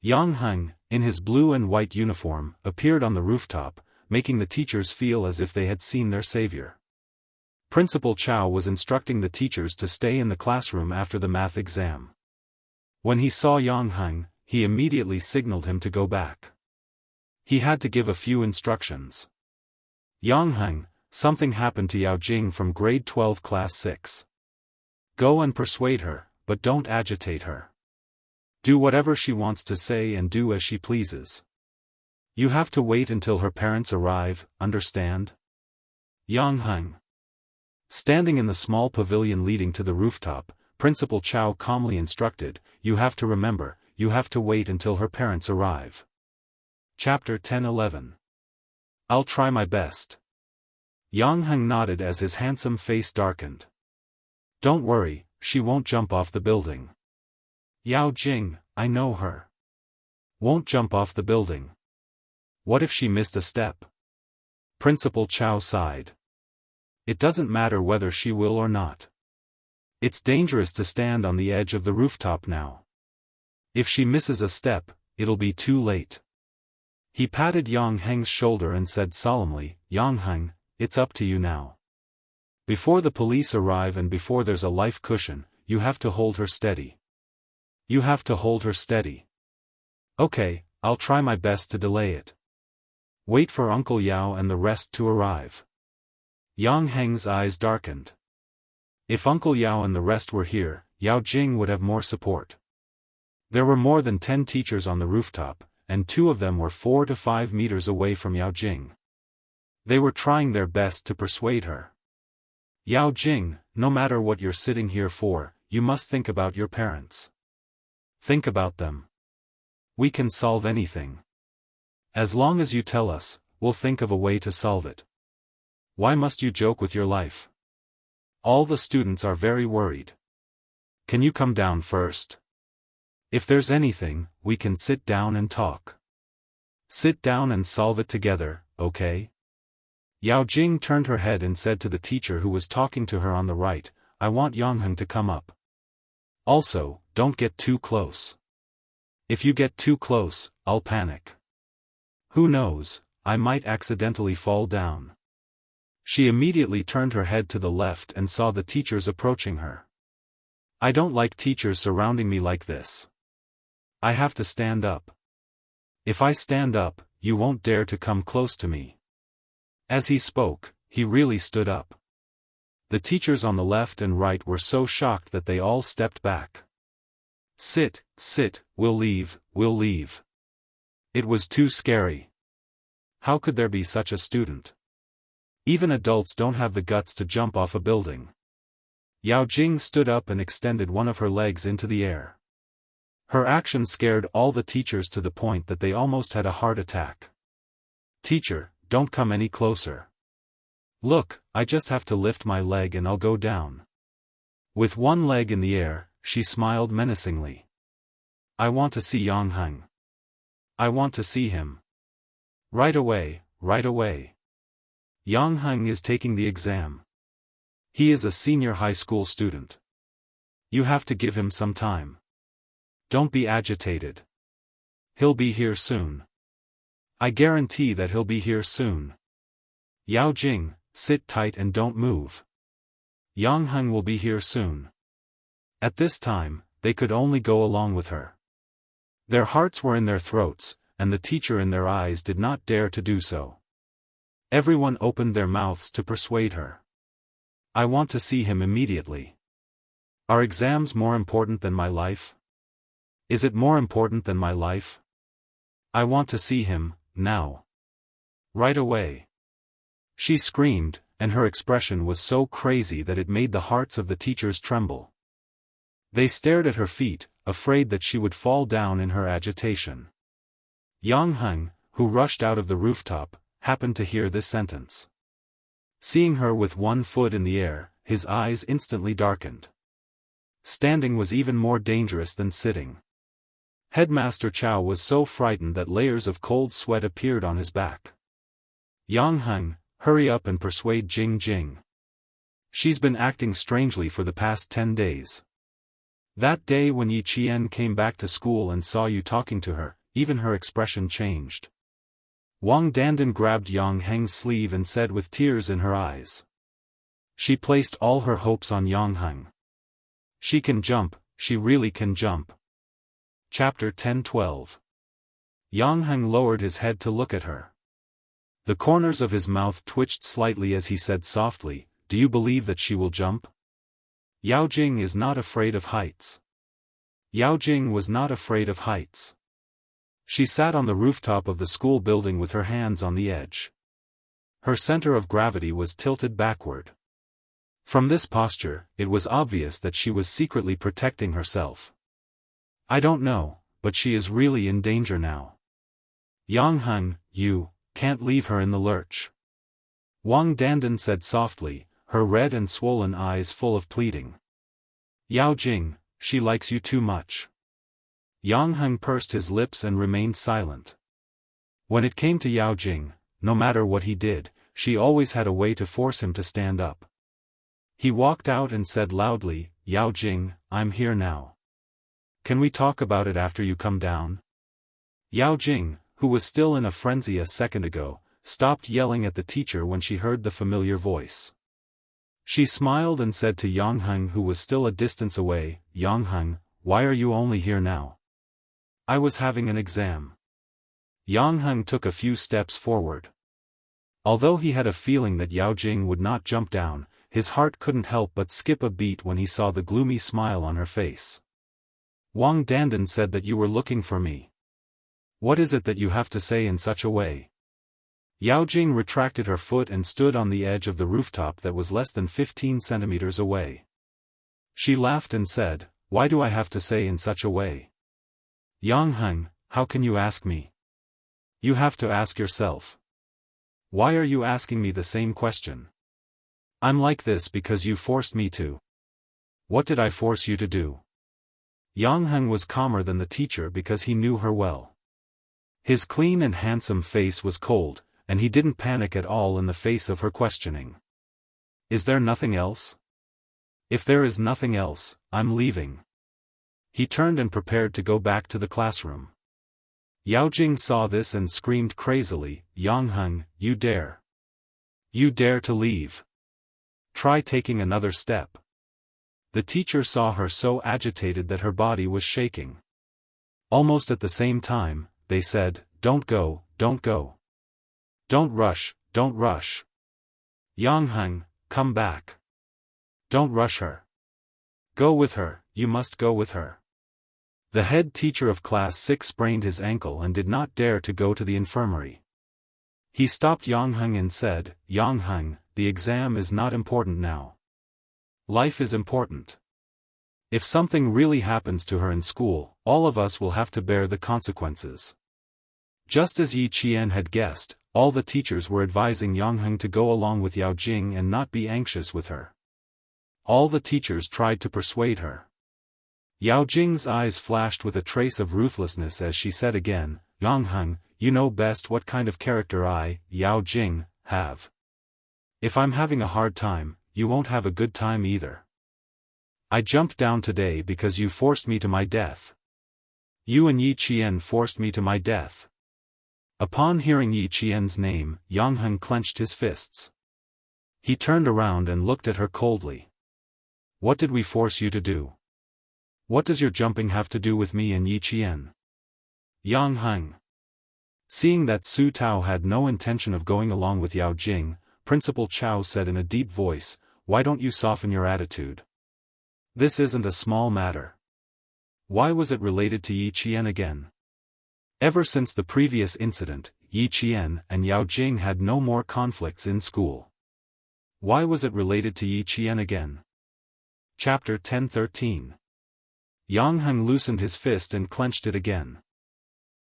Yangheng, in his blue and white uniform, appeared on the rooftop, making the teachers feel as if they had seen their savior. Principal Chow was instructing the teachers to stay in the classroom after the math exam. When he saw Yangheng, he immediately signaled him to go back. He had to give a few instructions. Yang, something happened to Yao Jing from grade 12 class 6. Go and persuade her, but don't agitate her. Do whatever she wants to say and do as she pleases. You have to wait until her parents arrive, understand? Yang. Standing in the small pavilion leading to the rooftop, Principal Chow calmly instructed, you have to remember, you have to wait until her parents arrive. Chapter 10-11. I'll try my best. Yang nodded as his handsome face darkened. Don't worry, she won't jump off the building. Yao Jing, I know her. Won't jump off the building. What if she missed a step? Principal Chow sighed. It doesn't matter whether she will or not. It's dangerous to stand on the edge of the rooftop now. If she misses a step, it'll be too late. He patted Yang Heng's shoulder and said solemnly, Yang Heng, it's up to you now. Before the police arrive and before there's a life cushion, you have to hold her steady. You have to hold her steady. Okay, I'll try my best to delay it. Wait for Uncle Yao and the rest to arrive. Yang Heng's eyes darkened. If Uncle Yao and the rest were here, Yao Jing would have more support. There were more than 10 teachers on the rooftop, and 2 of them were 4 to 5 meters away from Yao Jing. They were trying their best to persuade her. Yao Jing, no matter what you're sitting here for, you must think about your parents. Think about them. We can solve anything. As long as you tell us, we'll think of a way to solve it. Why must you joke with your life? All the students are very worried. Can you come down first? If there's anything, we can sit down and talk. Sit down and solve it together, okay? Yao Jing turned her head and said to the teacher who was talking to her on the right, I want Yang Heng to come up. Also, don't get too close. If you get too close, I'll panic. Who knows, I might accidentally fall down. She immediately turned her head to the left and saw the teachers approaching her. I don't like teachers surrounding me like this. I have to stand up. If I stand up, you won't dare to come close to me. As he spoke, he really stood up. The teachers on the left and right were so shocked that they all stepped back. Sit, we'll leave. It was too scary. How could there be such a student? Even adults don't have the guts to jump off a building. Yao Jing stood up and extended one of her legs into the air. Her action scared all the teachers to the point that they almost had a heart attack. Teacher, don't come any closer. Look, I just have to lift my leg and I'll go down. With one leg in the air, she smiled menacingly. I want to see Yang Heng. I want to see him. Right away. Yang Heng is taking the exam. He is a senior high school student. You have to give him some time. Don't be agitated. He'll be here soon. I guarantee that he'll be here soon. Yao Jing, sit tight and don't move. Yang Heng will be here soon. At this time, they could only go along with her. Their hearts were in their throats, and the teacher in their eyes did not dare to do so. Everyone opened their mouths to persuade her. I want to see him immediately. Are exams more important than my life? Is it more important than my life? I want to see him, now. Right away. She screamed, and her expression was so crazy that it made the hearts of the teachers tremble. They stared at her feet, afraid that she would fall down in her agitation. Yang Heng, who rushed out of the rooftop, happened to hear this sentence. Seeing her with one foot in the air, his eyes instantly darkened. Standing was even more dangerous than sitting. Headmaster Chow was so frightened that layers of cold sweat appeared on his back. Yang Heng, hurry up and persuade Jing. She's been acting strangely for the past 10 days. That day when Yi Qian came back to school and saw you talking to her, even her expression changed. Wang Dandan grabbed Yang Heng's sleeve and said with tears in her eyes. She placed all her hopes on Yang Heng. She can jump, she really can jump. Chapter 10-12. Yang Heng lowered his head to look at her. The corners of his mouth twitched slightly as he said softly, "Do you believe that she will jump?" Yao Jing is not afraid of heights. Yao Jing was not afraid of heights. She sat on the rooftop of the school building with her hands on the edge. Her center of gravity was tilted backward. From this posture, it was obvious that she was secretly protecting herself. "I don't know, but she is really in danger now. Yang Heng, you can't leave her in the lurch." Wang Dandan said softly, her red and swollen eyes full of pleading. "Yao Jing, she likes you too much." Yang Heng pursed his lips and remained silent. When it came to Yao Jing, no matter what he did, she always had a way to force him to stand up. He walked out and said loudly, "Yao Jing, I'm here now. Can we talk about it after you come down?" Yao Jing, who was still in a frenzy a second ago, stopped yelling at the teacher when she heard the familiar voice. She smiled and said to Yang Heng, who was still a distance away, "Yang Heng, why are you only here now?" "I was having an exam." Yang Heng took a few steps forward. Although he had a feeling that Yao Jing would not jump down, his heart couldn't help but skip a beat when he saw the gloomy smile on her face. "Wang Dandan said that you were looking for me. What is it that you have to say in such a way?" Yao Jing retracted her foot and stood on the edge of the rooftop that was less than 15 centimeters away. She laughed and said, "Why do I have to say in such a way? Yang Heng, how can you ask me? You have to ask yourself. Why are you asking me the same question? I'm like this because you forced me to." "What did I force you to do?" Yang Heng was calmer than the teacher because he knew her well. His clean and handsome face was cold, and he didn't panic at all in the face of her questioning. "Is there nothing else? If there is nothing else, I'm leaving." He turned and prepared to go back to the classroom. Yao Jing saw this and screamed crazily, "Yang Heng, you dare! You dare to leave! Try taking another step." The teacher saw her so agitated that her body was shaking. Almost at the same time, they said, "Don't go, don't go. Don't rush, don't rush. Yang Heng, come back. Don't rush her. Go with her, you must go with her." The head teacher of class 6 sprained his ankle and did not dare to go to the infirmary. He stopped Yang Heng and said, "Yang Heng, the exam is not important now. Life is important. If something really happens to her in school, all of us will have to bear the consequences." Just as Yi Qian had guessed, all the teachers were advising Yang Heng to go along with Yao Jing and not be anxious with her. All the teachers tried to persuade her. Yao Jing's eyes flashed with a trace of ruthlessness as she said again, "Yang Heng, you know best what kind of character I, Yao Jing, have. If I'm having a hard time, you won't have a good time either. I jumped down today because you forced me to my death. You and Yi Qian forced me to my death." Upon hearing Yi Qian's name, Yang Heng clenched his fists. He turned around and looked at her coldly. "What did we force you to do? What does your jumping have to do with me and Yi Qian?" Yang Heng. Seeing that Su Tao had no intention of going along with Yao Jing, Principal Chao said in a deep voice, "Why don't you soften your attitude? This isn't a small matter." Why was it related to Yi Qian again? Ever since the previous incident, Yi Qian and Yao Jing had no more conflicts in school. Why was it related to Yi Qian again? Chapter 10:13. Yang Heng loosened his fist and clenched it again.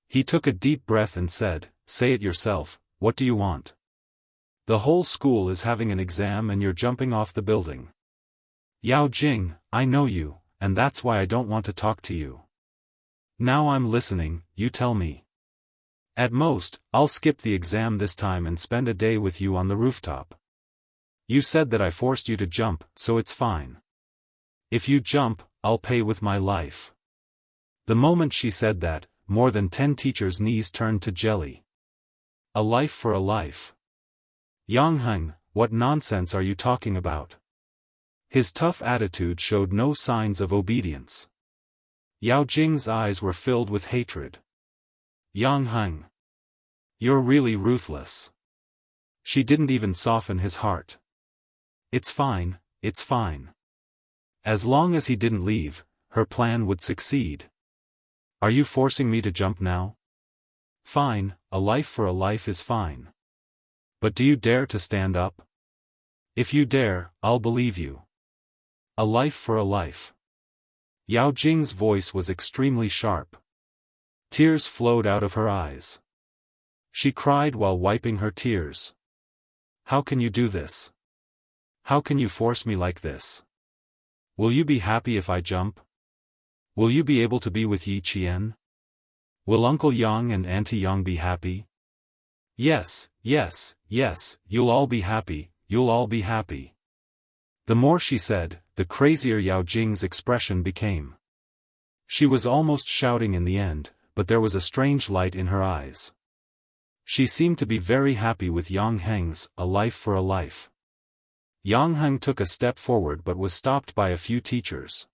He took a deep breath and said, "Say it yourself, what do you want? The whole school is having an exam and you're jumping off the building. Yao Jing, I know you, and that's why I don't want to talk to you. Now I'm listening, you tell me. At most, I'll skip the exam this time and spend a day with you on the rooftop. You said that I forced you to jump, so it's fine. If you jump, I'll pay with my life." The moment she said that, more than 10 teachers' knees turned to jelly. A life for a life. Yang Heng, what nonsense are you talking about? His tough attitude showed no signs of obedience. Yao Jing's eyes were filled with hatred. Yang Heng. You're really ruthless. She didn't even soften his heart. It's fine, it's fine. As long as he didn't leave, her plan would succeed. Are you forcing me to jump now? Fine, a life for a life is fine. But do you dare to stand up? If you dare, I'll believe you. A life for a life. Yao Jing's voice was extremely sharp. Tears flowed out of her eyes. She cried while wiping her tears. How can you do this? How can you force me like this? Will you be happy if I jump? Will you be able to be with Yi Qian? Will Uncle Yang and Auntie Yang be happy? Yes, yes, yes, you'll all be happy, you'll all be happy. The more she said, the crazier Yao Jing's expression became. She was almost shouting in the end, but there was a strange light in her eyes. She seemed to be very happy with Yang Heng's "a life for a life." Yang Heng took a step forward but was stopped by a few teachers.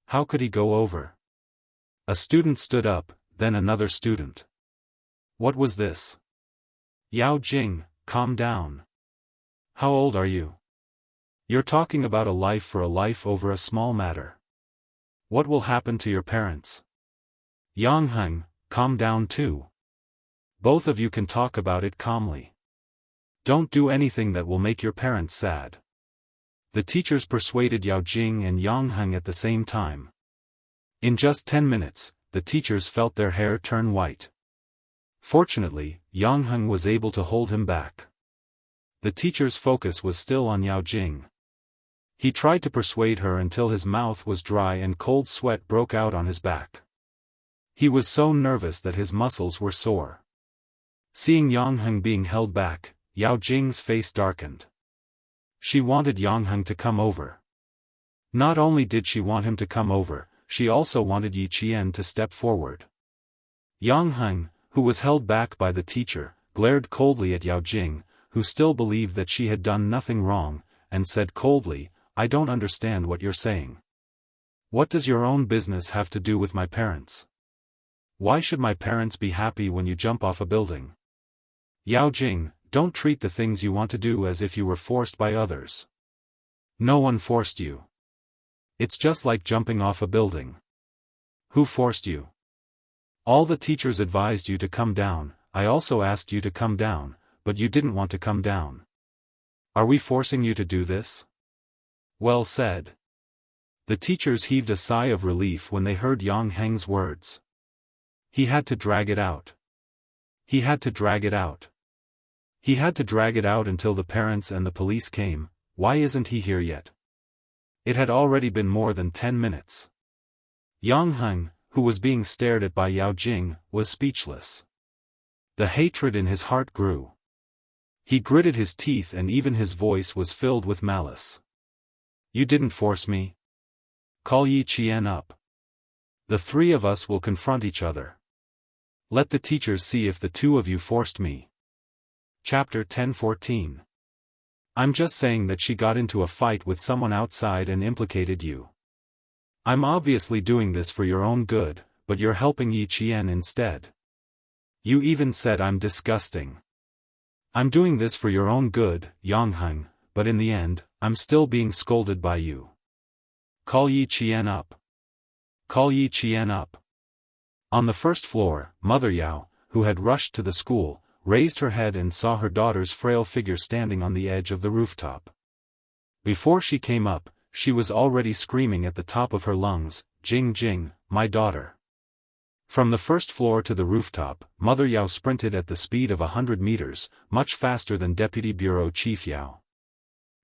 How could he go over? A student stood up, then another student. What was this? Yao Jing, calm down. How old are you? You're talking about a life for a life over a small matter. What will happen to your parents? Yang Heng, calm down too. Both of you can talk about it calmly. Don't do anything that will make your parents sad. The teachers persuaded Yao Jing and Yang Heng at the same time. In just 10 minutes, the teachers felt their hair turn white. Fortunately, Yang Heng was able to hold him back. The teacher's focus was still on Yao Jing. He tried to persuade her until his mouth was dry and cold sweat broke out on his back. He was so nervous that his muscles were sore. Seeing Yang Heng being held back, Yao Jing's face darkened. She wanted Yang Heng to come over. Not only did she want him to come over, she also wanted Yi Qian to step forward. Yang Heng, who was held back by the teacher, glared coldly at Yao Jing, who still believed that she had done nothing wrong, and said coldly, I don't understand what you're saying. What does your own business have to do with my parents? Why should my parents be happy when you jump off a building? Yao Jing, don't treat the things you want to do as if you were forced by others. No one forced you. It's just like jumping off a building. Who forced you? All the teachers advised you to come down, I also asked you to come down, but you didn't want to come down. Are we forcing you to do this? Well said. The teachers heaved a sigh of relief when they heard Yang Heng's words. He had to drag it out. He had to drag it out. He had to drag it out until the parents and the police came. Why isn't he here yet? It had already been more than 10 minutes. Yang Heng, who was being stared at by Yao Jing, was speechless. The hatred in his heart grew. He gritted his teeth and even his voice was filled with malice. You didn't force me. Call Yi Qian up. The three of us will confront each other. Let the teachers see if the two of you forced me. Chapter 10:14. I'm just saying that she got into a fight with someone outside and implicated you. I'm obviously doing this for your own good, but you're helping Yi Qian instead. You even said I'm disgusting. I'm doing this for your own good, Yang Heng, but in the end, I'm still being scolded by you. Call Yi Qian up. Call Yi Qian up. On the first floor, Mother Yao, who had rushed to the school, raised her head and saw her daughter's frail figure standing on the edge of the rooftop. Before she came up, she was already screaming at the top of her lungs, Jing Jing, my daughter. From the first floor to the rooftop, Mother Yao sprinted at the speed of 100 meters, much faster than Deputy Bureau Chief Yao.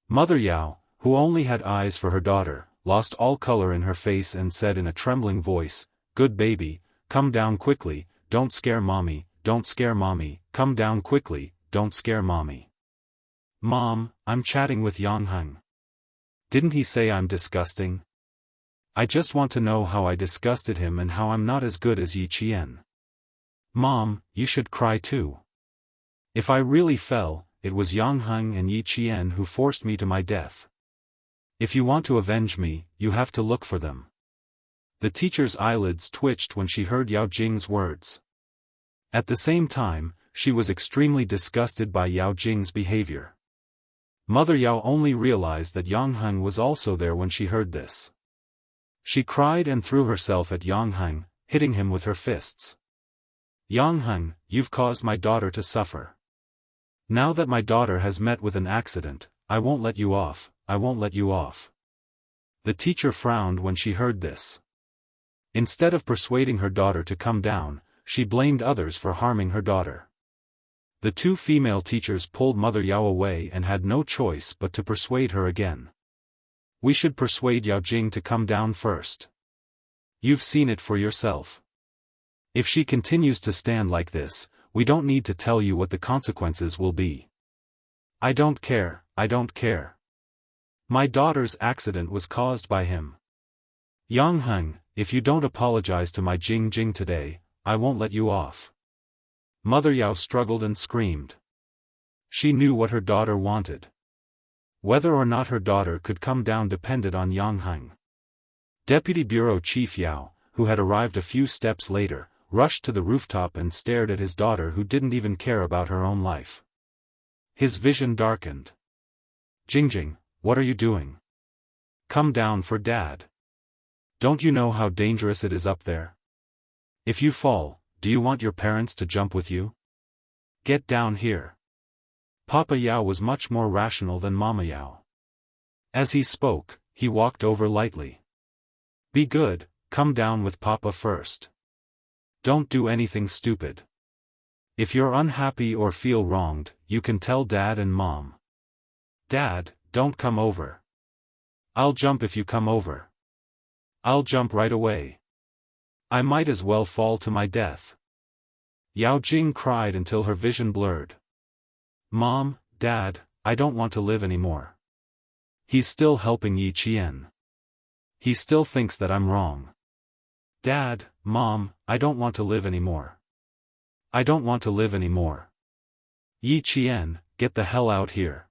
Mother Yao, who only had eyes for her daughter, lost all color in her face and said in a trembling voice, Good baby, come down quickly, don't scare mommy, don't scare mommy, come down quickly, don't scare mommy. Mom, I'm chatting with Yang Heng. Didn't he say I'm disgusting? I just want to know how I disgusted him and how I'm not as good as Yi Qian. Mom, you should cry too. If I really fell, it was Yang Heng and Yi Qian who forced me to my death. If you want to avenge me, you have to look for them. The teacher's eyelids twitched when she heard Yao Jing's words. At the same time, she was extremely disgusted by Yao Jing's behavior. Mother Yao only realized that Yang Heng was also there when she heard this. She cried and threw herself at Yang Heng, hitting him with her fists. Yang Heng, you've caused my daughter to suffer. Now that my daughter has met with an accident, I won't let you off, I won't let you off. The teacher frowned when she heard this. Instead of persuading her daughter to come down, she blamed others for harming her daughter. The two female teachers pulled Mother Yao away and had no choice but to persuade her again. We should persuade Yao Jing to come down first. You've seen it for yourself. If she continues to stand like this, we don't need to tell you what the consequences will be. I don't care, I don't care. My daughter's accident was caused by him. Yang Heng, if you don't apologize to my Jing Jing today, I won't let you off. Mother Yao struggled and screamed. She knew what her daughter wanted. Whether or not her daughter could come down depended on Yang Heng. Deputy Bureau Chief Yao, who had arrived a few steps later, rushed to the rooftop and stared at his daughter who didn't even care about her own life. His vision darkened. Jingjing, what are you doing? Come down for Dad. Don't you know how dangerous it is up there? If you fall, do you want your parents to jump with you? Get down here. Papa Yao was much more rational than Mama Yao. As he spoke, he walked over lightly. Be good, come down with Papa first. Don't do anything stupid. If you're unhappy or feel wronged, you can tell Dad and Mom. Dad, don't come over. I'll jump if you come over. I'll jump right away. I might as well fall to my death. Yao Jing cried until her vision blurred. Mom, Dad, I don't want to live anymore. He's still helping Yi Qian. He still thinks that I'm wrong. Dad, Mom, I don't want to live anymore. I don't want to live anymore. Yi Qian, get the hell out here.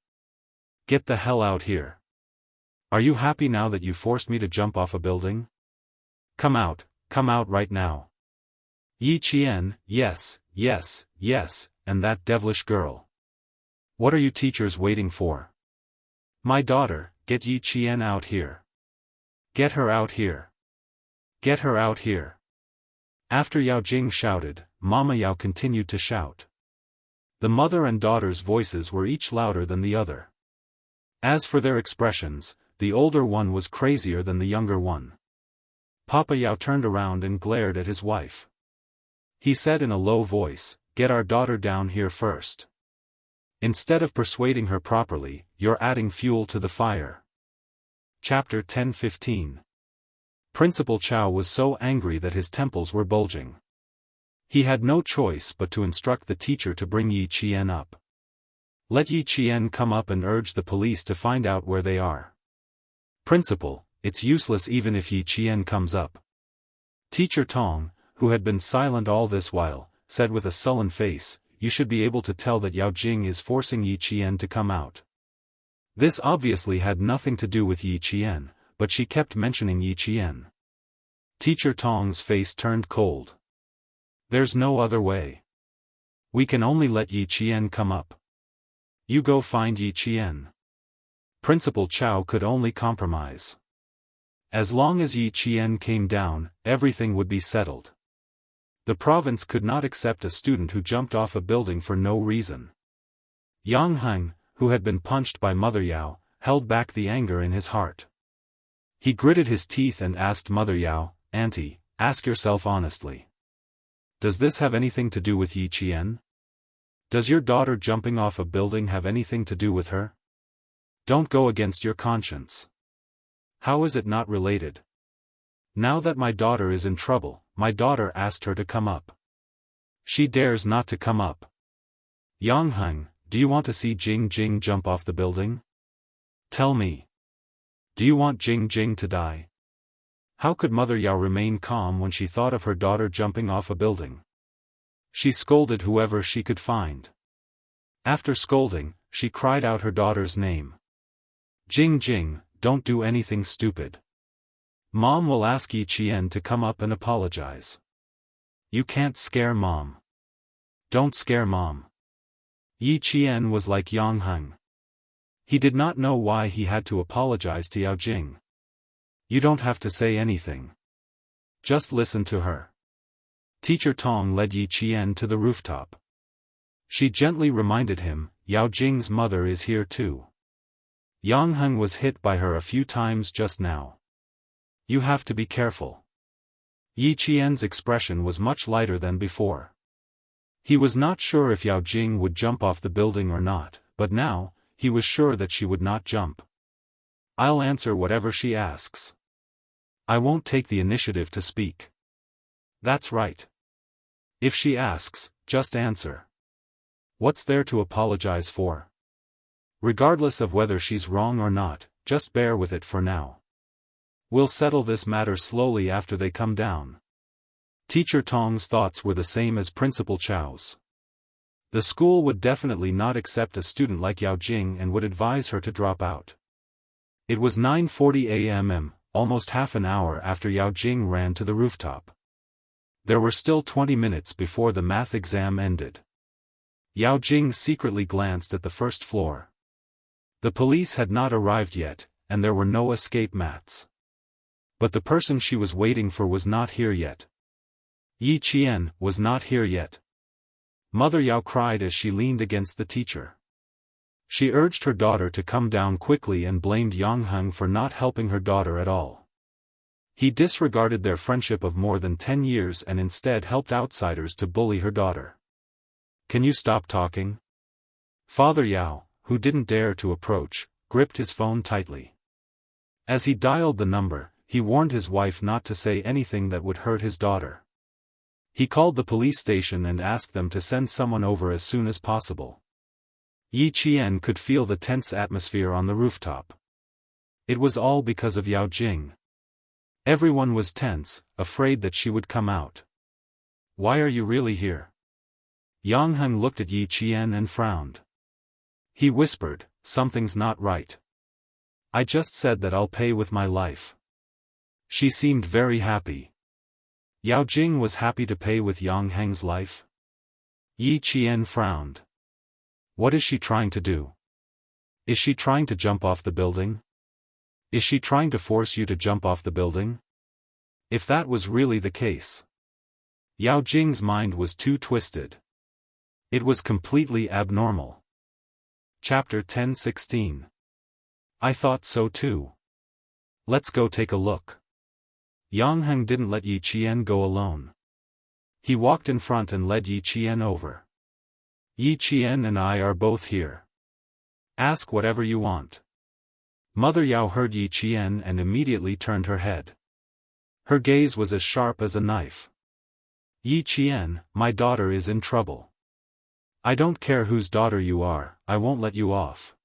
Get the hell out here. Are you happy now that you forced me to jump off a building? Come out right now. Yi Qian, yes, yes, yes, and that devilish girl. What are you teachers waiting for? My daughter, get Yi Qian out here. Get her out here. Get her out here. After Yao Jing shouted, Mama Yao continued to shout. The mother and daughter's voices were each louder than the other. As for their expressions, the older one was crazier than the younger one. Papa Yao turned around and glared at his wife. He said in a low voice, get our daughter down here first. Instead of persuading her properly, you're adding fuel to the fire. Chapter 10-15. Principal Chow was so angry that his temples were bulging. He had no choice but to instruct the teacher to bring Yi Qian up. Let Yi Qian come up and urge the police to find out where they are. Principal, it's useless even if Yi Qian comes up. Teacher Tong, who had been silent all this while, said with a sullen face, you should be able to tell that Yao Jing is forcing Yi Qian to come out. This obviously had nothing to do with Yi Qian, but she kept mentioning Yi Qian. Teacher Tong's face turned cold. There's no other way. We can only let Yi Qian come up. You go find Yi Qian. Principal Chow could only compromise. As long as Yi Qian came down, everything would be settled. The province could not accept a student who jumped off a building for no reason. Yang Heng, who had been punched by Mother Yao, held back the anger in his heart. He gritted his teeth and asked Mother Yao, Auntie, ask yourself honestly. Does this have anything to do with Yi Qian? Does your daughter jumping off a building have anything to do with her? Don't go against your conscience. How is it not related? Now that my daughter is in trouble, my daughter asked her to come up. She dares not to come up. Yang Heng, do you want to see Jing Jing jump off the building? Tell me. Do you want Jing Jing to die? How could Mother Yao remain calm when she thought of her daughter jumping off a building? She scolded whoever she could find. After scolding, she cried out her daughter's name. Jing Jing, don't do anything stupid. Mom will ask Yi Qian to come up and apologize. You can't scare Mom. Don't scare Mom. Yi Qian was like Yangheng. He did not know why he had to apologize to Yao Jing. You don't have to say anything. Just listen to her. Teacher Tong led Yi Qian to the rooftop. She gently reminded him, Yao Jing's mother is here too. Yangheng was hit by her a few times just now. You have to be careful. Yi Qian's expression was much lighter than before. He was not sure if Yao Jing would jump off the building or not, but now, he was sure that she would not jump. I'll answer whatever she asks. I won't take the initiative to speak. That's right. If she asks, just answer. What's there to apologize for? Regardless of whether she's wrong or not, just bear with it for now. We'll settle this matter slowly after they come down. Teacher Tong's thoughts were the same as Principal Chow's. The school would definitely not accept a student like Yao Jing and would advise her to drop out. It was 9:40 a.m., almost half an hour after Yao Jing ran to the rooftop. There were still 20 minutes before the math exam ended. Yao Jing secretly glanced at the first floor. The police had not arrived yet, and there were no escape mats. But the person she was waiting for was not here yet. Yi Qian was not here yet. Mother Yao cried as she leaned against the teacher. She urged her daughter to come down quickly and blamed Yangheng for not helping her daughter at all. He disregarded their friendship of more than 10 years and instead helped outsiders to bully her daughter. Can you stop talking? Father Yao, who didn't dare to approach, gripped his phone tightly. As he dialed the number, he warned his wife not to say anything that would hurt his daughter. He called the police station and asked them to send someone over as soon as possible. Yi Qian could feel the tense atmosphere on the rooftop. It was all because of Yao Jing. Everyone was tense, afraid that she would come out. Why are you really here? Yangheng looked at Yi Qian and frowned. He whispered, something's not right. I just said that I'll pay with my life. She seemed very happy. Yao Jing was happy to pay with Yangheng's life? Yi Qian frowned. What is she trying to do? Is she trying to jump off the building? Is she trying to force you to jump off the building? If that was really the case. Yao Jing's mind was too twisted. It was completely abnormal. Chapter 10:16. I thought so too. Let's go take a look. Yangheng didn't let Yi Qian go alone. He walked in front and led Yi Qian over. Yi Qian and I are both here. Ask whatever you want. Mother Yao heard Yi Qian and immediately turned her head. Her gaze was as sharp as a knife. Yi Qian, my daughter is in trouble. I don't care whose daughter you are, I won't let you off.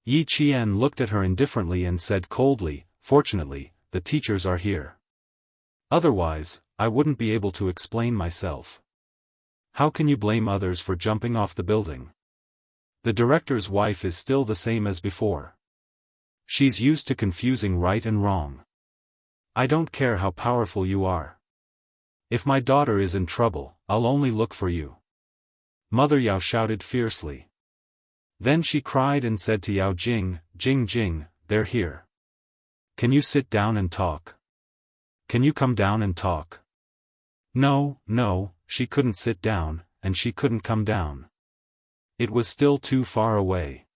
Yi Qian looked at her indifferently and said coldly, fortunately, the teachers are here. Otherwise, I wouldn't be able to explain myself. How can you blame others for jumping off the building? The director's wife is still the same as before. She's used to confusing right and wrong. I don't care how powerful you are. If my daughter is in trouble, I'll only look for you. Mother Yao shouted fiercely. Then she cried and said to Yao Jing, Jing, they're here. Can you sit down and talk? Can you come down and talk? No, she couldn't sit down, and she couldn't come down. It was still too far away.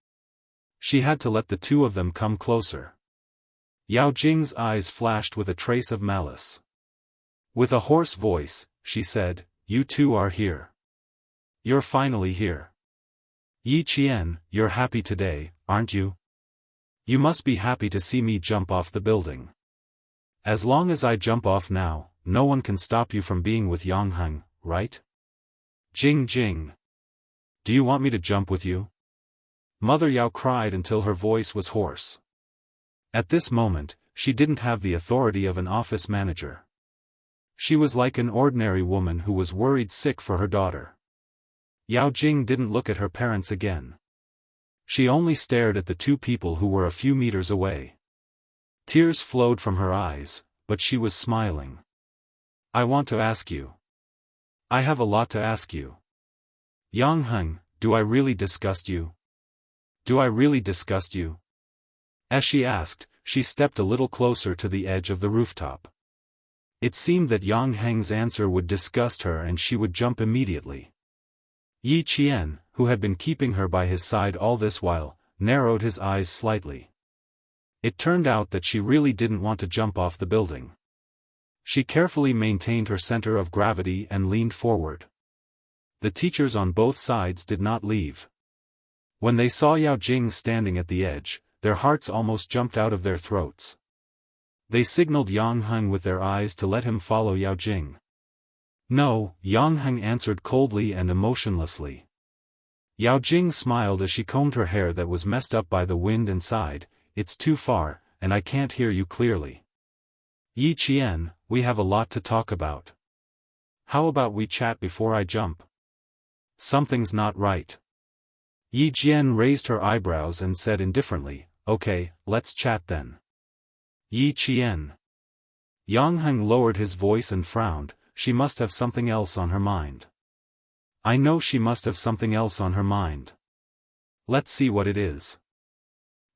She had to let the two of them come closer. Yao Jing's eyes flashed with a trace of malice. With a hoarse voice, she said, you two are here. You're finally here. Yi Qian, you're happy today, aren't you? You must be happy to see me jump off the building. As long as I jump off now, no one can stop you from being with Yangheng, right? Jing. Do you want me to jump with you? Mother Yao cried until her voice was hoarse. At this moment, she didn't have the authority of an office manager. She was like an ordinary woman who was worried sick for her daughter. Yao Jing didn't look at her parents again. She only stared at the two people who were a few meters away. Tears flowed from her eyes, but she was smiling. I want to ask you. I have a lot to ask you. Yangheng, do I really disgust you? Do I really disgust you? As she asked, she stepped a little closer to the edge of the rooftop. It seemed that Yang Heng's answer would disgust her and she would jump immediately. Yi Qian, who had been keeping her by his side all this while, narrowed his eyes slightly. It turned out that she really didn't want to jump off the building. She carefully maintained her center of gravity and leaned forward. The teachers on both sides did not leave. When they saw Yao Jing standing at the edge, their hearts almost jumped out of their throats. They signaled Yang Heng with their eyes to let him follow Yao Jing. No, Yang Heng answered coldly and emotionlessly. Yao Jing smiled as she combed her hair that was messed up by the wind and sighed, "It's too far, and I can't hear you clearly. Yi Qian, we have a lot to talk about. How about we chat before I jump? Something's not right." Yi Jian raised her eyebrows and said indifferently, "Okay, let's chat then." Yi Qian. Yang Heng lowered his voice and frowned. She must have something else on her mind. I know she must have something else on her mind. Let's see what it is.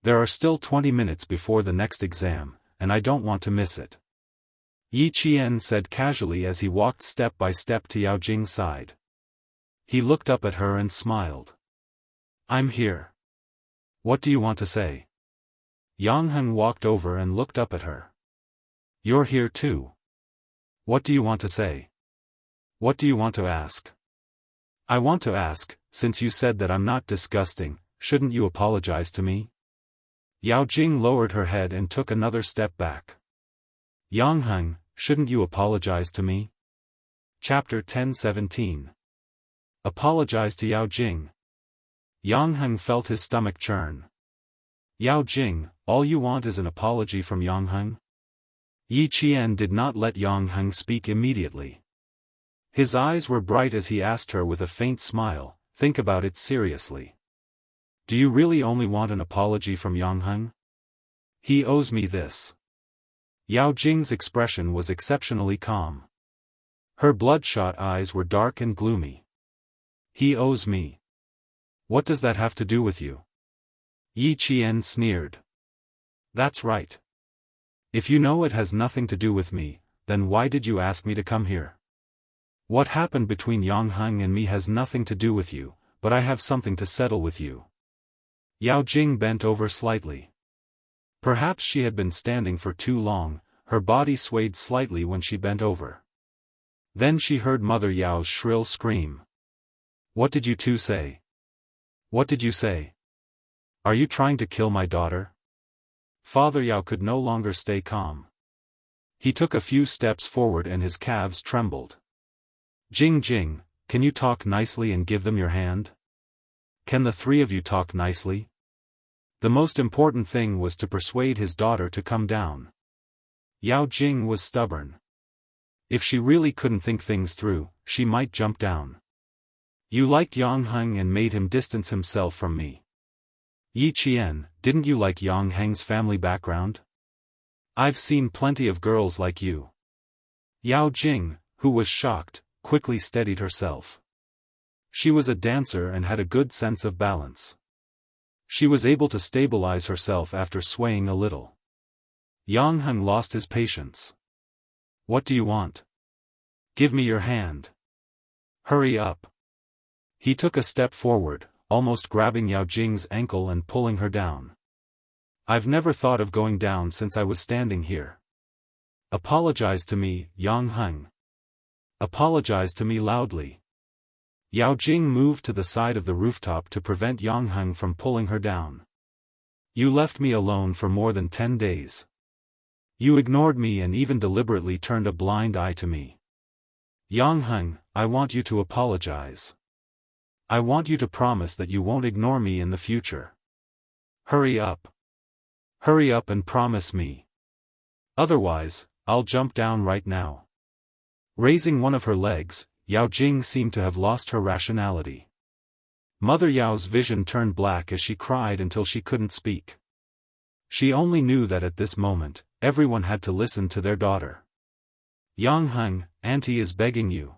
There are still 20 minutes before the next exam, and I don't want to miss it. Yi Qian said casually as he walked step by step to Yao Jing's side. He looked up at her and smiled. "I'm here. What do you want to say?" Yang Heng walked over and looked up at her. "You're here too. What do you want to say? What do you want to ask?" "I want to ask, since you said that I'm not disgusting, shouldn't you apologize to me?" Yao Jing lowered her head and took another step back. "Yang Heng, shouldn't you apologize to me?" Chapter 10:17. Apologize to Yao Jing. Yang Heng felt his stomach churn. "Yao Jing, all you want is an apology from Yang Heng?" Yi Qian did not let Yang Heng speak immediately. His eyes were bright as he asked her with a faint smile, "Think about it seriously. Do you really only want an apology from Yang Heng? He owes me this." Yao Jing's expression was exceptionally calm. Her bloodshot eyes were dark and gloomy. "He owes me. What does that have to do with you?" Yi Qian sneered. "That's right. If you know it has nothing to do with me, then why did you ask me to come here? What happened between Yang Heng and me has nothing to do with you, but I have something to settle with you." Yao Jing bent over slightly. Perhaps she had been standing for too long, her body swayed slightly when she bent over. Then she heard Mother Yao's shrill scream. "What did you two say? What did you say? Are you trying to kill my daughter?" Father Yao could no longer stay calm. He took a few steps forward and his calves trembled. "Jing Jing, can you talk nicely and give them your hand? Can the three of you talk nicely?" The most important thing was to persuade his daughter to come down. Yao Jing was stubborn. If she really couldn't think things through, she might jump down. "You liked Yang Heng and made him distance himself from me. Yi Qian, didn't you like Yang Heng's family background? I've seen plenty of girls like you." Yao Jing, who was shocked, quickly steadied herself. She was a dancer and had a good sense of balance. She was able to stabilize herself after swaying a little. Yang Heng lost his patience. "What do you want? Give me your hand. Hurry up." He took a step forward, almost grabbing Yao Jing's ankle and pulling her down. "I've never thought of going down since I was standing here. Apologize to me, Yang Heng. Apologize to me loudly." Yao Jing moved to the side of the rooftop to prevent Yang Heng from pulling her down. "You left me alone for more than 10 days. You ignored me and even deliberately turned a blind eye to me. Yang Heng, I want you to apologize. I want you to promise that you won't ignore me in the future. Hurry up. Hurry up and promise me. Otherwise, I'll jump down right now." Raising one of her legs, Yao Jing seemed to have lost her rationality. Mother Yao's vision turned black as she cried until she couldn't speak. She only knew that at this moment, everyone had to listen to their daughter. "Yang Heng, Auntie is begging you.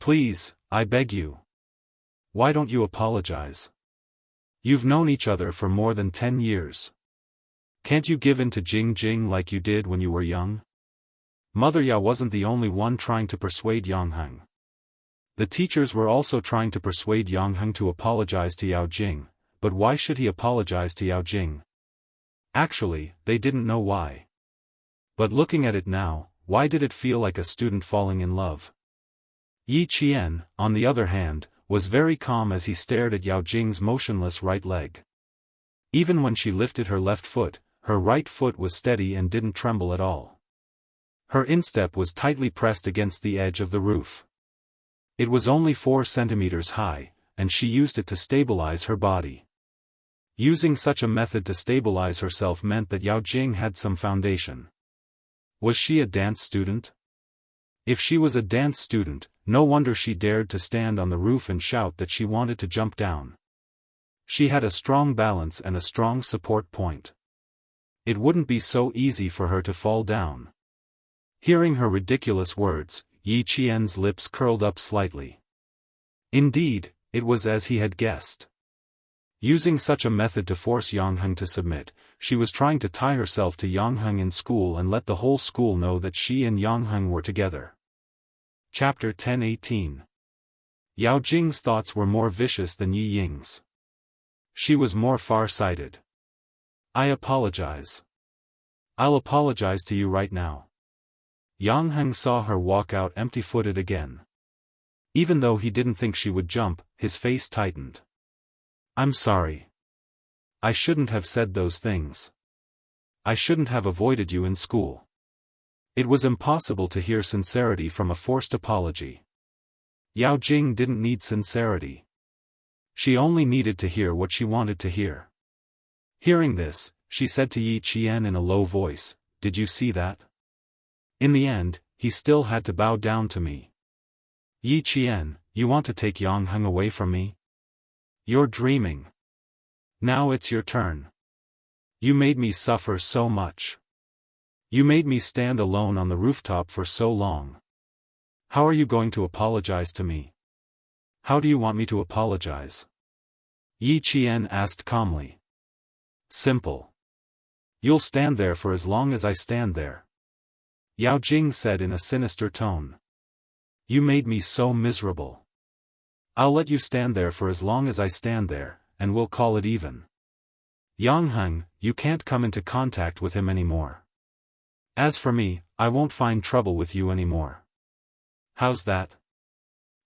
Please, I beg you. Why don't you apologize? You've known each other for more than 10 years. Can't you give in to Jing like you did when you were young? Mother Yao wasn't the only one trying to persuade Yang. The teachers were also trying to persuade Yang to apologize to Yao Jing, but why should he apologize to Yao Jing? Actually, they didn't know why. But looking at it now, why did it feel like a student falling in love? Yi Qian, on the other hand, was very calm as he stared at Yao Jing's motionless right leg. Even when she lifted her left foot, her right foot was steady and didn't tremble at all. Her instep was tightly pressed against the edge of the roof. It was only 4 centimeters high, and she used it to stabilize her body. Using such a method to stabilize herself meant that Yao Jing had some foundation. Was she a dance student? If she was a dance student, no wonder she dared to stand on the roof and shout that she wanted to jump down. She had a strong balance and a strong support point. It wouldn't be so easy for her to fall down. Hearing her ridiculous words, Yi Qian's lips curled up slightly. Indeed, it was as he had guessed. Using such a method to force Yang to submit, she was trying to tie herself to Yang in school and let the whole school know that she and Yang were together. Chapter 10:18. Yao Jing's thoughts were more vicious than Yi Ying's. She was more far-sighted. I apologize. I'll apologize to you right now. Yang saw her walk out empty-footed again. Even though he didn't think she would jump, his face tightened. I'm sorry. I shouldn't have said those things. I shouldn't have avoided you in school. It was impossible to hear sincerity from a forced apology. Yao Jing didn't need sincerity. She only needed to hear what she wanted to hear. Hearing this, she said to Yi Qian in a low voice, "Did you see that? In the end, he still had to bow down to me. Yi Qian, you want to take Yang away from me? You're dreaming. Now it's your turn. You made me suffer so much. You made me stand alone on the rooftop for so long. How are you going to apologize to me? How do you want me to apologize?" Yi Qian asked calmly. Simple. You'll stand there for as long as I stand there. Yao Jing said in a sinister tone. You made me so miserable. I'll let you stand there for as long as I stand there, and we'll call it even. Yang, you can't come into contact with him anymore. As for me, I won't find trouble with you anymore. How's that?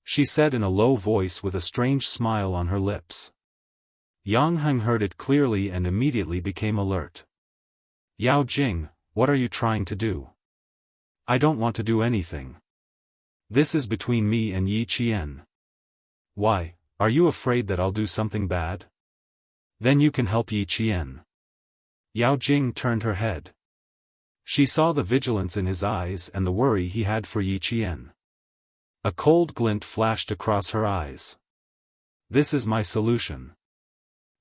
She said in a low voice with a strange smile on her lips. Yang heard it clearly and immediately became alert. Yao Jing, what are you trying to do? I don't want to do anything. This is between me and Yi Qian. Why, are you afraid that I'll do something bad? Then you can help Yi Qian. Yao Jing turned her head. She saw the vigilance in his eyes and the worry he had for Yi Qian. A cold glint flashed across her eyes. This is my solution.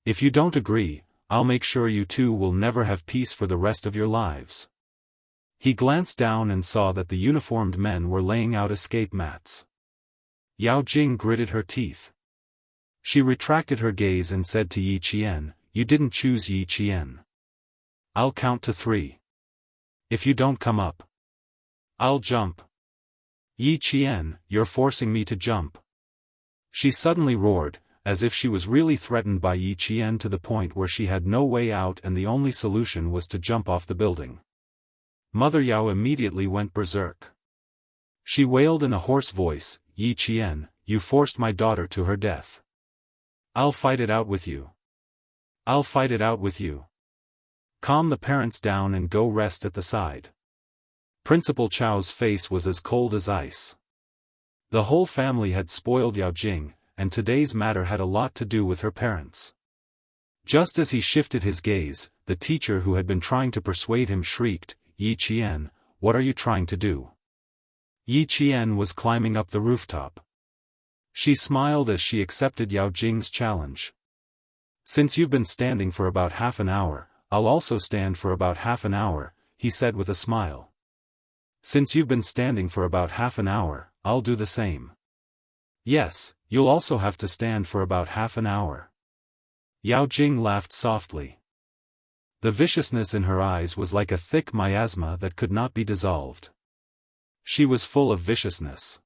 If you don't agree, I'll make sure you two will never have peace for the rest of your lives. He glanced down and saw that the uniformed men were laying out escape mats. Yao Jing gritted her teeth. She retracted her gaze and said to Yi Qian, You didn't choose Yi Qian. I'll count to 3. If you don't come up, I'll jump. Yi Qian, you're forcing me to jump. She suddenly roared, as if she was really threatened by Yi Qian to the point where she had no way out and the only solution was to jump off the building. Mother Yao immediately went berserk. She wailed in a hoarse voice, Yi Qian, you forced my daughter to her death. I'll fight it out with you. I'll fight it out with you. Calm the parents down and go rest at the side. Principal Chao's face was as cold as ice. The whole family had spoiled Yao Jing, and today's matter had a lot to do with her parents. Just as he shifted his gaze, the teacher who had been trying to persuade him shrieked, Yi Qian, what are you trying to do? Yi Qian was climbing up the rooftop. She smiled as she accepted Yao Jing's challenge. Since you've been standing for about half an hour, I'll also stand for about half an hour, he said with a smile. Since you've been standing for about half an hour, I'll do the same. Yes, You'll also have to stand for about half an hour. Yao Jing laughed softly. The viciousness in her eyes was like a thick miasma that could not be dissolved. She was full of viciousness.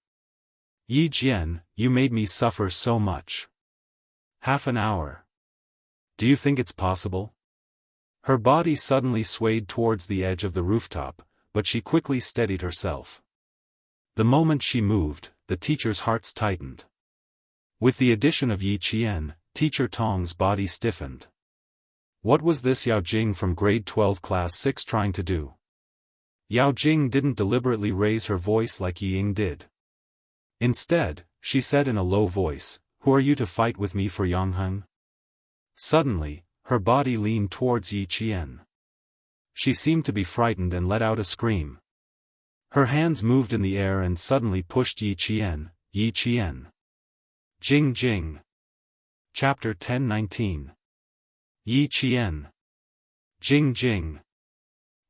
Yi Jian, you made me suffer so much. Half an hour. Do you think it's possible? Her body suddenly swayed towards the edge of the rooftop, but she quickly steadied herself. The moment she moved, the teacher's hearts tightened. With the addition of Yi Qian, Teacher Tong's body stiffened. What was this Yao Jing from grade 12 class 6 trying to do? Yao Jing didn't deliberately raise her voice like Yi Ying did. Instead, she said in a low voice, "Who are you to fight with me for Yangheng?" Suddenly, her body leaned towards Yi Qian. She seemed to be frightened and let out a scream. Her hands moved in the air and suddenly pushed Yi Qian. Yi Qian. Jing Jing. Chapter 1019. Yi Qian. Jing Jing.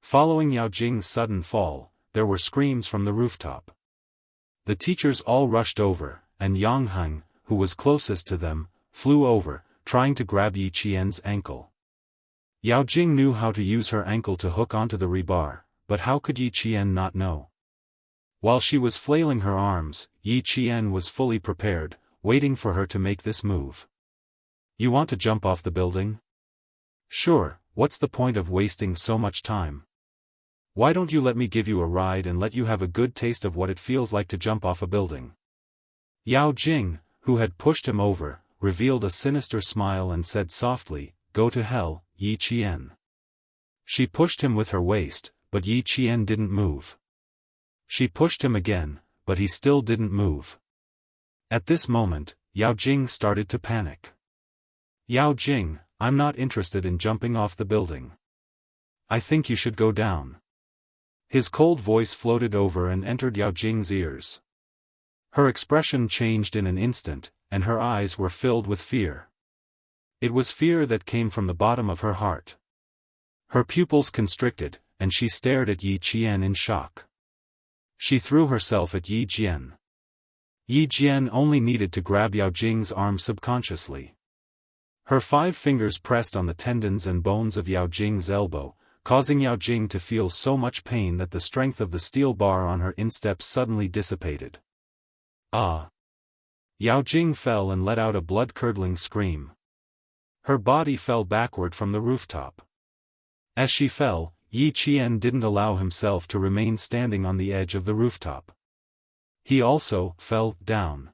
Following Yao Jing's sudden fall, there were screams from the rooftop. The teachers all rushed over, and Yangheng, who was closest to them, flew over, trying to grab Yi Qian's ankle. Yao Jing knew how to use her ankle to hook onto the rebar, but how could Yi Qian not know? While she was flailing her arms, Yi Qian was fully prepared, waiting for her to make this move. You want to jump off the building? Sure, what's the point of wasting so much time? Why don't you let me give you a ride and let you have a good taste of what it feels like to jump off a building? Yao Jing, who had pushed him over, revealed a sinister smile and said softly, "Go to hell, Yi Qian." She pushed him with her waist, but Yi Qian didn't move. She pushed him again, but he still didn't move. At this moment, Yao Jing started to panic. Yao Jing, I'm not interested in jumping off the building. I think you should go down. His cold voice floated over and entered Yao Jing's ears. Her expression changed in an instant, and her eyes were filled with fear. It was fear that came from the bottom of her heart. Her pupils constricted, and she stared at Yi Qian in shock. She threw herself at Yi Jian. Yi Jian only needed to grab Yao Jing's arm subconsciously. Her 5 fingers pressed on the tendons and bones of Yao Jing's elbow, causing Yao Jing to feel so much pain that the strength of the steel bar on her instep suddenly dissipated. Ah! Yao Jing fell and let out a blood-curdling scream. Her body fell backward from the rooftop. As she fell, Yi Qian didn't allow himself to remain standing on the edge of the rooftop. He also fell down.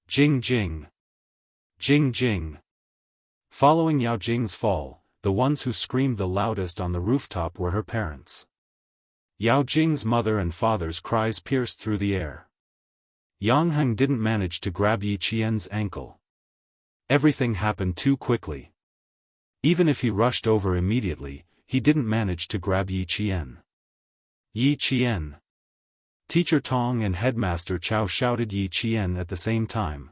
Jing Jing. Jing Jing. Following Yao Jing's fall, the ones who screamed the loudest on the rooftop were her parents. Yao Jing's mother and father's cries pierced through the air. Yangheng didn't manage to grab Yi Qian's ankle. Everything happened too quickly. Even if he rushed over immediately, he didn't manage to grab Yi Qian. Yi Qian. Teacher Tong and Headmaster Chow shouted Yi Qian at the same time.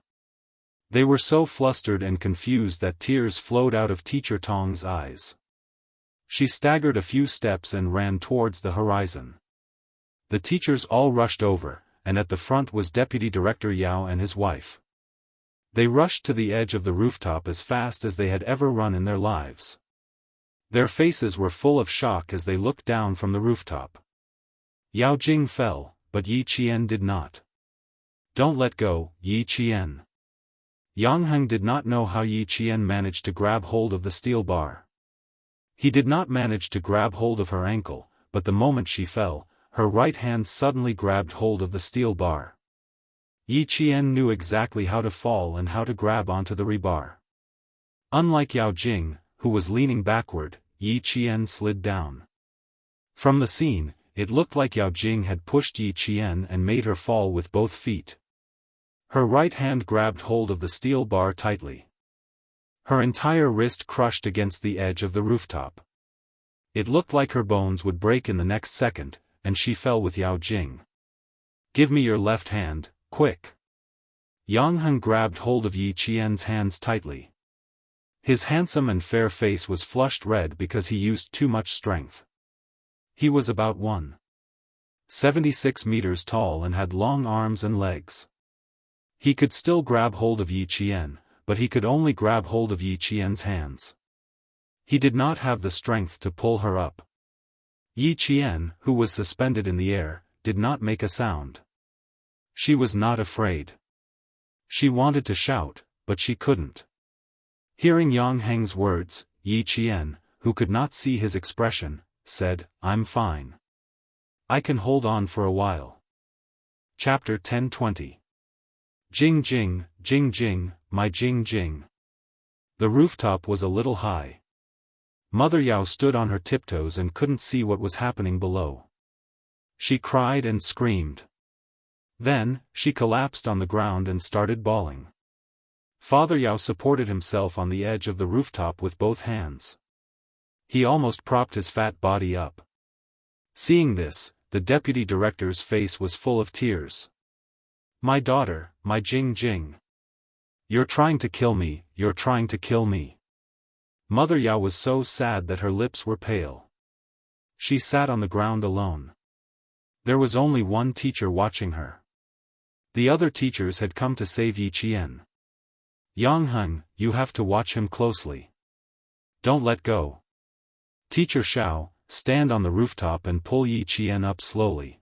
They were so flustered and confused that tears flowed out of Teacher Tong's eyes. She staggered a few steps and ran towards the horizon. The teachers all rushed over, and at the front was Deputy Director Yao and his wife. They rushed to the edge of the rooftop as fast as they had ever run in their lives. Their faces were full of shock as they looked down from the rooftop. Yao Jing fell, but Yi Qian did not. Don't let go, Yi Qian. Yangheng did not know how Yi Qian managed to grab hold of the steel bar. He did not manage to grab hold of her ankle, but the moment she fell, her right hand suddenly grabbed hold of the steel bar. Yi Qian knew exactly how to fall and how to grab onto the rebar. Unlike Yao Jing, who was leaning backward, Yi Qian slid down. From the scene, it looked like Yao Jing had pushed Yi Qian and made her fall with both feet. Her right hand grabbed hold of the steel bar tightly. Her entire wrist crushed against the edge of the rooftop. It looked like her bones would break in the next second, and she fell with Yao Jing. Give me your left hand, quick. Yangheng grabbed hold of Yi Qian's hands tightly. His handsome and fair face was flushed red because he used too much strength. He was about 1.76 meters tall and had long arms and legs. He could still grab hold of Yi Qian, but he could only grab hold of Yi Qian's hands. He did not have the strength to pull her up. Yi Qian, who was suspended in the air, did not make a sound. She was not afraid. She wanted to shout, but she couldn't. Hearing Yang Heng's words, Yi Qian, who could not see his expression, said, "I'm fine. I can hold on for a while." Chapter 10:20. Jing Jing, Jing Jing, my Jing Jing. The rooftop was a little high. Mother Yao stood on her tiptoes and couldn't see what was happening below. She cried and screamed. Then, she collapsed on the ground and started bawling. Father Yao supported himself on the edge of the rooftop with both hands. He almost propped his fat body up. Seeing this, the deputy director's face was full of tears. "My daughter, my Jing Jing. You're trying to kill me, you're trying to kill me." Mother Yao was so sad that her lips were pale. She sat on the ground alone. There was only one teacher watching her. The other teachers had come to save Yi Qian. "Yang Heng, you have to watch him closely. Don't let go. Teacher Xiao, stand on the rooftop and pull Yi Qian up slowly.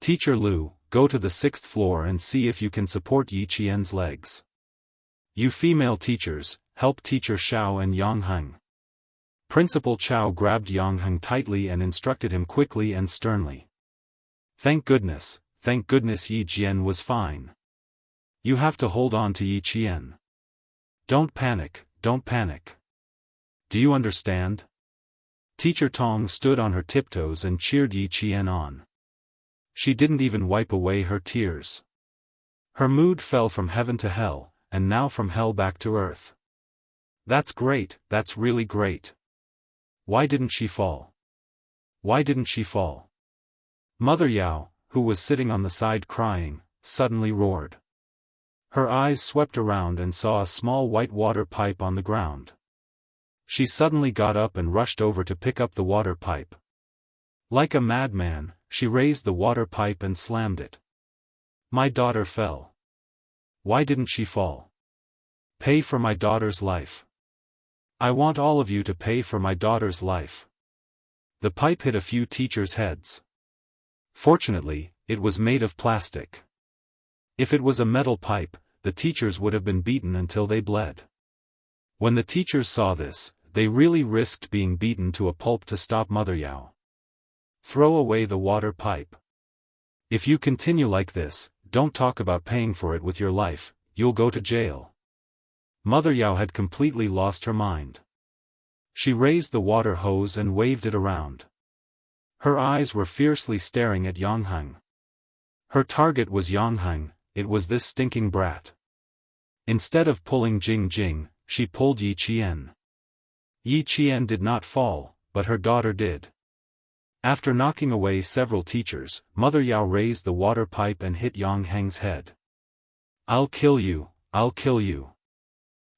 Teacher Lu, go to the 6th floor and see if you can support Yi Qian's legs. You female teachers, help Teacher Xiao and Yang Heng." Principal Chao grabbed Yang Heng tightly and instructed him quickly and sternly. Thank goodness Yi Qian was fine. You have to hold on to Yi Qian. Don't panic, don't panic. Do you understand? Teacher Tong stood on her tiptoes and cheered Yi Qian on. She didn't even wipe away her tears. Her mood fell from heaven to hell, and now from hell back to earth. That's great, that's really great. Why didn't she fall? Why didn't she fall? Mother Yao, who was sitting on the side crying, suddenly roared. Her eyes swept around and saw a small white water pipe on the ground. She suddenly got up and rushed over to pick up the water pipe. Like a madman, she raised the water pipe and slammed it. My daughter fell. Why didn't she fall? Pay for my daughter's life. I want all of you to pay for my daughter's life. The pipe hit a few teachers' heads. Fortunately, it was made of plastic. If it was a metal pipe, the teachers would have been beaten until they bled. When the teachers saw this, they really risked being beaten to a pulp to stop Mother Yao. Throw away the water pipe. If you continue like this, don't talk about paying for it with your life, you'll go to jail. Mother Yao had completely lost her mind. She raised the water hose and waved it around. Her eyes were fiercely staring at Yang Heng. Her target was Yang Heng, it was this stinking brat. Instead of pulling Jing Jing, she pulled Yi Qian. Yi Qian did not fall, but her daughter did. After knocking away several teachers, Mother Yao raised the water pipe and hit Yang Heng's head. I'll kill you, I'll kill you.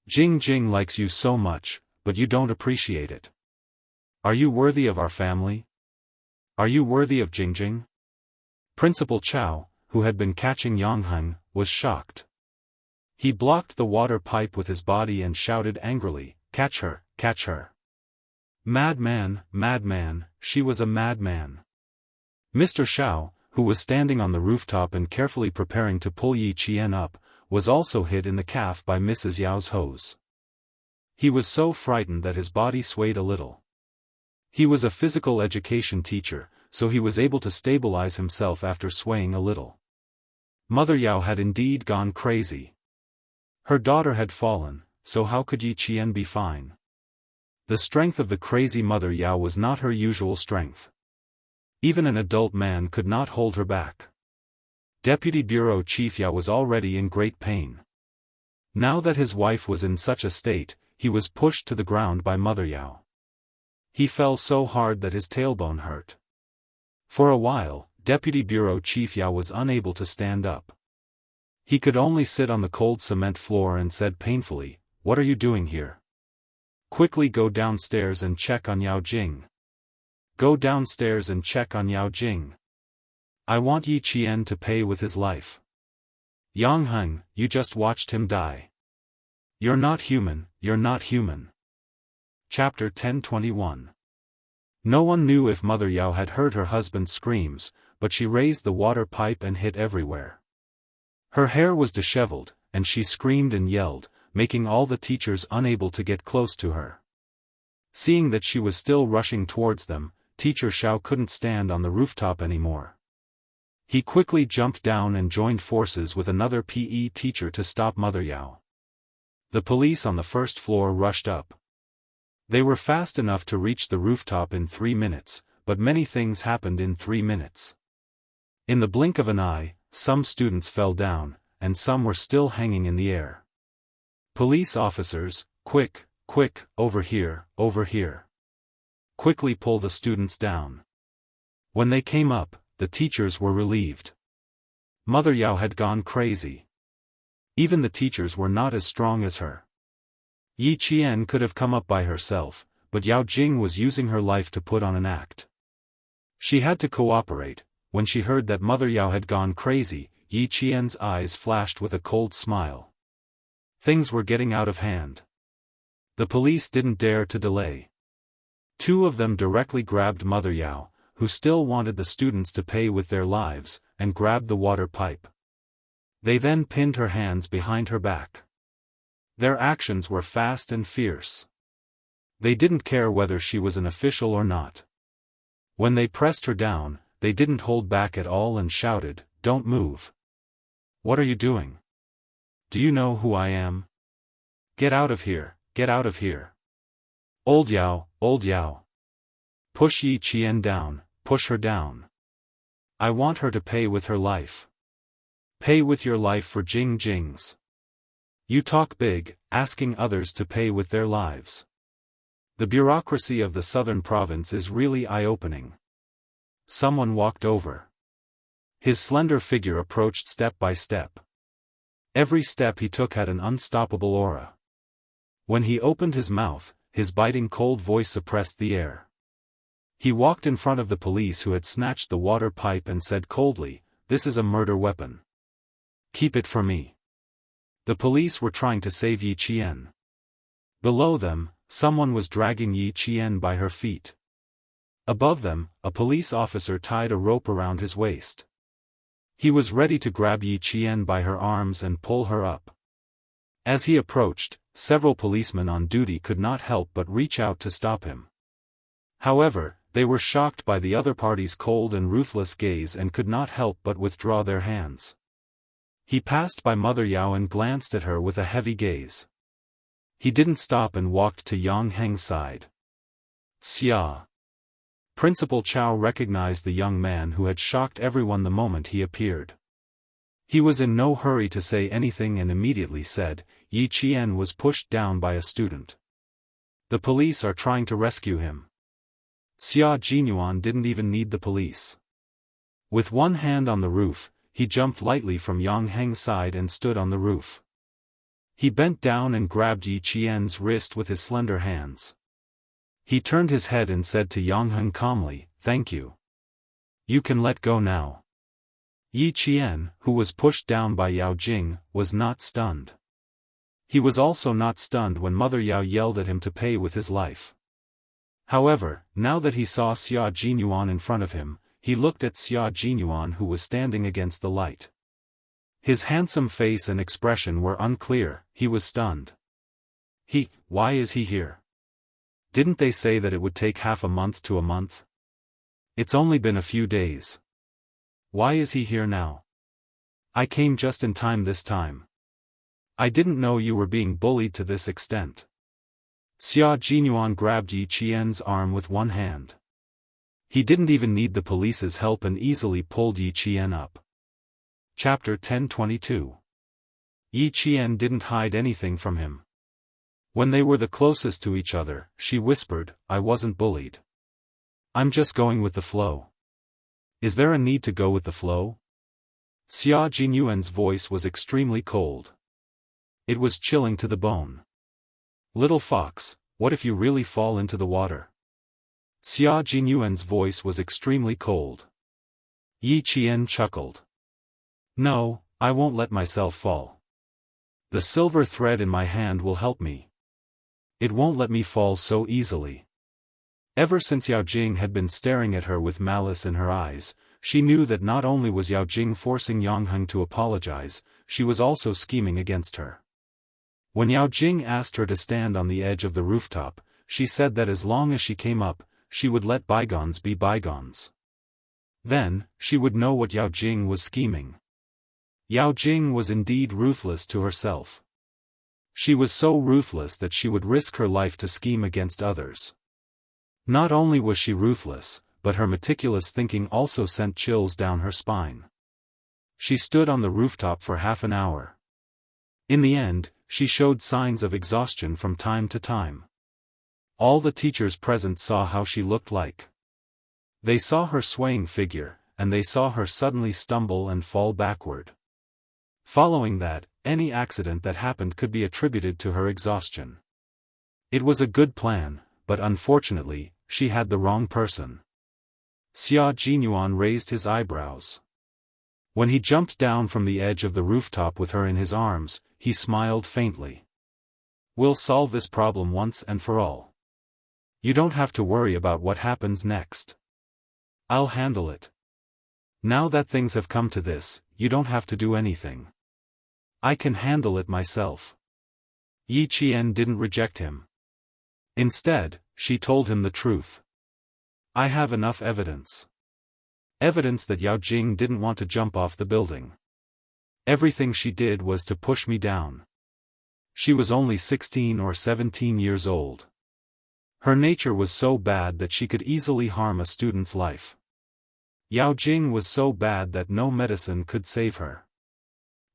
Jing Jing likes you so much, but you don't appreciate it. Are you worthy of our family? Are you worthy of Jing Jing? Principal Chao, who had been catching Yang Heng, was shocked. He blocked the water pipe with his body and shouted angrily, catch her, catch her. Madman, madman, she was a madman. Mr. Xiao, who was standing on the rooftop and carefully preparing to pull Yi Qian up, was also hit in the calf by Mrs. Yao's hose. He was so frightened that his body swayed a little. He was a physical education teacher, so he was able to stabilize himself after swaying a little. Mother Yao had indeed gone crazy. Her daughter had fallen, so how could Yi Qian be fine? The strength of the crazy Mother Yao was not her usual strength. Even an adult man could not hold her back. Deputy Bureau Chief Yao was already in great pain. Now that his wife was in such a state, he was pushed to the ground by Mother Yao. He fell so hard that his tailbone hurt. For a while, Deputy Bureau Chief Yao was unable to stand up. He could only sit on the cold cement floor and said painfully, "What are you doing here? Quickly go downstairs and check on Yao Jing. Go downstairs and check on Yao Jing. I want Yi Qian to pay with his life." Yang Heng, you just watched him die. You're not human, you're not human. Chapter 1021. No one knew if Mother Yao had heard her husband's screams, but she raised the water pipe and hit everywhere. Her hair was disheveled, and she screamed and yelled, making all the teachers unable to get close to her. Seeing that she was still rushing towards them, Teacher Shao couldn't stand on the rooftop anymore. He quickly jumped down and joined forces with another PE teacher to stop Mother Yao. The police on the first floor rushed up. They were fast enough to reach the rooftop in 3 minutes, but many things happened in 3 minutes. In the blink of an eye, some students fell down, and some were still hanging in the air. Police officers, quick, quick, over here, over here. Quickly pull the students down. When they came up, the teachers were relieved. Mother Yao had gone crazy. Even the teachers were not as strong as her. Yi Qian could have come up by herself, but Yao Jing was using her life to put on an act. She had to cooperate. When she heard that Mother Yao had gone crazy, Yi Qian's eyes flashed with a cold smile. Things were getting out of hand. The police didn't dare to delay. 2 of them directly grabbed Mother Yao, who still wanted the students to pay with their lives, and grabbed the water pipe. They then pinned her hands behind her back. Their actions were fast and fierce. They didn't care whether she was an official or not. When they pressed her down, they didn't hold back at all and shouted, "Don't move. What are you doing? Do you know who I am? Get out of here, get out of here. Old Yao, old Yao. Push Yi Qian down, push her down. I want her to pay with her life. Pay with your life for Jing Jing's. You talk big, asking others to pay with their lives. The bureaucracy of the southern province is really eye-opening." Someone walked over. His slender figure approached step by step. Every step he took had an unstoppable aura. When he opened his mouth, his biting cold voice suppressed the air. He walked in front of the police who had snatched the water pipe and said coldly, "This is a murder weapon. Keep it for me." The police were trying to save Yi Qian. Below them, someone was dragging Yi Qian by her feet. Above them, a police officer tied a rope around his waist. He was ready to grab Yi Qian by her arms and pull her up. As he approached, several policemen on duty could not help but reach out to stop him. However, they were shocked by the other party's cold and ruthless gaze and could not help but withdraw their hands. He passed by Mother Yao and glanced at her with a heavy gaze. He didn't stop and walked to Yang Heng's side. "Xia." Principal Chao recognized the young man who had shocked everyone the moment he appeared. He was in no hurry to say anything and immediately said, "Yi Qian was pushed down by a student. The police are trying to rescue him." Xia Jinyuan didn't even need the police. With one hand on the roof, he jumped lightly from Yang Heng's side and stood on the roof. He bent down and grabbed Yi Qian's wrist with his slender hands. He turned his head and said to Yang Heng calmly, "Thank you. You can let go now." Yi Qian, who was pushed down by Yao Jing, was not stunned. He was also not stunned when Mother Yao yelled at him to pay with his life. However, now that he saw Xia Jinyuan in front of him, he looked at Xia Jinyuan who was standing against the light. His handsome face and expression were unclear. He was stunned. Why is he here? Didn't they say that it would take half a month to a month? It's only been a few days. Why is he here now? I came just in time this time. I didn't know you were being bullied to this extent. Xia Jinyuan grabbed Yi Qian's arm with one hand. He didn't even need the police's help and easily pulled Yi Qian up. Chapter 1022. Yi Qian didn't hide anything from him. When they were the closest to each other, she whispered, "I wasn't bullied. I'm just going with the flow." "Is there a need to go with the flow?" Xia Jinyuan's voice was extremely cold. It was chilling to the bone. "Little fox, what if you really fall into the water?" Xia Jinyuan's voice was extremely cold. Yi Qian chuckled. "No, I won't let myself fall. The silver thread in my hand will help me. It won't let me fall so easily. Ever since Yao Jing had been staring at her with malice in her eyes, she knew that not only was Yao Jing forcing Yang Heng to apologize, she was also scheming against her. When Yao Jing asked her to stand on the edge of the rooftop, she said that as long as she came up, she would let bygones be bygones. Then, she would know what Yao Jing was scheming. Yao Jing was indeed ruthless to herself. She was so ruthless that she would risk her life to scheme against others. Not only was she ruthless, but her meticulous thinking also sent chills down her spine. She stood on the rooftop for half an hour. In the end, she showed signs of exhaustion from time to time. All the teachers present saw how she looked like. They saw her swaying figure, and they saw her suddenly stumble and fall backward. Following that, any accident that happened could be attributed to her exhaustion. It was a good plan, but unfortunately, she had the wrong person. Xia Jinyuan raised his eyebrows. When he jumped down from the edge of the rooftop with her in his arms, he smiled faintly. We'll solve this problem once and for all. You don't have to worry about what happens next. I'll handle it. Now that things have come to this, you don't have to do anything. I can handle it myself. Yi Qian didn't reject him. Instead, she told him the truth. I have enough evidence. Evidence that Yao Jing didn't want to jump off the building. Everything she did was to push me down. She was only 16 or 17 years old. Her nature was so bad that she could easily harm a student's life. Yao Jing was so bad that no medicine could save her.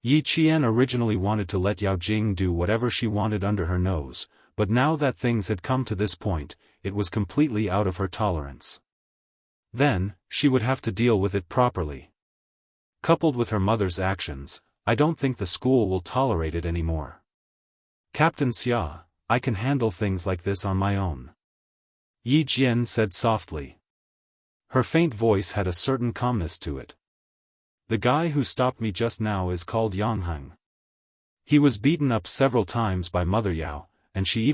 Yi Qian originally wanted to let Yao Jing do whatever she wanted under her nose, but now that things had come to this point, it was completely out of her tolerance. Then, she would have to deal with it properly. Coupled with her mother's actions, I don't think the school will tolerate it anymore. Captain Xia, I can handle things like this on my own. Yi Jian said softly. Her faint voice had a certain calmness to it. The guy who stopped me just now is called Yang Heng. He was beaten up several times by Mother Yao, and she even